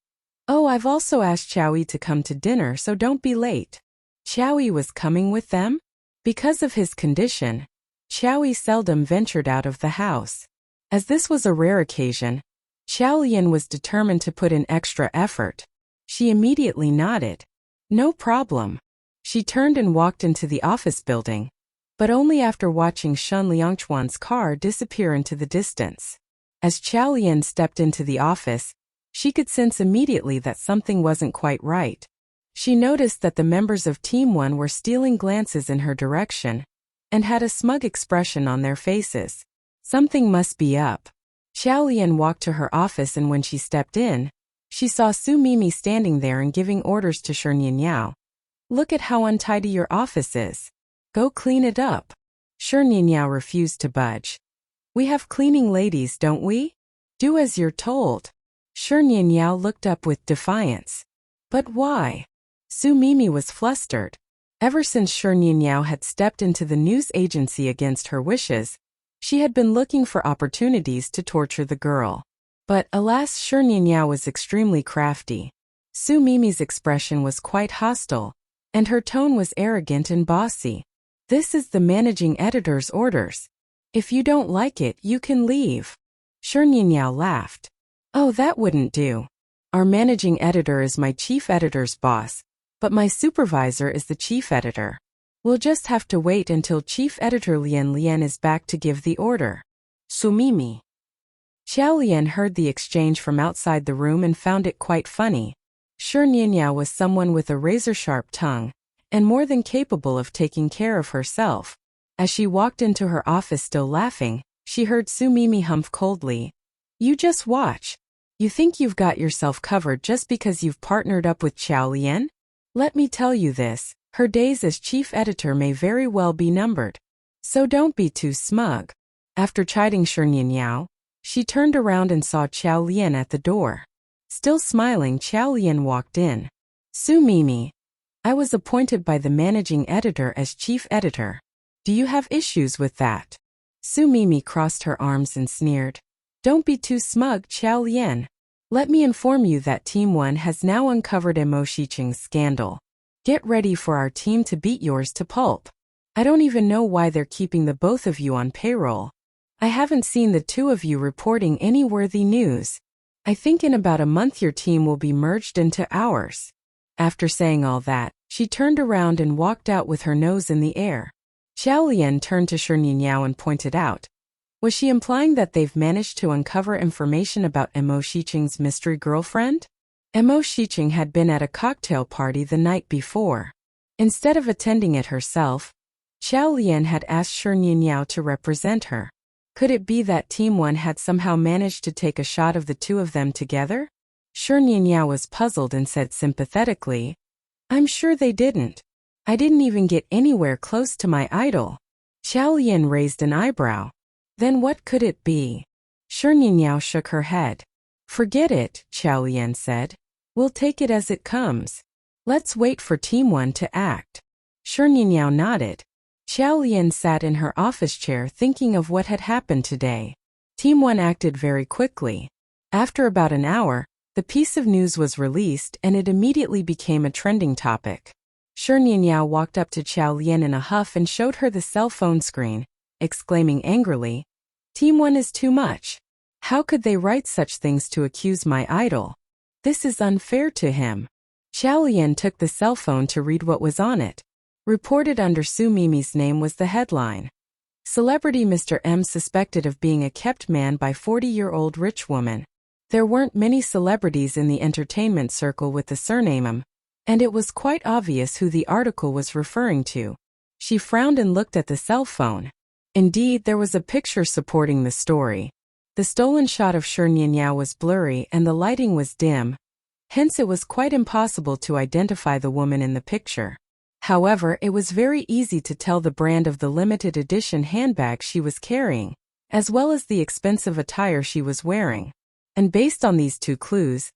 Oh, I've also asked Qiao Yi to come to dinner, so don't be late. Qiao Yi was coming with them? Because of his condition, Qiao Yi seldom ventured out of the house. As this was a rare occasion, Qiao Lian was determined to put in extra effort. She immediately nodded. No problem. She turned and walked into the office building, but only after watching Shen Liangchuan's car disappear into the distance. As Qiao Lian stepped into the office, she could sense immediately that something wasn't quite right. She noticed that the members of Team 1 were stealing glances in her direction and had a smug expression on their faces. Something must be up. Qiao Lian walked to her office, and when she stepped in, she saw Su Mimi standing there and giving orders to Shi Nianyao. Look at how untidy your office is. Go clean it up. Shi Nianyao refused to budge. We have cleaning ladies, don't we? Do as you're told. Shi Nianyao looked up with defiance. But why? Su Mimi was flustered. Ever since Shi Nianyao had stepped into the news agency against her wishes, she had been looking for opportunities to torture the girl. But alas, Shi Nianyao was extremely crafty. Su Mimi's expression was quite hostile, and her tone was arrogant and bossy. This is the managing editor's orders. If you don't like it, you can leave. Shi Nianyao laughed. Oh, that wouldn't do. Our managing editor is my chief editor's boss, but my supervisor is the chief editor. We'll just have to wait until Chief Editor Lian Lian is back to give the order. Su Mimi. Qiao Lian heard the exchange from outside the room and found it quite funny. Shi Nianyao was someone with a razor-sharp tongue, and more than capable of taking care of herself. As she walked into her office still laughing, she heard Su Mimi humph coldly. You just watch. You think you've got yourself covered just because you've partnered up with Qiao Lian? Let me tell you this, her days as chief editor may very well be numbered. So don't be too smug. After chiding Shi Nianyao, she turned around and saw Qiao Lian at the door. Still smiling, Qiao Lian walked in. Su Mimi. I was appointed by the managing editor as chief editor. Do you have issues with that? Su Mimi crossed her arms and sneered. Don't be too smug, Qiao Lian. Let me inform you that Team 1 has now uncovered Mo Shiqing's scandal. Get ready for our team to beat yours to pulp. I don't even know why they're keeping the both of you on payroll. I haven't seen the two of you reporting any worthy news. I think in about a month your team will be merged into ours. After saying all that, she turned around and walked out with her nose in the air. Qiao Lian turned to Shi Nianyao and pointed out. Was she implying that they've managed to uncover information about Mo Shiqing's mystery girlfriend? Mo Shiqing had been at a cocktail party the night before. Instead of attending it herself, Qiao Lian had asked Shi Nianyao to represent her. Could it be that Team 1 had somehow managed to take a shot of the two of them together? Shi Nianyao was puzzled and said sympathetically, I'm sure they didn't. I didn't even get anywhere close to my idol. Qiao Lian raised an eyebrow. Then what could it be? Shi Nianyao shook her head. Forget it, Qiao Lian said. We'll take it as it comes. Let's wait for Team 1 to act. Shi Nianyao nodded. Qiao Lian sat in her office chair thinking of what had happened today. Team 1 acted very quickly. After about an hour, the piece of news was released and it immediately became a trending topic. Shi Nianyao walked up to Qiao Lian in a huff and showed her the cell phone screen, exclaiming angrily, Team 1 is too much. How could they write such things to accuse my idol? This is unfair to him. Qiao Lian took the cell phone to read what was on it. Reported under Su Mimi's name was the headline. Celebrity Mr. M suspected of being a kept man by 40-year-old rich woman. There weren't many celebrities in the entertainment circle with the surname M, and it was quite obvious who the article was referring to. She frowned and looked at the cell phone. Indeed, there was a picture supporting the story. The stolen shot of Shi Nianyao was blurry and the lighting was dim. Hence it was quite impossible to identify the woman in the picture. However, it was very easy to tell the brand of the limited edition handbag she was carrying, as well as the expensive attire she was wearing. And based on these two clues,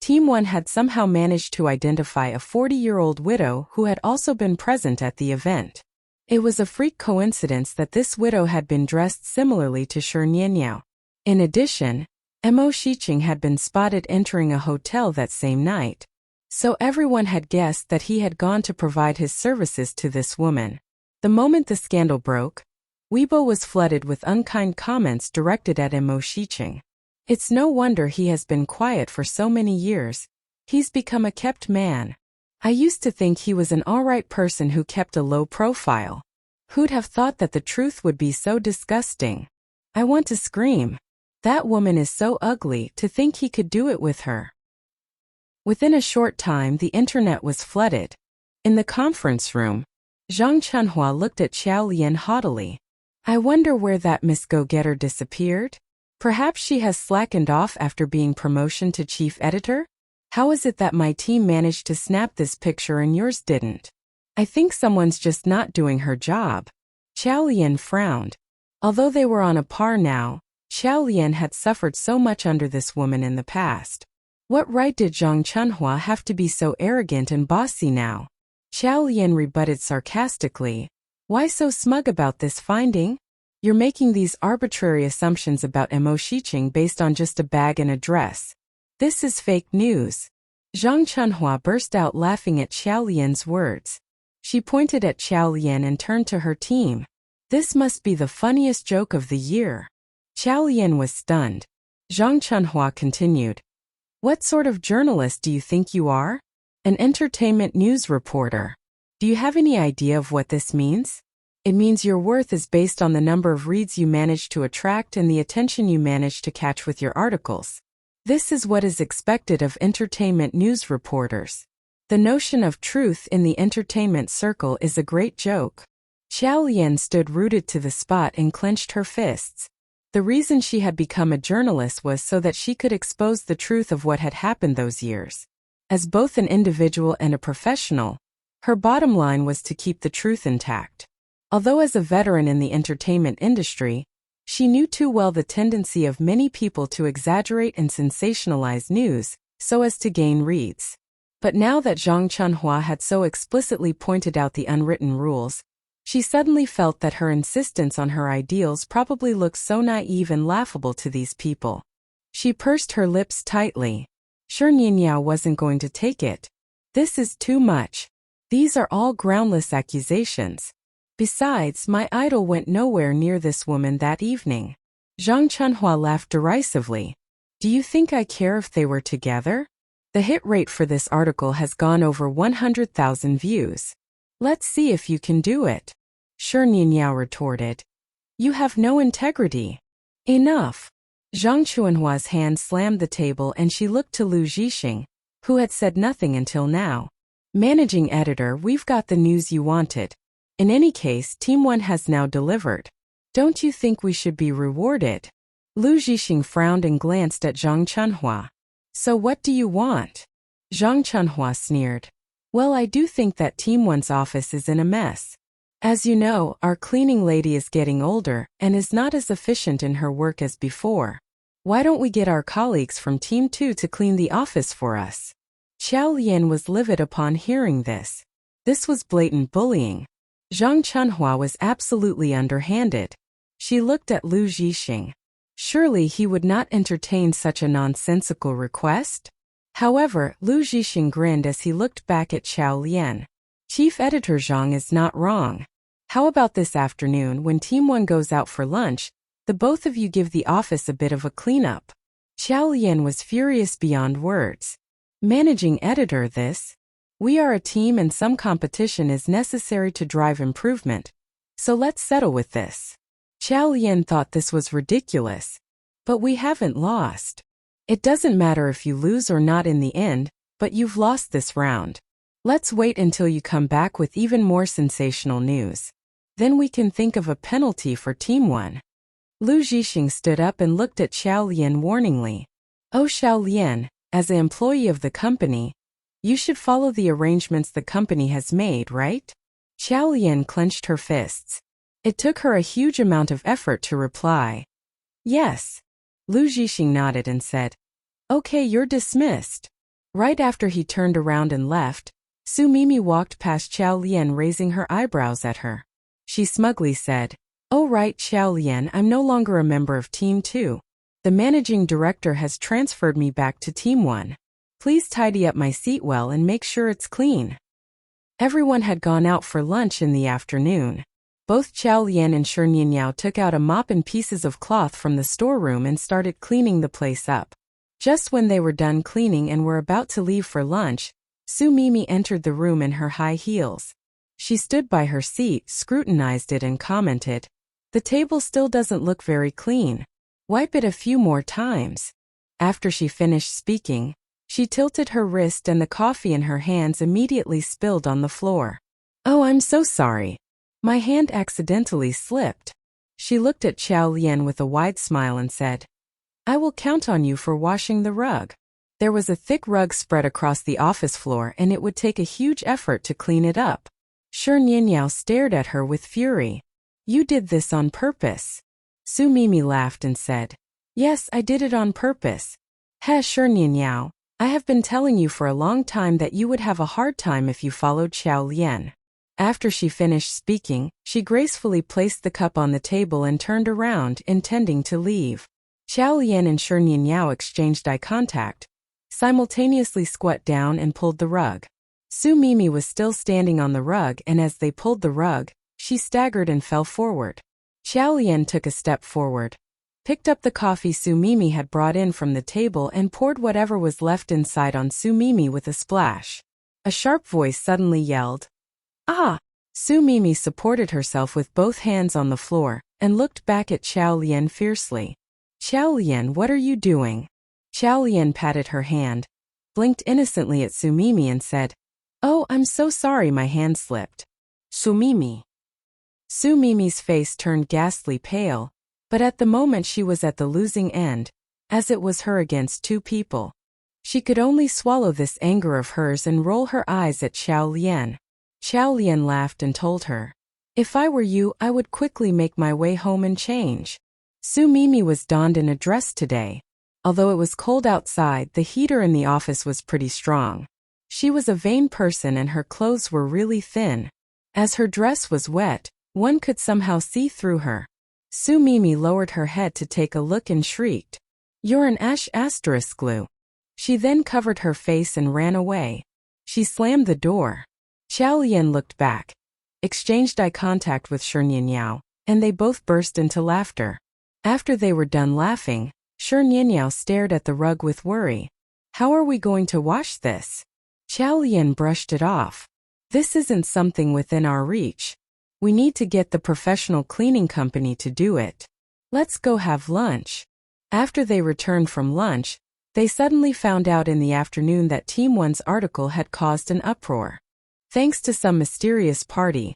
Team 1 had somehow managed to identify a 40-year-old widow who had also been present at the event. It was a freak coincidence that this widow had been dressed similarly to Shi Nianyao. In addition, Mo Shiqing had been spotted entering a hotel that same night, so everyone had guessed that he had gone to provide his services to this woman. The moment the scandal broke, Weibo was flooded with unkind comments directed at Mo Shiqing. It's no wonder he has been quiet for so many years. He's become a kept man. I used to think he was an alright person who kept a low profile. Who'd have thought that the truth would be so disgusting? I want to scream. That woman is so ugly, to think he could do it with her. Within a short time the internet was flooded. In the conference room, Zhang Chunhua looked at Xiao Lian haughtily. I wonder where that Miss Go-Getter disappeared? Perhaps she has slackened off after being promoted to chief editor? How is it that my team managed to snap this picture and yours didn't? I think someone's just not doing her job. Xiao Lian frowned. Although they were on a par now, Xiao Lian had suffered so much under this woman in the past. What right did Zhang Chunhua have to be so arrogant and bossy now? Xiao Lian rebutted sarcastically. Why so smug about this finding? You're making these arbitrary assumptions about Mo Shiqing based on just a bag and a dress. This is fake news. Zhang Chunhua burst out laughing at Xiao Lian's words. She pointed at Xiao Lian and turned to her team. This must be the funniest joke of the year. Xiao Lian was stunned. Zhang Chunhua continued. What sort of journalist do you think you are? An entertainment news reporter. Do you have any idea of what this means? It means your worth is based on the number of reads you manage to attract and the attention you manage to catch with your articles. This is what is expected of entertainment news reporters. The notion of truth in the entertainment circle is a great joke. Xiao Lian stood rooted to the spot and clenched her fists. The reason she had become a journalist was so that she could expose the truth of what had happened those years. As both an individual and a professional, her bottom line was to keep the truth intact. Although as a veteran in the entertainment industry, she knew too well the tendency of many people to exaggerate and sensationalize news, so as to gain reads. But now that Zhang Chunhua had so explicitly pointed out the unwritten rules, she suddenly felt that her insistence on her ideals probably looked so naive and laughable to these people. She pursed her lips tightly. Shi Nianyao wasn't going to take it. This is too much. These are all groundless accusations. Besides, my idol went nowhere near this woman that evening. Zhang Chunhua laughed derisively. Do you think I care if they were together? The hit rate for this article has gone over 100,000 views. Let's see if you can do it. Shi Nianyao retorted. You have no integrity. Enough. Zhang Chunhua's hand slammed the table and she looked to Lu Zhixing, who had said nothing until now. Managing editor, we've got the news you wanted. In any case, Team 1 has now delivered. Don't you think we should be rewarded? Lu Zhixing frowned and glanced at Zhang Chunhua. So what do you want? Zhang Chunhua sneered. Well, I do think that Team 1's office is in a mess. As you know, our cleaning lady is getting older and is not as efficient in her work as before. Why don't we get our colleagues from Team 2 to clean the office for us? Xiao Lian was livid upon hearing this. This was blatant bullying. Zhang Chunhua was absolutely underhanded. She looked at Lu Zhixing. Surely he would not entertain such a nonsensical request? However, Lu Zhixing grinned as he looked back at Xiao Lian. Chief Editor Zhang is not wrong. How about this afternoon when Team 1 goes out for lunch, the both of you give the office a bit of a cleanup? Xiao Lian was furious beyond words. Managing editor, this? We are a team and some competition is necessary to drive improvement. So let's settle with this. Xiao Lian thought this was ridiculous. But we haven't lost. It doesn't matter if you lose or not in the end, but you've lost this round. Let's wait until you come back with even more sensational news. Then we can think of a penalty for Team 1. Lu Zhixing stood up and looked at Xiao Lian warningly. Oh Xiao Lian, as an employee of the company, you should follow the arrangements the company has made, right? Xiao Lian clenched her fists. It took her a huge amount of effort to reply. Yes. Lu Zhixing nodded and said, Okay, you're dismissed. Right after he turned around and left, Su Mimi walked past Xiao Lian raising her eyebrows at her. She smugly said, "Oh right, Xiao Lian, I'm no longer a member of Team 2. The managing director has transferred me back to Team 1. Please tidy up my seat well and make sure it's clean." Everyone had gone out for lunch in the afternoon. Both Xiao Lian and Shi Nianyao took out a mop and pieces of cloth from the storeroom and started cleaning the place up. Just when they were done cleaning and were about to leave for lunch, Su Mimi entered the room in her high heels. She stood by her seat, scrutinized it and commented, "The table still doesn't look very clean. Wipe it a few more times." After she finished speaking, she tilted her wrist and the coffee in her hands immediately spilled on the floor. "Oh, I'm so sorry. My hand accidentally slipped." She looked at Xiao Lian with a wide smile and said, "I will count on you for washing the rug." There was a thick rug spread across the office floor and it would take a huge effort to clean it up. Shi Nianyao stared at her with fury. "You did this on purpose." Su Mimi laughed and said, "Yes, I did it on purpose. He, Shi Nianyao, I have been telling you for a long time that you would have a hard time if you followed Xiao Lian." After she finished speaking, she gracefully placed the cup on the table and turned around, intending to leave. Xiao Lian and Shi Nianyao exchanged eye contact, simultaneously squat down and pulled the rug. Su Mimi was still standing on the rug and as they pulled the rug, she staggered and fell forward. Xiao Lian took a step forward, picked up the coffee Su Mimi had brought in from the table and poured whatever was left inside on Su Mimi with a splash. A sharp voice suddenly yelled, "Ah!" Su Mimi supported herself with both hands on the floor and looked back at Xiao Lian fiercely. "Xiao Lian, what are you doing?" Xiao Lian patted her hand, blinked innocently at Su Mimi and said, "Oh, I'm so sorry my hand slipped." "Su Mimi." Su Mimi's face turned ghastly pale, but at the moment she was at the losing end, as it was her against two people. She could only swallow this anger of hers and roll her eyes at Xiao Lian. Xiao Lian laughed and told her, "If I were you, I would quickly make my way home and change." Su Mimi was donned in a dress today. Although it was cold outside, the heater in the office was pretty strong. She was a vain person and her clothes were really thin. As her dress was wet, one could somehow see through her. Su Mimi lowered her head to take a look and shrieked, "You're an **** glue." She then covered her face and ran away. She slammed the door. Xiao Lian looked back, exchanged eye contact with Shi Nianyao, and they both burst into laughter. After they were done laughing, Shi Nianyao stared at the rug with worry. "How are we going to wash this?" Xiao Lian brushed it off. "This isn't something within our reach. We need to get the professional cleaning company to do it. Let's go have lunch." After they returned from lunch, they suddenly found out in the afternoon that Team 1's article had caused an uproar. Thanks to some mysterious party,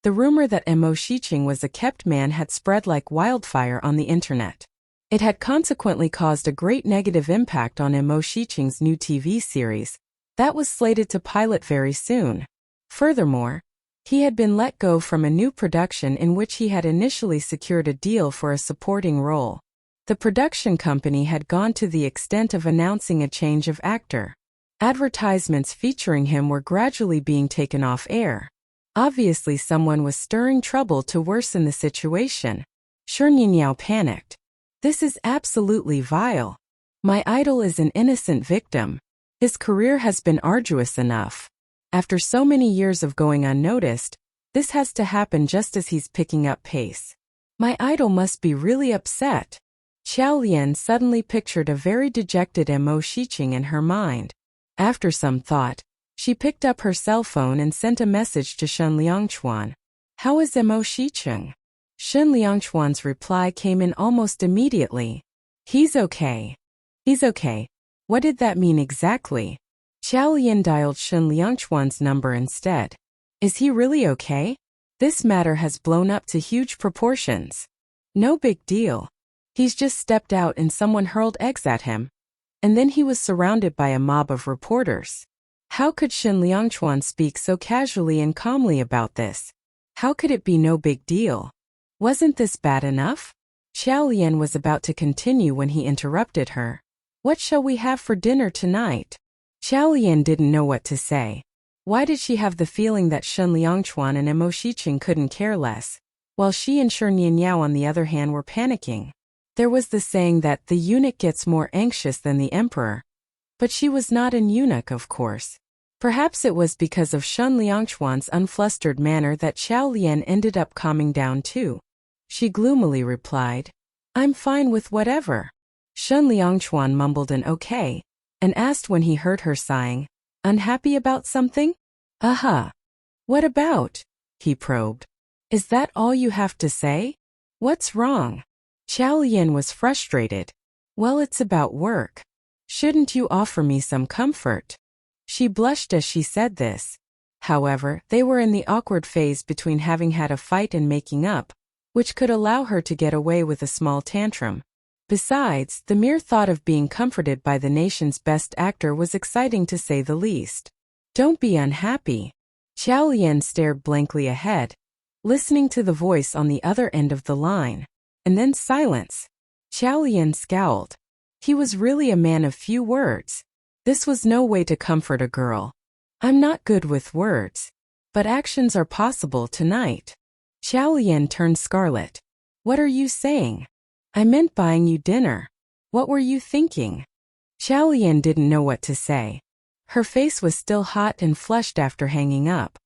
the rumor that Mo Shiqing was a kept man had spread like wildfire on the internet. It had consequently caused a great negative impact on Mo Shiqing's new TV series that was slated to pilot very soon. Furthermore, he had been let go from a new production in which he had initially secured a deal for a supporting role. The production company had gone to the extent of announcing a change of actor. Advertisements featuring him were gradually being taken off air. Obviously someone was stirring trouble to worsen the situation. Shi Nianyao panicked. "This is absolutely vile. My idol is an innocent victim. His career has been arduous enough. After so many years of going unnoticed, this has to happen just as he's picking up pace. My idol must be really upset." Xiao Lian suddenly pictured a very dejected Mo Shiqing in her mind. After some thought, she picked up her cell phone and sent a message to Shen Liangchuan. "How is Mo Shiqing?" Shen Liangchuan's reply came in almost immediately. "He's okay. He's okay." What did that mean exactly? Xiao Lian dialed Shen Liangchuan's number instead. "Is he really okay? This matter has blown up to huge proportions." "No big deal. He's just stepped out and someone hurled eggs at him. And then he was surrounded by a mob of reporters." How could Shen Liangchuan speak so casually and calmly about this? How could it be no big deal? Wasn't this bad enough? Xiao Lian was about to continue when he interrupted her. "What shall we have for dinner tonight?" Xiao Lian didn't know what to say. Why did she have the feeling that Shen Liangchuan and Mo Shiqing couldn't care less, while she and Shi Nianyao on the other hand were panicking? There was the saying that the eunuch gets more anxious than the emperor. But she was not an eunuch, of course. Perhaps it was because of Shen Liangchuan's unflustered manner that Xiao Lian ended up calming down too. She gloomily replied, "I'm fine with whatever." Shen Liangchuan mumbled an okay, and asked when he heard her sighing, "Unhappy about something?" What about?" he probed. "Is that all you have to say? What's wrong?" Xiao Lian was frustrated. "Well, it's about work. Shouldn't you offer me some comfort?" She blushed as she said this. However, they were in the awkward phase between having had a fight and making up, which could allow her to get away with a small tantrum. Besides, the mere thought of being comforted by the nation's best actor was exciting to say the least. "Don't be unhappy." Xiao Lian stared blankly ahead, listening to the voice on the other end of the line. And then silence. Xiao Lian scowled. He was really a man of few words. This was no way to comfort a girl. "I'm not good with words. But actions are possible tonight." Xiao Lian turned scarlet. "What are you saying?" "I meant buying you dinner. What were you thinking?" Xiao Lian didn't know what to say. Her face was still hot and flushed after hanging up.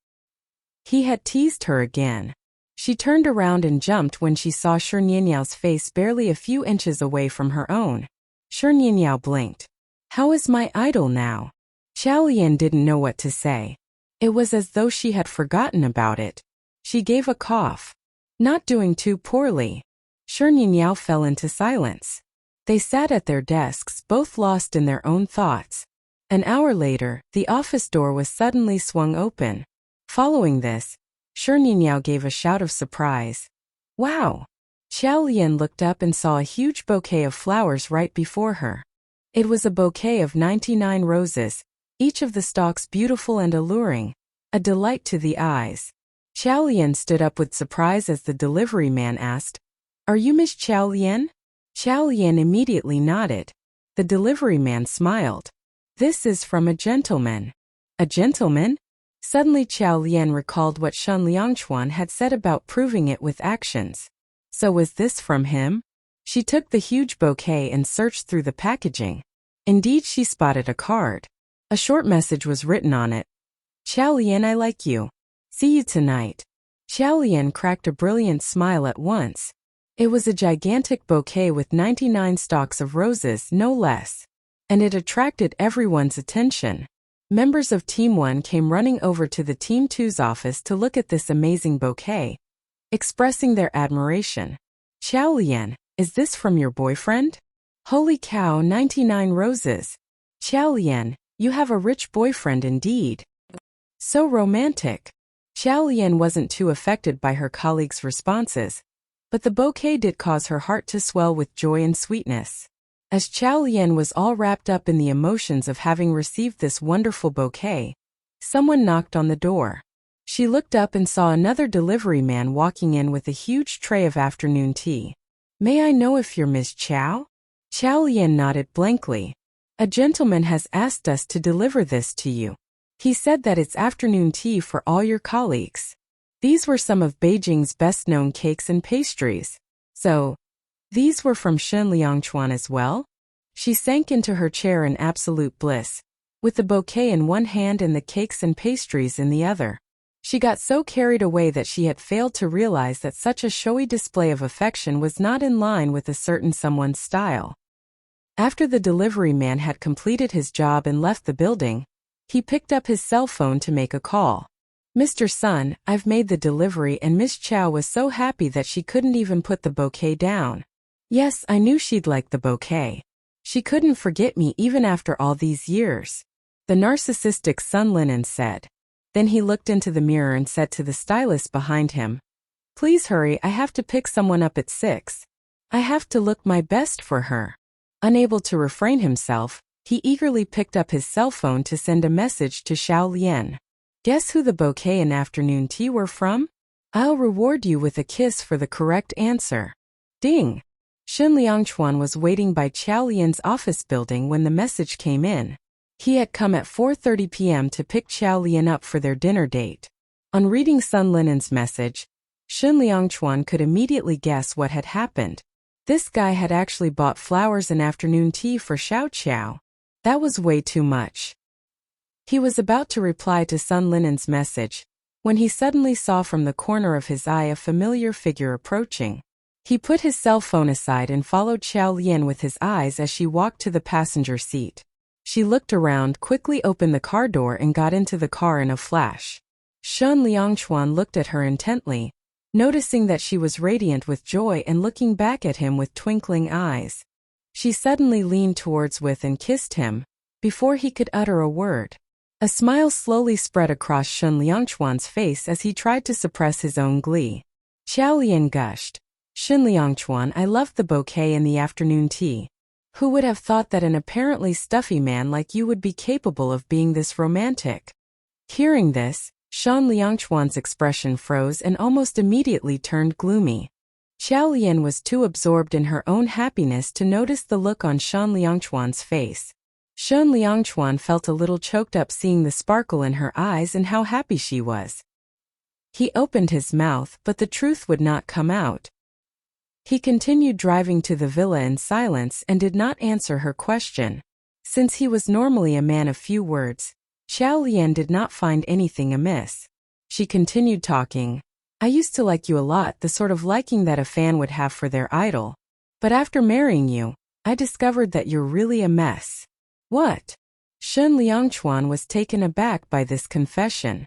He had teased her again. She turned around and jumped when she saw Shi Nianyao's face barely a few inches away from her own. Shi Nianyao blinked. "How is my idol now?" Xiao Lian didn't know what to say. It was as though she had forgotten about it. She gave a cough. "Not doing too poorly." Shi Nianyao fell into silence. They sat at their desks, both lost in their own thoughts. An hour later, the office door was suddenly swung open. Following this, Shi Nianyao gave a shout of surprise. "Wow!" Xiao Lian looked up and saw a huge bouquet of flowers right before her. It was a bouquet of 99 roses, each of the stalks beautiful and alluring, a delight to the eyes. Xiao Lian stood up with surprise as the delivery man asked, "Are you Miss Xiao Lian?" Xiao Lian immediately nodded. The delivery man smiled. "This is from a gentleman." "A gentleman?" Suddenly Xiao Lian recalled what Shen Liangchuan had said about proving it with actions. So was this from him? She took the huge bouquet and searched through the packaging. Indeed, she spotted a card. A short message was written on it. "Xiao Lian, I like you. See you tonight." Xiao Lian cracked a brilliant smile at once. It was a gigantic bouquet with 99 stalks of roses, no less. And it attracted everyone's attention. Members of Team 1 came running over to the Team 2's office to look at this amazing bouquet, expressing their admiration. "Xiao Lian, is this from your boyfriend?" "Holy cow, 99 roses. Xiao Lian, you have a rich boyfriend indeed. So romantic." Xiao Lian wasn't too affected by her colleagues' responses, but the bouquet did cause her heart to swell with joy and sweetness. As Xiao Lian was all wrapped up in the emotions of having received this wonderful bouquet, someone knocked on the door. She looked up and saw another delivery man walking in with a huge tray of afternoon tea. "May I know if you're Ms. Qiao?" Xiao Lian nodded blankly. "A gentleman has asked us to deliver this to you. He said that it's afternoon tea for all your colleagues." These were some of Beijing's best-known cakes and pastries. So, these were from Shen Liangchuan as well? She sank into her chair in absolute bliss, with the bouquet in one hand and the cakes and pastries in the other. She got so carried away that she had failed to realize that such a showy display of affection was not in line with a certain someone's style. After the delivery man had completed his job and left the building, he picked up his cell phone to make a call. "Mr. Sun, I've made the delivery," and Miss Qiao was so happy that she couldn't even put the bouquet down. Yes, I knew she'd like the bouquet. She couldn't forget me even after all these years, the narcissistic Sun Linen said. Then he looked into the mirror and said to the stylist behind him, "Please hurry, I have to pick someone up at 6. I have to look my best for her." Unable to refrain himself, he eagerly picked up his cell phone to send a message to Xiao Lian. "Guess who the bouquet and afternoon tea were from? I'll reward you with a kiss for the correct answer." Ding! Shen Liangchuan was waiting by Xiao Lian's office building when the message came in. He had come at 4:30 p.m. to pick Qiao Lian up for their dinner date. On reading Sun Linen's message, Shun Liangchuan could immediately guess what had happened. This guy had actually bought flowers and afternoon tea for Xiao Qiao. That was way too much. He was about to reply to Sun Linen's message when he suddenly saw from the corner of his eye a familiar figure approaching. He put his cell phone aside and followed Qiao Lian with his eyes as she walked to the passenger seat. She looked around, quickly opened the car door and got into the car in a flash. Shun Liangchuan looked at her intently, noticing that she was radiant with joy and looking back at him with twinkling eyes. She suddenly leaned towards with and kissed him, before he could utter a word. A smile slowly spread across Shun Liangchuan's face as he tried to suppress his own glee. Qiao Lian gushed. Shun Liangchuan, I loved the bouquet and the afternoon tea. Who would have thought that an apparently stuffy man like you would be capable of being this romantic? Hearing this, Shun Liangchuan's expression froze and almost immediately turned gloomy. Qiao Lian was too absorbed in her own happiness to notice the look on Shun Liangchuan's face. Shun Liangchuan felt a little choked up seeing the sparkle in her eyes and how happy she was. He opened his mouth, but the truth would not come out. He continued driving to the villa in silence and did not answer her question. Since he was normally a man of few words, Qiao Lian did not find anything amiss. She continued talking. I used to like you a lot, the sort of liking that a fan would have for their idol. But after marrying you, I discovered that you're really a mess. What? Shun Liangchuan was taken aback by this confession.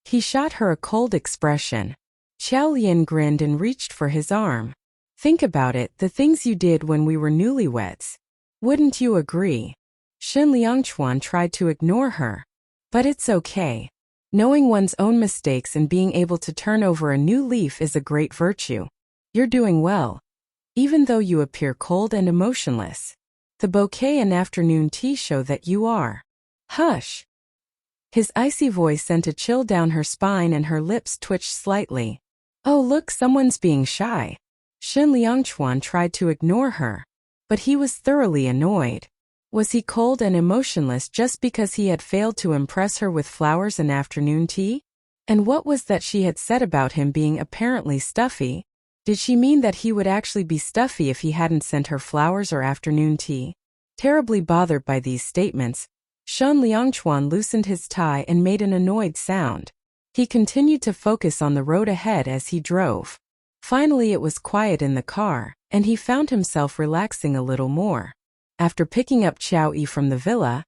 He shot her a cold expression. Qiao Lian grinned and reached for his arm. Think about it, the things you did when we were newlyweds. Wouldn't you agree? Shun Liangchuan tried to ignore her. But it's okay. Knowing one's own mistakes and being able to turn over a new leaf is a great virtue. You're doing well. Even though you appear cold and emotionless. The bouquet and afternoon tea show that you are. Hush. His icy voice sent a chill down her spine and her lips twitched slightly. Oh look, someone's being shy. Shun Liangchuan tried to ignore her. But he was thoroughly annoyed. Was he cold and emotionless just because he had failed to impress her with flowers and afternoon tea? And what was that she had said about him being apparently stuffy? Did she mean that he would actually be stuffy if he hadn't sent her flowers or afternoon tea? Terribly bothered by these statements, Shun Liangchuan loosened his tie and made an annoyed sound. He continued to focus on the road ahead as he drove. Finally it was quiet in the car, and he found himself relaxing a little more. After picking up Qiao Yi from the villa,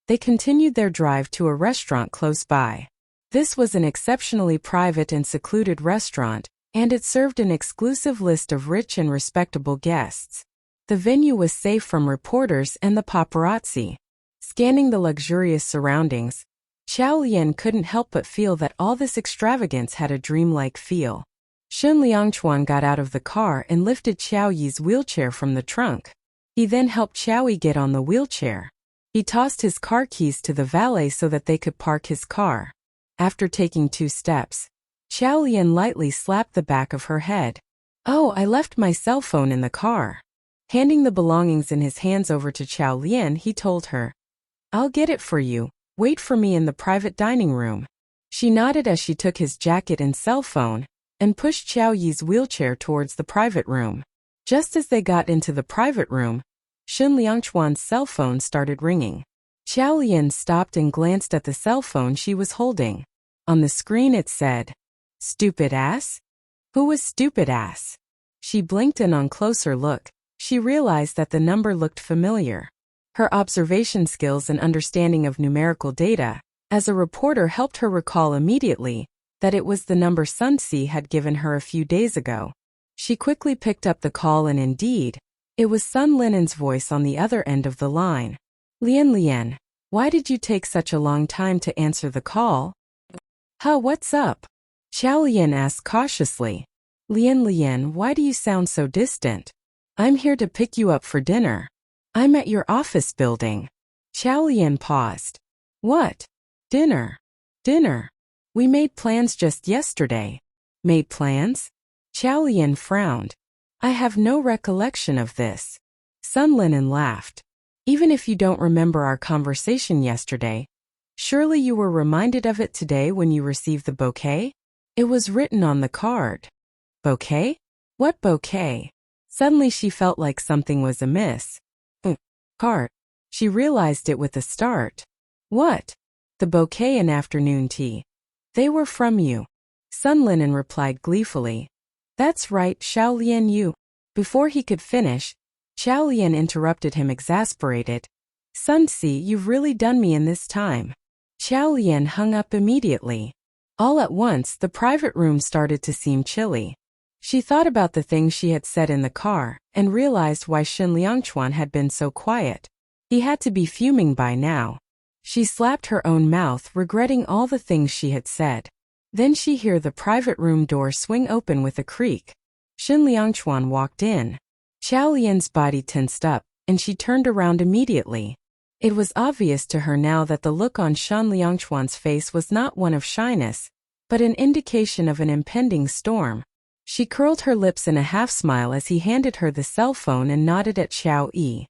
they continued their drive to a restaurant close by. This was an exceptionally private and secluded restaurant, and it served an exclusive list of rich and respectable guests. The venue was safe from reporters and the paparazzi. Scanning the luxurious surroundings, Qiao Lian couldn't help but feel that all this extravagance had a dreamlike feel. Shun Liangchuan got out of the car and lifted Qiao Yi's wheelchair from the trunk. He then helped Qiao Yi get on the wheelchair. He tossed his car keys to the valet so that they could park his car. After taking 2 steps, Qiao Lian lightly slapped the back of her head. Oh, I left my cell phone in the car. Handing the belongings in his hands over to Qiao Lian, he told her, I'll get it for you, wait for me in the private dining room. She nodded as she took his jacket and cell phone, and pushed Qiao Yi's wheelchair towards the private room. Just as they got into the private room, Shun Liangchuan's cell phone started ringing. Qiao Lian stopped and glanced at the cell phone she was holding. On the screen it said, Stupid ass? Who was stupid ass? She blinked and on closer look, she realized that the number looked familiar. Her observation skills and understanding of numerical data, as a reporter helped her recall immediately that it was the number Sun Si had given her a few days ago. She quickly picked up the call and indeed, it was Sun Linen's voice on the other end of the line. Lian, why did you take such a long time to answer the call? Huh, what's up? Qiao Lian asked cautiously. Lian, why do you sound so distant? I'm here to pick you up for dinner. I'm at your office building. Qiao Lian paused. What? Dinner? Dinner? We made plans just yesterday. Made plans? Qiao Lian frowned. I have no recollection of this. Sun Linen laughed. Even if you don't remember our conversation yesterday, surely you were reminded of it today when you received the bouquet? It was written on the card. Bouquet? What bouquet? Suddenly she felt like something was amiss. Card. She realized it with a start. What? The bouquet and afternoon tea. They were from you. Sun Linen replied gleefully. That's right, Xiao Lian you. Before he could finish, Xiao Lian interrupted him exasperated. Sun Si, you've really done me in this time. Xiao Lian hung up immediately. All at once, the private room started to seem chilly. She thought about the things she had said in the car, and realized why Shen Liangchuan had been so quiet. He had to be fuming by now. She slapped her own mouth, regretting all the things she had said. Then she heard the private room door swing open with a creak. Shen Liangchuan walked in. Xiao Lian's body tensed up, and she turned around immediately. It was obvious to her now that the look on Shen Liangchuan's face was not one of shyness, but an indication of an impending storm. She curled her lips in a half-smile as he handed her the cell phone and nodded at Xiao Yi.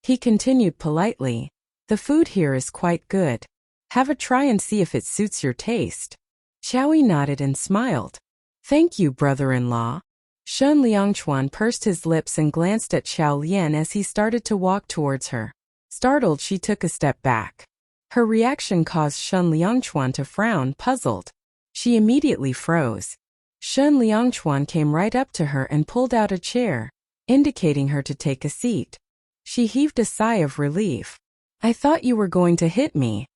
He continued politely, the food here is quite good. Have a try and see if it suits your taste. Xiao Yi nodded and smiled. Thank you, brother-in-law. Shen Liangchuan pursed his lips and glanced at Xiao Lian as he started to walk towards her. Startled, she took a step back. Her reaction caused Shen Liangchuan to frown, puzzled. She immediately froze. Shen Liangchuan came right up to her and pulled out a chair, indicating her to take a seat. She heaved a sigh of relief. I thought you were going to hit me.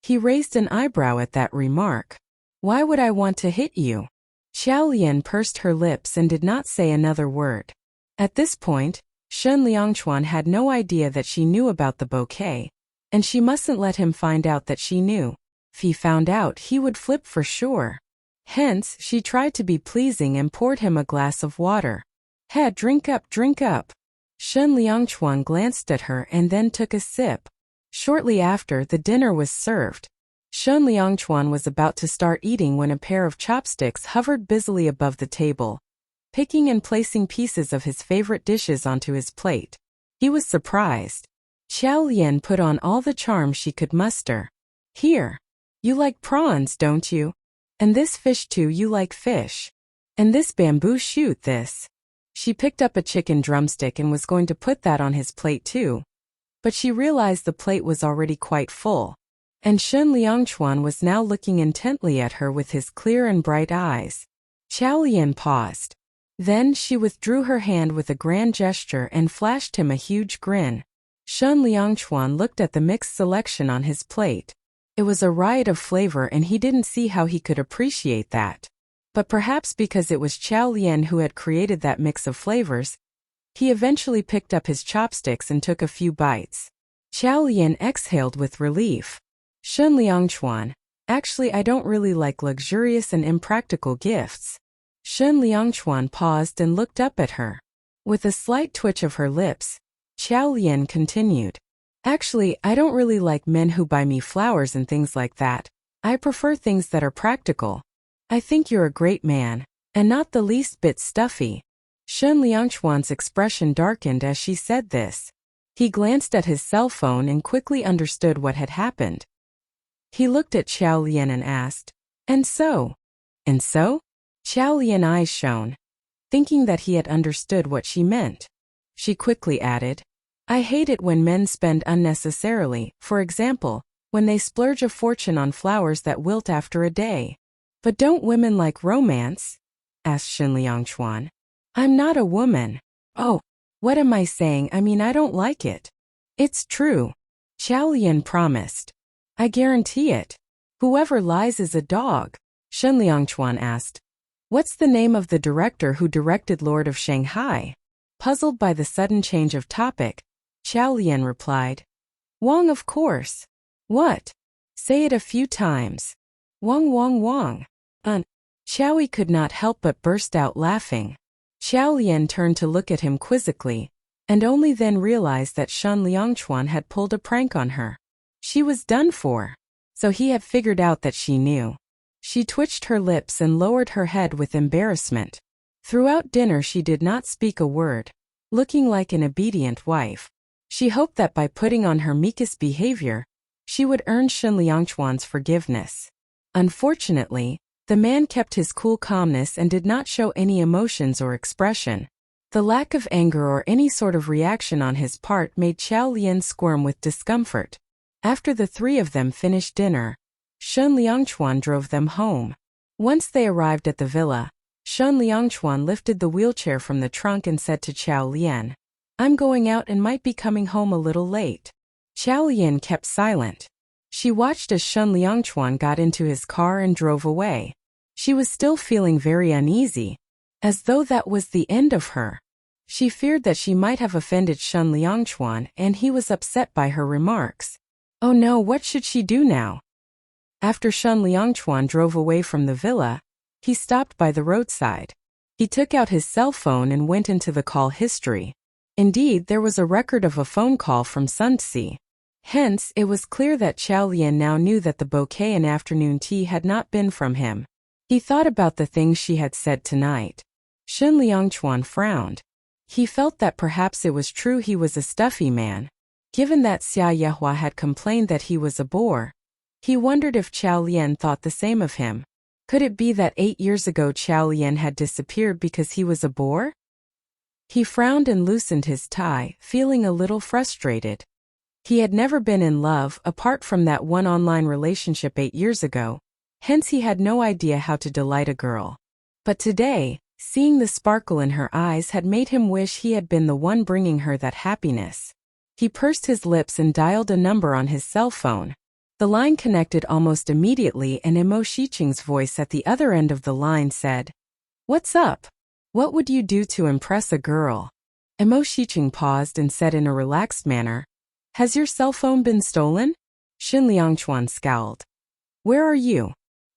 He raised an eyebrow at that remark. Why would I want to hit you? Xiao Lian pursed her lips and did not say another word. At this point, Shen Liangchuan had no idea that she knew about the bouquet, and she mustn't let him find out that she knew. If he found out, he would flip for sure. Hence, she tried to be pleasing and poured him a glass of water. Hey, drink up, drink up. Shen Liangchuan glanced at her and then took a sip. Shortly after, the dinner was served. Shen Liangchuan was about to start eating when a pair of chopsticks hovered busily above the table, picking and placing pieces of his favorite dishes onto his plate. He was surprised. Xiao Lian put on all the charm she could muster. Here. You like prawns, don't you? And this fish too, you like fish. And this bamboo shoot, this. She picked up a chicken drumstick and was going to put that on his plate too. But she realized the plate was already quite full. And Shen Liangchuan was now looking intently at her with his clear and bright eyes. Xiao Lian paused. Then she withdrew her hand with a grand gesture and flashed him a huge grin. Shen Liangchuan looked at the mixed selection on his plate. It was a riot of flavor and he didn't see how he could appreciate that. But perhaps because it was Xiao Lian who had created that mix of flavors, he eventually picked up his chopsticks and took a few bites. Xiao Lian exhaled with relief. Shen Liangchuan, actually I don't really like luxurious and impractical gifts. Shen Liangchuan paused and looked up at her. With a slight twitch of her lips, Xiao Lian continued. Actually, I don't really like men who buy me flowers and things like that. I prefer things that are practical. I think you're a great man, and not the least bit stuffy. Shen Liangchuan's expression darkened as she said this. He glanced at his cell phone and quickly understood what had happened. He looked at Xiao Lian and asked, And so? And so? Xiao Lian's eyes shone, thinking that he had understood what she meant. She quickly added, I hate it when men spend unnecessarily, for example, when they splurge a fortune on flowers that wilt after a day. But don't women like romance? Asked Shen Liangchuan. I'm not a woman. Oh, what am I saying? I mean, I don't like it. It's true. Xiao Lian promised. I guarantee it. Whoever lies is a dog. Shen Liangchuan asked. What's the name of the director who directed Lord of Shanghai? Puzzled by the sudden change of topic, Xiao Lian replied. Wang, of course. What? Say it a few times. Wang, Wang, Wang. Xiao Yi could not help but burst out laughing. Xiao Lian turned to look at him quizzically, and only then realized that Shen Liangchuan had pulled a prank on her. She was done for. So he had figured out that she knew. She twitched her lips and lowered her head with embarrassment. Throughout dinner she did not speak a word, looking like an obedient wife. She hoped that by putting on her meekest behavior, she would earn Shen Liangchuan's forgiveness. Unfortunately, the man kept his cool calmness and did not show any emotions or expression. The lack of anger or any sort of reaction on his part made Xiao Lian squirm with discomfort. After the three of them finished dinner, Shen Liangchuan drove them home. Once they arrived at the villa, Shen Liangchuan lifted the wheelchair from the trunk and said to Xiao Lian, "I'm going out and might be coming home a little late." Xiao Lian kept silent. She watched as Shen Liangchuan got into his car and drove away. She was still feeling very uneasy, as though that was the end of her. She feared that she might have offended Shen Liangchuan, and he was upset by her remarks. Oh no, what should she do now? After Shen Liangchuan drove away from the villa, he stopped by the roadside. He took out his cell phone and went into the call history. Indeed, there was a record of a phone call from Sun Tzu. Hence, it was clear that Xiao Lian now knew that the bouquet and afternoon tea had not been from him. He thought about the things she had said tonight. Shen Liangchuan frowned. He felt that perhaps it was true he was a stuffy man. Given that Xia Yehua had complained that he was a bore, he wondered if Xiao Lian thought the same of him. Could it be that 8 years ago Xiao Lian had disappeared because he was a bore? He frowned and loosened his tie, feeling a little frustrated. He had never been in love, apart from that one online relationship 8 years ago, hence he had no idea how to delight a girl. But today, seeing the sparkle in her eyes had made him wish he had been the one bringing her that happiness. He pursed his lips and dialed a number on his cell phone. The line connected almost immediately and Emo Shiqing's voice at the other end of the line said, "What's up? What would you do to impress a girl?" Emo Shiqing paused and said in a relaxed manner, "Has your cell phone been stolen?" Shen Liangchuan scowled. "Where are you?"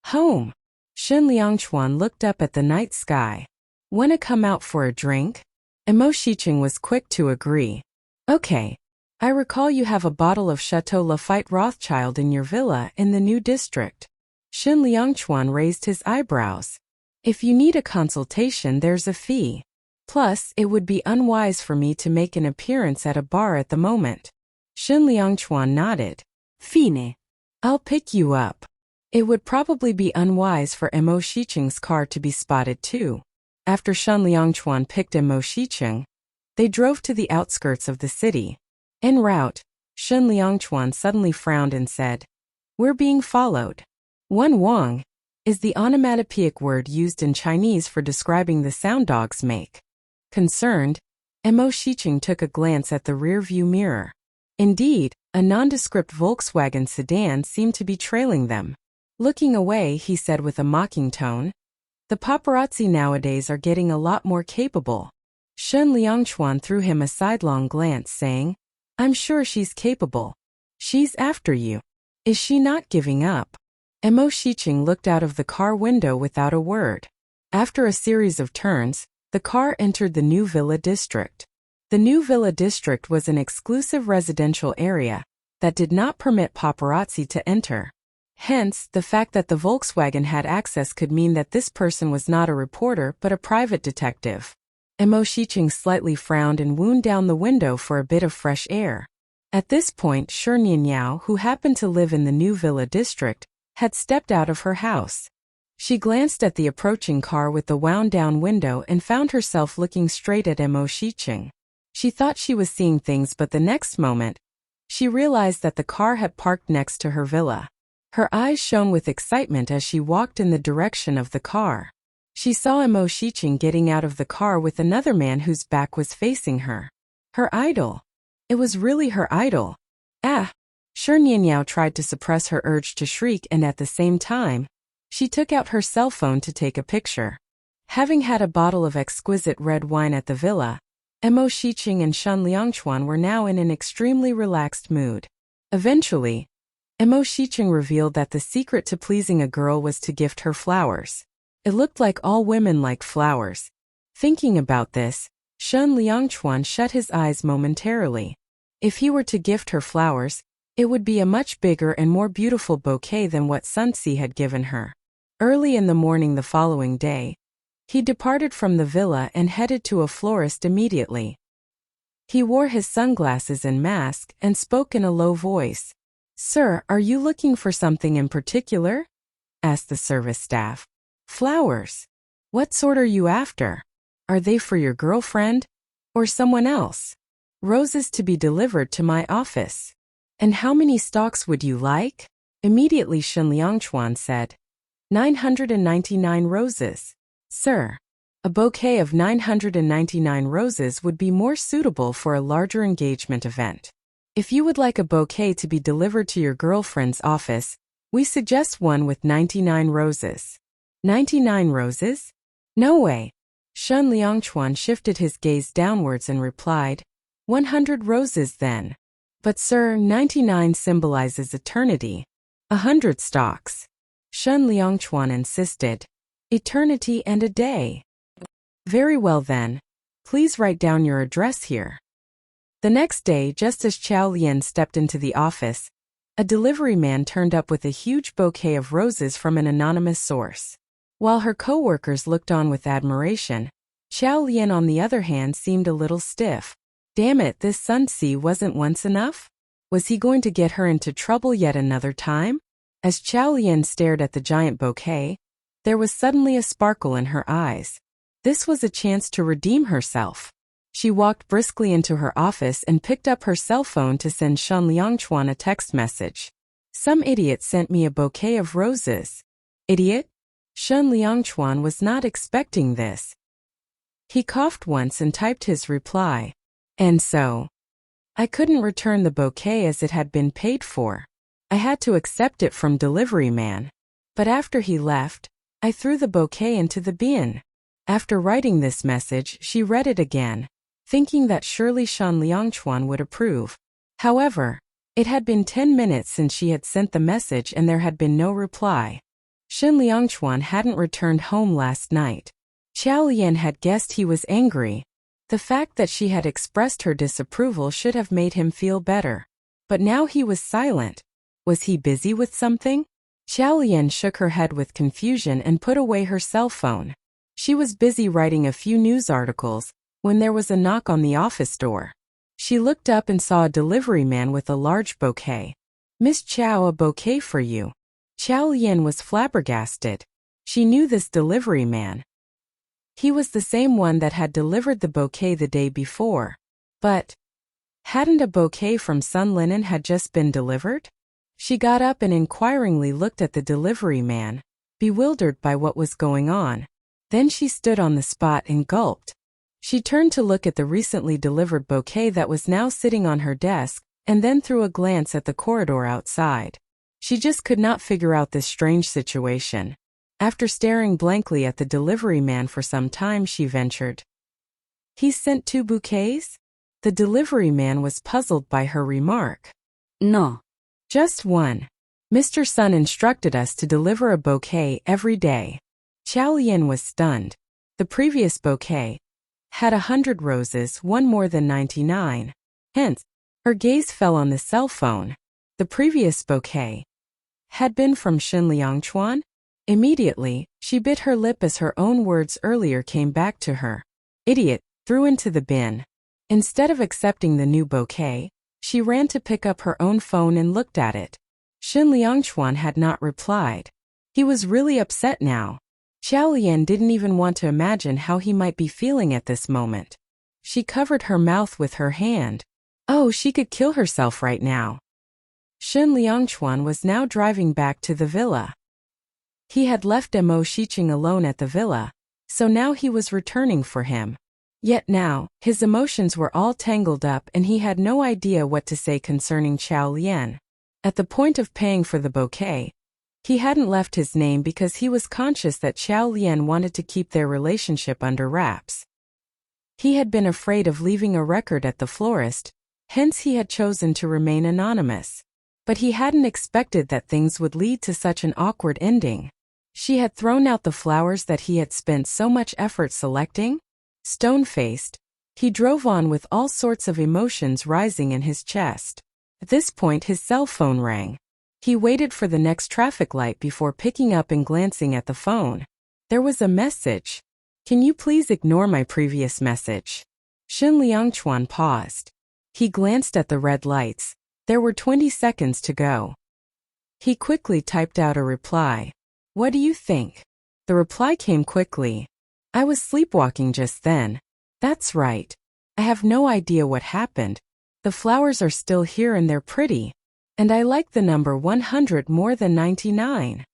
"Home." Shen Liangchuan looked up at the night sky. "Wanna come out for a drink?" Emo Shiqing was quick to agree. "Okay. I recall you have a bottle of Chateau Lafite Rothschild in your villa in the new district." Shen Liangchuan raised his eyebrows. "If you need a consultation, there's a fee. Plus, it would be unwise for me to make an appearance at a bar at the moment." Shen Liangchuan nodded. "Fine. I'll pick you up." It would probably be unwise for Emo Shiqing's car to be spotted too. After Shen Liangchuan picked Emo Shiqing, they drove to the outskirts of the city. En route, Shen Liangchuan suddenly frowned and said, "We're being followed." "Wen Wang" is the onomatopoeic word used in Chinese for describing the sound dogs make. Concerned, Emo Shiqing took a glance at the rear-view mirror. Indeed, a nondescript Volkswagen sedan seemed to be trailing them. Looking away, he said with a mocking tone, "The paparazzi nowadays are getting a lot more capable." Shen Liangchuan threw him a sidelong glance, saying, "I'm sure she's capable. She's after you. Is she not giving up?" Emo Shiqing looked out of the car window without a word. After a series of turns, the car entered the new villa district. The new villa district was an exclusive residential area that did not permit paparazzi to enter. Hence, the fact that the Volkswagen had access could mean that this person was not a reporter but a private detective. Emo Shiqing slightly frowned and wound down the window for a bit of fresh air. At this point, Shi Nianyao, who happened to live in the new villa district, had stepped out of her house. She glanced at the approaching car with the wound-down window and found herself looking straight at Emo Shiqing. She thought she was seeing things, but the next moment, she realized that the car had parked next to her villa. Her eyes shone with excitement as she walked in the direction of the car. She saw Emo Shiqing getting out of the car with another man whose back was facing her. Her idol. It was really her idol. Ah! Shi Nianyao tried to suppress her urge to shriek, and at the same time, she took out her cell phone to take a picture. Having had a bottle of exquisite red wine at the villa, Emo Shiqing and Shen Liangchuan were now in an extremely relaxed mood. Eventually, Emo Shiqing revealed that the secret to pleasing a girl was to gift her flowers. It looked like all women like flowers. Thinking about this, Shen Liangchuan shut his eyes momentarily. If he were to gift her flowers, it would be a much bigger and more beautiful bouquet than what Sun Tzu had given her. Early in the morning the following day, he departed from the villa and headed to a florist immediately. He wore his sunglasses and mask and spoke in a low voice. "Sir, are you looking for something in particular?" asked the service staff. "Flowers. What sort are you after? Are they for your girlfriend? Or someone else?" "Roses to be delivered to my office." "And how many stalks would you like?" Immediately Shen Liangchuan said. 999 roses. "Sir, a bouquet of 999 roses would be more suitable for a larger engagement event. If you would like a bouquet to be delivered to your girlfriend's office, we suggest one with 99 roses." 99 roses? No way. Shen Liangchuan shifted his gaze downwards and replied, 100 roses then. "But sir, 99 symbolizes eternity. 100 stalks." Shen Liangchuan insisted. "Eternity and a day." "Very well then. Please write down your address here." The next day, just as Qiao Lian stepped into the office, a delivery man turned up with a huge bouquet of roses from an anonymous source. While her co-workers looked on with admiration, Qiao Lian on the other hand seemed a little stiff. Damn it, this Sun Si wasn't once enough? Was he going to get her into trouble yet another time? As Qiao Lian stared at the giant bouquet, there was suddenly a sparkle in her eyes. This was a chance to redeem herself. She walked briskly into her office and picked up her cell phone to send Shen Liangchuan a text message. "Some idiot sent me a bouquet of roses." Idiot? Shen Liangchuan was not expecting this. He coughed once and typed his reply. "And so, I couldn't return the bouquet as it had been paid for. I had to accept it from delivery man. But after he left, I threw the bouquet into the bin." After writing this message, she read it again, thinking that surely Shen Liangchuan would approve. However, it had been 10 minutes since she had sent the message and there had been no reply. Shen Liangchuan hadn't returned home last night. Qiao Lian had guessed he was angry. The fact that she had expressed her disapproval should have made him feel better. But now he was silent. Was he busy with something? Qiao Lian shook her head with confusion and put away her cell phone. She was busy writing a few news articles when there was a knock on the office door. She looked up and saw a delivery man with a large bouquet. "Miss Qiao, a bouquet for you." Qiao Lian was flabbergasted. She knew this delivery man. He was the same one that had delivered the bouquet the day before. But hadn't a bouquet from Sun Linen had just been delivered? She got up and inquiringly looked at the delivery man, bewildered by what was going on. Then she stood on the spot and gulped. She turned to look at the recently delivered bouquet that was now sitting on her desk, and then threw a glance at the corridor outside. She just could not figure out this strange situation. After staring blankly at the delivery man for some time, she ventured, "He's sent 2 bouquets?" The delivery man was puzzled by her remark. No. "Just one. Mr. Sun instructed us to deliver a bouquet every day." Qiao Lian was stunned. The previous bouquet had 100 roses, one more than 99. Hence, her gaze fell on the cell phone. The previous bouquet had been from Shen Liangchuan. Immediately, she bit her lip as her own words earlier came back to her. "Idiot," threw into the bin. Instead of accepting the new bouquet, she ran to pick up her own phone and looked at it. Shen Liangchuan had not replied. He was really upset now. Qiao Lian didn't even want to imagine how he might be feeling at this moment. She covered her mouth with her hand. Oh, she could kill herself right now. Shen Liangchuan was now driving back to the villa. He had left Mo Shiqing alone at the villa, so now he was returning for him. Yet now, his emotions were all tangled up and he had no idea what to say concerning Qiao Lian. At the point of paying for the bouquet, he hadn't left his name because he was conscious that Qiao Lian wanted to keep their relationship under wraps. He had been afraid of leaving a record at the florist, hence he had chosen to remain anonymous. But he hadn't expected that things would lead to such an awkward ending. She had thrown out the flowers that he had spent so much effort selecting? Stone-faced, he drove on with all sorts of emotions rising in his chest. At this point his cell phone rang. He waited for the next traffic light before picking up and glancing at the phone. There was a message. "Can you please ignore my previous message?" Shen Liangchuan paused. He glanced at the red lights. There were 20 seconds to go. He quickly typed out a reply. What do you think? The reply came quickly. I was sleepwalking just then. That's right. I have no idea what happened. The flowers are still here and they're pretty. And I like the number 100 more than 99.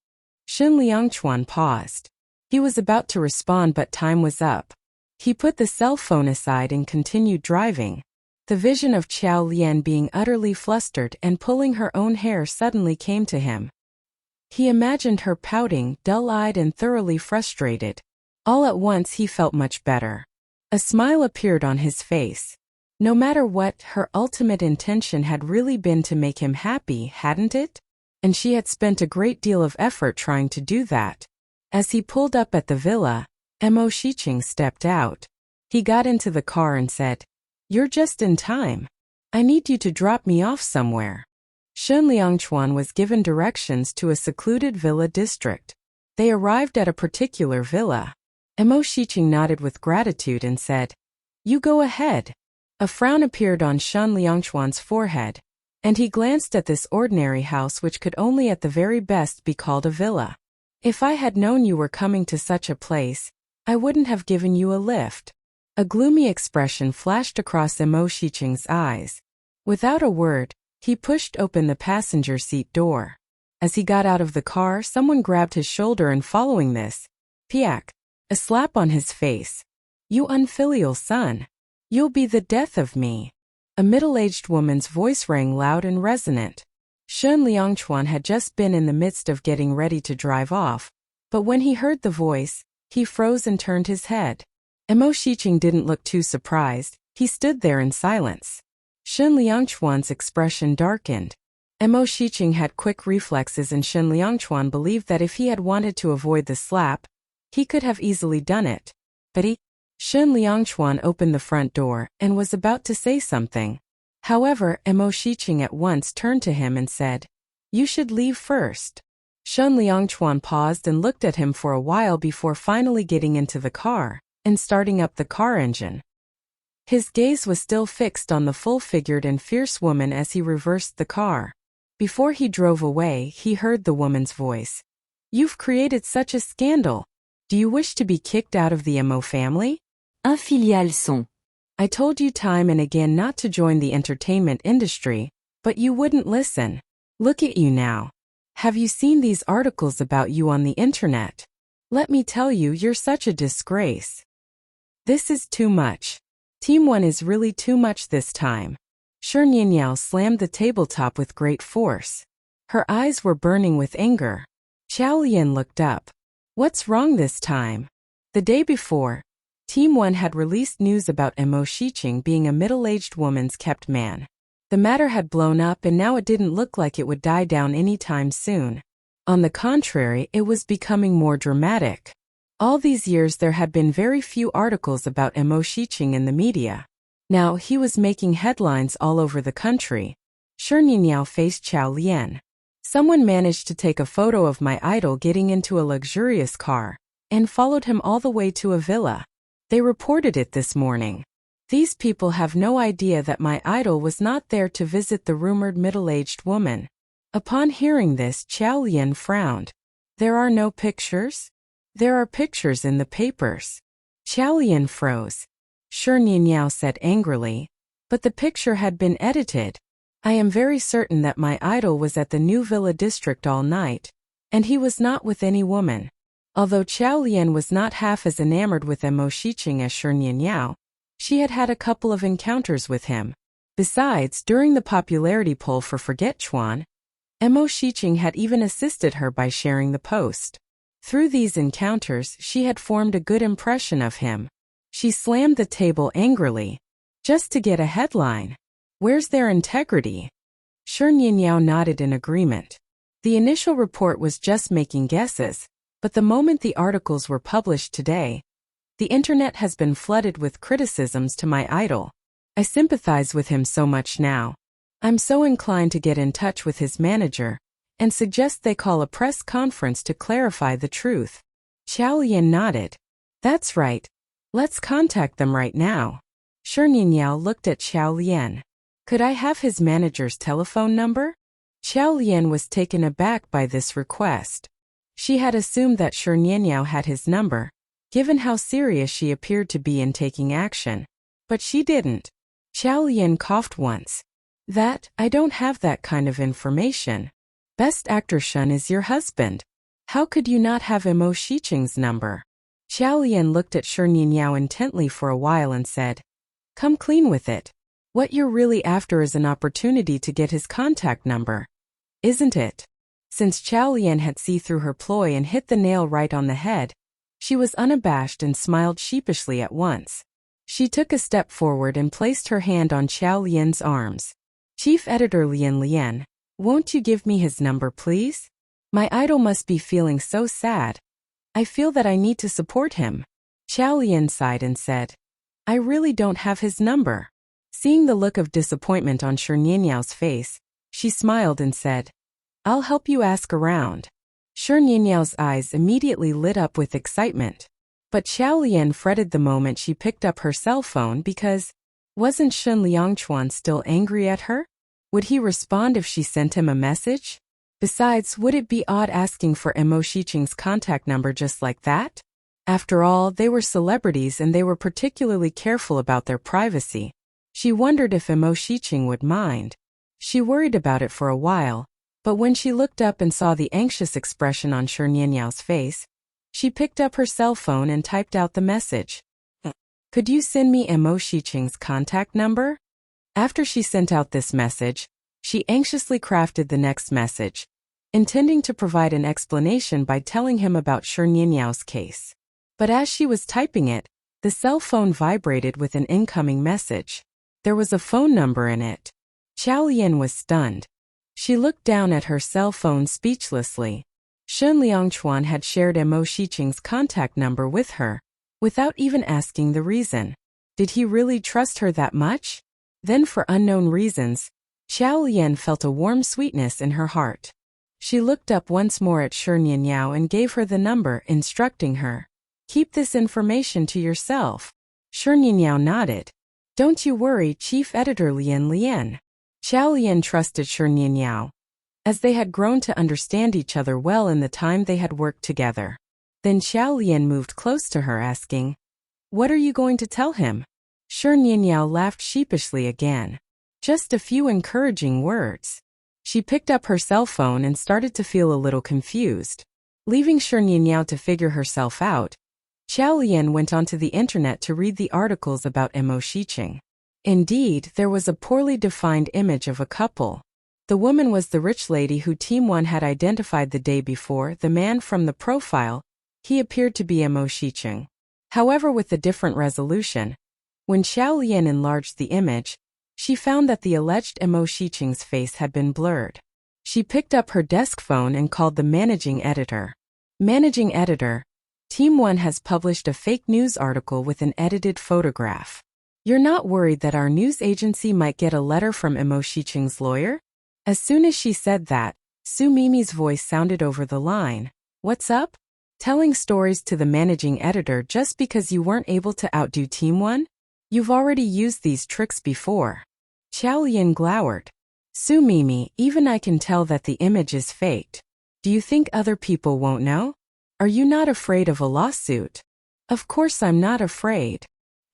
Shen Liangchuan paused. He was about to respond but time was up. He put the cell phone aside and continued driving. The vision of Qiao Lian being utterly flustered and pulling her own hair suddenly came to him. He imagined her pouting, dull-eyed and thoroughly frustrated. All at once he felt much better. A smile appeared on his face. No matter what, her ultimate intention had really been to make him happy, hadn't it? And she had spent a great deal of effort trying to do that. As he pulled up at the villa, Mo Shiqing stepped out. He got into the car and said, You're just in time. I need you to drop me off somewhere. Shen Liangchuan was given directions to a secluded villa district. They arrived at a particular villa. Mo Shiqing nodded with gratitude and said, You go ahead. A frown appeared on Shen Liangchuan's forehead, and he glanced at this ordinary house which could only at the very best be called a villa. If I had known you were coming to such a place, I wouldn't have given you a lift. A gloomy expression flashed across Mo Shiqing's eyes. Without a word, he pushed open the passenger seat door. As he got out of the car, someone grabbed his shoulder and following this, piak, a slap on his face. You unfilial son. You'll be the death of me. A middle-aged woman's voice rang loud and resonant. Shen Liangchuan had just been in the midst of getting ready to drive off, but when he heard the voice, he froze and turned his head. Mo Shiqing didn't look too surprised. He stood there in silence. Shen Liangchuan's expression darkened. Mo Shiqing had quick reflexes and Shen Liangchuan believed that if he had wanted to avoid the slap, he could have easily done it. But Shen Liangchuan opened the front door and was about to say something. However, Mo Shiqing at once turned to him and said, You should leave first. Shen Liangchuan paused and looked at him for a while before finally getting into the car and starting up the car engine. His gaze was still fixed on the full-figured and fierce woman as he reversed the car. Before he drove away, he heard the woman's voice. You've created such a scandal. Do you wish to be kicked out of the Mo family? Un filial son. I told you time and again not to join the entertainment industry, but you wouldn't listen. Look at you now. Have you seen these articles about you on the internet? Let me tell you, you're such a disgrace. This is too much. Team 1 is really too much this time. Shen Yinyao slammed the tabletop with great force. Her eyes were burning with anger. Qiao Lian looked up. What's wrong this time? The day before, Team 1 had released news about Mo Shiqing being a middle-aged woman's kept man. The matter had blown up and now it didn't look like it would die down anytime soon. On the contrary, it was becoming more dramatic. All these years there had been very few articles about Mo Shiqing in the media. Now he was making headlines all over the country. Shen Yinyao faced Qiao Lian. Someone managed to take a photo of my idol getting into a luxurious car and followed him all the way to a villa. They reported it this morning. These people have no idea that my idol was not there to visit the rumored middle-aged woman. Upon hearing this, Qiao Lian frowned. There are no pictures? There are pictures in the papers. Qiao Lian froze. Shen Yinyao said angrily. But the picture had been edited. I am very certain that my idol was at the new villa district all night, and he was not with any woman. Although Qiao Lian was not half as enamored with Mo Shiqing as Shen Yinyao, she had had a couple of encounters with him. Besides, during the popularity poll for Forget Chuan, Mo Shiqing had even assisted her by sharing the post. Through these encounters, she had formed a good impression of him. She slammed the table angrily. Just to get a headline. Where's their integrity? Shen Yinyao nodded in agreement. The initial report was just making guesses, but the moment the articles were published today, the internet has been flooded with criticisms to my idol. I sympathize with him so much now. I'm so inclined to get in touch with his manager and suggest they call a press conference to clarify the truth. Qiao Lian nodded. That's right. Let's contact them right now. Shi Nianyao looked at Xiao Lian. Could I have his manager's telephone number? Xiao Lian was taken aback by this request. She had assumed that Shi Nianyao had his number, given how serious she appeared to be in taking action. But she didn't. Xiao Lian coughed once. I don't have that kind of information. Best Actor Shun is your husband. How could you not have Mo Shiqing's number? Xiao Lian looked at Shi Nianyao intently for a while and said, Come clean with it. What you're really after is an opportunity to get his contact number. Isn't it? Since Xiao Lian had seen through her ploy and hit the nail right on the head, she was unabashed and smiled sheepishly at once. She took a step forward and placed her hand on Xiao Lian's arms. Chief Editor Lian, won't you give me his number, please? My idol must be feeling so sad. I feel that I need to support him. Xiao Lian sighed and said, I really don't have his number. Seeing the look of disappointment on Shi Nianyao's face, she smiled and said, I'll help you ask around. Shi Nianyao's eyes immediately lit up with excitement. But Xiao Lian fretted the moment she picked up her cell phone because, wasn't Shun Liangchuan still angry at her? Would he respond if she sent him a message? Besides, would it be odd asking for Mo Shiqing's contact number just like that? After all, they were celebrities and they were particularly careful about their privacy. She wondered if Mo Shiqing would mind. She worried about it for a while, but when she looked up and saw the anxious expression on Shi Nianyao's face, she picked up her cell phone and typed out the message. Could you send me Mo Shiqing's contact number? After she sent out this message, she anxiously crafted the next message, intending to provide an explanation by telling him about Shi Nianyao's case. But as she was typing it, the cell phone vibrated with an incoming message. There was a phone number in it. Xiao Lian was stunned. She looked down at her cell phone speechlessly. Shun Liangchuan had shared Mo Shiqing's contact number with her, without even asking the reason. Did he really trust her that much? Then for unknown reasons, Xiao Lian felt a warm sweetness in her heart. She looked up once more at Shi Nianyao and gave her the number, instructing her, Keep this information to yourself. Shi Nianyao nodded. Don't you worry, Chief Editor Lian. Xiao Lian trusted Shi Nianyao, as they had grown to understand each other well in the time they had worked together. Then Xiao Lian moved close to her, asking, What are you going to tell him? Shi Nianyao laughed sheepishly again. Just a few encouraging words. She picked up her cell phone and started to feel a little confused. Leaving Shi Nianyao to figure herself out, Xiao Lian went onto the internet to read the articles about Mo Shiqing. Indeed, there was a poorly defined image of a couple. The woman was the rich lady who Team 1 had identified the day before. The man from the profile, he appeared to be Mo Shiqing. However, with a different resolution. When Xiao Lian enlarged the image, she found that the alleged Mo Shiqing's face had been blurred. She picked up her desk phone and called the managing editor. Managing editor, Team 1 has published a fake news article with an edited photograph. You're not worried that our news agency might get a letter from Mo Shiqing's lawyer? As soon as she said that, Su Mimi's voice sounded over the line. What's up? Telling stories to the managing editor just because you weren't able to outdo Team 1? You've already used these tricks before. Xiao Lian glowered. Su Mimi, even I can tell that the image is faked. Do you think other people won't know? Are you not afraid of a lawsuit? Of course I'm not afraid.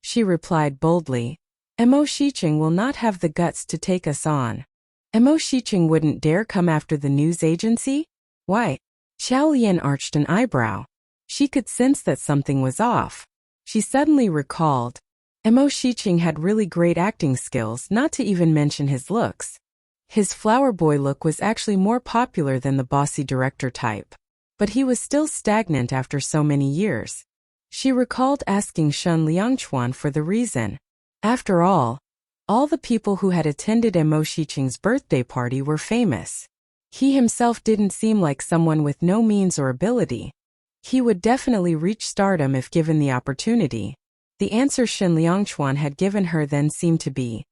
She replied boldly. Mo Shiqing will not have the guts to take us on. Mo Shiqing wouldn't dare come after the news agency? Why? Xiao Lian arched an eyebrow. She could sense that something was off. She suddenly recalled. Mo Shiqing had really great acting skills, not to even mention his looks. His flower boy look was actually more popular than the bossy director type. But he was still stagnant after so many years. She recalled asking Shun Liangchuan for the reason. After all the people who had attended Mo Shiqing's birthday party were famous. He himself didn't seem like someone with no means or ability. He would definitely reach stardom if given the opportunity. The answer Shun Liangchuan had given her then seemed to be,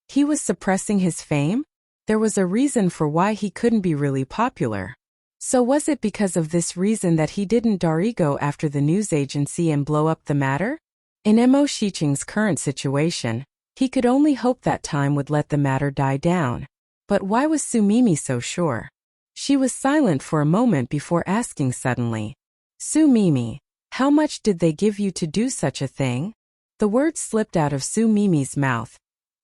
he was suppressing his fame? There was a reason for why he couldn't be really popular. So was it because of this reason that he didn't dare go after the news agency and blow up the matter? In Mo Shiqing's current situation, he could only hope that time would let the matter die down. But why was Su Mimi so sure? She was silent for a moment before asking suddenly, Su Mimi, how much did they give you to do such a thing? The words slipped out of Su Mimi's mouth.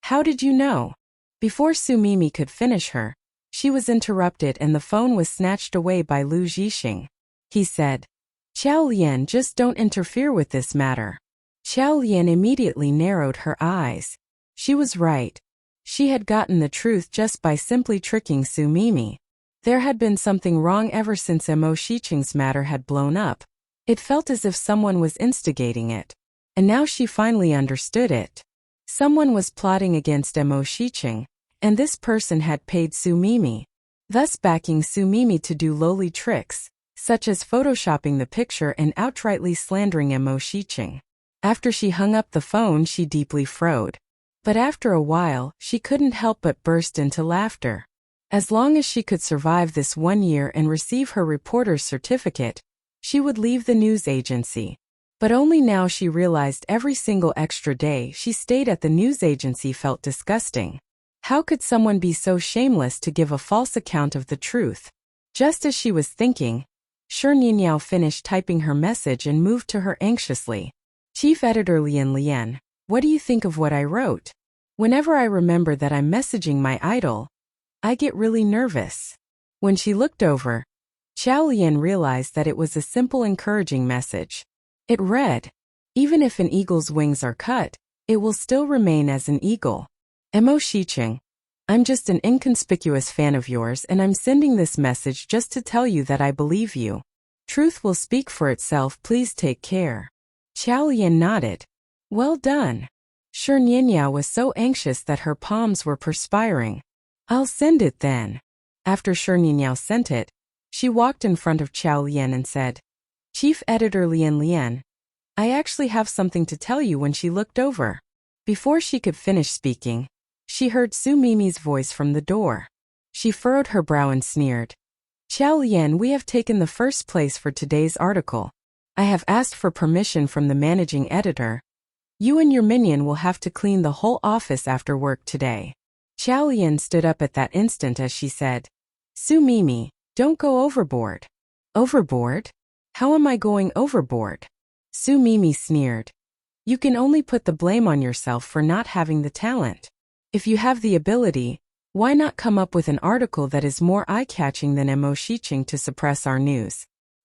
How did you know? Before Su Mimi could finish her, she was interrupted and the phone was snatched away by Lu Zhixing. He said, Qiao Lian, just don't interfere with this matter. Qiao Lian immediately narrowed her eyes. She was right. She had gotten the truth just by simply tricking Su Mimi. There had been something wrong ever since Mo Shiqing's matter had blown up. It felt as if someone was instigating it. And now she finally understood it. Someone was plotting against Mo Shiqing, and this person had paid Su Mimi, thus backing Su Mimi to do lowly tricks, such as photoshopping the picture and outrightly slandering Mo Shiqing. After she hung up the phone, she deeply frowned. But after a while, she couldn't help but burst into laughter. As long as she could survive this 1 year and receive her reporter's certificate, she would leave the news agency. But only now she realized every single extra day she stayed at the news agency felt disgusting. How could someone be so shameless to give a false account of the truth? Just as she was thinking, Shi Nianyao finished typing her message and moved to her anxiously. Chief Editor Lian, what do you think of what I wrote? Whenever I remember that I'm messaging my idol, I get really nervous. When she looked over, Qiao Lian realized that it was a simple encouraging message. It read, even if an eagle's wings are cut, it will still remain as an eagle. Mo Shiqing, I'm just an inconspicuous fan of yours and I'm sending this message just to tell you that I believe you. Truth will speak for itself, please take care. Qiao Lian nodded. Well done. Shi Nianyao was so anxious that her palms were perspiring. I'll send it then. After Shi Nianyao sent it, she walked in front of Qiao Lian and said, Chief Editor Lian, I actually have something to tell you. When she looked over, before she could finish speaking, she heard Su Mimi's voice from the door. She furrowed her brow and sneered. Qiao Lian, we have taken the first place for today's article. I have asked for permission from the managing editor. You and your minion will have to clean the whole office after work today. Qiao Lian stood up at that instant as she said, Su Mimi, don't go overboard. Overboard? How am I going overboard? Su Mimi sneered. You can only put the blame on yourself for not having the talent. If you have the ability, why not come up with an article that is more eye-catching than Mo Shiqing to suppress our news?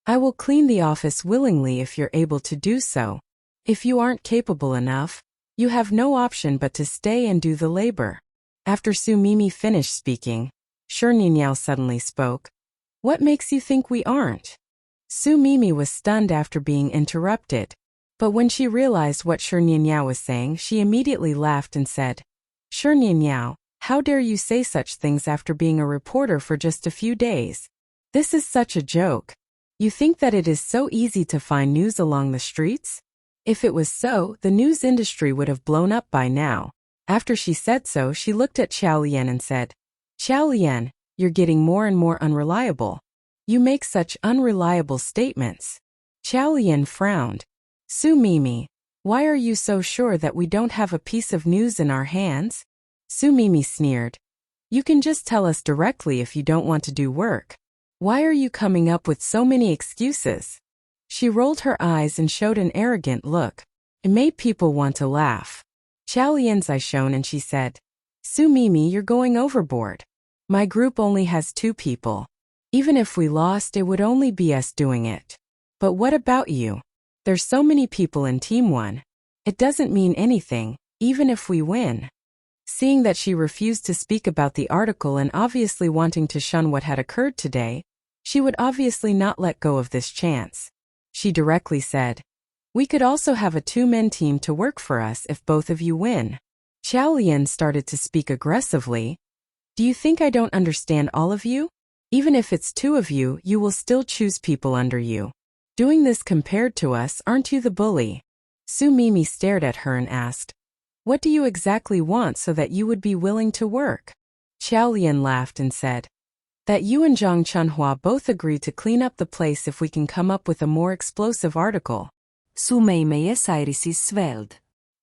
I will clean the office willingly if you're able to do so. If you aren't capable enough, you have no option but to stay and do the labor. After Su Mimi finished speaking, Shi Nianyao suddenly spoke. What makes you think we aren't? Su Mimi was stunned after being interrupted. But when she realized what Shi Nianyao was saying, she immediately laughed and said, Shi Nianyao, how dare you say such things after being a reporter for just a few days? This is such a joke. You think that it is so easy to find news along the streets? If it was so, the news industry would have blown up by now. After she said so, she looked at Qiao Lian and said, Qiao Lian, you're getting more and more unreliable. You make such unreliable statements. Qiao Lian frowned. Su Mimi, why are you so sure that we don't have a piece of news in our hands? Su Mimi sneered. You can just tell us directly if you don't want to do work. Why are you coming up with so many excuses? She rolled her eyes and showed an arrogant look. It made people want to laugh. Qiao Lian's eye shone and she said, Su Mimi, you're going overboard. My group only has 2 people. Even if we lost, it would only be us doing it. But what about you? There's so many people in Team 1. It doesn't mean anything, even if we win. Seeing that she refused to speak about the article and obviously wanting to shun what had occurred today, she would obviously not let go of this chance. She directly said, We could also have a 2-man team to work for us if both of you win. Qiao Lian started to speak aggressively. Do you think I don't understand all of you? Even if it's 2 of you, you will still choose people under you. Doing this compared to us, aren't you the bully? Su Mimi stared at her and asked, What do you exactly want so that you would be willing to work? Qiao Lian laughed and said, That you and Zhang Chunhua both agree to clean up the place if we can come up with a more explosive article. Sumeimējies Irisis sveld.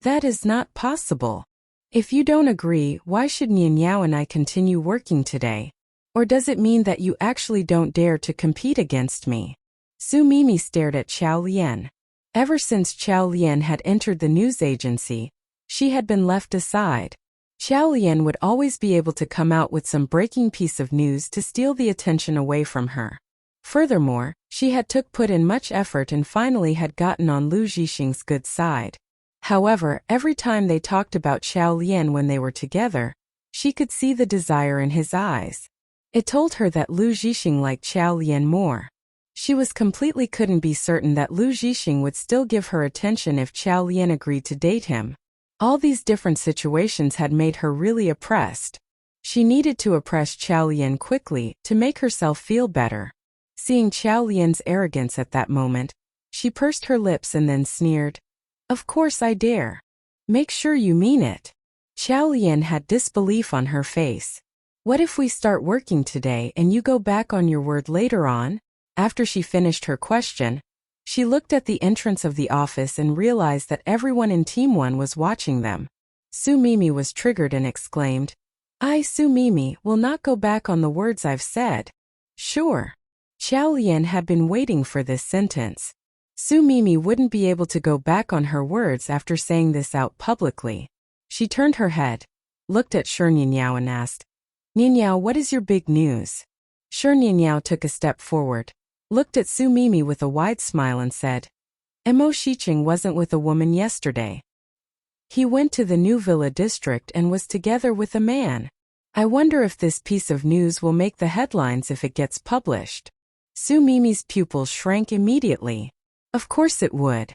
That is not possible. If you don't agree, why should Nianyao and I continue working today? Or does it mean that you actually don't dare to compete against me? Su Mimi stared at Qiao Lian. Ever since Qiao Lian had entered the news agency, she had been left aside. Qiao Lian would always be able to come out with some breaking piece of news to steal the attention away from her. Furthermore, she had put in much effort and finally had gotten on Lu Zhixing's good side. However, every time they talked about Qiao Lian when they were together, she could see the desire in his eyes. It told her that Lu Zhixing liked Qiao Lian more. She was completely couldn't be certain that Lu Zhixing would still give her attention if Qiao Lian agreed to date him. All these different situations had made her really oppressed. She needed to oppress Qiao Lian quickly to make herself feel better. Seeing Qiao Lian's arrogance at that moment, she pursed her lips and then sneered. Of course I dare. Make sure you mean it. Qiao Lian had disbelief on her face. What if we start working today and you go back on your word later on? After she finished her question, she looked at the entrance of the office and realized that everyone in Team 1 was watching them. Su Mimi was triggered and exclaimed, I, Su Mimi, will not go back on the words I've said. Sure. Qiao Lian had been waiting for this sentence. Su Mimi wouldn't be able to go back on her words after saying this out publicly. She turned her head, looked at Shi Nianyao and asked, Nianyao, what is your big news? Shi Nianyao took a step forward, looked at Su Mimi with a wide smile and said, Mo Shiqing wasn't with a woman yesterday. He went to the New Villa district and was together with a man. I wonder if this piece of news will make the headlines if it gets published. Su Mimi's pupils shrank immediately. Of course it would.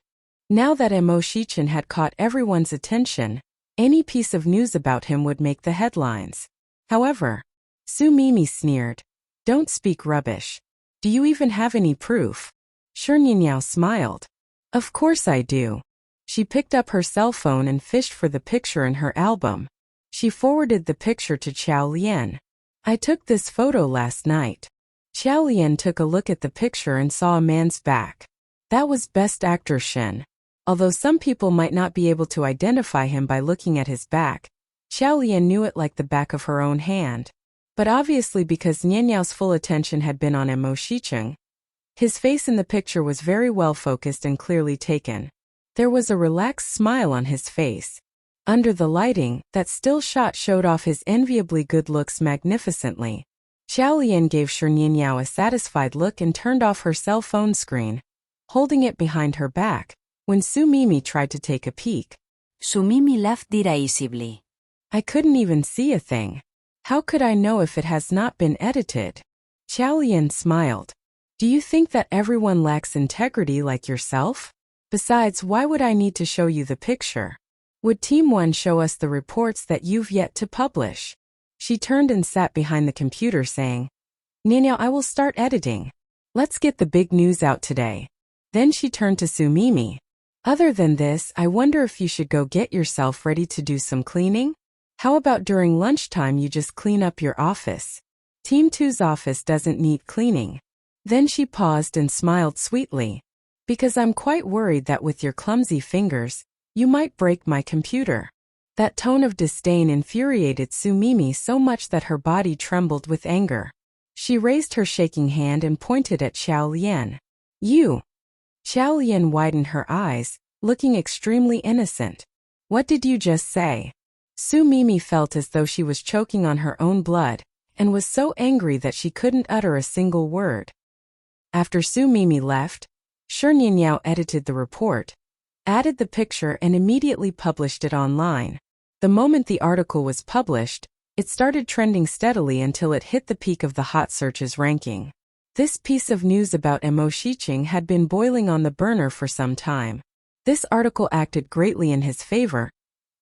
Now that Mo Shiqing had caught everyone's attention, any piece of news about him would make the headlines. However, Su Mimi sneered. Don't speak rubbish. Do you even have any proof? Shi Nianyao smiled. Of course I do. She picked up her cell phone and fished for the picture in her album. She forwarded the picture to Qiao Lian. I took this photo last night. Qiao Lian took a look at the picture and saw a man's back. That was Best Actor Shen. Although some people might not be able to identify him by looking at his back, Qiao Lian knew it like the back of her own hand. But obviously because Nianyao's full attention had been on Mo Shiqing, his face in the picture was very well focused and clearly taken. There was a relaxed smile on his face. Under the lighting, that still shot showed off his enviably good looks magnificently. Qiao Lian gave Shi Nianyao a satisfied look and turned off her cell phone screen, holding it behind her back, when Su Mimi tried to take a peek. Su Mimi laughed derisively. I couldn't even see a thing. How could I know if it has not been edited? Qiao Lian smiled. Do you think that everyone lacks integrity like yourself? Besides, why would I need to show you the picture? Would Team 1 show us the reports that you've yet to publish? She turned and sat behind the computer saying, Nianyao, I will start editing. Let's get the big news out today. Then she turned to Su Mimi. Other than this, I wonder if you should go get yourself ready to do some cleaning? How about during lunchtime you just clean up your office? Team 2's office doesn't need cleaning. Then she paused and smiled sweetly. Because I'm quite worried that with your clumsy fingers, you might break my computer. That tone of disdain infuriated Su Mimi so much that her body trembled with anger. She raised her shaking hand and pointed at Qiao Lian. You! Qiao Lian widened her eyes, looking extremely innocent. What did you just say? Su Mimi felt as though she was choking on her own blood, and was so angry that she couldn't utter a single word. After Su Mimi left, Shi Nianyao edited the report, added the picture and immediately published it online. The moment the article was published, it started trending steadily until it hit the peak of the hot searches ranking. This piece of news about Mo Shiqing had been boiling on the burner for some time. This article acted greatly in his favor,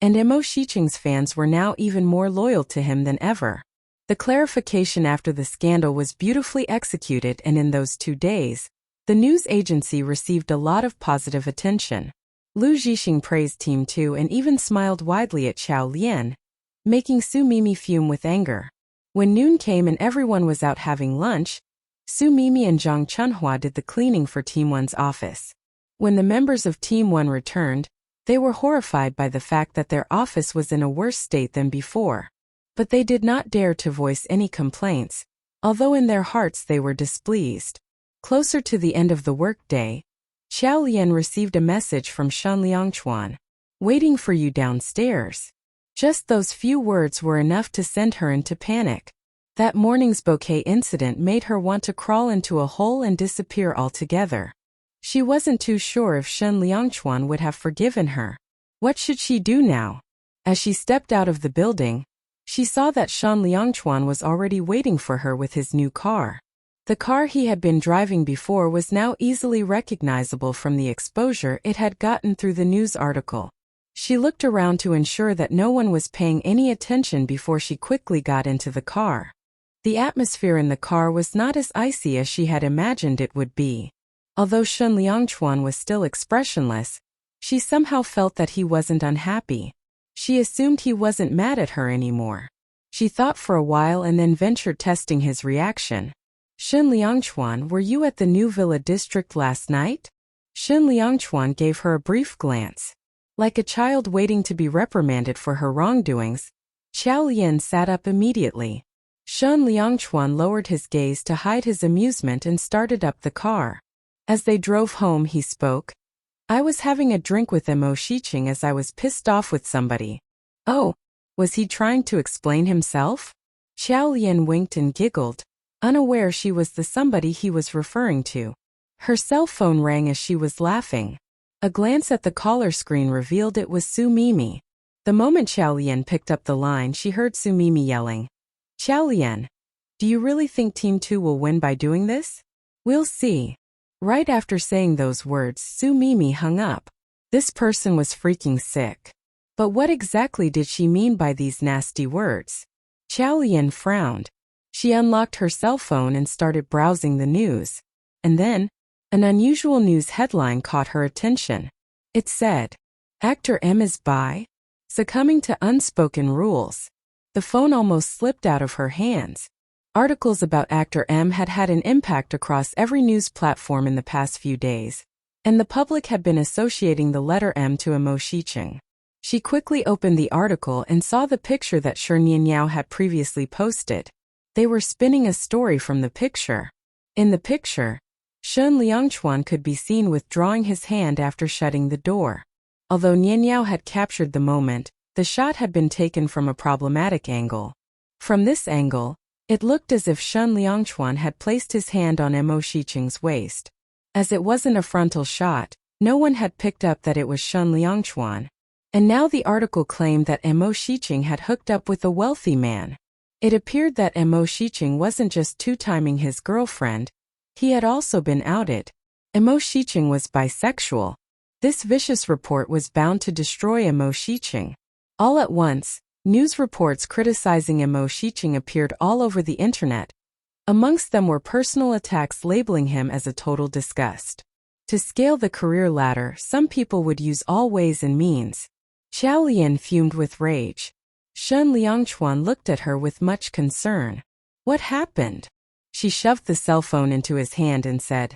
and Mo Shiqing's fans were now even more loyal to him than ever. The clarification after the scandal was beautifully executed, and in those 2 days, the news agency received a lot of positive attention. Lu Zhixing praised Team 2 and even smiled widely at Qiao Lian, making Su Mimi fume with anger. When noon came and everyone was out having lunch, Su Mimi and Zhang Chunhua did the cleaning for Team 1's office. When the members of Team 1 returned, they were horrified by the fact that their office was in a worse state than before. But they did not dare to voice any complaints, although in their hearts they were displeased. Closer to the end of the workday, Xiao Lian received a message from Shen Liangchuan. "Waiting for you downstairs." Just those few words were enough to send her into panic. That morning's bouquet incident made her want to crawl into a hole and disappear altogether. She wasn't too sure if Shen Liangchuan would have forgiven her. What should she do now? As she stepped out of the building, she saw that Shen Liangchuan was already waiting for her with his new car. The car he had been driving before was now easily recognizable from the exposure it had gotten through the news article. She looked around to ensure that no one was paying any attention before she quickly got into the car. The atmosphere in the car was not as icy as she had imagined it would be. Although Shen Liangchuan was still expressionless, she somehow felt that he wasn't unhappy. She assumed he wasn't mad at her anymore. She thought for a while and then ventured testing his reaction. "Shen Liangchuan, were you at the New Villa district last night?" Shen Liangchuan gave her a brief glance. Like a child waiting to be reprimanded for her wrongdoings, Xiao Lian sat up immediately. Shen Liangchuan lowered his gaze to hide his amusement and started up the car. As they drove home, he spoke. "I was having a drink with Mo Shiqing as I was pissed off with somebody." "Oh, was he trying to explain himself?" Xiao Lian winked and giggled, unaware she was the somebody he was referring to. Her cell phone rang as she was laughing. A glance at the caller screen revealed it was Su Mimi. The moment Xiao Lian picked up the line, she heard Su Mimi yelling, "Xiao Lian, do you really think Team 2 will win by doing this? We'll see." Right after saying those words, Su Mimi hung up. This person was freaking sick. But what exactly did she mean by these nasty words? Xiao Lian frowned. She unlocked her cell phone and started browsing the news. And then, an unusual news headline caught her attention. It said, "Actor M is bi? Succumbing to unspoken rules." The phone almost slipped out of her hands. Articles about actor M had had an impact across every news platform in the past few days, and the public had been associating the letter M to Mo Shiqing. She quickly opened the article and saw the picture that Shen Yao had previously posted. They were spinning a story from the picture. In the picture, Shen Liangchuan could be seen withdrawing his hand after shutting the door. Although Yao had captured the moment, the shot had been taken from a problematic angle. From this angle, it looked as if Shen Liangchuan had placed his hand on Mo Shiqing's waist. As it wasn't a frontal shot, no one had picked up that it was Shen Liangchuan. And now the article claimed that Mo Shiqing had hooked up with a wealthy man. It appeared that Mo Shiqing wasn't just two-timing his girlfriend, he had also been outed. Mo Shiqing was bisexual. This vicious report was bound to destroy Mo Shiqing. All at once, news reports criticizing Mo Shiqing appeared all over the internet. Amongst them were personal attacks labeling him as a total disgust. To scale the career ladder, some people would use all ways and means. Xiao Lian fumed with rage. Shen Liangchuan looked at her with much concern. "What happened?" She shoved the cell phone into his hand and said,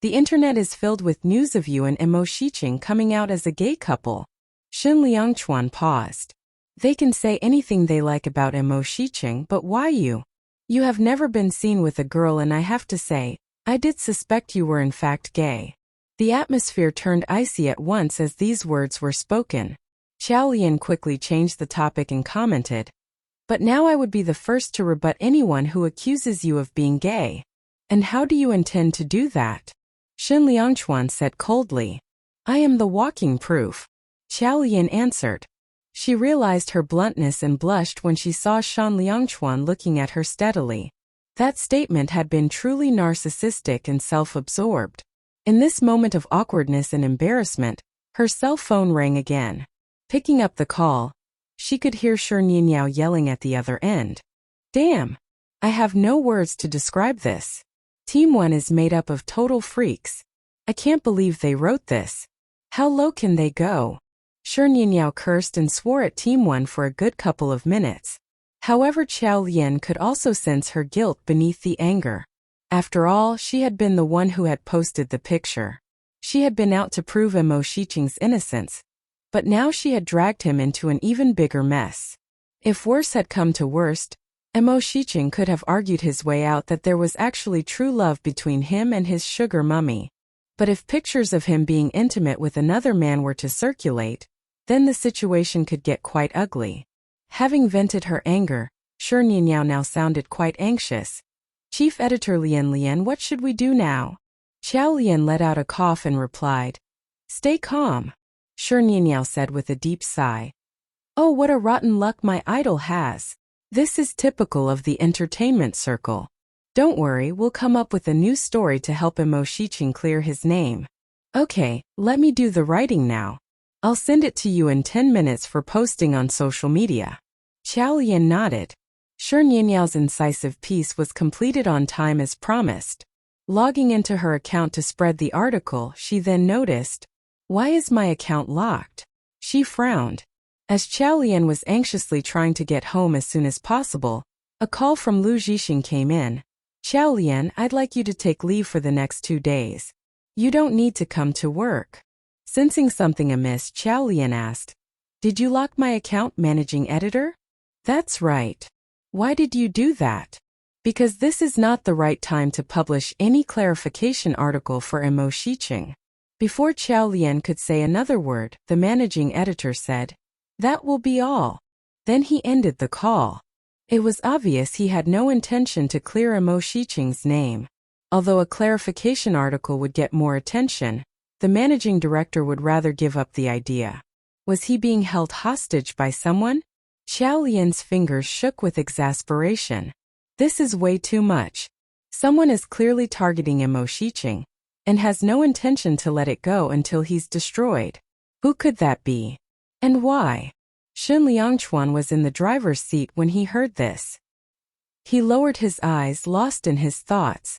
"The internet is filled with news of you and Mo Shiqing coming out as a gay couple." Shen Liangchuan paused. "They can say anything they like about Mo Shiqing, but why you? You have never been seen with a girl, and I have to say, I did suspect you were in fact gay." The atmosphere turned icy at once as these words were spoken. Xiao Lian quickly changed the topic and commented, "But now I would be the first to rebut anyone who accuses you of being gay. And how do you intend to do that?" Shen Liangchuan said coldly, "I am the walking proof." Xiao Lian answered. She realized her bluntness and blushed when she saw Shen Liangchuan looking at her steadily. That statement had been truly narcissistic and self-absorbed. In this moment of awkwardness and embarrassment, her cell phone rang again. Picking up the call, she could hear Shen Yao yelling at the other end. "Damn! I have no words to describe this. Team 1 is made up of total freaks. I can't believe they wrote this. How low can they go?" Shen Yao cursed and swore at Team 1 for a good couple of minutes. However, Xiao Lian could also sense her guilt beneath the anger. After all, she had been the one who had posted the picture. She had been out to prove Imo Shiqing's innocence, but now she had dragged him into an even bigger mess. If worse had come to worst, Imo Shiqing could have argued his way out that there was actually true love between him and his sugar mummy. But if pictures of him being intimate with another man were to circulate, then the situation could get quite ugly. Having vented her anger, Shi Nianyao now sounded quite anxious. Chief Editor Lian, what should we do now? Qiao Lian let out a cough and replied, "Stay calm," Shi Nianyao said with a deep sigh. "Oh, what a rotten luck my idol has. This is typical of the entertainment circle. Don't worry, we'll come up with a new story to help Imo Shiqing clear his name. Okay, let me do the writing now. I'll send it to you in 10 minutes for posting on social media." Qiao Lian nodded. Shi Nianyao's incisive piece was completed on time as promised. Logging into her account to spread the article, she then noticed, "Why is my account locked?" She frowned. As Qiao Lian was anxiously trying to get home as soon as possible, a call from Lu Zhixing came in. "Qiao Lian, I'd like you to take leave for the next 2 days. You don't need to come to work." Sensing something amiss, Qiao Lian asked, "Did you lock my account, managing editor?" "That's right. Why did you do that?" "Because this is not the right time to publish any clarification article for Imo Shiqing." Before Qiao Lian could say another word, the managing editor said, "That will be all." Then he ended the call. It was obvious he had no intention to clear Imo Shiqing's name. Although a clarification article would get more attention, the managing director would rather give up the idea. Was he being held hostage by someone? Qiao Lian's fingers shook with exasperation. This is way too much. Someone is clearly targeting Imo Shiqing, and has no intention to let it go until he's destroyed. Who could that be? And why? Shun Liangchuan was in the driver's seat when he heard this. He lowered his eyes, lost in his thoughts.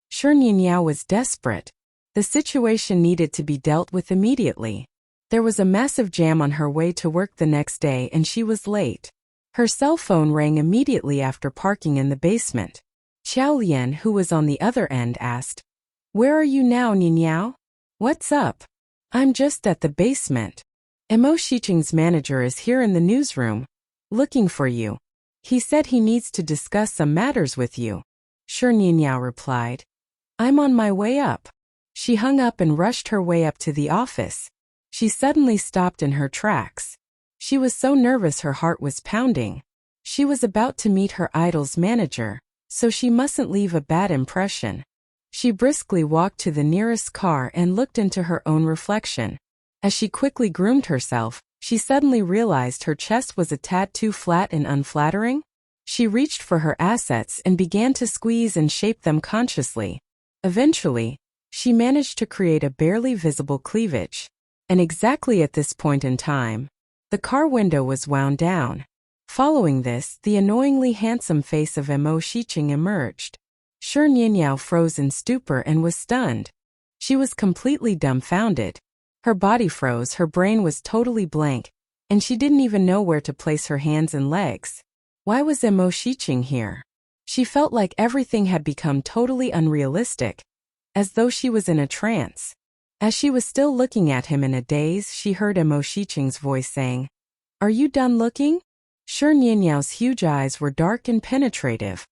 Shi Nianyao was desperate. The situation needed to be dealt with immediately. There was a massive jam on her way to work the next day and she was late. Her cell phone rang immediately after parking in the basement. Qiao Lian, who was on the other end, asked, "Where are you now, Nianyao?" "What's up?" "I'm just at the basement. Imo Shiqing's manager is here in the newsroom, looking for you. He said he needs to discuss some matters with you." Shi Nianyao replied, "I'm on my way up." She hung up and rushed her way up to the office. She suddenly stopped in her tracks. She was so nervous her heart was pounding. She was about to meet her idol's manager, so she mustn't leave a bad impression. She briskly walked to the nearest car and looked into her own reflection. As she quickly groomed herself, she suddenly realized her chest was a tad too flat and unflattering. She reached for her assets and began to squeeze and shape them consciously. Eventually, she managed to create a barely visible cleavage. And exactly at this point in time, the car window was wound down. Following this, the annoyingly handsome face of Imo Shiqing emerged. Shi Nianyao froze in stupor and was stunned. She was completely dumbfounded. Her body froze, her brain was totally blank, and she didn't even know where to place her hands and legs. Why was Imo Shiqing here? She felt like everything had become totally unrealistic, as though she was in a trance. As she was still looking at him in a daze, she heard Imo Shiqing's voice saying, "Are you done looking?" Shi Nianyao's huge eyes were dark and penetrative.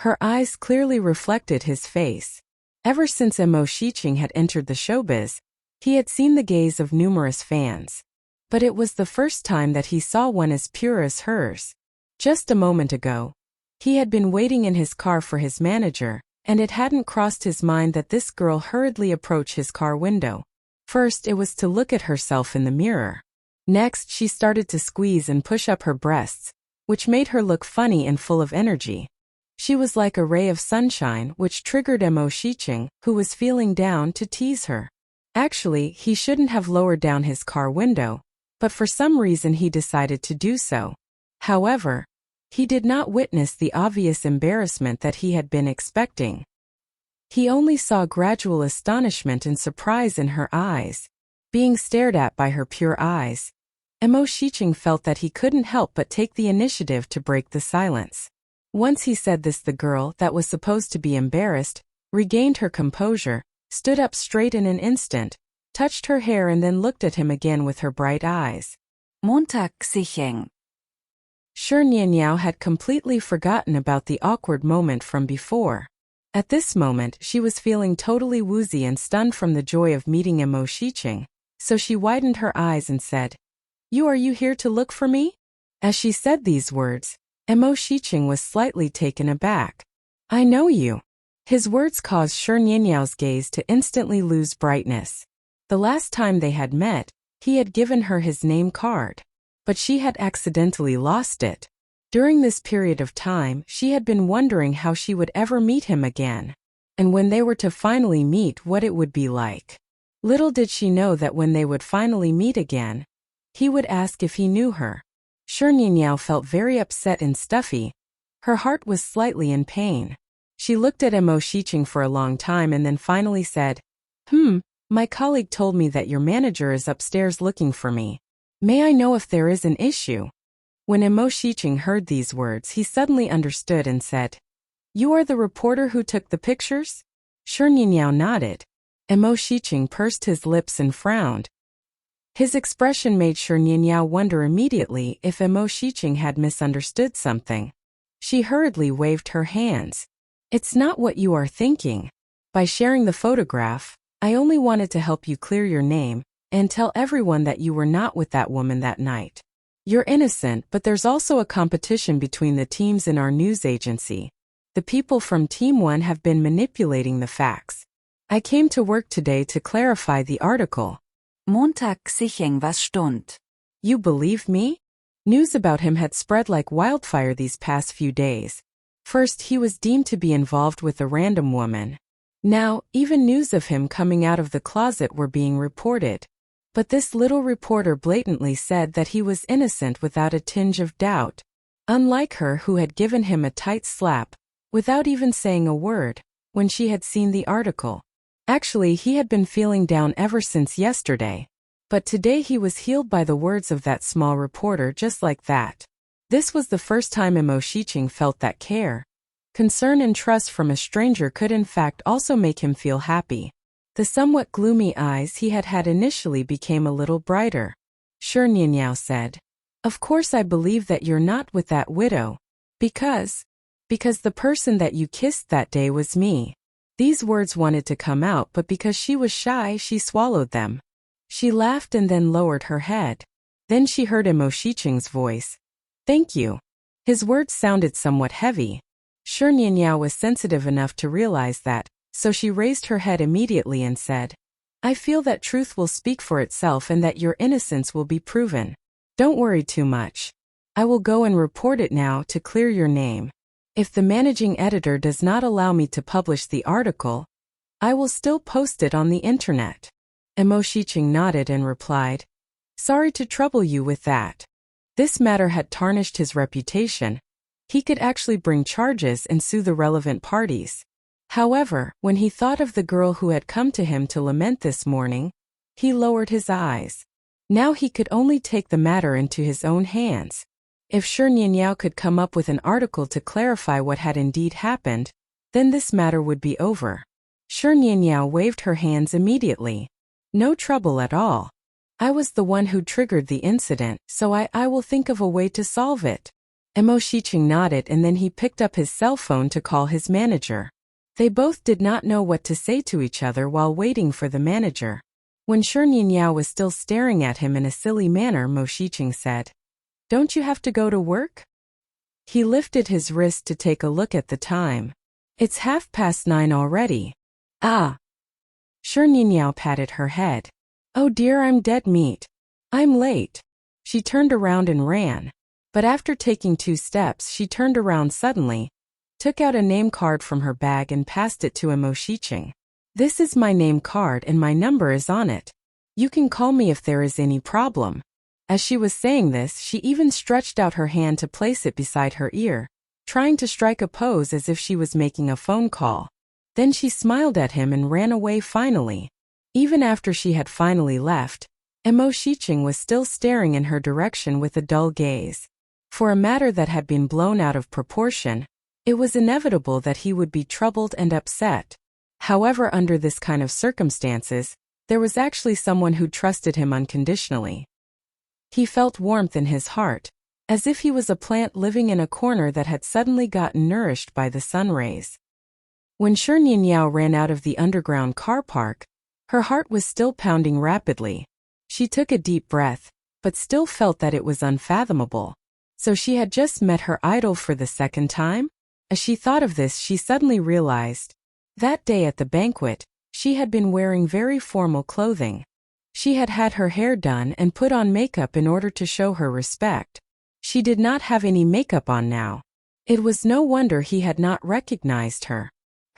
Her eyes clearly reflected his face. Ever since Imo Shiqing had entered the showbiz, he had seen the gaze of numerous fans. But it was the first time that he saw one as pure as hers. Just a moment ago, he had been waiting in his car for his manager, and it hadn't crossed his mind that this girl hurriedly approached his car window. First, it was to look at herself in the mirror. Next, she started to squeeze and push up her breasts, which made her look funny and full of energy. She was like a ray of sunshine, which triggered Imo Shiqing, who was feeling down, to tease her. Actually, he shouldn't have lowered down his car window, but for some reason he decided to do so. However, he did not witness the obvious embarrassment that he had been expecting. He only saw gradual astonishment and surprise in her eyes. Being stared at by her pure eyes, Imo Shiqing felt that he couldn't help but take the initiative to break the silence. Once he said this, the girl, that was supposed to be embarrassed, regained her composure, stood up straight in an instant, touched her hair and then looked at him again with her bright eyes. Montag sicheng. Niao had completely forgotten about the awkward moment from before. At this moment, she was feeling totally woozy and stunned from the joy of meeting Emo Shiqing, so she widened her eyes and said, Are you here to look for me? As she said these words, Emo Shiqing was slightly taken aback. I know you. His words caused Niao's gaze to instantly lose brightness. The last time they had met, he had given her his name card, but she had accidentally lost it. During this period of time, she had been wondering how she would ever meet him again, and when they were to finally meet, what it would be like. Little did she know that when they would finally meet again, he would ask if he knew her. Niao felt very upset and stuffy. Her heart was slightly in pain. She looked at Emo Shiqing for a long time and then finally said, My colleague told me that your manager is upstairs looking for me. May I know if there is an issue? When Emo Shiqing heard these words, he suddenly understood and said, You are the reporter who took the pictures? Niao nodded. Emo Shiqing pursed his lips and frowned. His expression made Niao wonder immediately if Emo Shiqing had misunderstood something. She hurriedly waved her hands. It's not what you are thinking. By sharing the photograph, I only wanted to help you clear your name and tell everyone that you were not with that woman that night. You're innocent, but there's also a competition between the teams in our news agency. The people from Team 1 have been manipulating the facts. I came to work today to clarify the article. Montag sicheng was stund. You believe me? News about him had spread like wildfire these past few days. First, he was deemed to be involved with a random woman. Now, even news of him coming out of the closet were being reported. But this little reporter blatantly said that he was innocent without a tinge of doubt. Unlike her, who had given him a tight slap, without even saying a word, when she had seen the article. Actually, he had been feeling down ever since yesterday. But today he was healed by the words of that small reporter just like that. This was the first time Emo Shiqing felt that care, concern and trust from a stranger could in fact also make him feel happy. The somewhat gloomy eyes he had had initially became a little brighter. Niao said, Of course I believe that you're not with that widow. Because the person that you kissed that day was me. These words wanted to come out, but because she was shy, she swallowed them. She laughed and then lowered her head. Then she heard Emo Shiqing's voice. Thank you. His words sounded somewhat heavy. Niao was sensitive enough to realize that, so she raised her head immediately and said, I feel that truth will speak for itself and that your innocence will be proven. Don't worry too much. I will go and report it now to clear your name. If the managing editor does not allow me to publish the article, I will still post it on the internet. Emo Shiqing nodded and replied, Sorry to trouble you with that. This matter had tarnished his reputation. He could actually bring charges and sue the relevant parties. However, when he thought of the girl who had come to him to lament this morning, he lowered his eyes. Now he could only take the matter into his own hands. If Niao could come up with an article to clarify what had indeed happened, then this matter would be over. Niao waved her hands immediately. No trouble at all. I was the one who triggered the incident, so I will think of a way to solve it. Emo Shiqing nodded and then he picked up his cell phone to call his manager. They both did not know what to say to each other while waiting for the manager. When Niao was still staring at him in a silly manner, Mo Shiqing said, Don't you have to go to work? He lifted his wrist to take a look at the time. It's 9:30 already. Ah. Niao patted her head. Oh dear, I'm dead meat. I'm late. She turned around and ran. But after taking 2 steps, she turned around suddenly, took out a name card from her bag and passed it to Emo Shiqing. This is my name card and my number is on it. You can call me if there is any problem. As she was saying this, she even stretched out her hand to place it beside her ear, trying to strike a pose as if she was making a phone call. Then she smiled at him and ran away finally. Even after she had finally left, Emo Shiqing was still staring in her direction with a dull gaze. For a matter that had been blown out of proportion, it was inevitable that he would be troubled and upset. However, under this kind of circumstances, there was actually someone who trusted him unconditionally. He felt warmth in his heart, as if he was a plant living in a corner that had suddenly gotten nourished by the sun rays. When Shi Nianyao ran out of the underground car park, her heart was still pounding rapidly. She took a deep breath, but still felt that it was unfathomable. So she had just met her idol for the second time? As she thought of this, she suddenly realized. That day at the banquet, she had been wearing very formal clothing. She had had her hair done and put on makeup in order to show her respect. She did not have any makeup on now. It was no wonder he had not recognized her.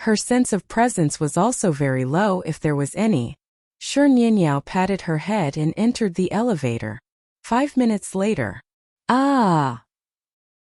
Her sense of presence was also very low, if there was any. Shi Nianyao patted her head and entered the elevator. 5 minutes later. Ah!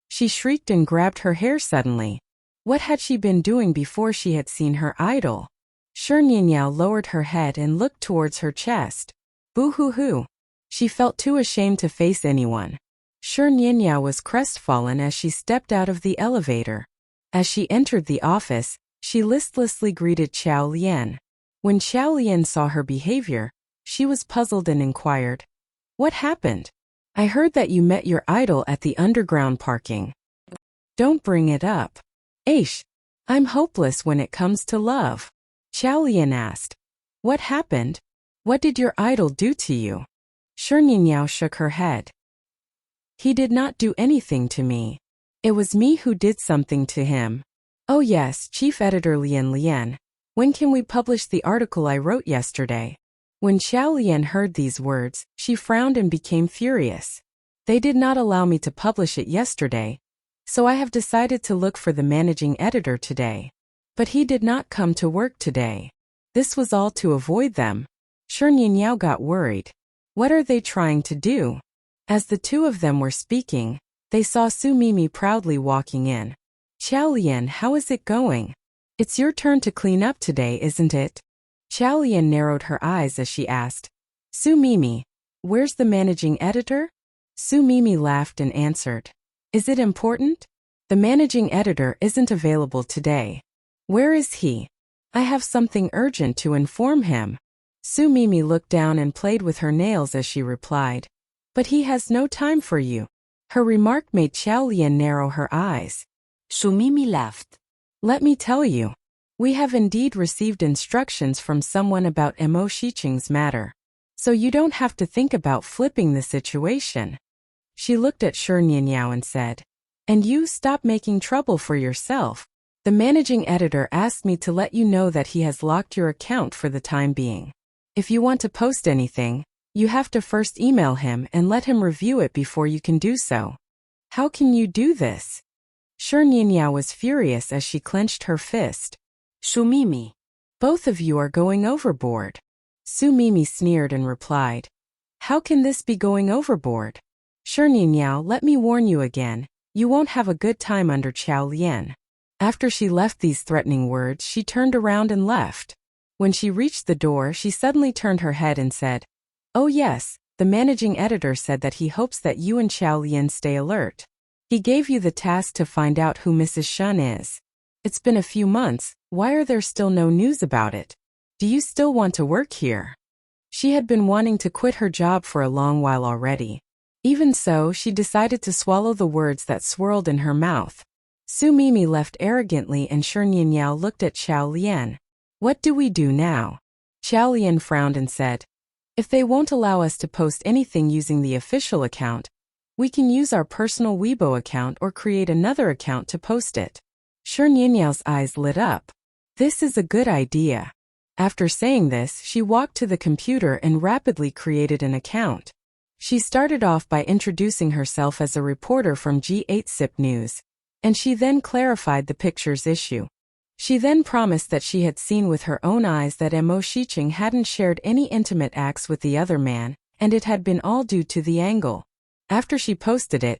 She shrieked and grabbed her hair suddenly. What had she been doing before she had seen her idol? Shi Nianyao lowered her head and looked towards her chest. Boo-hoo-hoo. She felt too ashamed to face anyone. Shi Nianyao was crestfallen as she stepped out of the elevator. As she entered the office, she listlessly greeted Qiao Lian. When Qiao Lian saw her behavior, she was puzzled and inquired, "What happened? I heard that you met your idol at the underground parking." "Don't bring it up. Aish, I'm hopeless when it comes to love." Qiao Lian asked, "What happened? What did your idol do to you?" Shi Nianyao shook her head. "He did not do anything to me. It was me who did something to him." "Oh yes, Chief Editor Lian, when can we publish the article I wrote yesterday?" When Qiao Lian heard these words, she frowned and became furious. "They did not allow me to publish it yesterday, so I have decided to look for the managing editor today. But he did not come to work today. This was all to avoid them." Shi Nianyao got worried. What are they trying to do? As the two of them were speaking, they saw Su Mimi proudly walking in. "Qiao Lian, how is it going? It's your turn to clean up today, isn't it?" Qiao Lian narrowed her eyes as she asked, "Su Mimi, where's the managing editor?" Su Mimi laughed and answered, "Is it important? The managing editor isn't available today." "Where is he? I have something urgent to inform him." Su Mimi looked down and played with her nails as she replied, "But he has no time for you." Her remark made Qiao Lian narrow her eyes. Su Mimi laughed. "Let me tell you. We have indeed received instructions from someone about Mo Shiqing's matter. So you don't have to think about flipping the situation." She looked at Shi Nianyao and said, "And you stop making trouble for yourself. The managing editor asked me to let you know that he has locked your account for the time being. If you want to post anything, you have to first email him and let him review it before you can do so." "How can you do this?" Shi Nianyao was furious as she clenched her fist. "Su Mimi, both of you are going overboard." Su Mimi sneered and replied, "How can this be going overboard? Shi Nianyao, let me warn you again, you won't have a good time under Qiao Lian." After she left these threatening words, she turned around and left. When she reached the door, she suddenly turned her head and said, "Oh yes, the managing editor said that he hopes that you and Qiao Lian stay alert. He gave you the task to find out who Mrs. Shun is. It's been a few months, why are there still no news about it? Do you still want to work here?" She had been wanting to quit her job for a long while already. Even so, she decided to swallow the words that swirled in her mouth. Su Mimi left arrogantly and Shi Nianyao looked at Qiao Lian. "What do we do now?" Qiao Lian frowned and said, "If they won't allow us to post anything using the official account, we can use our personal Weibo account or create another account to post it." Shi Nianyao's eyes lit up. This is a good idea. After saying this, she walked to the computer and rapidly created an account. She started off by introducing herself as a reporter from G8 SIP News, and she then clarified the picture's issue. She then promised that she had seen with her own eyes that Mo Shiqing hadn't shared any intimate acts with the other man, and it had been all due to the angle. After she posted it,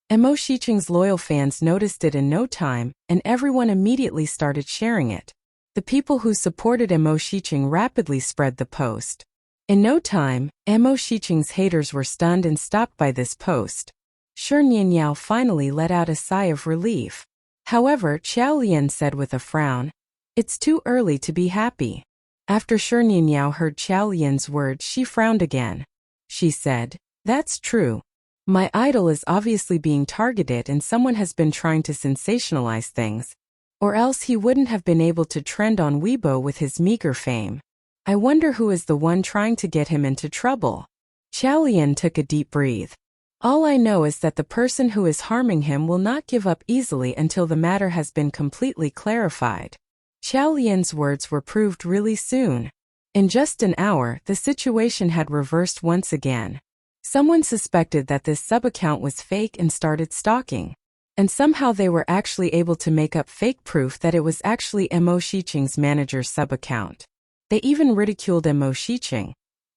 Mo Shiqing's loyal fans noticed it in no time, and everyone immediately started sharing it. The people who supported Mo Shiqing rapidly spread the post. In no time, Mo Shiqing's haters were stunned and stopped by this post. Shi Nianyao finally let out a sigh of relief. However, Qiao Lian said with a frown, It's too early to be happy. After Shininyao heard Qiao Lian's words, she frowned again. She said, "That's true. My idol is obviously being targeted and someone has been trying to sensationalize things. Or else he wouldn't have been able to trend on Weibo with his meager fame. I wonder who is the one trying to get him into trouble." Qiao Lian took a deep breath. "All I know is that the person who is harming him will not give up easily until the matter has been completely clarified." Qiao Lian's words were proved really soon. In just an hour, the situation had reversed once again. Someone suspected that this sub-account was fake and started stalking. And somehow they were actually able to make up fake proof that it was actually Mo Shiqing's manager's sub-account. They even ridiculed Mo Shiqing,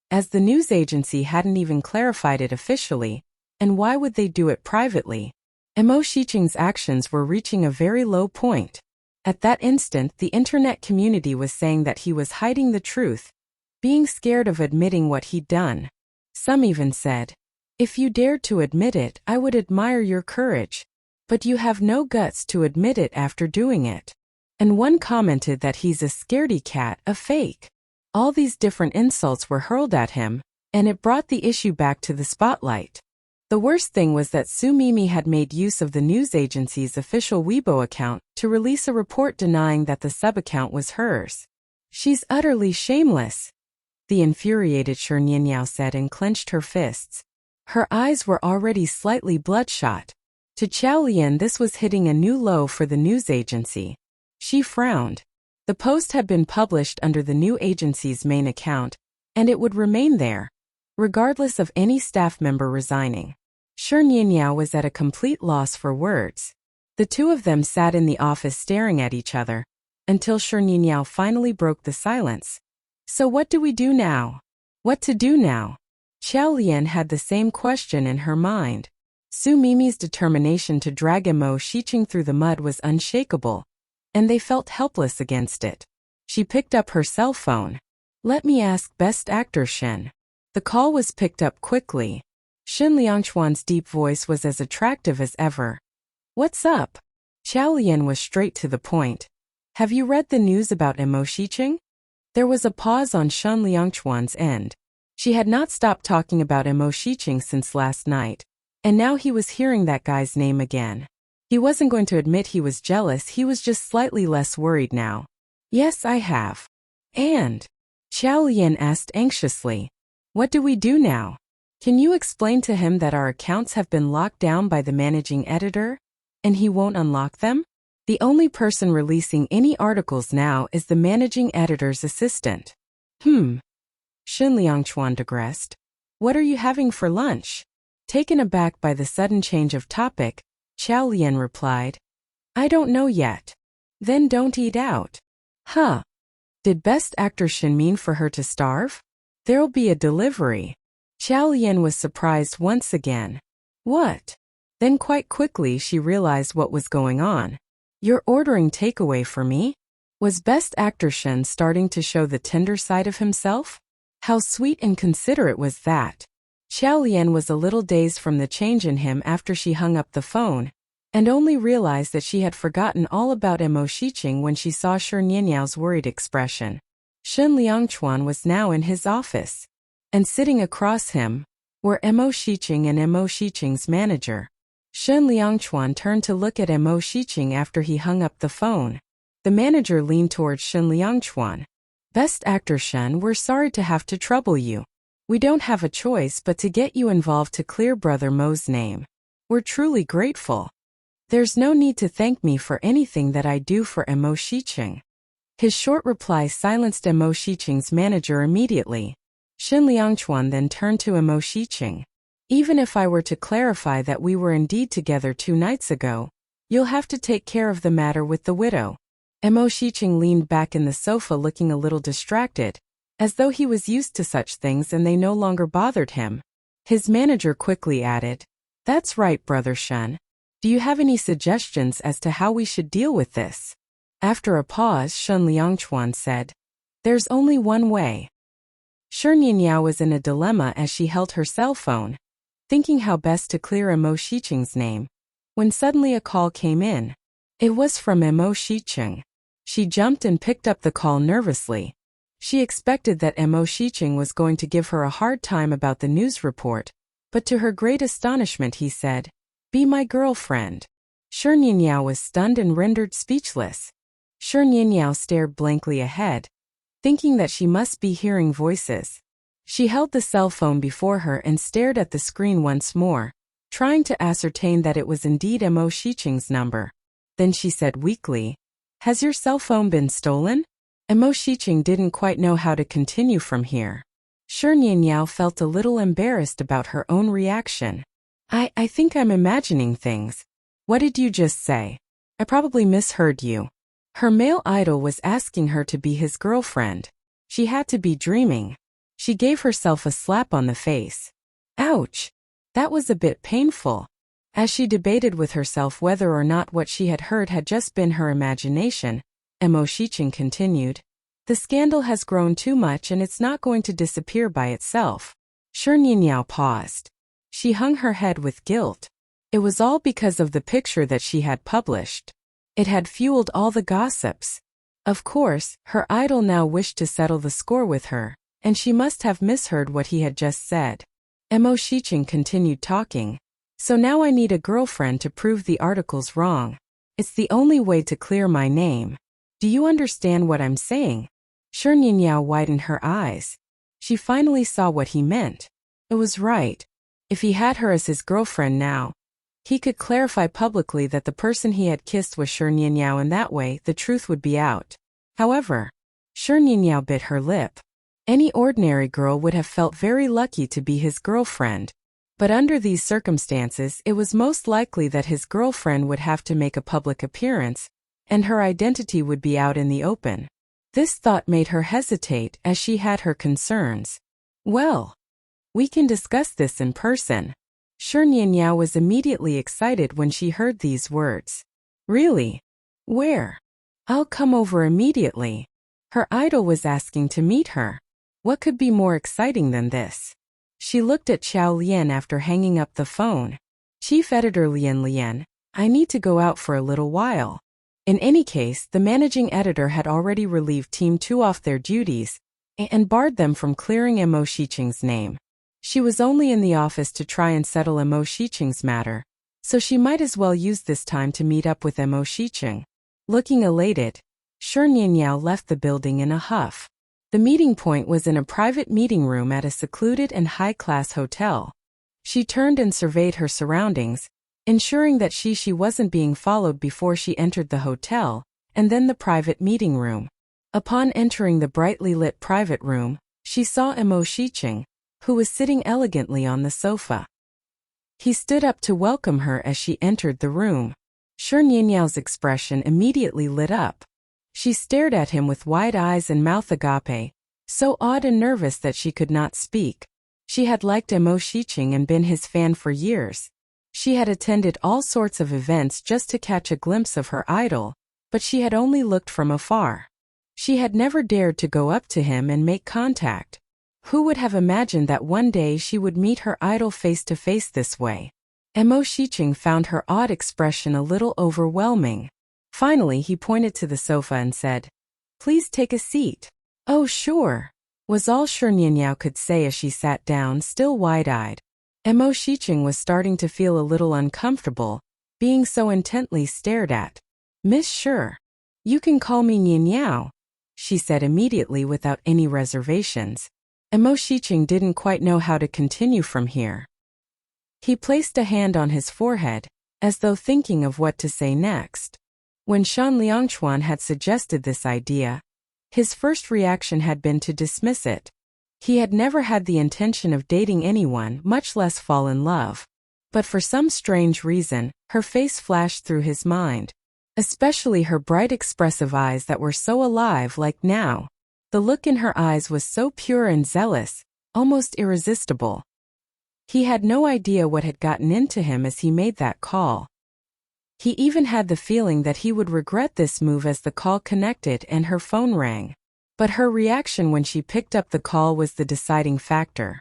as the news agency hadn't even clarified it officially, and why would they do it privately? Mo Shiqing's actions were reaching a very low point. At that instant, the internet community was saying that he was hiding the truth, being scared of admitting what he'd done. Some even said, "If you dared to admit it, I would admire your courage. But you have no guts to admit it after doing it." And one commented that he's a scaredy cat, a fake. All these different insults were hurled at him, and it brought the issue back to the spotlight. The worst thing was that Su Mimi had made use of the news agency's official Weibo account to release a report denying that the sub-account was hers. "She's utterly shameless," the infuriated Shininyao said and clenched her fists. Her eyes were already slightly bloodshot. To Qiao Lian, this was hitting a new low for the news agency. She frowned. The post had been published under the new agency's main account, and it would remain there, regardless of any staff member resigning. Shininyao was at a complete loss for words. The two of them sat in the office staring at each other, until Shininyao finally broke the silence. "So what do we do now? What to do now?" Qiao Lian had the same question in her mind. Su Mimi's determination to drag Mo Shiqing through the mud was unshakable, and they felt helpless against it. She picked up her cell phone. "Let me ask Best Actor Shen." The call was picked up quickly. Shen Liangchuan's deep voice was as attractive as ever. "What's up?" Qiao Lian was straight to the point. "Have you read the news about Mo Shiqing?" There was a pause on Shen Liangchuan's end. She had not stopped talking about Mo Shiqing since last night, and now he was hearing that guy's name again. He wasn't going to admit he was jealous, he was just slightly less worried now. "Yes, I have." "And?" Qiao Lian asked anxiously. "What do we do now? Can you explain to him that our accounts have been locked down by the managing editor, and he won't unlock them? The only person releasing any articles now is the managing editor's assistant." Shen Liangchuan digressed. "What are you having for lunch?" Taken aback by the sudden change of topic, Qiao Lian replied, "I don't know yet." "Then don't eat out." "Huh. Did Best Actor Shen mean for her to starve? There'll be a delivery." Qiao Lian was surprised once again. "What?" Then quite quickly she realized what was going on. "You're ordering takeaway for me?" Was Best Actor Shen starting to show the tender side of himself? How sweet and considerate was that? Qiao Lian was a little dazed from the change in him after she hung up the phone, and only realized that she had forgotten all about Mo Shiqing when she saw Shininyao worried expression. Shen Liangchuan was now in his office, and sitting across him were Mo Shiqing and Mo Shiqing's manager. Shen Liangchuan turned to look at Mo Shiqing after he hung up the phone. The manager leaned towards Shen Liangchuan. "Best Actor Shen, we're sorry to have to trouble you. We don't have a choice but to get you involved to clear Brother Mo's name. We're truly grateful. There's no need to thank me for anything that I do for Mo Shiqing." His short reply silenced Mo Shiqing's manager immediately. Shen Liangchuan then turned to Mo Shiqing. "Even if I were to clarify that we were indeed together 2 nights ago, you'll have to take care of the matter with the widow." Mo Shiqing leaned back in the sofa looking a little distracted, as though he was used to such things and they no longer bothered him. His manager quickly added, "That's right, Brother Shen. Do you have any suggestions as to how we should deal with this?" After a pause, Shen Liangchuan said, "There's only one way." Shininyao was in a dilemma as she held her cell phone, thinking how best to clear Mo Shiqing's name, when suddenly a call came in. It was from Mo Shiqing. She jumped and picked up the call nervously. She expected that Mo Shiqing was going to give her a hard time about the news report, but to her great astonishment he said, "Be my girlfriend." Shi Nianyao was stunned and rendered speechless. Shi Nianyao stared blankly ahead, thinking that she must be hearing voices. She held the cell phone before her and stared at the screen once more, trying to ascertain that it was indeed Mo Shiqing's number. Then she said weakly, "Has your cell phone been stolen?" Mo Shiqing didn't quite know how to continue from here. Shi Nianyao felt a little embarrassed about her own reaction. I think I'm imagining things. What did you just say? I probably misheard you." Her male idol was asking her to be his girlfriend. She had to be dreaming. She gave herself a slap on the face. Ouch! That was a bit painful. As she debated with herself whether or not what she had heard had just been her imagination, Mo Shiqing continued, "The scandal has grown too much and it's not going to disappear by itself." Shi Nianyao paused. She hung her head with guilt. It was all because of the picture that she had published. It had fueled all the gossips. Of course, her idol now wished to settle the score with her, and she must have misheard what he had just said. Mo Shiqing continued talking. "So now I need a girlfriend to prove the article's wrong. It's the only way to clear my name. Do you understand what I'm saying?" Shi Nianyao widened her eyes. She finally saw what he meant. It was right. If he had her as his girlfriend now, he could clarify publicly that the person he had kissed was Shi Nianyao, and that way the truth would be out. However, Shi Nianyao bit her lip. Any ordinary girl would have felt very lucky to be his girlfriend. But under these circumstances it was most likely that his girlfriend would have to make a public appearance, and her identity would be out in the open. This thought made her hesitate as she had her concerns. "Well, we can discuss this in person." Shi Nianyao was immediately excited when she heard these words. "Really? Where?" "I'll come over immediately." Her idol was asking to meet her. What could be more exciting than this? She looked at Xiao Lian after hanging up the phone. "Chief Editor Lian, I need to go out for a little while." In any case, the managing editor had already relieved Team 2 off their duties and barred them from clearing Mo Shiqing's name. She was only in the office to try and settle Mo Shiqing's matter, so she might as well use this time to meet up with Mo Shiqing. Looking elated, Shi Nianyao left the building in a huff. The meeting point was in a private meeting room at a secluded and high-class hotel. She turned and surveyed her surroundings, ensuring that she wasn't being followed before she entered the hotel, and then the private meeting room. Upon entering the brightly lit private room, she saw Mo Shiqing, who was sitting elegantly on the sofa. He stood up to welcome her as she entered the room. Shi Nianyao's expression immediately lit up. She stared at him with wide eyes and mouth agape, so awed and nervous that she could not speak. She had liked Mo Shiqing and been his fan for years. She had attended all sorts of events just to catch a glimpse of her idol, but she had only looked from afar. She had never dared to go up to him and make contact. Who would have imagined that one day she would meet her idol face to face this way? Mo Shiqing found her odd expression a little overwhelming. Finally, he pointed to the sofa and said, "Please take a seat." "Oh, sure," was all Shi Nianyao could say as she sat down, still wide-eyed. Mo Shiqing was starting to feel a little uncomfortable, being so intently stared at. "Miss Shi, you can call me Nianyao," she said immediately without any reservations. Mo Shiqing didn't quite know how to continue from here. He placed a hand on his forehead, as though thinking of what to say next. When Shan Liangchuan had suggested this idea, his first reaction had been to dismiss it. He had never had the intention of dating anyone, much less fall in love. But for some strange reason, her face flashed through his mind. Especially her bright expressive eyes that were so alive like now. The look in her eyes was so pure and zealous, almost irresistible. He had no idea what had gotten into him as he made that call. He even had the feeling that he would regret this move as the call connected and her phone rang. But her reaction when she picked up the call was the deciding factor.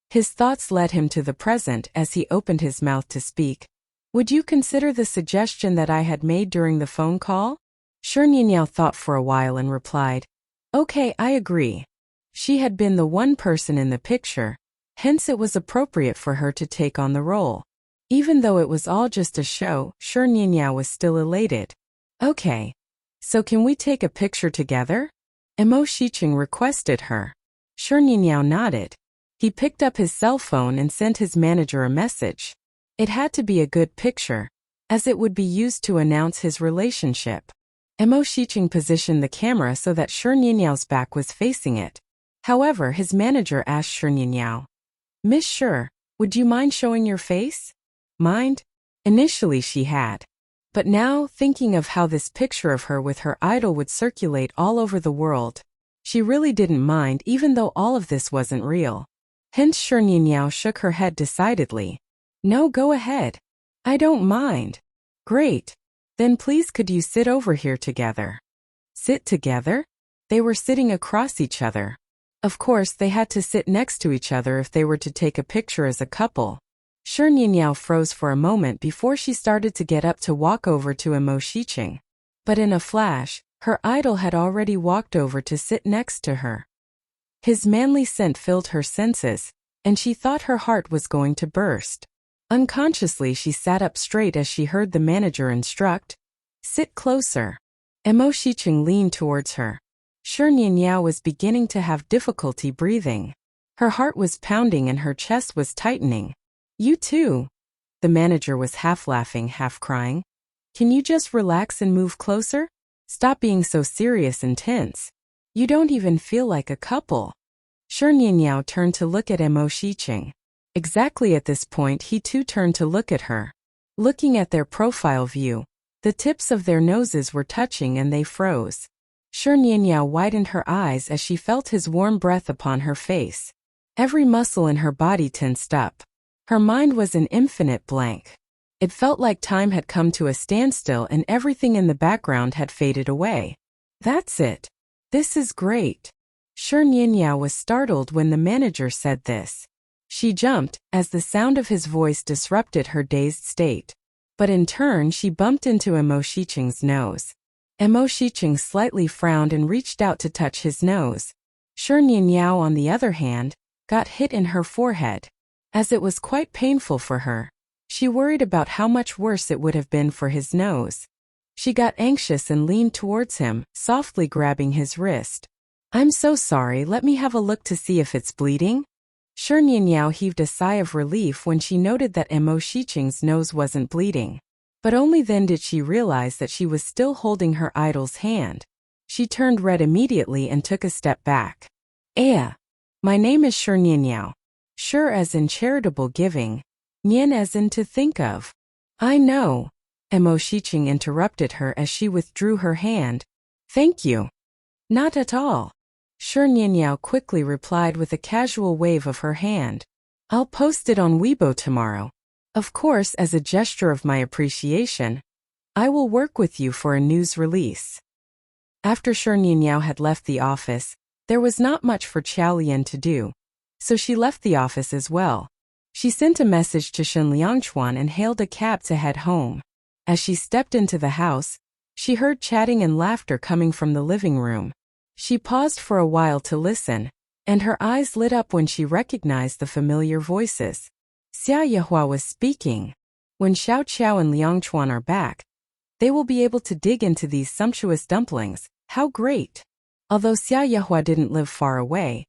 His thoughts led him to the present as he opened his mouth to speak. "Would you consider the suggestion that I had made during the phone call?" Shernyinyao thought for a while and replied, "Okay, I agree." She had been the one person in the picture, hence it was appropriate for her to take on the role. Even though it was all just a show, Shernyinyao was still elated. "Okay. So can we take a picture together?" Mo Shiqing requested her. Shernyinyao nodded. He picked up his cell phone and sent his manager a message. It had to be a good picture, as it would be used to announce his relationship. Mo Shiqing positioned the camera so that Shernyinyao back was facing it. However, his manager asked Shernyinyao, "Miss Sher, would you mind showing your face?" Mind? Initially she had. But now, thinking of how this picture of her with her idol would circulate all over the world, she really didn't mind even though all of this wasn't real. Hence Shernyinyao shook her head decidedly. "No, go ahead. I don't mind." "Great. Then please could you sit over here together?" Sit together? They were sitting across each other. Of course, they had to sit next to each other if they were to take a picture as a couple. Shernyinyao froze for a moment before she started to get up to walk over to Mo Shiqing. But in a flash, her idol had already walked over to sit next to her. His manly scent filled her senses, and she thought her heart was going to burst. Unconsciously she sat up straight as she heard the manager instruct, "Sit closer." Mo Shiqing leaned towards her. Shernyinyao was beginning to have difficulty breathing. Her heart was pounding and her chest was tightening. "You too." The manager was half laughing, half crying. "Can you just relax and move closer? Stop being so serious and tense. You don't even feel like a couple." Shernyinyao turned to look at Mo Shiqing. Exactly at this point he too turned to look at her. Looking at their profile view, the tips of their noses were touching and they froze. Shernyinyao widened her eyes as she felt his warm breath upon her face. Every muscle in her body tensed up. Her mind was an infinite blank. It felt like time had come to a standstill and everything in the background had faded away. "That's it. This is great." Shernyinyao was startled when the manager said this. She jumped, as the sound of his voice disrupted her dazed state. But in turn she bumped into Mo Shiqing's nose. Mo Shiqing slightly frowned and reached out to touch his nose. Shernyinyao, on the other hand, got hit in her forehead. As it was quite painful for her, she worried about how much worse it would have been for his nose. She got anxious and leaned towards him, softly grabbing his wrist. "I'm so sorry, let me have a look to see if it's bleeding." Shernyinyao heaved a sigh of relief when she noted that Mo Shiqing's nose wasn't bleeding. But only then did she realize that she was still holding her idol's hand. She turned red immediately and took a step back. My name is Shernyinyao. Sure as in charitable giving, Nyen as in to think of." "I know." Mo Shiqing interrupted her as she withdrew her hand. "Thank you." "Not at all." Shernyinyao quickly replied with a casual wave of her hand. "I'll post it on Weibo tomorrow. Of course, as a gesture of my appreciation, I will work with you for a news release." After Shernyinyao had left the office, there was not much for Qiaolian to do, so she left the office as well. She sent a message to Shen Liangchuan and hailed a cab to head home. As she stepped into the house, she heard chatting and laughter coming from the living room. She paused for a while to listen, and her eyes lit up when she recognized the familiar voices. Xia Yehua was speaking. "When Xiao Qiao and Liangchuan are back, they will be able to dig into these sumptuous dumplings. How great!" Although Xia Yehua didn't live far away,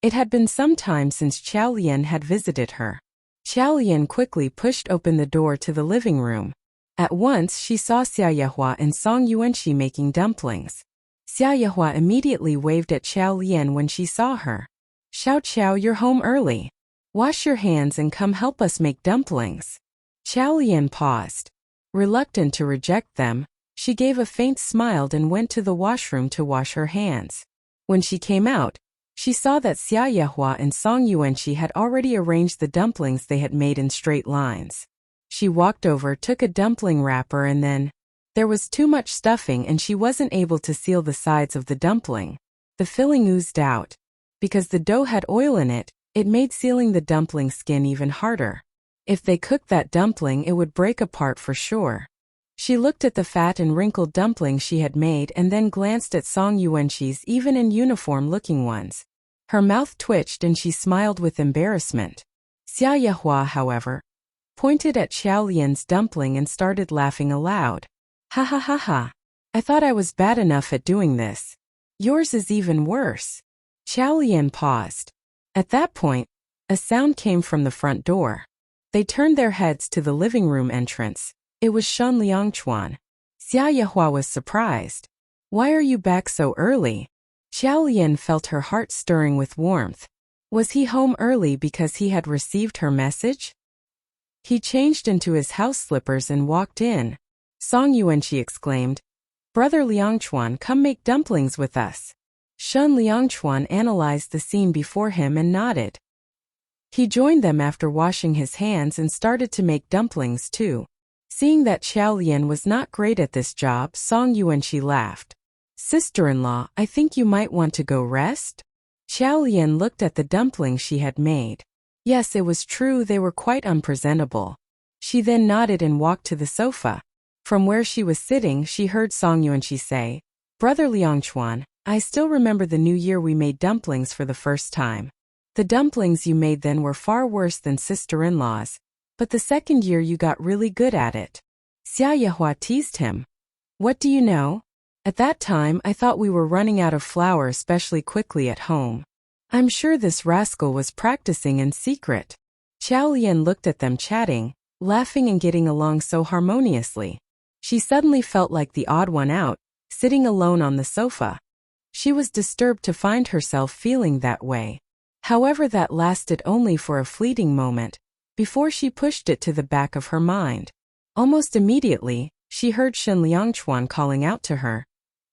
it had been some time since Qiaolian had visited her. Qiaolian quickly pushed open the door to the living room. At once she saw Xia Yehua and Song Yuanqi making dumplings. Xia Yehua immediately waved at Qiaolian when she saw her. "Xiao Qiao, you're home early. Wash your hands and come help us make dumplings." Qiaolian paused. Reluctant to reject them, she gave a faint smile and went to the washroom to wash her hands. When she came out, she saw that Xia Yehua and Song Yuanqi had already arranged the dumplings they had made in straight lines. She walked over, took a dumpling wrapper and then, there was too much stuffing and she wasn't able to seal the sides of the dumpling. The filling oozed out. Because the dough had oil in it, it made sealing the dumpling skin even harder. If they cooked that dumpling, it would break apart for sure. She looked at the fat and wrinkled dumplings she had made and then glanced at Song Yuanqi's even in uniform-looking ones. Her mouth twitched and she smiled with embarrassment. Xia Yehua, however, pointed at Xiao Lian's dumpling and started laughing aloud. Ha ha ha ha. I thought I was bad enough at doing this. Yours is even worse. Xiao Lian paused. At that point, a sound came from the front door. They turned their heads to the living room entrance. It was Shen Liangchuan. Xia Yehua was surprised. Why are you back so early? Xiao Lian felt her heart stirring with warmth. Was he home early because he had received her message? He changed into his house slippers and walked in. Song Yuanqi exclaimed, Brother Liangchuan, come make dumplings with us. Shen Liangchuan analyzed the scene before him and nodded. He joined them after washing his hands and started to make dumplings too. Seeing that Xiao Lian was not great at this job, Song Yuanqi laughed. Sister-in-law, I think you might want to go rest? Xiao Lian looked at the dumplings she had made. Yes, it was true they were quite unpresentable. She then nodded and walked to the sofa. From where she was sitting, she heard Song Yuanqi say, Brother Liangchuan, I still remember the new year we made dumplings for the first time. The dumplings you made then were far worse than sister-in-law's, but the second year you got really good at it. Xia Yehua teased him. What do you know? At that time I thought we were running out of flour especially quickly at home. I'm sure this rascal was practicing in secret. Xiao Lian looked at them chatting, laughing and getting along so harmoniously. She suddenly felt like the odd one out, sitting alone on the sofa. She was disturbed to find herself feeling that way. However, that lasted only for a fleeting moment, before she pushed it to the back of her mind. Almost immediately, she heard Shen Liangchuan calling out to her.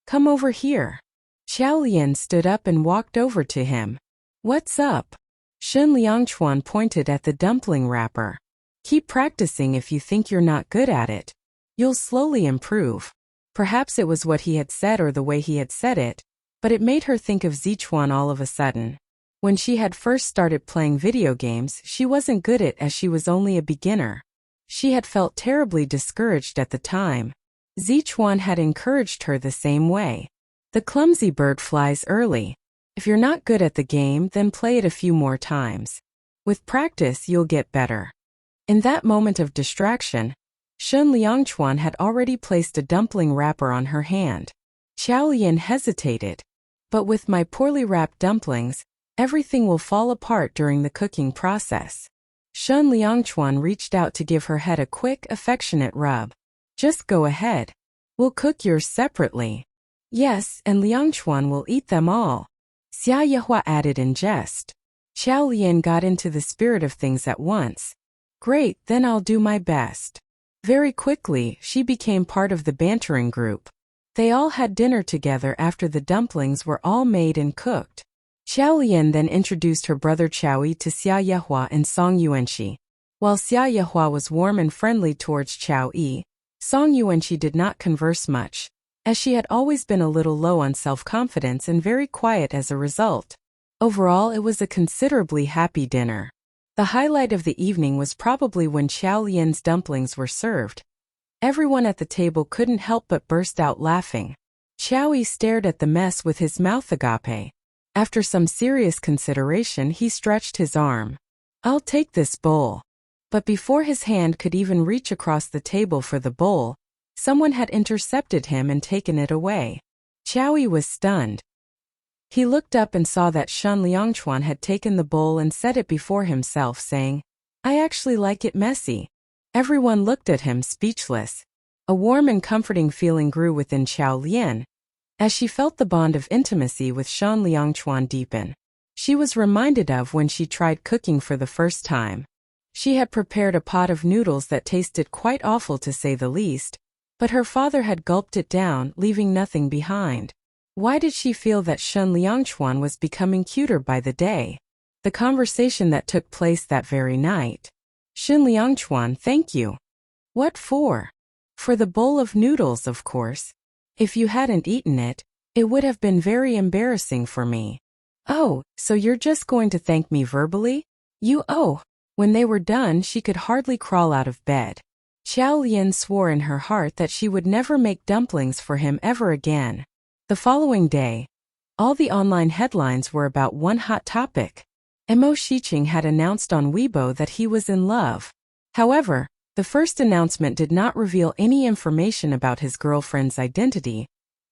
Come over here. Xiao Lian stood up and walked over to him. What's up? Shen Liangchuan pointed at the dumpling wrapper. Keep practicing if you think you're not good at it. You'll slowly improve. Perhaps it was what he had said or the way he had said it, but it made her think of Zichuan all of a sudden. When she had first started playing video games, she wasn't good at it as she was only a beginner. She had felt terribly discouraged at the time. Zichuan had encouraged her the same way. The clumsy bird flies early. If you're not good at the game, then play it a few more times. With practice, you'll get better. In that moment of distraction, Shen Liangchuan had already placed a dumpling wrapper on her hand. Xiao Lian hesitated. But with my poorly wrapped dumplings, everything will fall apart during the cooking process. Shen Liangchuan reached out to give her head a quick, affectionate rub. Just go ahead. We'll cook yours separately. Yes, and Liangchuan will eat them all. Xia Yehua added in jest. Xiao Lian got into the spirit of things at once. Great, then I'll do my best. Very quickly, she became part of the bantering group. They all had dinner together after the dumplings were all made and cooked. Xiao Lian then introduced her brother Qiaoyi to Xia Yehua and Song Yuanqi. While Xia Yehua was warm and friendly towards Qiaoyi, Song Yuanqi did not converse much, as she had always been a little low on self-confidence and very quiet as a result. Overall, it was a considerably happy dinner. The highlight of the evening was probably when Xiao Lian's dumplings were served. Everyone at the table couldn't help but burst out laughing. Qiaoyi stared at the mess with his mouth agape. After some serious consideration, he stretched his arm. I'll take this bowl. But before his hand could even reach across the table for the bowl, someone had intercepted him and taken it away. Qiaoyi was stunned. He looked up and saw that Shen Liangchuan had taken the bowl and set it before himself, saying, I actually like it messy. Everyone looked at him speechless. A warm and comforting feeling grew within Xiao Lian, as she felt the bond of intimacy with Shen Liangchuan deepen. She was reminded of when she tried cooking for the first time. She had prepared a pot of noodles that tasted quite awful to say the least, but her father had gulped it down, leaving nothing behind. Why did she feel that Shen Liangchuan was becoming cuter by the day? The conversation that took place that very night. Shen Liangchuan, thank you. What for? For the bowl of noodles, of course. If you hadn't eaten it, it would have been very embarrassing for me. Oh, so you're just going to thank me verbally? You When they were done, she could hardly crawl out of bed. Xiao Lian swore in her heart that she would never make dumplings for him ever again. The following day, all the online headlines were about one hot topic. Mo Shiqing had announced on Weibo that he was in love. However, the first announcement did not reveal any information about his girlfriend's identity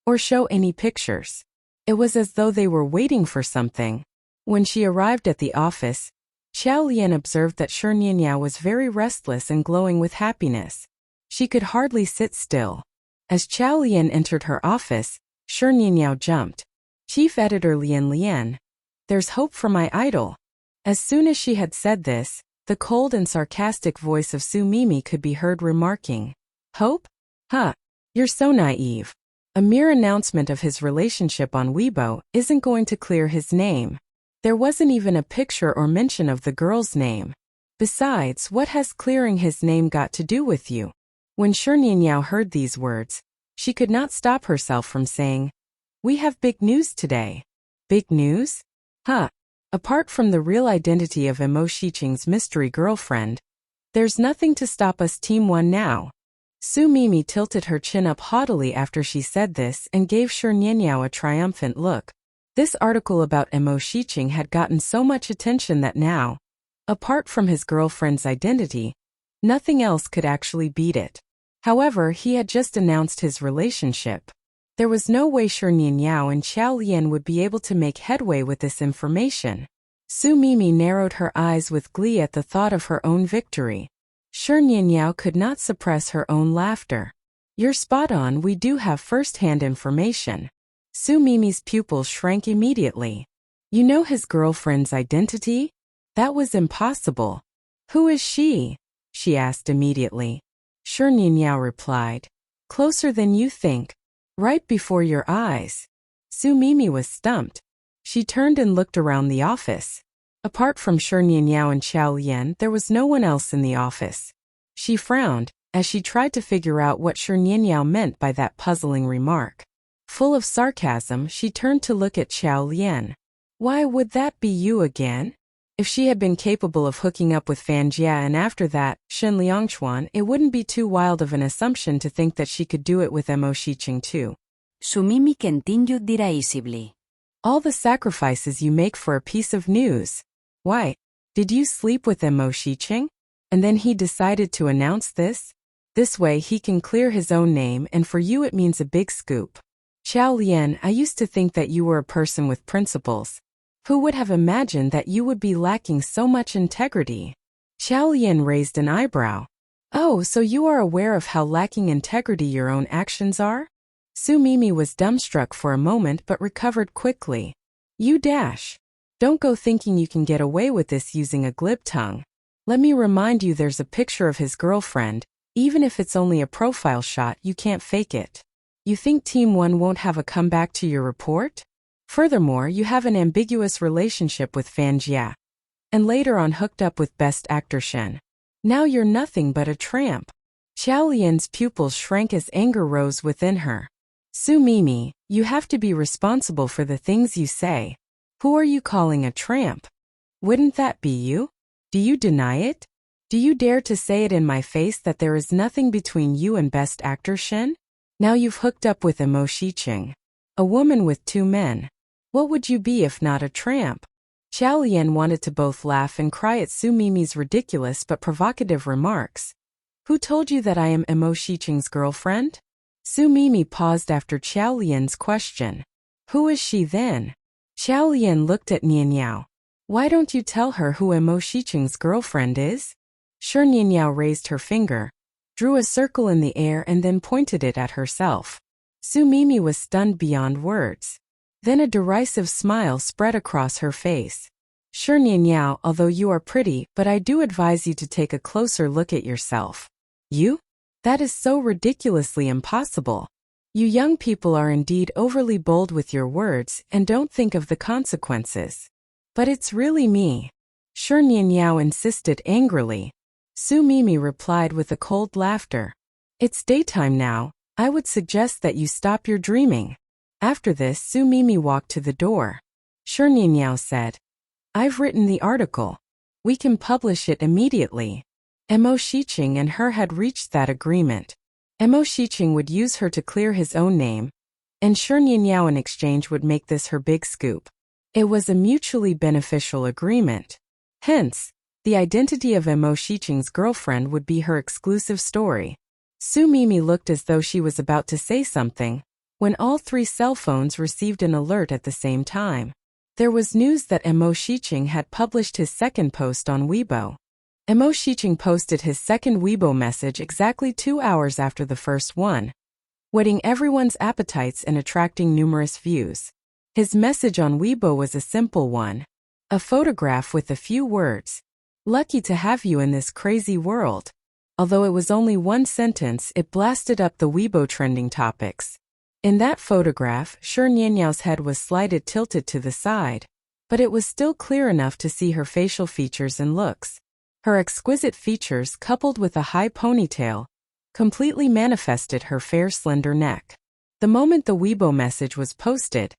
or show any pictures. It was as though they were waiting for something. When she arrived at the office, Xiao Lian observed that Shi Nianyao was very restless and glowing with happiness. She could hardly sit still. As Xiao Lian entered her office, Shi Nianyao jumped. "Chief Editor Lian Lian, there's hope for my idol." As soon as she had said this, the cold and sarcastic voice of Su Mimi could be heard remarking, "Hope? Huh, you're so naive. A mere announcement of his relationship on Weibo isn't going to clear his name. There wasn't even a picture or mention of the girl's name. Besides, what has clearing his name got to do with you?" When Shi Nianyao heard these words, she could not stop herself from saying, "We have big news today." "Big news? Huh. Apart from the real identity of Mo Shiqing's mystery girlfriend, there's nothing to stop us Team 1 now." Su Mimi tilted her chin up haughtily after she said this and gave Shi Nianyao a triumphant look. This article about Mo Shiqing had gotten so much attention that now, apart from his girlfriend's identity, nothing else could actually beat it. However, he had just announced his relationship. There was no way Shi Nianyao and Xiao Lian would be able to make headway with this information. Su Mimi narrowed her eyes with glee at the thought of her own victory. Shi Nianyao could not suppress her own laughter. "You're spot on, we do have first-hand information." Su Mimi's pupils shrank immediately. "You know his girlfriend's identity? That was impossible." "Who is she?" she asked immediately. Shi Nianyao replied, "Closer than you think. Right before your eyes." Su Mimi was stumped. She turned and looked around the office. Apart from Shi Nianyao and Xiao Lian, there was no one else in the office. She frowned as she tried to figure out what Shi Nianyao meant by that puzzling remark. Full of sarcasm, she turned to look at Xiao Lian. "Why would that be you again?" If she had been capable of hooking up with Fan Jia and after that, Shen Liangchuan, it wouldn't be too wild of an assumption to think that she could do it with Mo Shiqing too. Su Mimi continued derisively. "All the sacrifices you make for a piece of news. Why, did you sleep with Mo Shiqing? And then he decided to announce this? This way he can clear his own name, and for you it means a big scoop. Xiao Lian, I used to think that you were a person with principles. Who would have imagined that you would be lacking so much integrity?" Xiao Lian raised an eyebrow. "Oh, so you are aware of how lacking integrity your own actions are?" Su Mimi was dumbstruck for a moment but recovered quickly. "You dash. Don't go thinking you can get away with this using a glib tongue. Let me remind you there's a picture of his girlfriend. Even if it's only a profile shot, you can't fake it. You think Team 1 won't have a comeback to your report? Furthermore, you have an ambiguous relationship with Fan Jia. And later on hooked up with Best Actor Shen. Now you're nothing but a tramp." Xiao Lian's pupils shrank as anger rose within her. "Su Mimi, you have to be responsible for the things you say. Who are you calling a tramp? Wouldn't that be you? Do you deny it? Do you dare to say it in my face that there is nothing between you and Best Actor Shen? Now you've hooked up with Mo Shiqing, a woman with 2 men. What would you be if not a tramp?" Xiao Lian wanted to both laugh and cry at Su Mimi's ridiculous but provocative remarks. "Who told you that I am Mo Shiqing's girlfriend?" Su Mimi paused after Xiao Lian's question. "Who is she then?" Xiao Lian looked at Nianyao. "Why don't you tell her who Mo Shiqing's girlfriend is?" Shi Nianyao raised her finger, drew a circle in the air and then pointed it at herself. Su Mimi was stunned beyond words. Then a derisive smile spread across her face. "Shi Nianyao, although you are pretty, but I do advise you to take a closer look at yourself." "You? That is so ridiculously impossible. You young people are indeed overly bold with your words and don't think of the consequences." "But it's really me," Shi Nianyao insisted angrily. Su Mimi replied with a cold laughter. "It's daytime now. I would suggest that you stop your dreaming." After this, Su Mimi walked to the door. Shi Nianyao said, "I've written the article. We can publish it immediately." Mo Shiqing and her had reached that agreement. Mo Shiqing would use her to clear his own name, and Shi Nianyao in exchange would make this her big scoop. It was a mutually beneficial agreement. Hence, the identity of Mo Shiqing's girlfriend would be her exclusive story. Su Mimi looked as though she was about to say something, when all three cell phones received an alert at the same time. There was news that Mo Shiqing had published his second post on Weibo. Mo Shiqing posted his second Weibo message exactly 2 hours after the first one, whetting everyone's appetites and attracting numerous views. His message on Weibo was a simple one. A photograph with a few words. Lucky to have you in this crazy world. Although it was only one sentence, it blasted up the Weibo trending topics. In that photograph, Shi Nianyao's head was slightly tilted to the side, but it was still clear enough to see her facial features and looks. Her exquisite features, coupled with a high ponytail, completely manifested her fair slender neck. The moment the Weibo message was posted,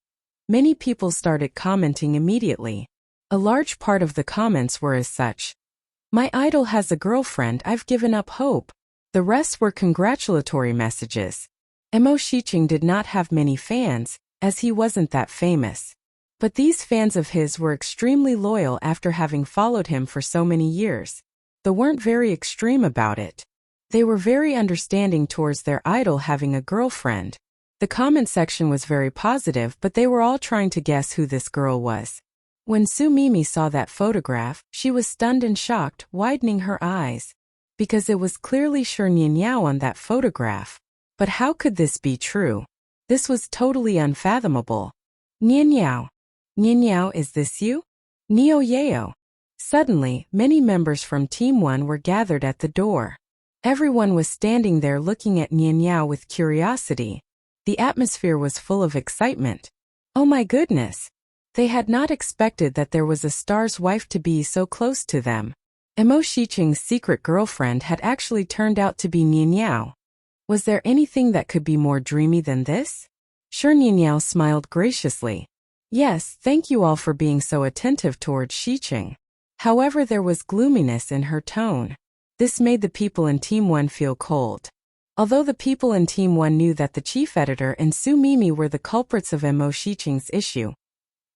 many people started commenting immediately. A large part of the comments were as such. My idol has a girlfriend, I've given up hope. The rest were congratulatory messages. Mo Shiqing did not have many fans, as he wasn't that famous. But these fans of his were extremely loyal after having followed him for so many years. They weren't very extreme about it. They were very understanding towards their idol having a girlfriend. The comment section was very positive, but they were all trying to guess who this girl was. When Su Mimi saw that photograph, she was stunned and shocked, widening her eyes. Because it was clearly Shi Nianyao on that photograph. But how could this be true? This was totally unfathomable. Nianyao. Nianyao, is this you? Neo Yeo. Suddenly, many members from Team 1 were gathered at the door. Everyone was standing there looking at Nianyao with curiosity. The atmosphere was full of excitement. Oh my goodness! They had not expected that there was a star's wife to be so close to them. Mo Shiqing's secret girlfriend had actually turned out to be Nianyao. Was there anything that could be more dreamy than this? Shi Nianyao smiled graciously. Yes, thank you all for being so attentive towards Shiqing. However, there was gloominess in her tone. This made the people in Team 1 feel cold. Although the people in Team 1 knew that the chief editor and Su Mimi were the culprits of Mo Shiqing's issue,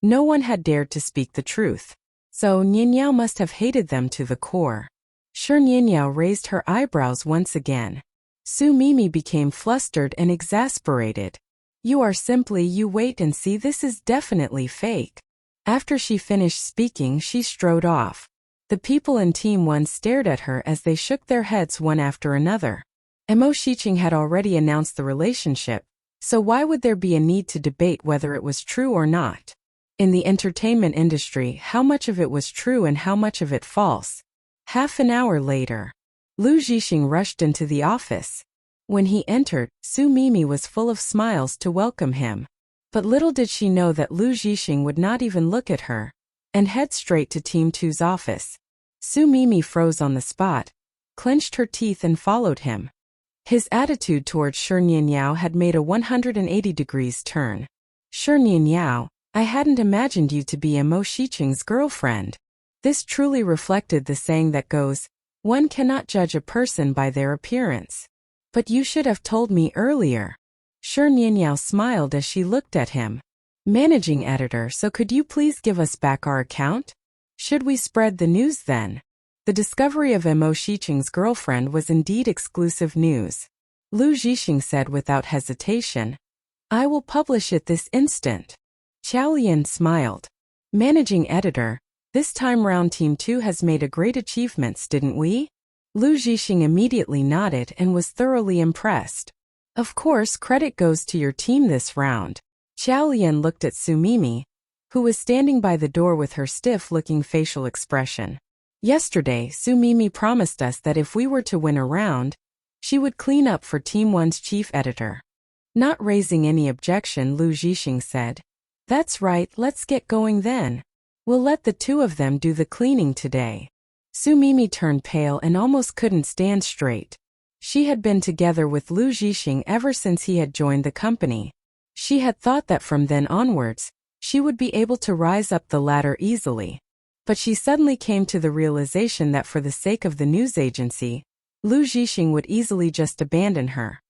no one had dared to speak the truth. So Nianyao must have hated them to the core. Shi Nianyao raised her eyebrows once again. Su Mimi became flustered and exasperated. You wait and see, this is definitely fake. After she finished speaking, she strode off. The people in Team 1 stared at her as they shook their heads one after another. Mo Shiqing had already announced the relationship, so why would there be a need to debate whether it was true or not? In the entertainment industry, how much of it was true and how much of it false? Half an hour later, Lu Zhixing rushed into the office. When he entered, Su Mimi was full of smiles to welcome him. But little did she know that Lu Zhixing would not even look at her, and head straight to Team 2's office. Su Mimi froze on the spot, clenched her teeth and followed him. His attitude towards Shi Nianyao had made a 180 degrees turn. Shi Nianyao, I hadn't imagined you to be Mo Shiqing's girlfriend. This truly reflected the saying that goes, one cannot judge a person by their appearance. But you should have told me earlier. Shi Nianyao smiled as she looked at him. Managing editor, so could you please give us back our account? Should we spread the news then? The discovery of Mo Shiqing's girlfriend was indeed exclusive news. Lu Zhixing said without hesitation. I will publish it this instant. Qiao Lian smiled. Managing editor, this time round Team 2 has made a great achievements, didn't we? Lu Zhixing immediately nodded and was thoroughly impressed. Of course, credit goes to your team this round. Qiao Lian looked at Su Mimi, who was standing by the door with her stiff-looking facial expression. Yesterday, Su Mimi promised us that if we were to win a round, she would clean up for Team 1's chief editor. Not raising any objection, Lu Zhixing said. That's right, let's get going then. We'll let the two of them do the cleaning today. Su Mimi turned pale and almost couldn't stand straight. She had been together with Lu Zhixing ever since he had joined the company. She had thought that from then onwards, she would be able to rise up the ladder easily. But she suddenly came to the realization that for the sake of the news agency, Lu Zhixing would easily just abandon her.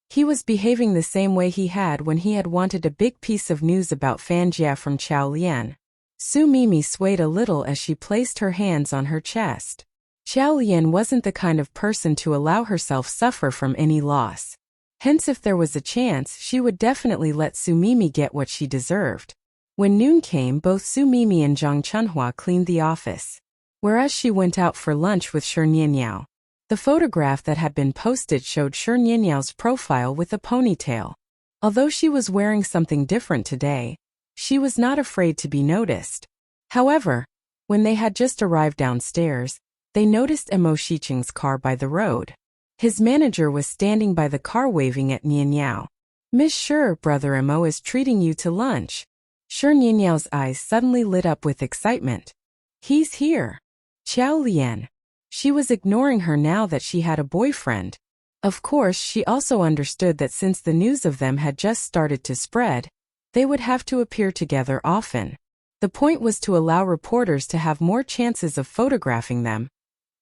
He was behaving the same way he had when he had wanted a big piece of news about Fan Jia from Chao Lian. Su Mimi swayed a little as she placed her hands on her chest. Chao Lian wasn't the kind of person to allow herself suffer from any loss. Hence, if there was a chance, she would definitely let Su Mimi get what she deserved. When noon came, both Su Mimi and Zhang Chunhua cleaned the office, whereas she went out for lunch with Shi Nianyao. The photograph that had been posted showed Shi Nianyao's profile with a ponytail. Although she was wearing something different today, she was not afraid to be noticed. However, when they had just arrived downstairs, they noticed Mo Shiqing's car by the road. His manager was standing by the car waving at Nianyao. "Miss Shi, brother Mo is treating you to lunch." Shi Nianyao's eyes suddenly lit up with excitement. "He's here." Chao Lian. She was ignoring her now that she had a boyfriend. Of course, she also understood that since the news of them had just started to spread, they would have to appear together often. The point was to allow reporters to have more chances of photographing them,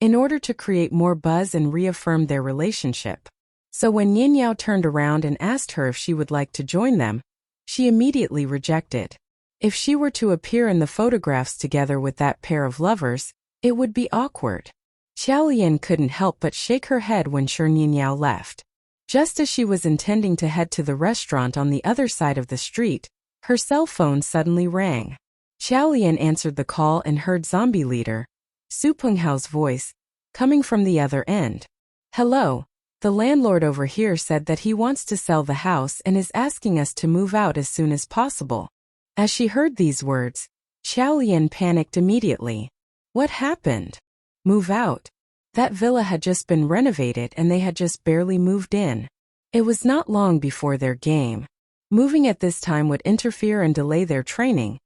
in order to create more buzz and reaffirm their relationship. So when Nianyao turned around and asked her if she would like to join them, she immediately rejected. If she were to appear in the photographs together with that pair of lovers, it would be awkward. Chao Lian couldn't help but shake her head when Shi Nianyao left. Just as she was intending to head to the restaurant on the other side of the street, her cell phone suddenly rang. Chao Lian answered the call and heard zombie leader Su Penghao's voice coming from the other end. "Hello. The landlord over here said that he wants to sell the house and is asking us to move out as soon as possible." As she heard these words, Chao Lian panicked immediately. What happened? Move out? That villa had just been renovated and they had just barely moved in. It was not long before their game. Moving at this time would interfere and delay their training,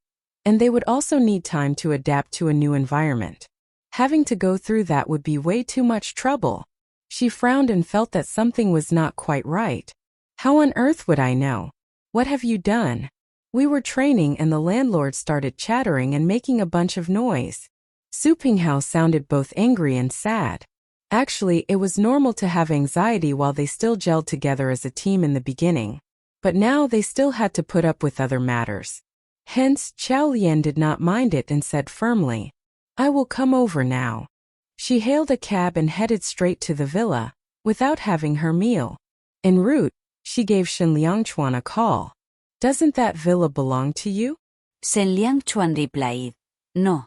and they would also need time to adapt to a new environment. Having to go through that would be way too much trouble. She frowned and felt that something was not quite right. "How on earth would I know? What have you done?" "We were training and the landlord started chattering and making a bunch of noise." Su Penghao sounded both angry and sad. Actually, it was normal to have anxiety while they still gelled together as a team in the beginning. But now they still had to put up with other matters. Hence, Chao Lian did not mind it and said firmly, "I will come over now." She hailed a cab and headed straight to the villa, without having her meal. En route, she gave Shen Liangchuan a call. "Doesn't that villa belong to you?" Shen Liangchuan replied, "No."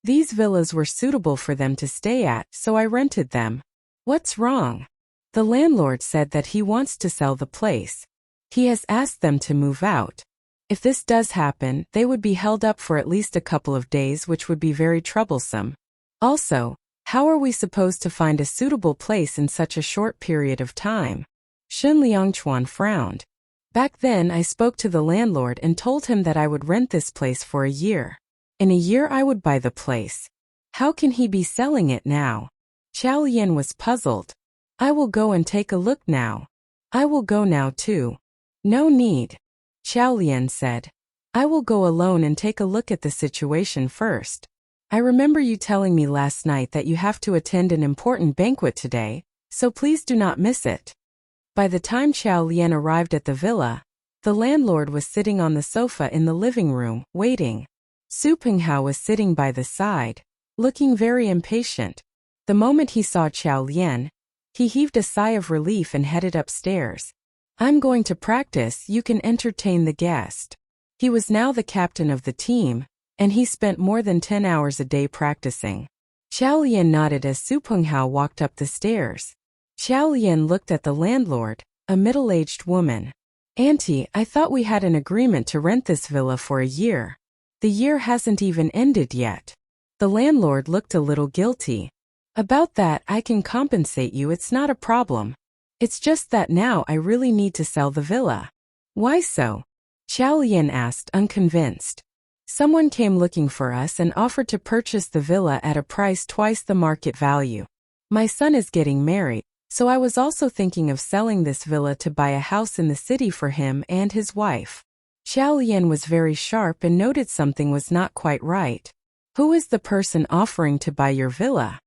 "These villas were suitable for them to stay at, so I rented them." "What's wrong?" "The landlord said that he wants to sell the place. He has asked them to move out. If this does happen, they would be held up for at least a couple of days, which would be very troublesome. Also, how are we supposed to find a suitable place in such a short period of time?" Shen Liangchuan frowned. "Back then I spoke to the landlord and told him that I would rent this place for a year. In a year I would buy the place. How can he be selling it now?" Chao Lian was puzzled. "I will go and take a look now." "I will go now too." "No need," Chao Lian said. "I will go alone and take a look at the situation first. I remember you telling me last night that you have to attend an important banquet today, so please do not miss it." By the time Chao Lian arrived at the villa, the landlord was sitting on the sofa in the living room, waiting. Su Penghao was sitting by the side, looking very impatient. The moment he saw Chao Lian, he heaved a sigh of relief and headed upstairs. "I'm going to practice, you can entertain the guest." He was now the captain of the team, and he spent more than 10 hours a day practicing. Chao Lian nodded as Su Penghao walked up the stairs. Chao Lian looked at the landlord, a middle-aged woman. "Auntie, I thought we had an agreement to rent this villa for a year. The year hasn't even ended yet." The landlord looked a little guilty. "About that, I can compensate you, it's not a problem. It's just that now I really need to sell the villa." "Why so?" Chao Lian asked, unconvinced. "Someone came looking for us and offered to purchase the villa at a price twice the market value. My son is getting married, so I was also thinking of selling this villa to buy a house in the city for him and his wife." Chao Lian was very sharp and noted something was not quite right. Who is the person offering to buy your villa?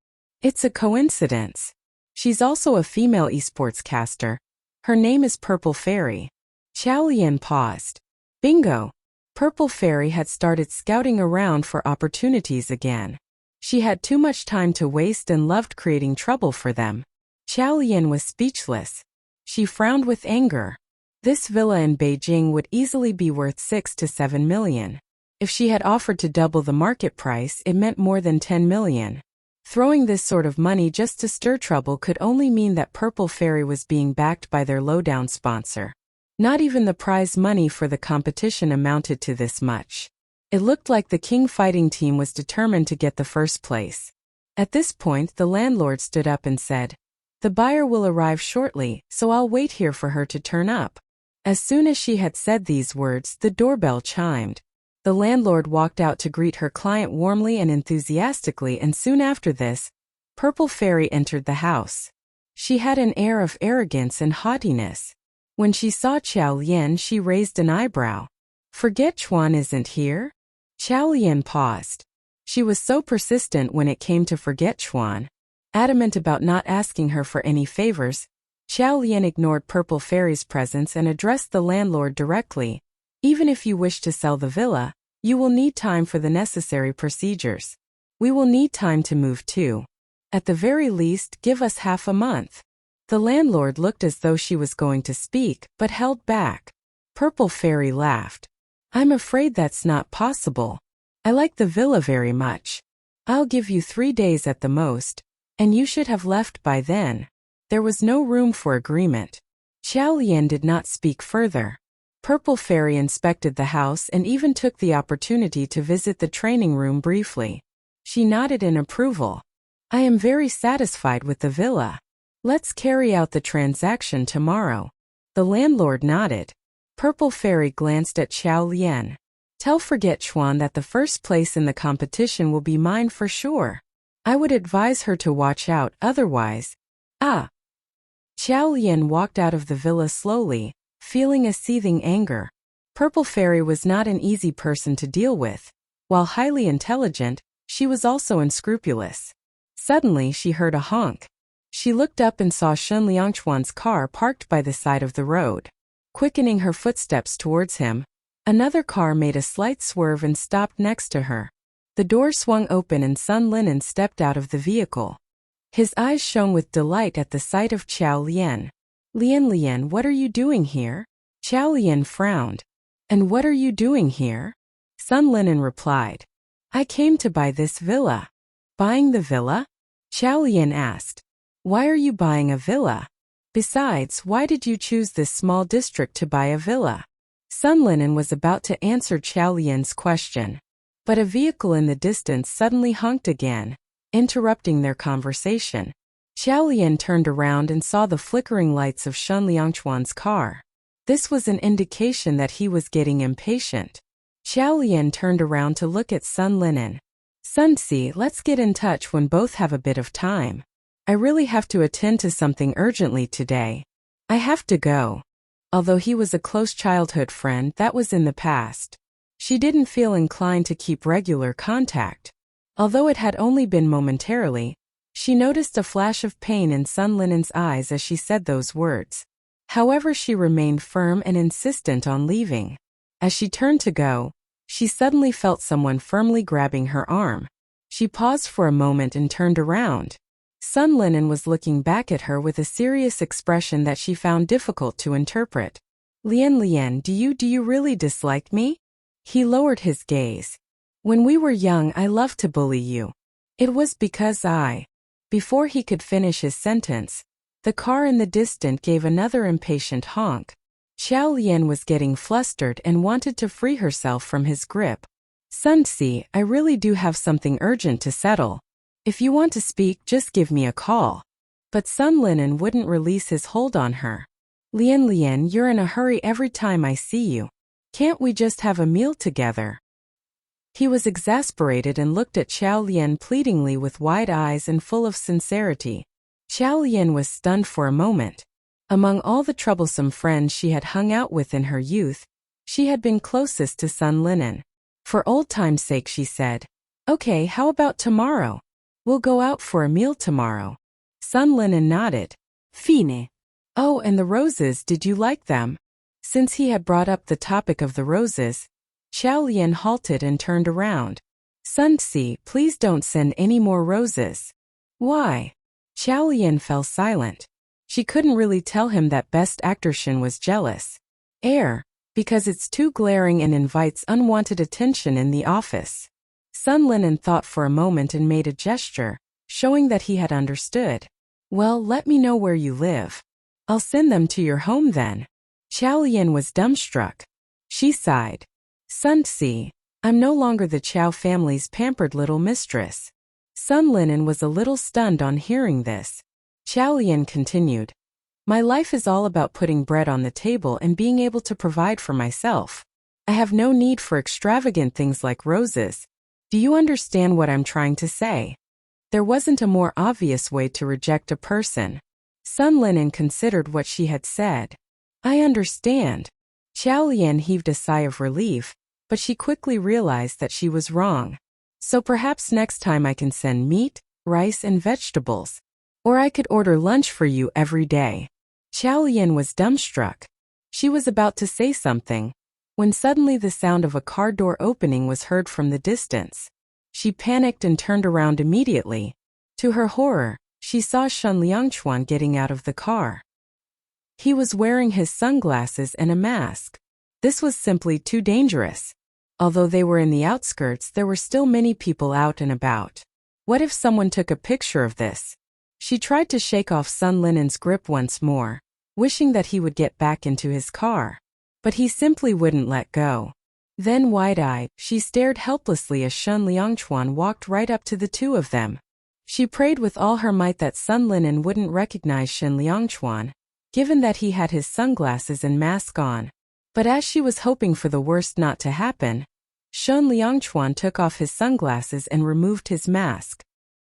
It's a coincidence. She's also a female esports caster. Her name is Purple Fairy. Xiao Lian paused. Bingo! Purple Fairy had started scouting around for opportunities again. She had too much time to waste and loved creating trouble for them. Xiao Lian was speechless. She frowned with anger. This villa in Beijing would easily be worth 6 to 7 million. If she had offered to double the market price, it meant more than 10 million. Throwing this sort of money just to stir trouble could only mean that Purple Fairy was being backed by their lowdown sponsor. Not even the prize money for the competition amounted to this much. It looked like the King fighting team was determined to get the first place. At this point, the landlord stood up and said, "The buyer will arrive shortly, so I'll wait here for her to turn up." As soon as she had said these words, the doorbell chimed. The landlord walked out to greet her client warmly and enthusiastically, and soon after this, Purple Fairy entered the house. She had an air of arrogance and haughtiness. When she saw Xiao Lian, she raised an eyebrow. "Forget Chuan isn't here?" Xiao Lian paused. She was so persistent when it came to Forget Chuan. Adamant about not asking her for any favors, Xiao Lian ignored Purple Fairy's presence and addressed the landlord directly. "Even if you wish to sell the villa, you will need time for the necessary procedures. We will need time to move too. At the very least, give us half a month." The landlord looked as though she was going to speak, but held back. Purple Fairy laughed. "I'm afraid that's not possible. I like the villa very much. I'll give you 3 days at the most, and you should have left by then." There was no room for agreement. Xiao Lian did not speak further. Purple Fairy inspected the house and even took the opportunity to visit the training room briefly. She nodded in approval. "I am very satisfied with the villa. Let's carry out the transaction tomorrow." The landlord nodded. Purple Fairy glanced at Xiao Lian. "Tell Forget Chuan that the first place in the competition will be mine for sure. I would advise her to watch out, otherwise." Xiao Lian walked out of the villa slowly, feeling a seething anger. Purple Fairy was not an easy person to deal with. While highly intelligent, she was also unscrupulous. Suddenly, she heard a honk. She looked up and saw Shun Liangchuan's car parked by the side of the road. Quickening her footsteps towards him, another car made a slight swerve and stopped next to her. The door swung open and Sun Linen stepped out of the vehicle. His eyes shone with delight at the sight of Xiao Lian. Lian, what are you doing here?" Xiao Lian frowned. "And what are you doing here?" Sun Linen replied. "I came to buy this villa." "Buying the villa?" Xiao Lian asked. "Why are you buying a villa? Besides, why did you choose this small district to buy a villa?" Sun Linen was about to answer Xiao Lian's question, but a vehicle in the distance suddenly honked again, interrupting their conversation. Xiao Lian turned around and saw the flickering lights of Shun Liangchuan's car. This was an indication that he was getting impatient. Xiao Lian turned around to look at Sun Linen. "Sunsi, let's get in touch when both have a bit of time. I really have to attend to something urgently today. I have to go." Although he was a close childhood friend, that was in the past. She didn't feel inclined to keep regular contact. Although it had only been momentarily, she noticed a flash of pain in Sun Linen's eyes as she said those words. However, she remained firm and insistent on leaving. As she turned to go, she suddenly felt someone firmly grabbing her arm. She paused for a moment and turned around. Sun Linen was looking back at her with a serious expression that she found difficult to interpret. Lian, do you really dislike me?" He lowered his gaze. "When we were young, I loved to bully you. It was because I..." Before he could finish his sentence, the car in the distance gave another impatient honk. Xiao Lian was getting flustered and wanted to free herself from his grip. "Sunsi, I really do have something urgent to settle. If you want to speak, just give me a call." But Sun Linen wouldn't release his hold on her. Lian, you're in a hurry every time I see you. Can't we just have a meal together?" He was exasperated and looked at Xiao Lian pleadingly with wide eyes and full of sincerity. Xiao Lian was stunned for a moment. Among all the troublesome friends she had hung out with in her youth, she had been closest to Sun Linen. For old time's sake, she said, Okay, how about tomorrow? We'll go out for a meal tomorrow. Sun Linen nodded. Fine. Oh, and the roses, did you like them? Since he had brought up the topic of the roses, Xiao Lian halted and turned around. Sun Tzu, please don't send any more roses. Why? Xiao Lian fell silent. She couldn't really tell him that Best Actor Shin was jealous. Because it's too glaring and invites unwanted attention in the office. Sun Linen thought for a moment and made a gesture, showing that he had understood. Well, let me know where you live. I'll send them to your home then. Xiao Lian was dumbstruck. She sighed. Sun Tzu, I'm no longer the Qiao family's pampered little mistress. Sun Linen was a little stunned on hearing this. Xiao Lian continued. My life is all about putting bread on the table and being able to provide for myself. I have no need for extravagant things like roses. Do you understand what I'm trying to say? There wasn't a more obvious way to reject a person. Sun Linen considered what she had said. I understand. Xiao Lian heaved a sigh of relief, but she quickly realized that she was wrong. So perhaps next time I can send meat, rice and vegetables. Or I could order lunch for you every day. Xiao Lian was dumbstruck. She was about to say something, when suddenly the sound of a car door opening was heard from the distance. She panicked and turned around immediately. To her horror, she saw Shen Liangchuan getting out of the car. He was wearing his sunglasses and a mask. This was simply too dangerous. Although they were in the outskirts, there were still many people out and about. What if someone took a picture of this? She tried to shake off Sun Linen's grip once more, wishing that he would get back into his car. But he simply wouldn't let go. Then wide-eyed, she stared helplessly as Shen Liangchuan walked right up to the two of them. She prayed with all her might that Sun Linen wouldn't recognize Shen Liangchuan, given that he had his sunglasses and mask on. But as she was hoping for the worst not to happen, Shen Liangchuan took off his sunglasses and removed his mask.